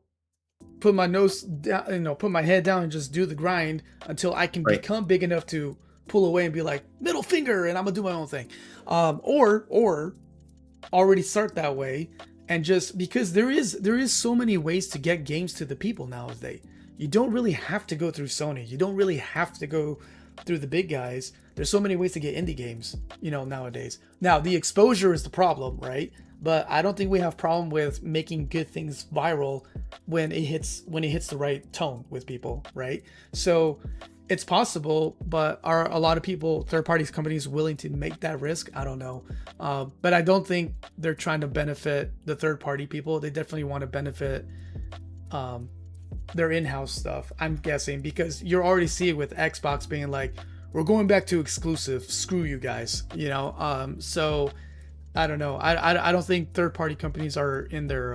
put my nose down, you know, put my head down and just do the grind until I can become big enough to pull away and be like, middle finger, and I'm gonna do my own thing. Or already start that way, and just because there is so many ways to get games to the people nowadays. You don't really have to go through Sony. You don't really have to go through the big guys. There's so many ways to get indie games, you know, nowadays. Now the exposure is the problem, right? But I don't think we have problem with making good things viral when it hits the right tone with people, right? So it's possible, but are a lot of people, third parties, companies willing to make that risk? I don't know. But I don't think they're trying to benefit the third party people. They definitely want to benefit their in-house stuff, I'm guessing, because you're already seeing with Xbox being like, we're going back to exclusive, screw you guys, you know. So I don't know. I don't think third-party companies are in their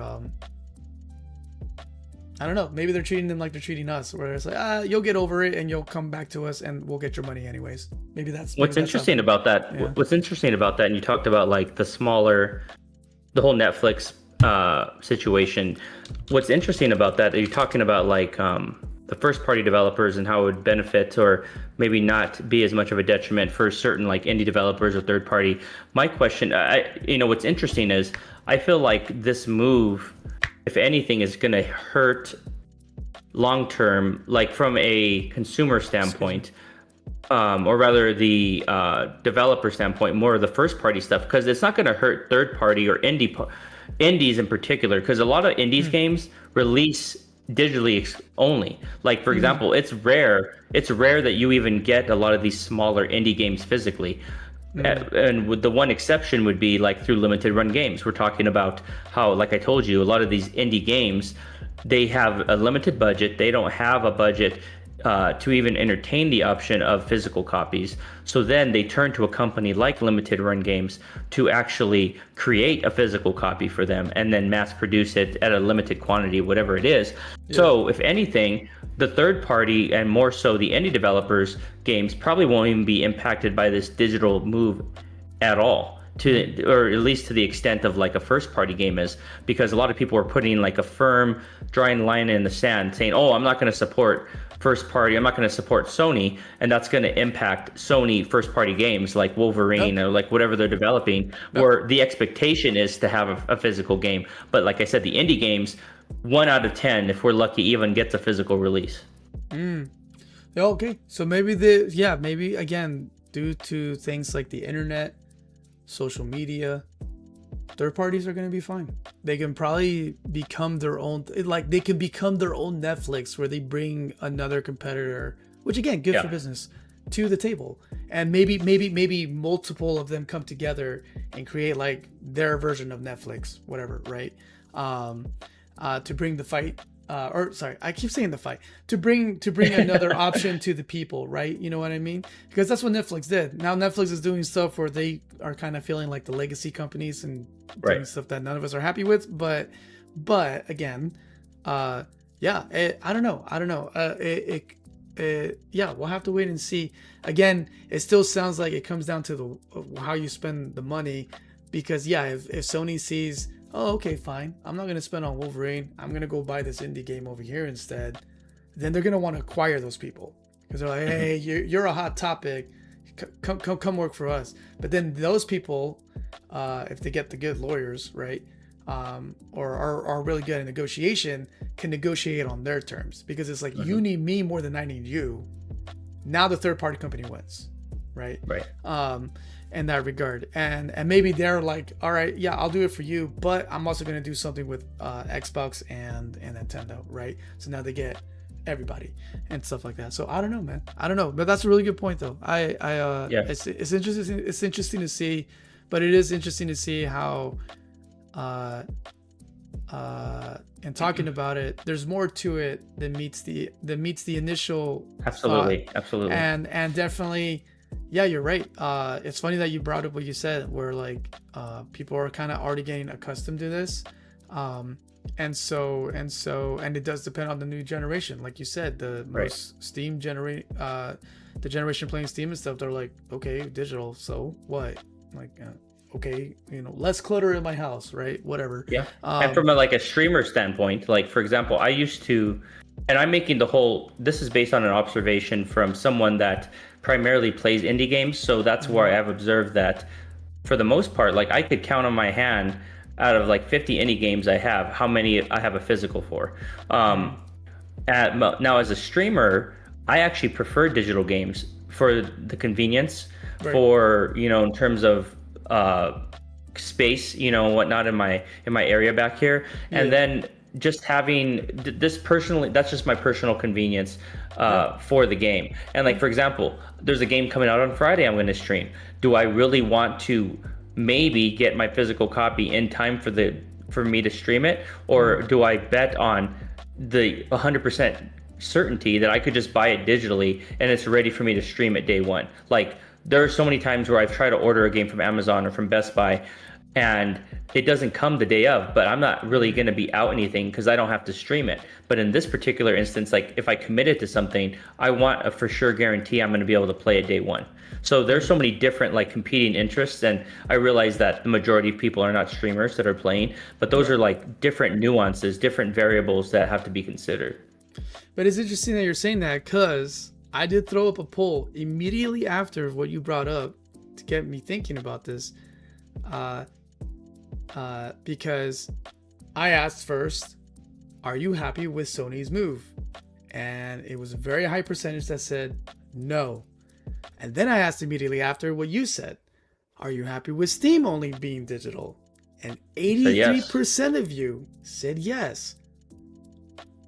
I don't know, maybe they're treating them like they're treating us, where it's like, you'll get over it and you'll come back to us and we'll get your money anyways. Maybe that's what's interesting about that. Yeah. What's interesting about that, and you talked about like the whole Netflix situation. What's interesting about that, you're talking about like the first party developers and how it would benefit or maybe not be as much of a detriment for certain like indie developers or third party. My question, what's interesting is I feel like this move, if anything, is going to hurt long term, like from a consumer standpoint, or rather the developer standpoint, more of the first party stuff, because it's not going to hurt third party or indies in particular, because a lot of indies games release digitally only. Like for example, it's rare that you even get a lot of these smaller indie games physically. And with the one exception would be like through limited run games. We're talking about how, like I told you, a lot of these indie games, they have a limited budget. They don't have a budget to even entertain the option of physical copies. So then they turn to a company like Limited Run Games to actually create a physical copy for them and then mass produce it at a limited quantity, whatever it is. Yeah. So if anything, the third party and more so the indie developers games probably won't even be impacted by this digital move at all. Or at least to the extent of like a first party game is, because a lot of people are putting like a firm drawing line in the sand saying, oh, I'm not going to support first party, I'm not going to support Sony, and that's going to impact Sony first party games like Wolverine or like whatever they're developing, where the expectation is to have a physical game. But like I said, the indie games, 1 out of 10, if we're lucky, even gets a physical release. Okay, so maybe maybe again, due to things like the internet, social media, third parties are going to be fine. They can probably become their own, like they can become their own Netflix, where they bring another competitor, which again, good for business, to the table. And maybe multiple of them come together and create like their version of Netflix, whatever, right? To bring the fight, I keep saying the fight, to bring another option to the people, right? You know what I mean? Because that's what Netflix did. Now Netflix is doing stuff where they are kind of feeling like the legacy companies and doing stuff that none of us are happy with. But again, I don't know. We'll have to wait and see. Again, it still sounds like it comes down to how you spend the money, because if Sony sees, oh, okay, fine, I'm not going to spend on Wolverine, I'm going to go buy this indie game over here instead, then they're going to want to acquire those people, because they're like, hey, you're a hot topic, come work for us. But then those people, if they get the good lawyers, right, or are really good at negotiation can negotiate on their terms, because it's like you need me more than I need you. Now the third party company wins, right? In that regard, and maybe they're like, all right, yeah, I'll do it for you, but I'm also going to do something with Xbox and Nintendo, right? So now they get everybody and stuff like that. So I don't know, man. I don't know, but that's a really good point, though. It's interesting. It's interesting to see, but it is interesting to see how, and talking about it, there's more to it than meets the initial. Absolutely. And definitely. Yeah, you're right. It's funny that you brought up what you said, where like people are kind of already getting accustomed to this, and it does depend on the new generation. Like you said, the most Steam the generation playing Steam and stuff, they're like, okay, digital, so what? Like, okay, less clutter in my house, right? Whatever. Yeah. And from a streamer standpoint, like for example, I used to, and I'm making this is based on an observation from someone that primarily plays indie games. So that's where I have observed that for the most part, like I could count on my hand out of 50 indie games I have, how many I have a physical for. Now as a streamer, I actually prefer digital games for the convenience, for, in terms of space, whatnot in my area back here. And then just having this personally, that's just my personal convenience for the game. And for example, there's a game coming out on Friday I'm going to stream. Do I really want to maybe get my physical copy in time for me to stream it, or do I bet on the 100% certainty that I could just buy it digitally and it's ready for me to stream it day one? There are so many times where I've tried to order a game from Amazon or from Best Buy and it doesn't come the day of, but I'm not really going to be out anything because I don't have to stream it. But in this particular instance, if I committed to something, I want a for sure guarantee I'm going to be able to play it day one. So there's so many different competing interests, and I realize that the majority of people are not streamers that are playing, but those are different nuances, different variables that have to be considered. But it's interesting that you're saying that, because I did throw up a poll immediately after what you brought up to get me thinking about this. Because I asked first, are you happy with Sony's move? And it was a very high percentage that said no. And then I asked immediately after what you said, are you happy with Steam only being digital? And 83% of you said yes.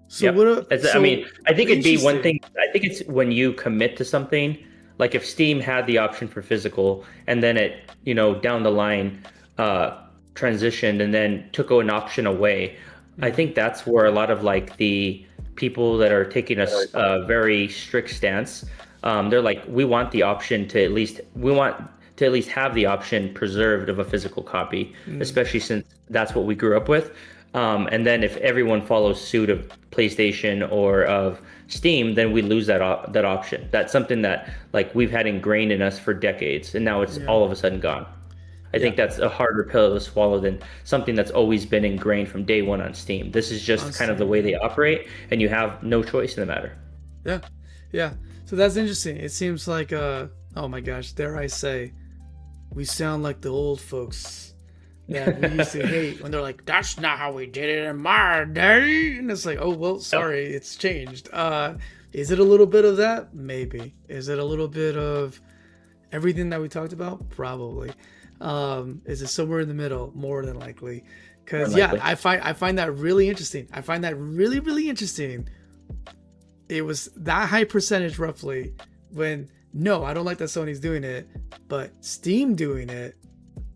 So I think it'd be one thing. I think it's when you commit to something, if Steam had the option for physical and then it, down the line, transitioned and then took an option away. I think that's where a lot of the people that are taking a very strict stance, they're we want the option to at least have the option preserved of a physical copy, especially since that's what we grew up with. And then if everyone follows suit of PlayStation or of Steam, then we lose that option. That's something that we've had ingrained in us for decades, and now it's all of a sudden gone. I think that's a harder pill to swallow than something that's always been ingrained from day one on Steam. This is just kind of the way they operate, and you have no choice in the matter. Yeah. So that's interesting. It seems like, oh my gosh, dare I say, we sound like the old folks that we used to hate when they're like, that's not how we did it in my day. And it's like, oh, well, sorry, it's changed. Is it a little bit of that? Maybe. Is it a little bit of everything that we talked about? Probably. Is it somewhere in the middle? More than likely. Because I find that really interesting. I find that really, really interesting. It was that high percentage roughly when, no, I don't like that Sony's doing it, but Steam doing it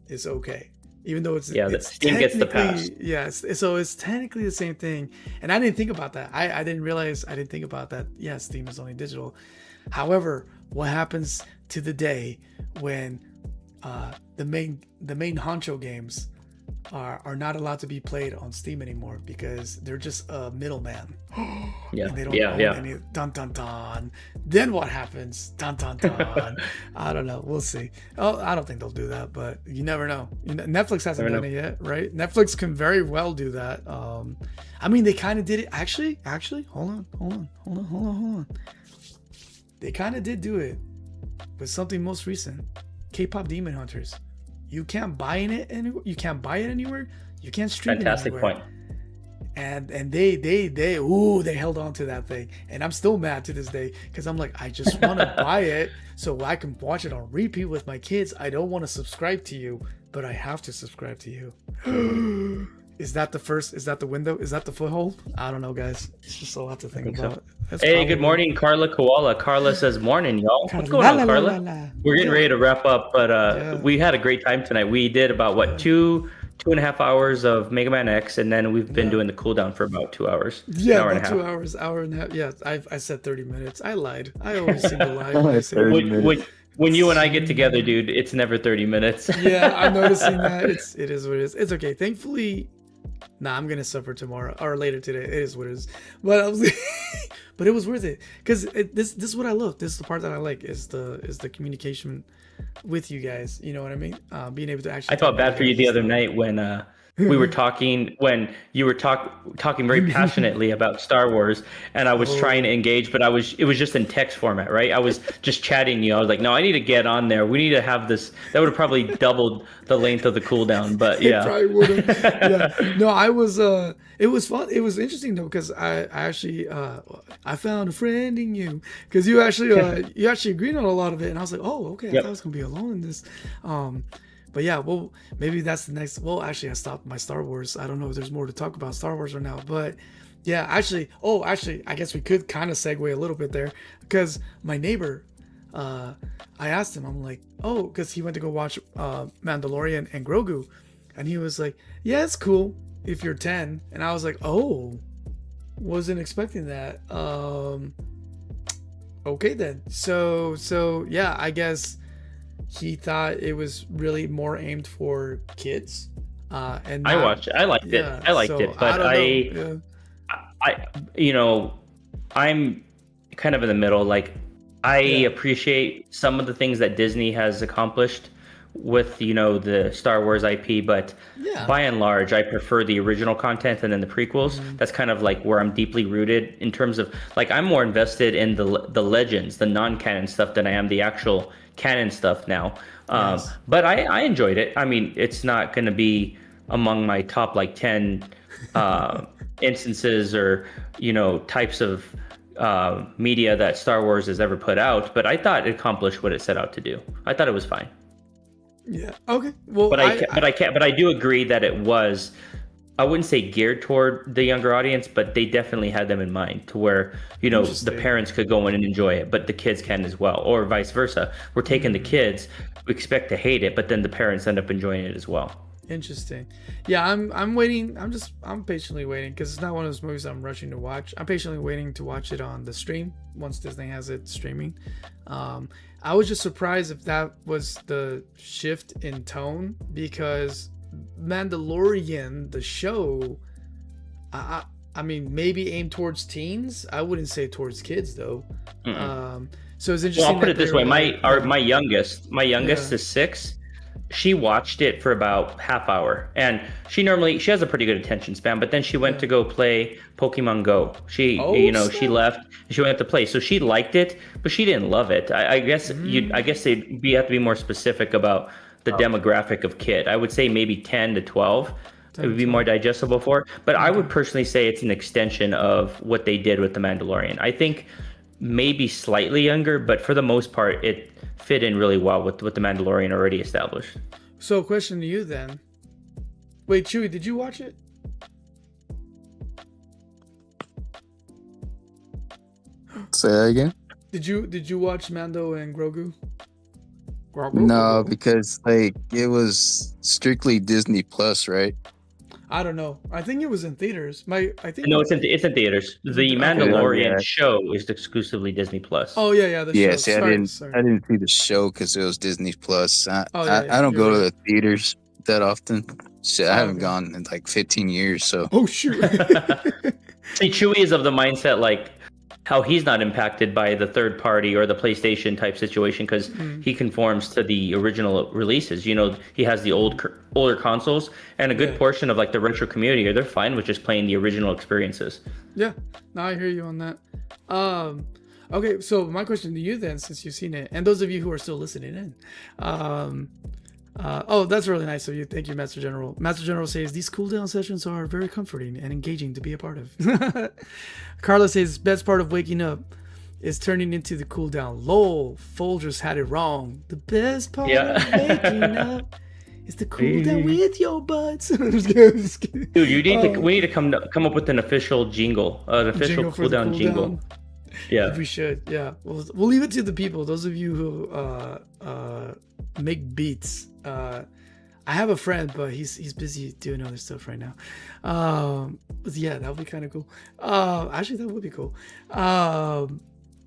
is okay. Even though it's Steam gets the pass. Yes, so it's technically the same thing. And I didn't think about that. I didn't think about that. Yeah, Steam is only digital. However, what happens to the day when the main honcho games are not allowed to be played on Steam anymore because they're just a middleman? And they don't own any. Dun dun dun. Then what happens? Dun dun dun. I don't know. We'll see. Oh, I don't think they'll do that, but you never know. Netflix hasn't done it yet, right? Netflix can very well do that. I mean, they kind of did it. Actually, hold on. They kind of did do it with something most recent. K-pop Demon Hunters. You can't buy it anywhere. You You can't stream Fantastic it anywhere. point. And they held on to that thing, and I'm still mad to this day because I'm like, I just want to buy it so I can watch it on repeat with my kids. I don't want to subscribe to you, but I have to subscribe to you. Is that the window? Is that the foothold? I don't know, guys. It's just a lot to think about. So. Hey, good morning, Carla Koala. Carla says morning, y'all. What's going on, Carla? We're getting ready to wrap up, but we had a great time tonight. We did about 2.5 hours of Mega Man X, and then we've been doing the cooldown for about 2 hours. Yeah, about 2 hours, hour and a half. Yeah, I said 30 minutes. I lied. I always seem to lie when I say when you and I get together, dude, it's never 30 minutes. Yeah, I'm noticing that. It is what it is. It's okay. Thankfully, I'm gonna suffer tomorrow or later today. It is what it is. But I was, but it was worth it because this is what I love. This is the part that I like is the communication with you guys. You know what I mean? Being able to actually. I felt bad for you the other night when we were talking, when you were talking very passionately about Star Wars, and I was trying to engage, but it was just in text format, right? I was just chatting you. I was like, no, I need to get on there. We need to have this. That would have probably doubled the length of the cooldown, but yeah. It probably would have. Yeah. No, I was. It was fun. It was interesting though because I actually I found a friend in you because you actually agreed on a lot of it, and I was like, oh, okay. I thought I was gonna be alone in this. But yeah, well, maybe that's the next. Well, actually, I stopped my Star Wars. I don't know if there's more to talk about Star Wars right now, but yeah, actually, I guess we could kind of segue a little bit there because my neighbor, I asked him, I'm like, because he went to go watch Mandalorian and Grogu, and he was like, yeah, it's cool if you're 10, and I was like, wasn't expecting that. Okay then, so yeah, I guess. He thought it was really more aimed for kids. And not, I watched it. I liked it. I liked it, but I'm kind of in the middle. Like, I appreciate some of the things that Disney has accomplished with, the Star Wars IP, but by and large, I prefer the original content and then the prequels. Mm-hmm. That's kind of like where I'm deeply rooted in terms of, like, I'm more invested in the legends, the non-canon stuff than I am the actual canon stuff now. But I enjoyed it. I mean, it's not going to be among my top 10 instances or types of media that Star Wars has ever put out, but I thought it accomplished what it set out to do. I thought it was fine. Yeah. Okay. Well, but I do agree that it was, I wouldn't say geared toward the younger audience, but they definitely had them in mind to where, the parents could go in and enjoy it, but the kids can as well, or vice versa. We're taking the kids, we expect to hate it, but then the parents end up enjoying it as well. Interesting. Yeah, I'm waiting. I'm patiently waiting because it's not one of those movies I'm rushing to watch. I'm patiently waiting to watch it on the stream once Disney has it streaming. I was just surprised if that was the shift in tone because Mandalorian, the show, I mean, maybe aimed towards teens. I wouldn't say towards kids though. So it's interesting. Well, I'll put it this way: my youngest is 6. She watched it for about half hour, and she has a pretty good attention span. But then she went to go play Pokemon Go. She left. She went to play, so she liked it, but she didn't love it. I guess you have to be more specific about the demographic of kid. I would say maybe 10 to 12. It would be more digestible for her. But I would personally say it's an extension of what they did with The Mandalorian. I think maybe slightly younger, but for the most part, it fit in really well with what The Mandalorian already established. So, question to you then. Wait, Chewie, did you watch it? Say that again? Did you watch Mando and Grogu? No, because it was strictly Disney Plus, right? I don't know. I think it was in theaters. No, it's in theaters. The Mandalorian show is exclusively Disney Plus. Oh yeah. The show. I didn't see the show because it was Disney Plus. I don't go to the theaters that often. Shit, I haven't gone in 15 years. So. Oh shoot. See, Chewie is of the mindset how he's not impacted by the third party or the PlayStation type situation because he conforms to the original releases. He has the older consoles, and a good portion of the retro community, they're fine with just playing the original experiences. Yeah, no, I hear you on that. Okay, so my question to you then, since you've seen it, and those of you who are still listening in, Oh, that's really nice of you. Thank you, Master General. Master General says these cooldown sessions are very comforting and engaging to be a part of. Carla says best part of waking up is turning into the cooldown. Lol, Folgers had it wrong. The best part of waking up is the cooldown with your buds. Dude, you need we need to come up with an official jingle, an official cooldown jingle. Yeah, we should. Yeah, we'll leave it to the people. Those of you who make beats. I have a friend, but he's busy doing other stuff right now. Yeah, that would be kind of cool. Actually, that would be cool.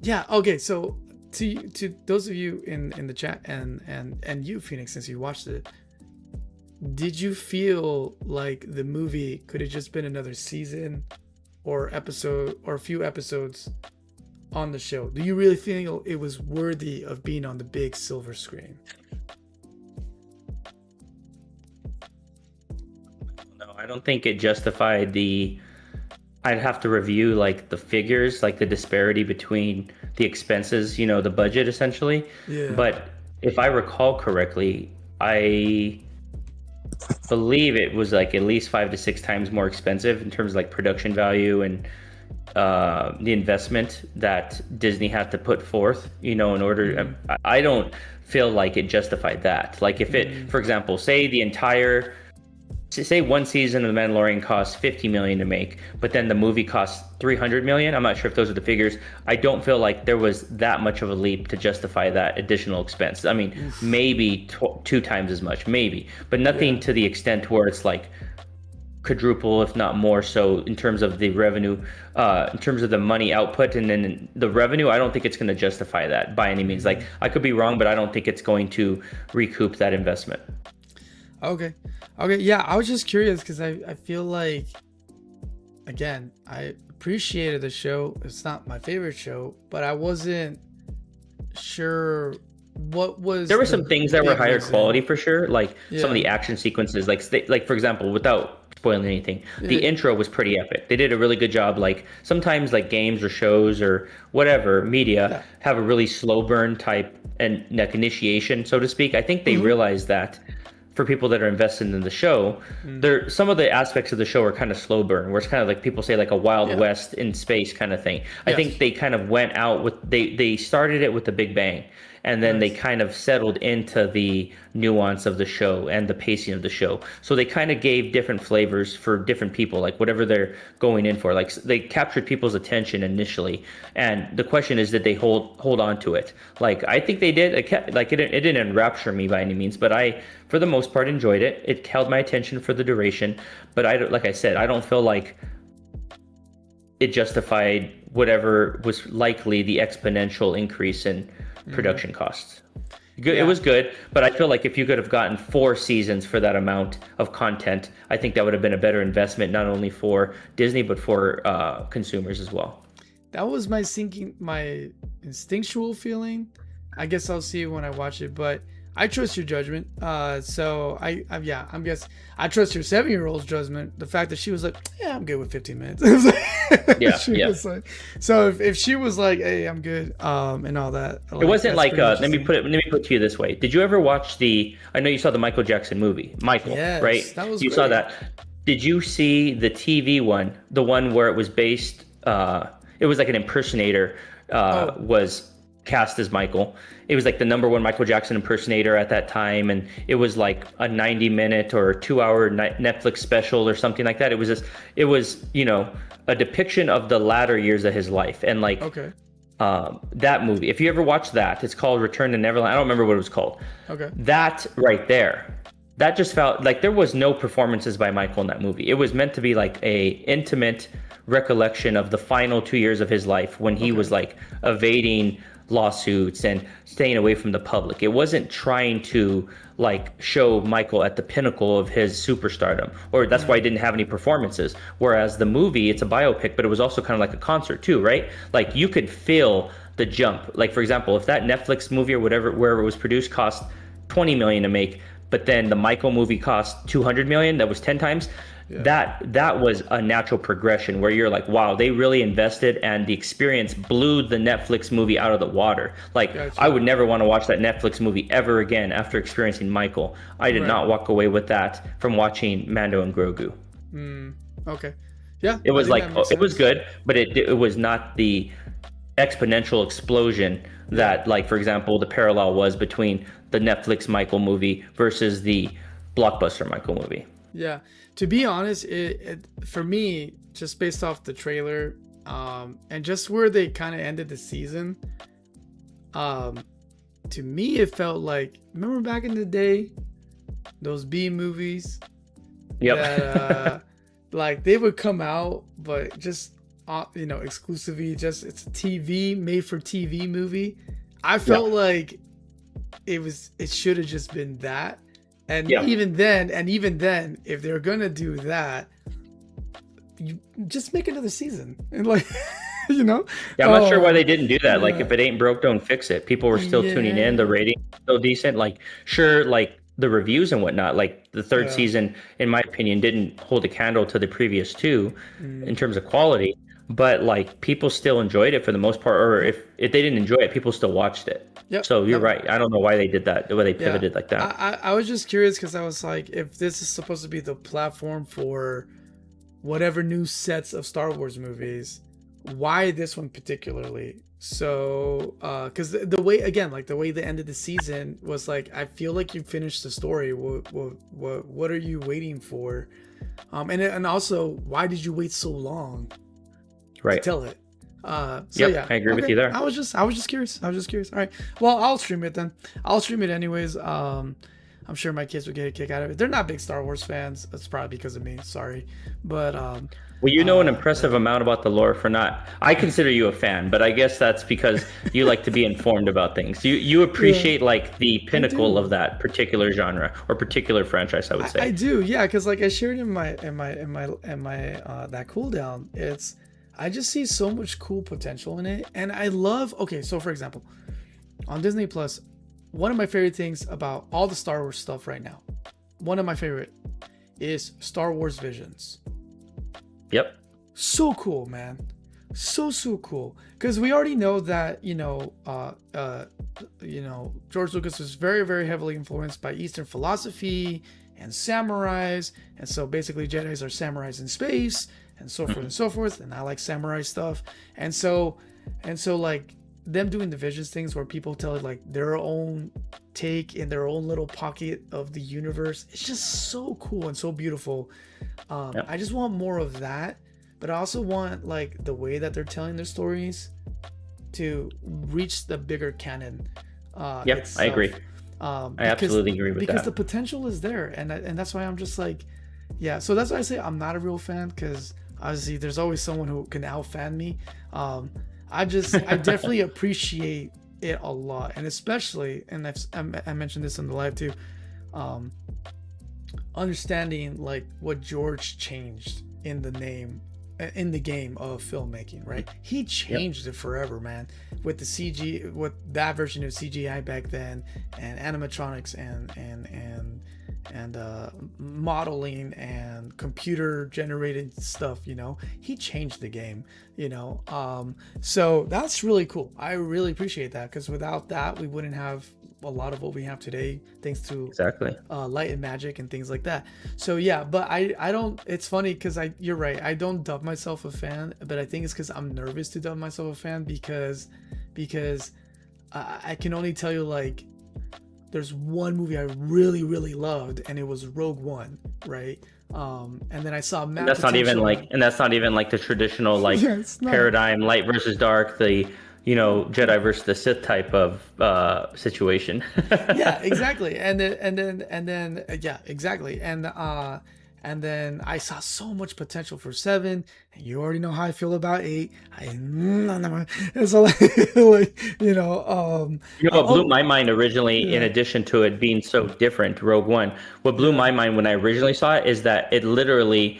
Yeah. Okay. So to those of you in the chat and you, Phoenix, since you watched it, did you feel like the movie could have just been another season or episode or a few episodes on the show? Do you really feel it was worthy of being on the big silver screen? No, I don't think it justified I'd have to review like the figures, like the disparity between the expenses, the budget essentially. Yeah. But if I recall correctly, I believe it was like at least 5 to 6 times more expensive in terms of like production value and the investment that Disney had to put forth, in order. I don't feel like it justified that. Like if it, for example, say one season of The Mandalorian costs $50 million to make, but then the movie costs $300 million. I'm not sure if those are the figures. I don't feel like there was that much of a leap to justify that additional expense. I mean, maybe 2 times as much, maybe, but nothing to the extent where it's like quadruple, if not more so, in terms of the revenue, in terms of the money output, and then the revenue. I don't think it's going to justify that by any means. Like, I could be wrong, but I don't think it's going to recoup that investment. Okay. Yeah, I was just curious because I feel like, again, I appreciated the show. It's not my favorite show, but I wasn't sure what was. There were some things that were higher quality for sure, like some of the action sequences, like for example, without spoiling anything, the intro was pretty epic. They did a really good job. Like sometimes like games or shows or whatever media have a really slow burn type and like initiation, so to speak. I think they realized that for people that are invested in the show, some of the aspects of the show are kind of slow burn, where it's kind of like people say like a Wild West in space kind of thing. I think they kind of went out with they started it with the big bang, and then they kind of settled into the nuance of the show and the pacing of the show. So they kind of gave different flavors for different people, like whatever they're going in for. Like they captured people's attention initially, and the question is, did they hold on to it? Like I think they did. It didn't enrapture me by any means, but I, for the most part, enjoyed it. It held my attention for the duration, but like I said, I don't feel like it justified whatever was likely the exponential increase in production costs. It was good, but I feel like if you could have gotten 4 seasons for that amount of content, I think that would have been a better investment, not only for Disney but for consumers as well. That was my instinctual feeling. I guess I'll see it when I watch it, but I trust your judgment. So I guess I trust your 7-year-old's judgment. The fact that she was like, "Yeah, I'm good with 15 minutes." Was like, so if she was like, "Hey, I'm good," and all that, it wasn't like. Let me put it to you this way. Did you ever watch I know you saw the Michael Jackson movie, Michael, right? That was you great. saw that. Did you see the TV one? The one where it was based. It was like an impersonator was cast as Michael. It was like the #1 Michael Jackson impersonator at that time, and it was like a 90-minute or 2-hour Netflix special or something like that. It was a depiction of the latter years of his life, and like that movie. If you ever watched that, it's called Return to Neverland. I don't remember what it was called. That right there, that just felt like there was no performances by Michael in that movie. It was meant to be like a intimate recollection of the final 2 years of his life when he was like evading lawsuits and staying away from the public. It wasn't trying to like show Michael at the pinnacle of his superstardom, or that's why he didn't have any performances. Whereas the movie, it's a biopic, but it was also kind of like a concert too, right? Like you could feel the jump. Like for example, if that Netflix movie or wherever it was produced cost $20 million to make, but then the Michael movie cost 200 million. That was 10 times. That was a natural progression where you're like, wow, they really invested, and the experience blew the Netflix movie out of the water. Like, Gotcha. I would never want to watch that Netflix movie ever again after experiencing Michael. I did not walk away with that from watching Mando and Grogu. Okay. Yeah. It was like, it was good, but it was not the exponential explosion that, like, for example, the parallel was between the Netflix Michael movie versus the blockbuster Michael movie. Yeah, to be honest, it for me, just based off the trailer, and just where they kind of ended the season, to me it felt like, remember back in the day, those B movies, that like they would come out, but just exclusively, just it's a TV made for TV movie. I felt like it should have just been that. And even then, if they're gonna do that, you just make another season, and like, I'm not sure why they didn't do that. Like, if it ain't broke, don't fix it. People were still tuning in. The rating was still decent. Like, sure, like the reviews and whatnot. Like the third season, in my opinion, didn't hold a candle to the previous two in terms of quality. But like, people still enjoyed it for the most part. Or if they didn't enjoy it, people still watched it. Yep. So you're right. I don't know why they did that, why they pivoted like that. I was just curious because I was like, if this is supposed to be the platform for whatever new sets of Star Wars movies, why this one particularly? So, because the way they ended the season was like, I feel like you finished the story. What are you waiting for? And also, why did you wait so long to tell it? I agree with you there. I was just curious. All right. Well, I'll stream it then. I'll stream it anyways. I'm sure my kids would get a kick out of it. They're not big Star Wars fans. That's probably because of me. Sorry. But well, an impressive amount about the lore for not. I consider you a fan, but I guess that's because you like to be informed about things. You appreciate like the pinnacle of that particular genre or particular franchise, I would say. I do. Yeah, cuz like I shared in my that cooldown, I just see so much cool potential in it. And I love, so for example, on Disney Plus, one of my favorite things about all the Star Wars stuff right now, one of my favorite is Star Wars Visions. Yep. So cool, man. So cool. Because we already know that, George Lucas was very, very heavily influenced by Eastern philosophy and samurais. And so basically Jedis are samurais in space. And so forth and so forth, and I like samurai stuff, and so like them doing the Visions things where people tell it like their own take in their own little pocket of the universe. It's just so cool and so beautiful. I just want more of that, but I also want like the way that they're telling their stories to reach the bigger canon. Itself. I agree. I absolutely agree with that because the potential is there, and that's why I'm just like, so that's why I say I'm not a real fan, because obviously there's always someone who can out-fan me. I definitely appreciate it a lot, and especially, and I mentioned this in the live too, understanding like what George changed in the game of filmmaking, right? He changed it forever, man, with the CG, with that version of CGI back then, and animatronics and modeling and computer generated stuff. He changed the game. So that's really cool. I really appreciate that, because without that we wouldn't have a lot of what we have today, thanks to light and magic and things like that. So but I don't, it's funny because you're right, I don't dub myself a fan, but I think it's because I'm nervous to dub myself a fan, because I can only tell you like there's one movie I really, really loved, and it was Rogue One, right? And then I saw Matt. That's not even like the traditional like paradigm, light versus dark, the Jedi versus the Sith type of situation. Yeah, exactly. And then exactly. And then I saw so much potential for 7, and you already know how I feel about 8. So what blew my mind originally, in addition to it being so different, Rogue One, what blew my mind when I originally saw it is that it literally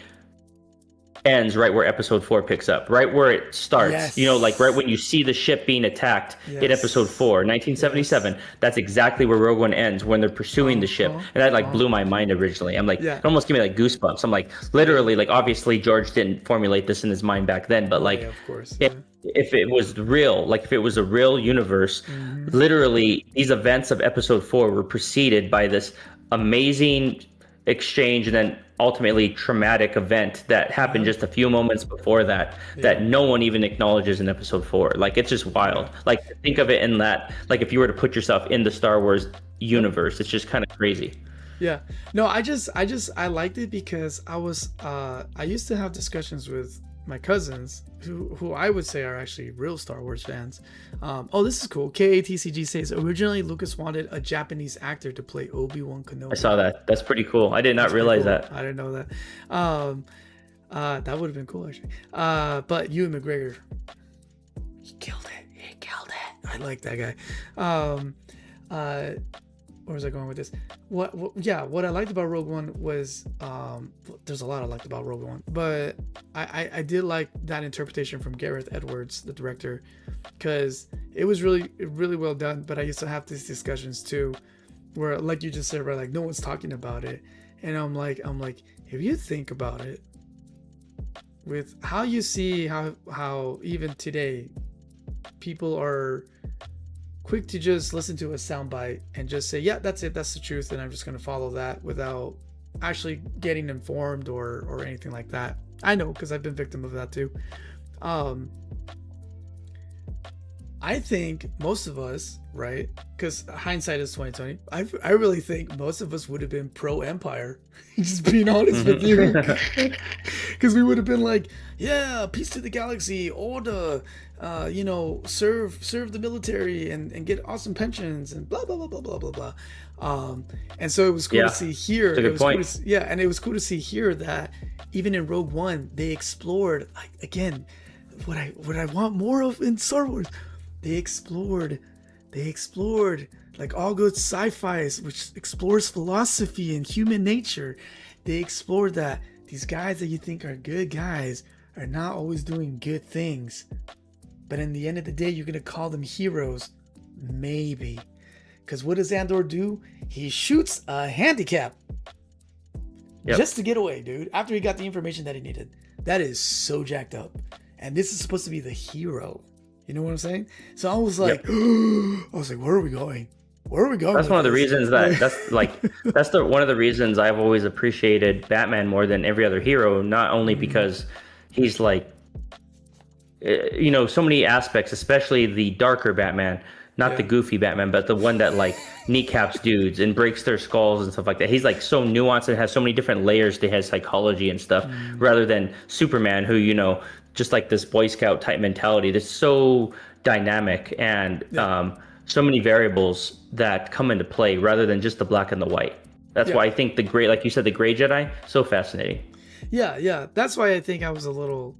ends right where episode 4 picks up, right where it starts. Yes. You know, like right when you see the ship being attacked in episode 4, 1977. Yes. That's exactly where Rogue One ends, when they're pursuing the ship. And that like blew my mind originally. I'm like, it almost gave me like goosebumps. I'm like, literally, like obviously George didn't formulate this in his mind back then, but like, of course. If it was real, like if it was a real universe, literally these events of episode 4 were preceded by this amazing exchange and then ultimately traumatic event that happened just a few moments before that no one even acknowledges in episode 4. Like, it's just wild. Like, think of it in that, like if you were to put yourself in the Star Wars universe, it's just kind of crazy. Yeah. No, I liked it because I used to have discussions with my cousins who I would say are actually real Star Wars fans. This is cool. KATCG says originally Lucas wanted a Japanese actor to play Obi-Wan Kenobi. I saw that. That's pretty cool. I did not realize that. I didn't know that. That would have been cool actually. But Ewan McGregor, he killed it. I like that guy. Where was I going with this? What I liked about Rogue One was there's a lot I liked about Rogue One, but I did like that interpretation from Gareth Edwards, the director, because it was really well done. But I used to have these discussions too, where like you just said, right, like no one's talking about it, and I'm like if you think about it, with how you see how even today people are quick to just listen to a soundbite and just say, yeah, that's it, that's the truth, and I'm just going to follow that without actually getting informed or anything like that. I know, because I've been victim of that too. I think most of us, right, because hindsight is 2020, I really think most of us would have been pro Empire. Just being honest with you, because we would have been like, yeah, peace to the galaxy, order, serve the military and get awesome pensions and blah blah blah blah blah blah blah. And so it was cool to see here. That's a good point. And it was cool to see here that even in Rogue One they explored, like, again, what I want more of in Star Wars. They explored like all good sci-fi, which explores philosophy and human nature. They explored that these guys that you think are good guys are not always doing good things. But in the end of the day, you're going to call them heroes. Maybe. Because what does Andor do? He shoots a handicap. Just to get away, dude. After he got the information that he needed. That is so jacked up. And this is supposed to be the hero. You know what I'm saying? So I was like, where are we going? That's one of the reasons one of the reasons I've always appreciated Batman more than every other hero. Not only because he's like, so many aspects, especially the darker Batman, not the goofy Batman, but the one that like kneecaps dudes and breaks their skulls and stuff like that. He's like so nuanced and has so many different layers to his psychology and stuff, rather than Superman, who, just like this Boy Scout type mentality that's so dynamic and so many variables that come into play rather than just the black and the white. That's why I think the gray, like you said, the gray Jedi, so fascinating. Yeah. That's why I think I was a little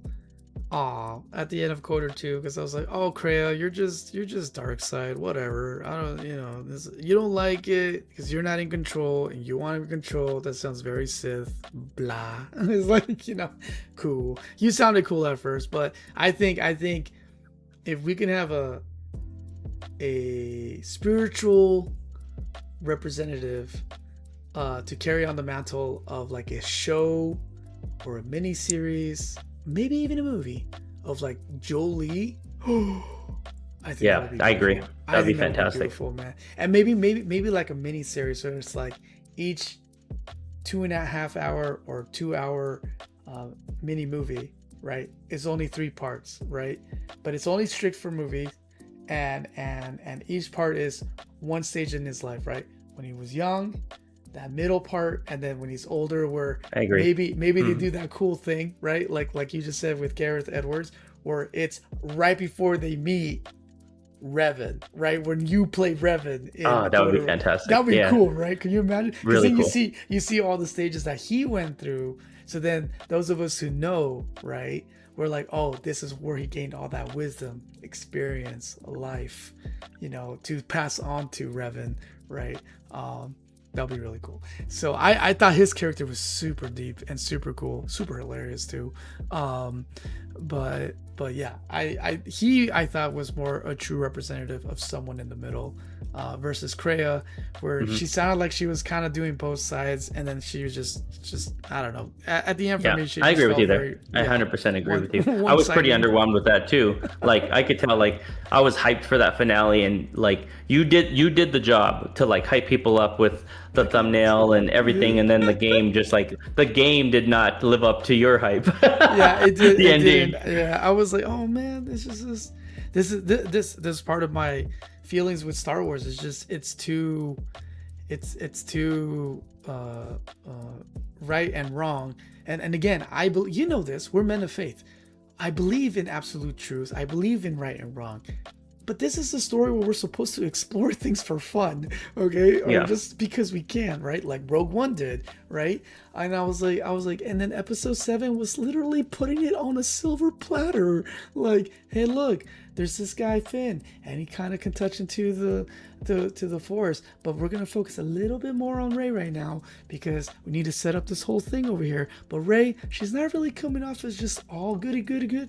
at the end of Coder 2, because I was like, oh, Kreia, you're just dark side, whatever. I don't, you don't like it because you're not in control and you want to be controlled. That sounds very Sith, blah. It's like, cool. You sounded cool at first, but I think if we can have a spiritual representative to carry on the mantle of like a show or a mini series, maybe even a movie of like Jolie. I think I agree. That'd be fantastic. Beautiful, man. And maybe like a mini series where it's like each 2.5 hour or 2 hour mini movie, right? It's only 3 parts, right? But it's only strict for movies, and each part is one stage in his life, right? When he was young, that middle part, and then when he's older, where I agree. maybe they do that cool thing, right? Like you just said with Gareth Edwards, where it's right before they meet Revan, right? When you play Revan. That would be fantastic. That would be cool, right? Can you imagine? Because really then cool. you see all the stages that he went through. So then those of us who know, right, we're like, oh, this is where he gained all that wisdom, experience, life, to pass on to Revan, right? That'll be really cool. So I thought his character was super deep and super cool, super hilarious too. But yeah, I thought was more a true representative of someone in the middle, versus Kreia, where she sounded like she was kind of doing both sides, and then she was just I don't know. At the end for me, she I agree with you there. very, I 100% agree with you. I was pretty underwhelmed with that too. Like I could tell, like I was hyped for that finale, and like you did the job to like hype people up with the thumbnail and everything, and then the game just like the game did not live up to your hype. Yeah, it did. The it ending. did. Yeah, I was like, oh man, this is part of my feelings with Star Wars. It's just it's too right and wrong. And again, I believe, you know this, we're men of faith. I believe in absolute truth. I believe in right and wrong. But this is a story where we're supposed to explore things for fun, okay? Or just because we can, right? Like Rogue One did, right? And I was like, and then Episode 7 was literally putting it on a silver platter. Like, hey, look, there's this guy Finn, and he kind of can touch into the Force, but we're gonna focus a little bit more on Rey right now because we need to set up this whole thing over here. But Rey, she's not really coming off as just all goody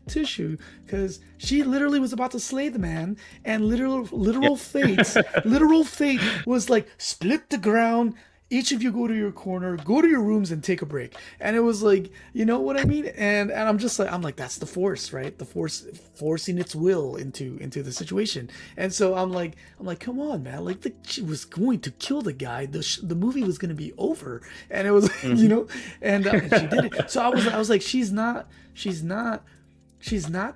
tissue, because she literally was about to slay the man, and literal fate was like, split the ground. Each of you go to your corner, go to your rooms, and take a break. And it was like, you know what I mean? And I'm like, that's the Force, right? The Force forcing its will into the situation. And so I'm like, come on, man! Like she was going to kill the guy. The movie was going to be over, and it was, you know, and she did it. So I was like, she's not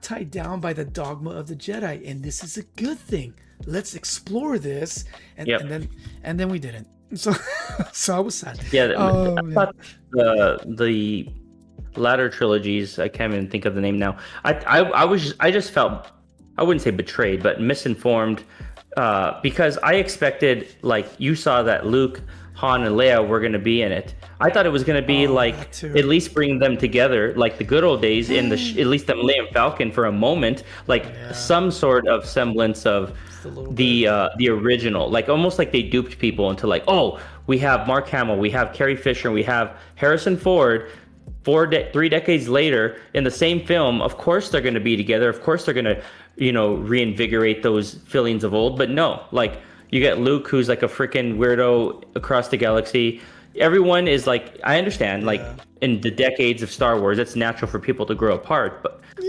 tied down by the dogma of the Jedi, and this is a good thing. Let's explore this, and then we didn't. So I was sad. Yeah, I thought the latter trilogies, I can't even think of the name now. I just felt, I wouldn't say betrayed, but misinformed, because I expected, like you saw that Luke, Han, and Leia were going to be in it. I thought it was going to be at least bring them together like the good old days, in the at least them Leia and Falcon for a moment, like some sort of semblance of the original, like almost like they duped people into like, oh, we have Mark Hamill, we have Carrie Fisher, we have Harrison Ford 3 decades later in the same film. Of course they're going to be together. Of course they're going to, you know, reinvigorate those feelings of old. But no, like you get Luke, who's like a freaking weirdo across the galaxy. Everyone is like, I understand, like in the decades of Star Wars, it's natural for people to grow apart.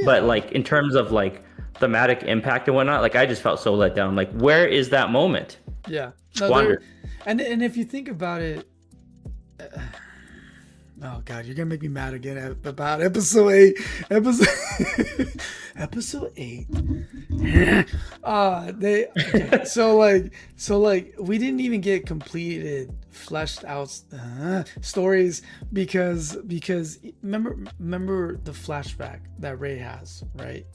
But like in terms of like thematic impact and whatnot, like I just felt so let down. Like, where is that moment? Yeah. Squandered. And if you think about it, oh god, you're gonna make me mad again about episode 8. Episode 8. So we didn't even get completed, fleshed out stories because remember the flashback that Rey has, right?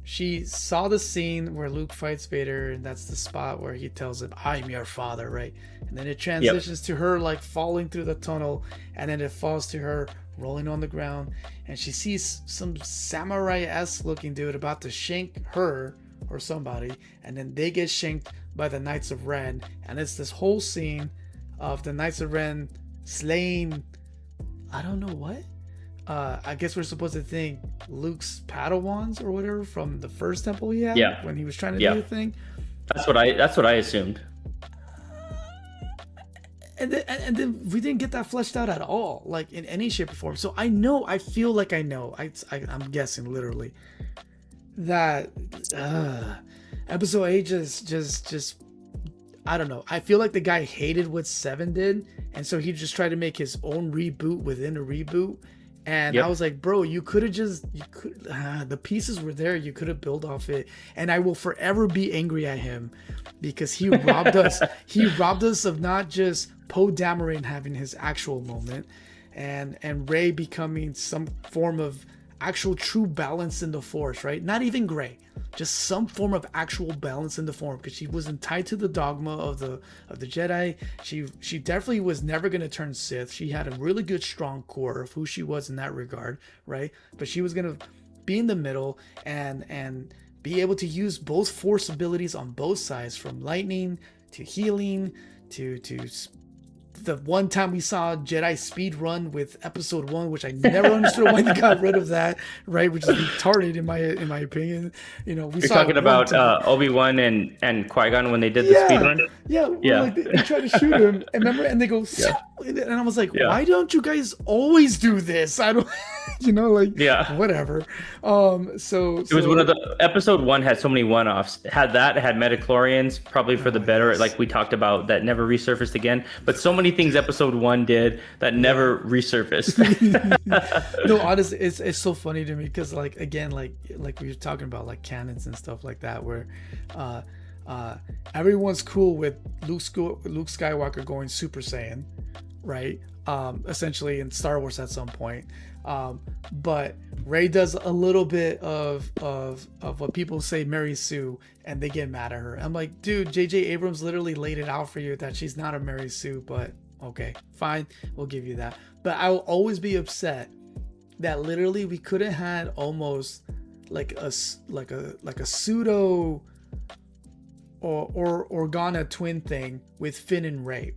She saw the scene where Luke fights Vader, and that's the spot where he tells him, "I'm your father," right? And then it transitions to her like falling through the tunnel, and then it falls to her rolling on the ground, and she sees some samurai-esque looking dude about to shank her or somebody, and then they get shanked by the Knights of Ren, and it's this whole scene of the Knights of Ren slaying, I don't know what. I guess we're supposed to think Luke's Padawans or whatever from the first temple he had when he was trying to do the thing. That's what I assumed. And then we didn't get that fleshed out at all, like in any shape or form. So I feel like I know. I'm guessing literally that episode 8 just I don't know. I feel like the guy hated what 7 did, and so he just tried to make his own reboot within a reboot. And I was like, bro, the pieces were there. You could have built off it. And I will forever be angry at him because he robbed us. He robbed us of not just Poe Dameron having his actual moment and Rey becoming some form of actual true balance in the Force, right? Not even gray, just some form of actual balance in the Force, because she wasn't tied to the dogma of the Jedi. She definitely was never going to turn Sith. She had a really good strong core of who she was in that regard, right? But she was going to be in the middle and be able to use both Force abilities on both sides, from lightning to healing to the one time we saw Jedi speed run with episode 1, which I never understood why they got rid of that, right? Which is retarded in my opinion. You know, we You're saw talking about Obi-Wan and Qui-Gon when they did the speed run? Yeah, like they tried to shoot him, and remember, and they go, and I was like, why don't you guys always do this? I don't, you know, like, whatever. So it was one of the episode 1 had so many one-offs. Had Metachlorians, probably for the better, like we talked about, that never resurfaced again. But so many things episode 1 did that never resurfaced. No, honestly, it's so funny to me because, like, again, like we were talking about, like, canons and stuff like that, where everyone's cool with Luke Skywalker going Super Saiyan, right? Essentially in Star Wars at some point. But Rey does a little bit of what people say Mary Sue, and they get mad at her. I'm like, dude, J.J. Abrams literally laid it out for you that she's not a Mary Sue, but okay, fine, we'll give you that. But I will always be upset that literally we could have had almost like a pseudo or Organa twin thing with Finn and Rey.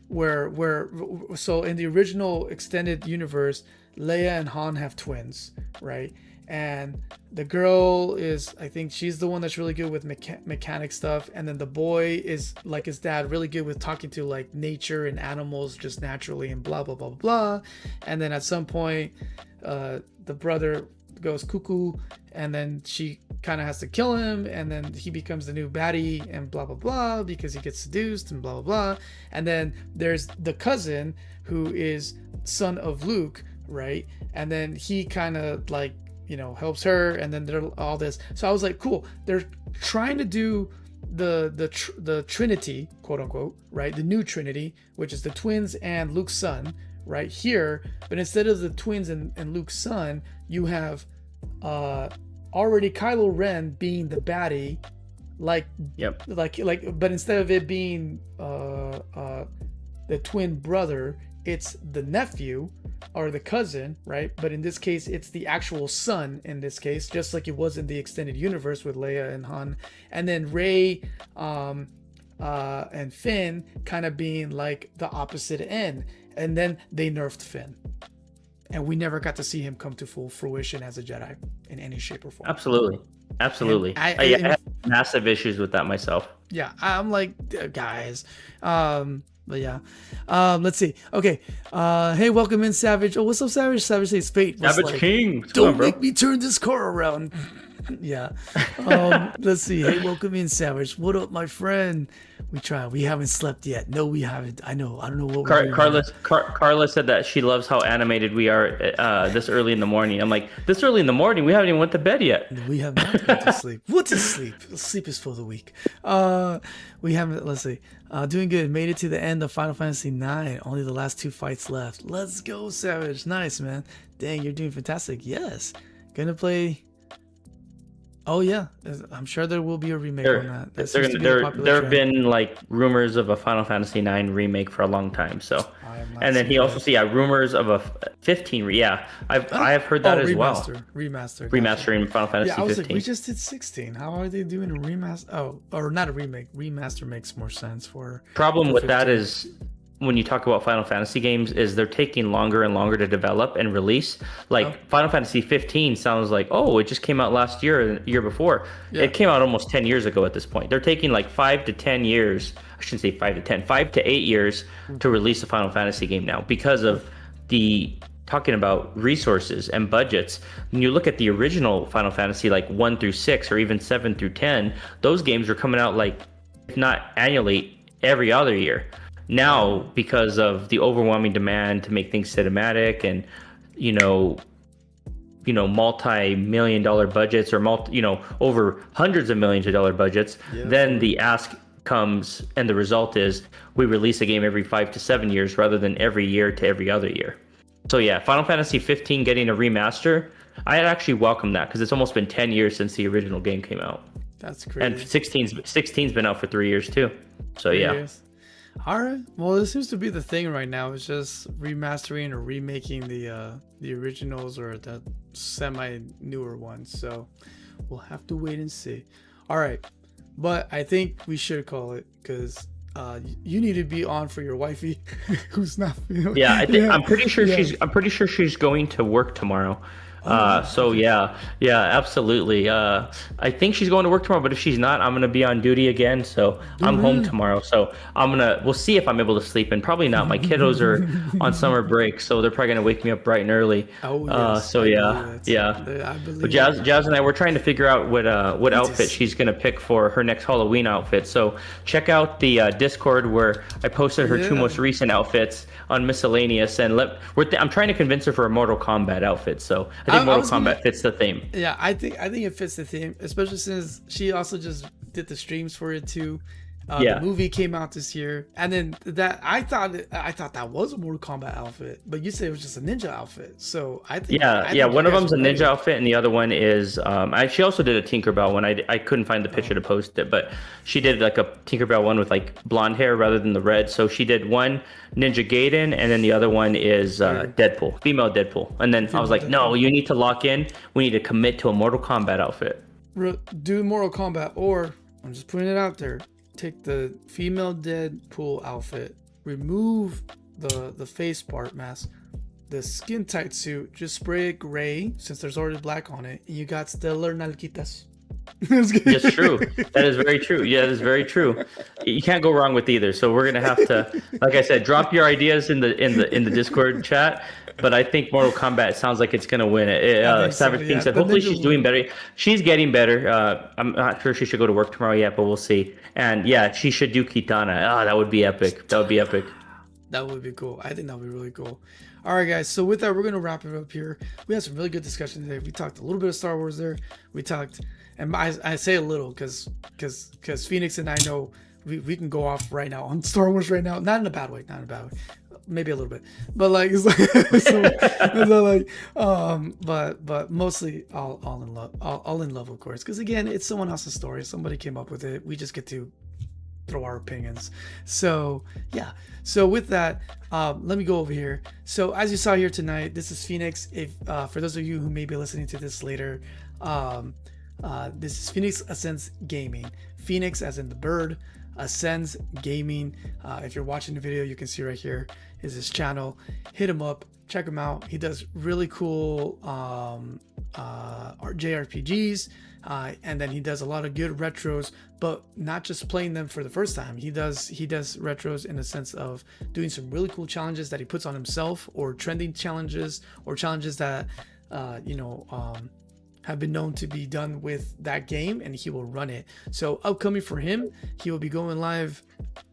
Where so in the original extended universe, Leia and Han have twins, right? And the girl is, I think she's the one that's really good with mechanic stuff, and then the boy is like his dad, really good with talking to like nature and animals just naturally and blah blah blah blah. And then at some point, the brother goes cuckoo, and then she kind of has to kill him, and then he becomes the new baddie and blah blah blah because he gets seduced and blah blah blah. And then there's the cousin who is son of Luke, right? And then he kind of like, you know, helps her, and then there's all this. So I was like, cool, they're trying to do the Trinity, quote unquote, right? The new Trinity, which is the twins and Luke's son, right here. But instead of the twins and Luke's son, you have already Kylo Ren being the baddie, like but instead of it being the twin brother, it's the nephew or the cousin, right? But in this case, it's the actual son in this case, just like it was in the extended universe with Leia and Han. And then Rey and Finn kind of being like the opposite end. And then they nerfed Finn. And we never got to see him come to full fruition as a Jedi in any shape or form. Absolutely. I have massive issues with that myself. Yeah, I'm like, guys. But yeah, let's see. Okay, hey, welcome in, Savage. Oh, what's up, Savage? Savage says Fate. Savage like, King. Don't make me turn this car around. Yeah. Let's see. Hey, welcome in, Savage. What up, my friend? We try. We haven't slept yet. No, we haven't. I know. I don't know what we're doing. Carla said that she loves how animated we are this early in the morning. I'm like, this early in the morning? We haven't even went to bed yet. No, we have not gone to sleep. What is sleep? Sleep is for the weak. We haven't. Let's see. Doing good. Made it to the end of Final Fantasy 9. Only the last 2 fights left. Let's go, Savage. Nice, man. Dang, you're doing fantastic. Yes. Gonna play. Oh yeah, I'm sure there will be a remake on that. There have been like rumors of a Final Fantasy 9 remake for a long time. So, and then he also rumors of a 15. I have heard that as well. Remastering Final Fantasy 15. Yeah, I was like, we just did 16. How are they doing a remaster? Oh, or not a remake. Remaster makes more sense for. Problem with 15. That is, when you talk about Final Fantasy games, is they're taking longer and longer to develop and release. Like Final Fantasy 15 sounds like, it just came out last year, the year before. Yeah. It came out almost 10 years ago at this point. They're taking like 5 to 10 years. I shouldn't say 5 to 10, 5 to 8 years to release a Final Fantasy game now because of talking about resources and budgets. When you look at the original Final Fantasy, like 1 through 6 or even 7 through 10, those games were coming out like, if not annually, every other year. Now, because of the overwhelming demand to make things cinematic and, multi-million-dollar budgets or over hundreds of millions of dollar budgets, then the ask comes and the result is we release a game every 5 to 7 years rather than every year to every other year. So yeah, Final Fantasy 15 getting a remaster, I'd actually welcome that because it's almost been 10 years since the original game came out. That's crazy. And 16's been out for 3 years too. So 3 years. All right. Well, it seems to be the thing right now. It's just remastering or remaking the originals or the semi-newer ones. So we'll have to wait and see. All right. But I think we should call it because you need to be on for your wifey, who's not feeling. Yeah, I think Yeah, I'm pretty sure yeah. she's going to work tomorrow. Oh wow. So Okay. yeah, absolutely. I think she's going to work tomorrow, but if she's not, I'm gonna be on duty again. So I'm home Dude. tomorrow. So we'll see if I'm able to sleep in. Probably not. My kiddos are on summer break, so they're probably gonna wake me up bright and early. Oh yes, So I believe yeah, it. yeah. I But believe it. Jazz and I we're trying to figure out what It outfit is. she's gonna pick for her next Halloween outfit. So check out the Discord where I posted her two Yeah. most recent outfits on miscellaneous, and I'm trying to convince her for a Mortal Kombat outfit. So I think I Mortal was gonna. Kombat fits the theme. Yeah, I think it fits the theme, especially since she also just did the streams for it too. The Yeah. movie came out this year, and then that I thought that was a Mortal Kombat outfit, but you said it was just a ninja outfit. So Yeah, I yeah. think you One of guys them's were a ready. ninja outfit, and the other one is she also did a Tinkerbell one. I couldn't find the picture to post it, but she did like a Tinkerbell one with like blonde hair rather than the red. So she did one Ninja Gaiden, and then the other one is Deadpool, female Deadpool. And then I was Female like, no, Deadpool. you need to lock in. We need to commit to a Mortal Kombat outfit. Do Mortal Kombat, or I'm just putting it out there. Take the female Deadpool outfit, remove the face part mask, the skin tight suit, just spray it gray since there's already black on it, and you got stellar nalguitas. Yes, true. That is very true. Yeah, that is very true. You can't go wrong with either. So we're gonna have to, like I said, drop your ideas in the Discord chat. But I think Mortal Kombat sounds like it's gonna win it. I think so, Savage King yeah. said, The hopefully ninja she's doing will. better. She's getting better. I'm not sure she should go to work tomorrow yet, but we'll see. And yeah, she should do Kitana. Oh, that would be epic. That would be epic. That would be cool. I think that would be really cool. All right, guys. So with that, we're gonna wrap it up here. We had some really good discussion today. We talked a little bit of Star Wars there. We talked, and I say a little because Phoenix and I know we can go off right now on Star Wars right now. Not in a bad way. Not in a bad way. Maybe a little bit, but like it's like so like but mostly all in love, all in love, of course. Because again, it's someone else's story. Somebody came up with it. We just get to throw our opinions. So yeah, so with that, let me go over here. So as you saw here tonight, this is Phoenix. If for those of you who may be listening to this later, this is Phoenix Ascends Gaming. Phoenix as in the bird, Ascends Gaming. If you're watching the video, you can see right here is his channel. Hit him up, check him out. He does really cool JRPGs, and then he does a lot of good retros, but not just playing them for the first time. He does retros in the sense of doing some really cool challenges that he puts on himself, or trending challenges, or challenges that have been known to be done with that game, and he will run it. So upcoming for him, he will be going live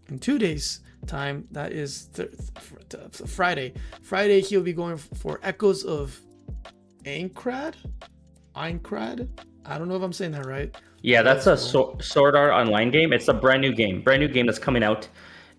in 2 days time. That is Friday. He'll be going for Echoes of Aincrad. I don't know if I'm saying that right. Yeah, that's a Sword Art Online game. It's a brand new game that's coming out,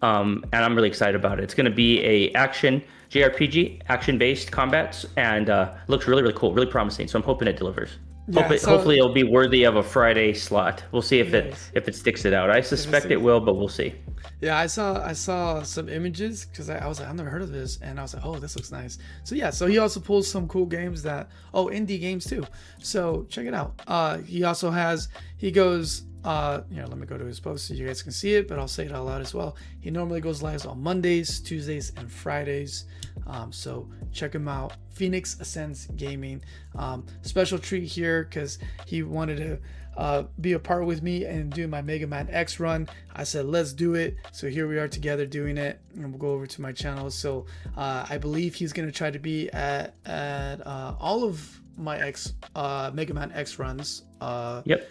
and I'm really excited about it. It's going to be a action JRPG, action-based combats, and looks really, really cool, really promising. So I'm hoping it delivers. Yeah, Hopefully it'll be worthy of a Friday slot. We'll see if Nice. it sticks it out. I suspect it will, but we'll see. Yeah, I saw some images because I was like, I've never heard of this, and I was like, oh, this looks nice. So yeah, so he also pulls some cool games indie games too. So check it out. He also goes let me go to his post so you guys can see it, but I'll say it out loud as well. He normally goes live on Mondays, Tuesdays, and Fridays. So check him out. Phoenix Ascends Gaming. Special treat here because he wanted to be a part with me and do my Mega Man X run. I said, let's do it. So here we are together doing it. And we'll go over to my channel. So I believe he's going to try to be at all of my Mega Man X runs. Yep.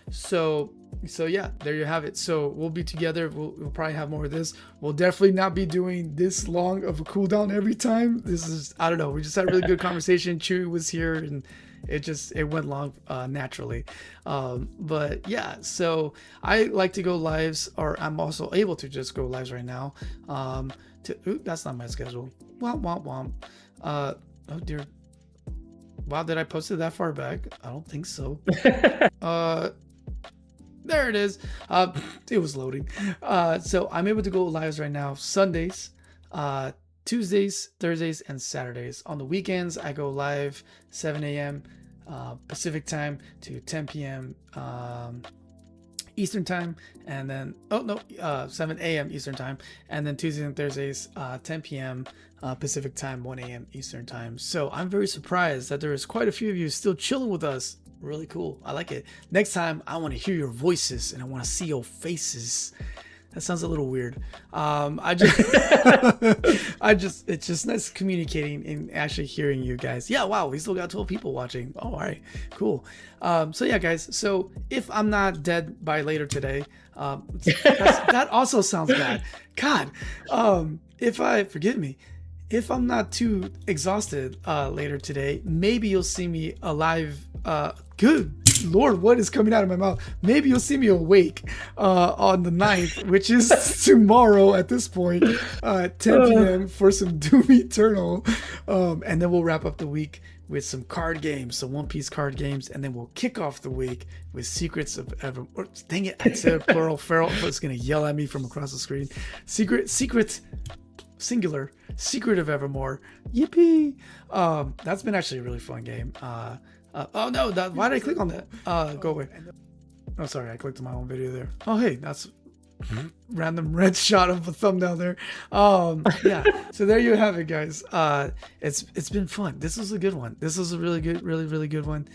So yeah, there you have it. So we'll be together. We'll probably have more of this. We'll definitely not be doing this long of a cooldown every time. This is, I don't know. We just had a really good conversation. Chewy was here, and it went long naturally. But yeah, so I like to go lives, or I'm also able to just go lives right now. That's not my schedule. Womp womp womp. Oh dear. Wow, did I post it that far back? I don't think so. There it is. It was loading. So I'm able to go lives right now Sundays, Tuesdays, Thursdays, and Saturdays. On the weekends, I go live 7 a.m. Pacific time to 10 p.m. Eastern time, and then 7 a.m. Eastern time, and then Tuesdays and Thursdays 10 p.m. Pacific time, 1 a.m. Eastern time. So I'm very surprised that there is quite a few of you still chilling with us. Really cool. I like it. Next time I want to hear your voices and I want to see your faces. That sounds a little weird. It's just nice communicating and actually hearing you guys. Yeah, wow, we still got 12 people watching. Oh, all right, cool. So yeah, guys. So if I'm not dead by later today, that also sounds bad. God, forgive me. If I'm not too exhausted later today, maybe you'll see me alive. Good Lord, what is coming out of my mouth? Maybe you'll see me awake on the 9th, which is tomorrow at this point, 10 p.m. for some Doom Eternal. And then we'll wrap up the week with some card games, some One Piece card games, and then we'll kick off the week with Secrets of Evermore. Dang it, I said plural. Feral is going to yell at me from across the screen. Singular, Secret of Evermore. Yippee! That's been actually a really fun game. Oh no, why did I click on that? Go away. Oh, sorry, I clicked on my own video there. Oh, hey, that's random red shot of a thumbnail there. Yeah, so there you have it, guys. It's been fun. This was a good one. This was a really good one.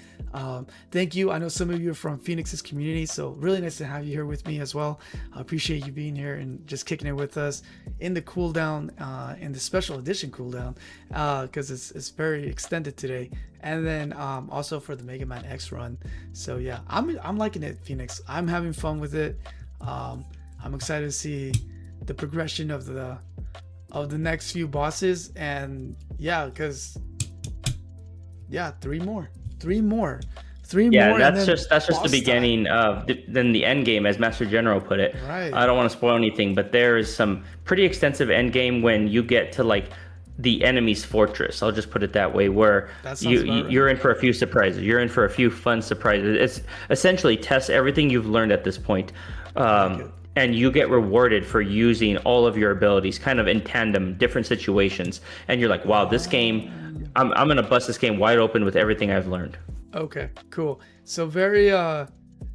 Thank you. I know some of you are from Phoenix's community, so really nice to have you here with me as well. I appreciate you being here and just kicking it with us in the cooldown, in the special edition cooldown, because it's very extended today. And then also for the Mega Man X run. So yeah, I'm liking it, Phoenix. I'm having fun with it. I'm excited to see the progression of the next few bosses, and yeah, because three more. Yeah, that's just the beginning of then the end game, as Master General put it. Right. I don't want to spoil anything, but there is some pretty extensive end game when you get to like the enemy's fortress. I'll just put it that way, where you're in for a few surprises. You're in for a few fun surprises. It's essentially test everything you've learned at this point. And you get rewarded for using all of your abilities kind of in tandem, different situations. And you're like, wow, this game, I'm going to bust this game wide open with everything I've learned. Okay, cool. So very,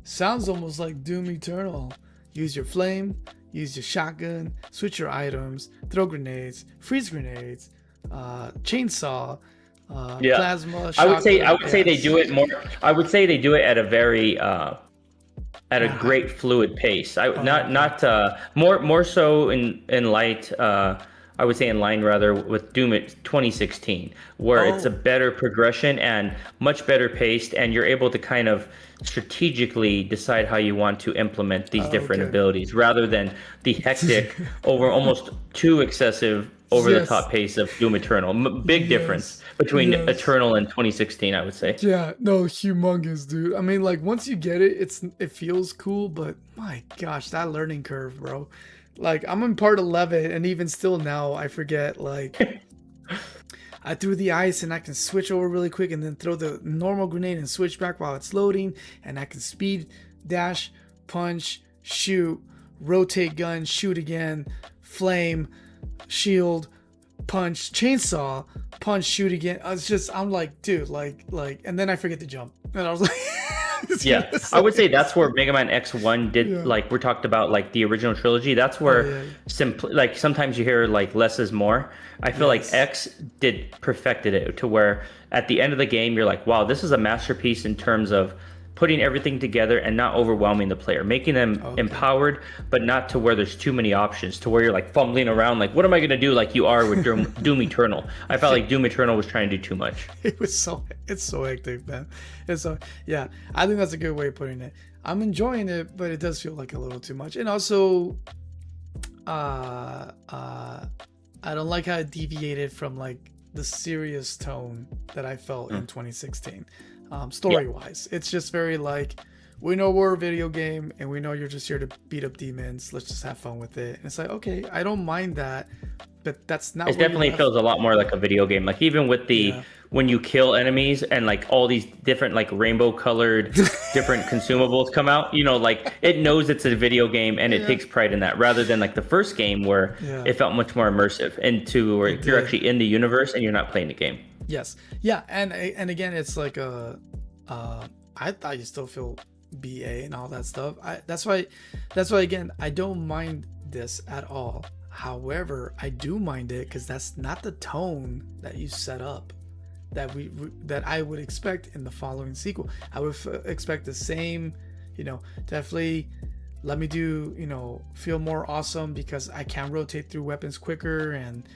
sounds almost like Doom Eternal. Use your flame, use your shotgun, switch your items, throw grenades, freeze grenades, chainsaw, plasma, shotgun. I would say they do it more. I would say they do it at a very at a great fluid pace. More so in light. I would say in line rather with Doom 2016, where it's a better progression and much better paced, and you're able to kind of strategically decide how you want to implement these different abilities rather than the hectic over almost too excessive over the top pace of Doom Eternal. Big difference between Eternal and 2016, I would say. Yeah, no, humongous, dude. I mean, like once you get it, it feels cool, but my gosh, that learning curve, bro. Like I'm in part 11, and even still now, I forget. Like I threw the ice, and I can switch over really quick, and then throw the normal grenade and switch back while it's loading, and I can speed, dash, punch, shoot, rotate gun, shoot again, flame, shield, punch, chainsaw, punch, shoot again. I'm like, dude, like, and then I forget to jump, and I was like. Yeah, I would say that's where Mega Man X1 did, like we talked about, like the original trilogy. That's where like sometimes you hear like less is more. I feel like X perfected it to where at the end of the game you're like, wow, this is a masterpiece in terms of putting everything together and not overwhelming the player, making them empowered, but not to where there's too many options, to where you're like fumbling around, like, what am I going to do, like you are with Doom Eternal. I felt like Doom Eternal was trying to do too much. It's so hectic, man. Yeah, I think that's a good way of putting it. I'm enjoying it, but it does feel like a little too much. And also, I don't like how it deviated from like the serious tone that I felt in 2016. Story-wise, it's just very like, we know we're a video game and we know you're just here to beat up demons. Let's just have fun with it. And it's like, okay, I don't mind that, but that's not. It definitely feels a lot more like a video game. Like even with the when you kill enemies and like all these different like rainbow colored different consumables come out, you know, like it knows it's a video game and it takes pride in that, rather than like the first game where it felt much more immersive into where you're actually in the universe and you're not playing the game. Yes. Yeah. And again, it's like I thought you still feel BA and all that stuff. That's why again, I don't mind this at all. However, I do mind it because that's not the tone that you set up that I would expect in the following sequel. I would expect the same, definitely let me do, feel more awesome because I can rotate through weapons quicker and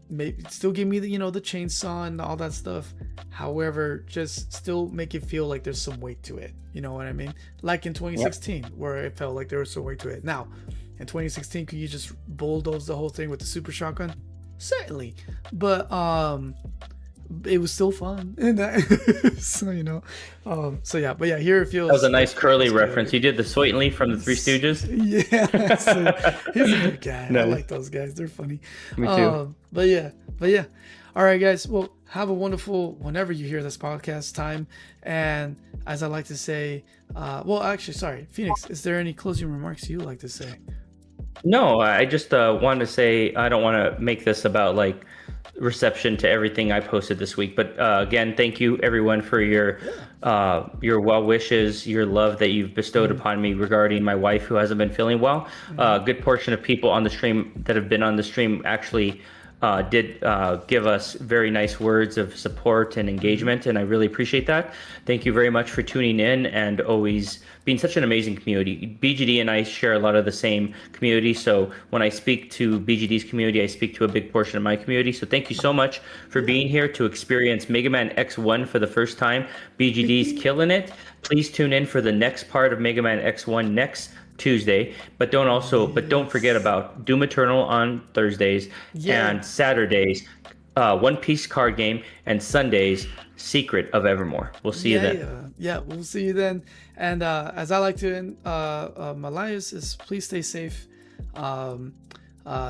maybe still give me the, the chainsaw and all that stuff. However, just still make it feel like there's some weight to it. You know what I mean? Like in 2016, where it felt like there was some weight to it. Now, in 2016, could you just bulldoze the whole thing with the super shotgun? Certainly. But it was still fun. So yeah, but yeah, here it feels. That was a nice Curly reference. You did the Sweetly from the Three Stooges. Yeah, so he's a good guy. No. I like those guys. They're funny. Me too. But yeah. All right, guys. Well, have a wonderful whenever you hear this podcast time. And as I like to say, sorry, Phoenix, is there any closing remarks you would like to say? No, I just wanted to say I don't want to make this about like reception to everything I posted this week, but again, thank you everyone for your well wishes, your love that you've bestowed upon me regarding my wife who hasn't been feeling well. A good portion of people on the stream that have been on the stream actually did give us very nice words of support and engagement, and I really appreciate that. Thank you very much for tuning in and always being such an amazing community. BGD and I share a lot of the same community, so when I speak to BGD's community, I speak to a big portion of my community. So thank you so much for being here to experience Mega Man X1 for the first time. BGD's killing it. Please tune in for the next part of Mega Man X1 next Tuesday, but don't forget about Doom Eternal on Thursdays and Saturdays, One Piece card game, and Sundays, Secret of Evermore. We'll see you then. Yeah, we'll see you then. And as I like to end my lives is please stay safe,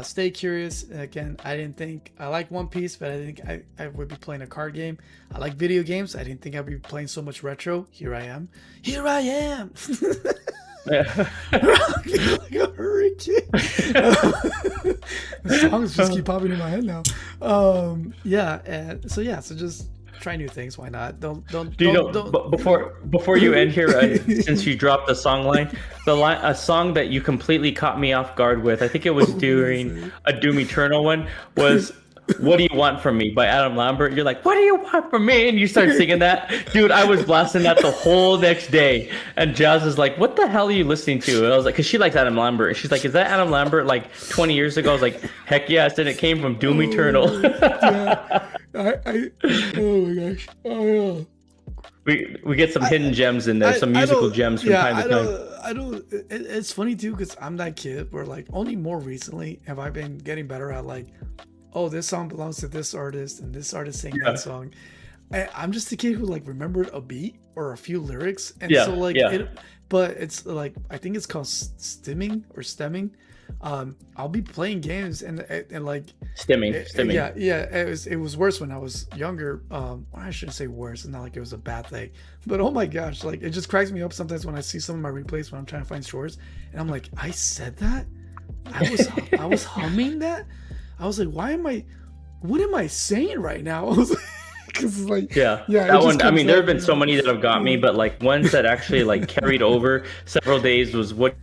stay curious. Again, I didn't think I like One Piece, but I didn't think I would be playing a card game. I like video games. I didn't think I'd be playing so much retro. Here I am. Like a hurricane. The songs just keep popping in my head now. So just try new things. Why not? Don't. Before you end here, since you dropped the song line, a song that you completely caught me off guard with, I think it was during a Doom Eternal one, was What Do You Want From Me by Adam Lambert. You're like, what do you want from me? And you start singing that. Dude, I was blasting that the whole next day. And Jazz is like, what the hell are you listening to? And I was like, because she likes Adam Lambert. And she's like, is that Adam Lambert like 20 years ago? I was like, heck yes. And it came from Doom Eternal. Oh my gosh. Oh yeah. We get some hidden gems in there, some musical gems from time to time. It's funny too, because I'm that kid where like only more recently have I been getting better at like, oh, this song belongs to this artist and this artist sang that song. I'm just a kid who like remembered a beat or a few lyrics, and but it's like I think it's called stemming. I'll be playing games and like stemming. It was worse when I was younger. I shouldn't say worse. It's not like it was a bad thing, but oh my gosh, like it just cracks me up sometimes when I see some of my replays when I'm trying to find shorts, and I'm like, I said that, I was humming that. I was like, what am I saying right now? I was like, because like, that one. I mean, there have been so many that have got me, but like ones that actually like carried over several days was What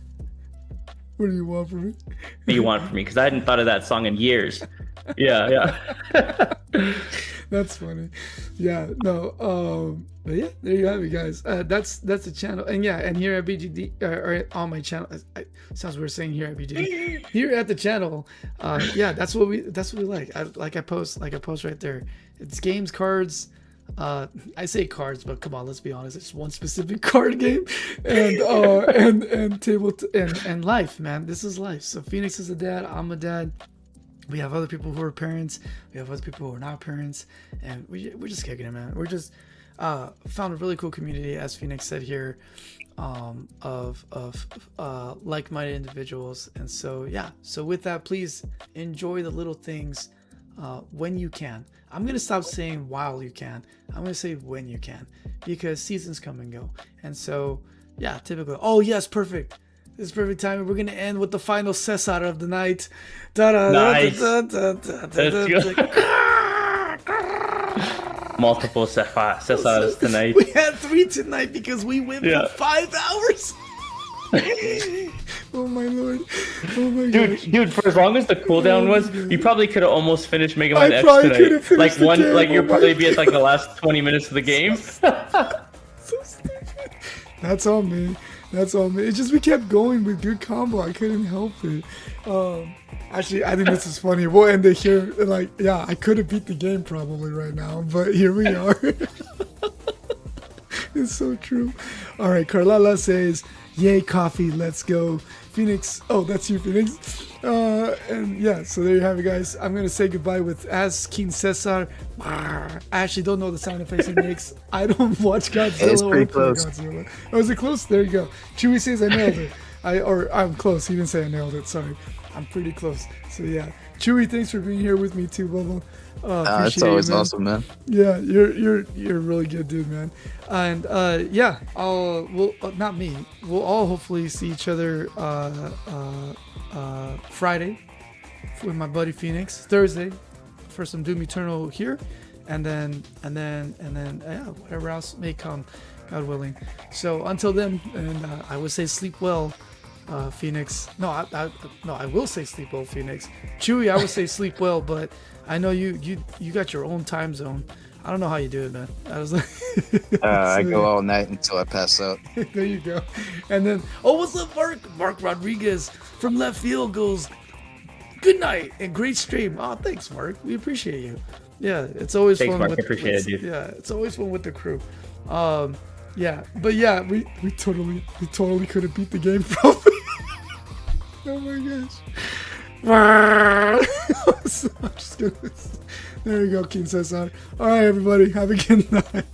Do You Want From Me? What Do You Want From Me? Because I hadn't thought of that song in years. Yeah. That's funny. Yeah, no. But yeah, there you have it, guys. That's the channel, and here at BGD or on my channel. Sounds weird saying here at BGD. Here at the channel, that's what we like. I post right there. It's games, cards. I say cards, but come on, let's be honest. It's one specific card game, and table and life, man. This is life. So Phoenix is a dad. I'm a dad. We have other people who are parents. We have other people who are not parents, and we're just kicking it, man. We're just found a really cool community, as Phoenix said here, of like-minded individuals. And so with that, please enjoy the little things when you can. I'm gonna stop saying while you can. I'm gonna say when you can, because seasons come and go. And so typically, oh yes, perfect. This is perfect timing. We're gonna end with the final Cesar of the night. Nice. Let's go. multiple Cesars tonight. We had 3 tonight because we went for 5 hours. Oh my lord! Oh my god! Dude, for as long as the cooldown was, you probably could have almost finished Mega Man X tonight. Like you'll probably be at like the last 20 minutes of the game. So stupid. That's all me. That's all me. It's just we kept going with good combo. I couldn't help it. Actually, I think this is funny. We'll end it here. Like, yeah, I could have beat the game probably right now, but here we are. It's so true. All right, Carlala says, "Yay, coffee! Let's go, Phoenix." Oh, that's you, Phoenix. And yeah, so there you have it, guys. I'm gonna say goodbye with as King Cesar. I actually don't know the sound effects he makes. I don't watch Godzilla. It's pretty close. Godzilla. Oh, is it close? There you go. Chewy says I nailed it. I'm close. He didn't say I nailed it. Sorry, I'm pretty close. So yeah, Chewy, thanks for being here with me too, Bubba. It's always awesome, man. Yeah, you're a really good dude, man. And yeah, we'll not me. We'll all hopefully see each other Friday with my buddy Phoenix. Thursday for some Doom Eternal here, and then yeah, whatever else may come, God willing. So until then, and I would say sleep well, Phoenix. No, I will say sleep well, Phoenix. Chewy, I would say sleep well, but I know you got your own time zone. I don't know how you do it, man. I was like, I go all night until I pass out. There you go. And then, oh, what's up, Mark? Mark Rodriguez from left field goes, "Good night and great stream." Oh, thanks, Mark. We appreciate you. Yeah, it's always thanks, fun. Mark. I appreciate it, dude. Yeah, it's always fun with the crew. Yeah, but yeah, we totally could have beat the game probably. Oh my gosh. I'm just gonna... There you go, King Cesar. All right, everybody, have a good night.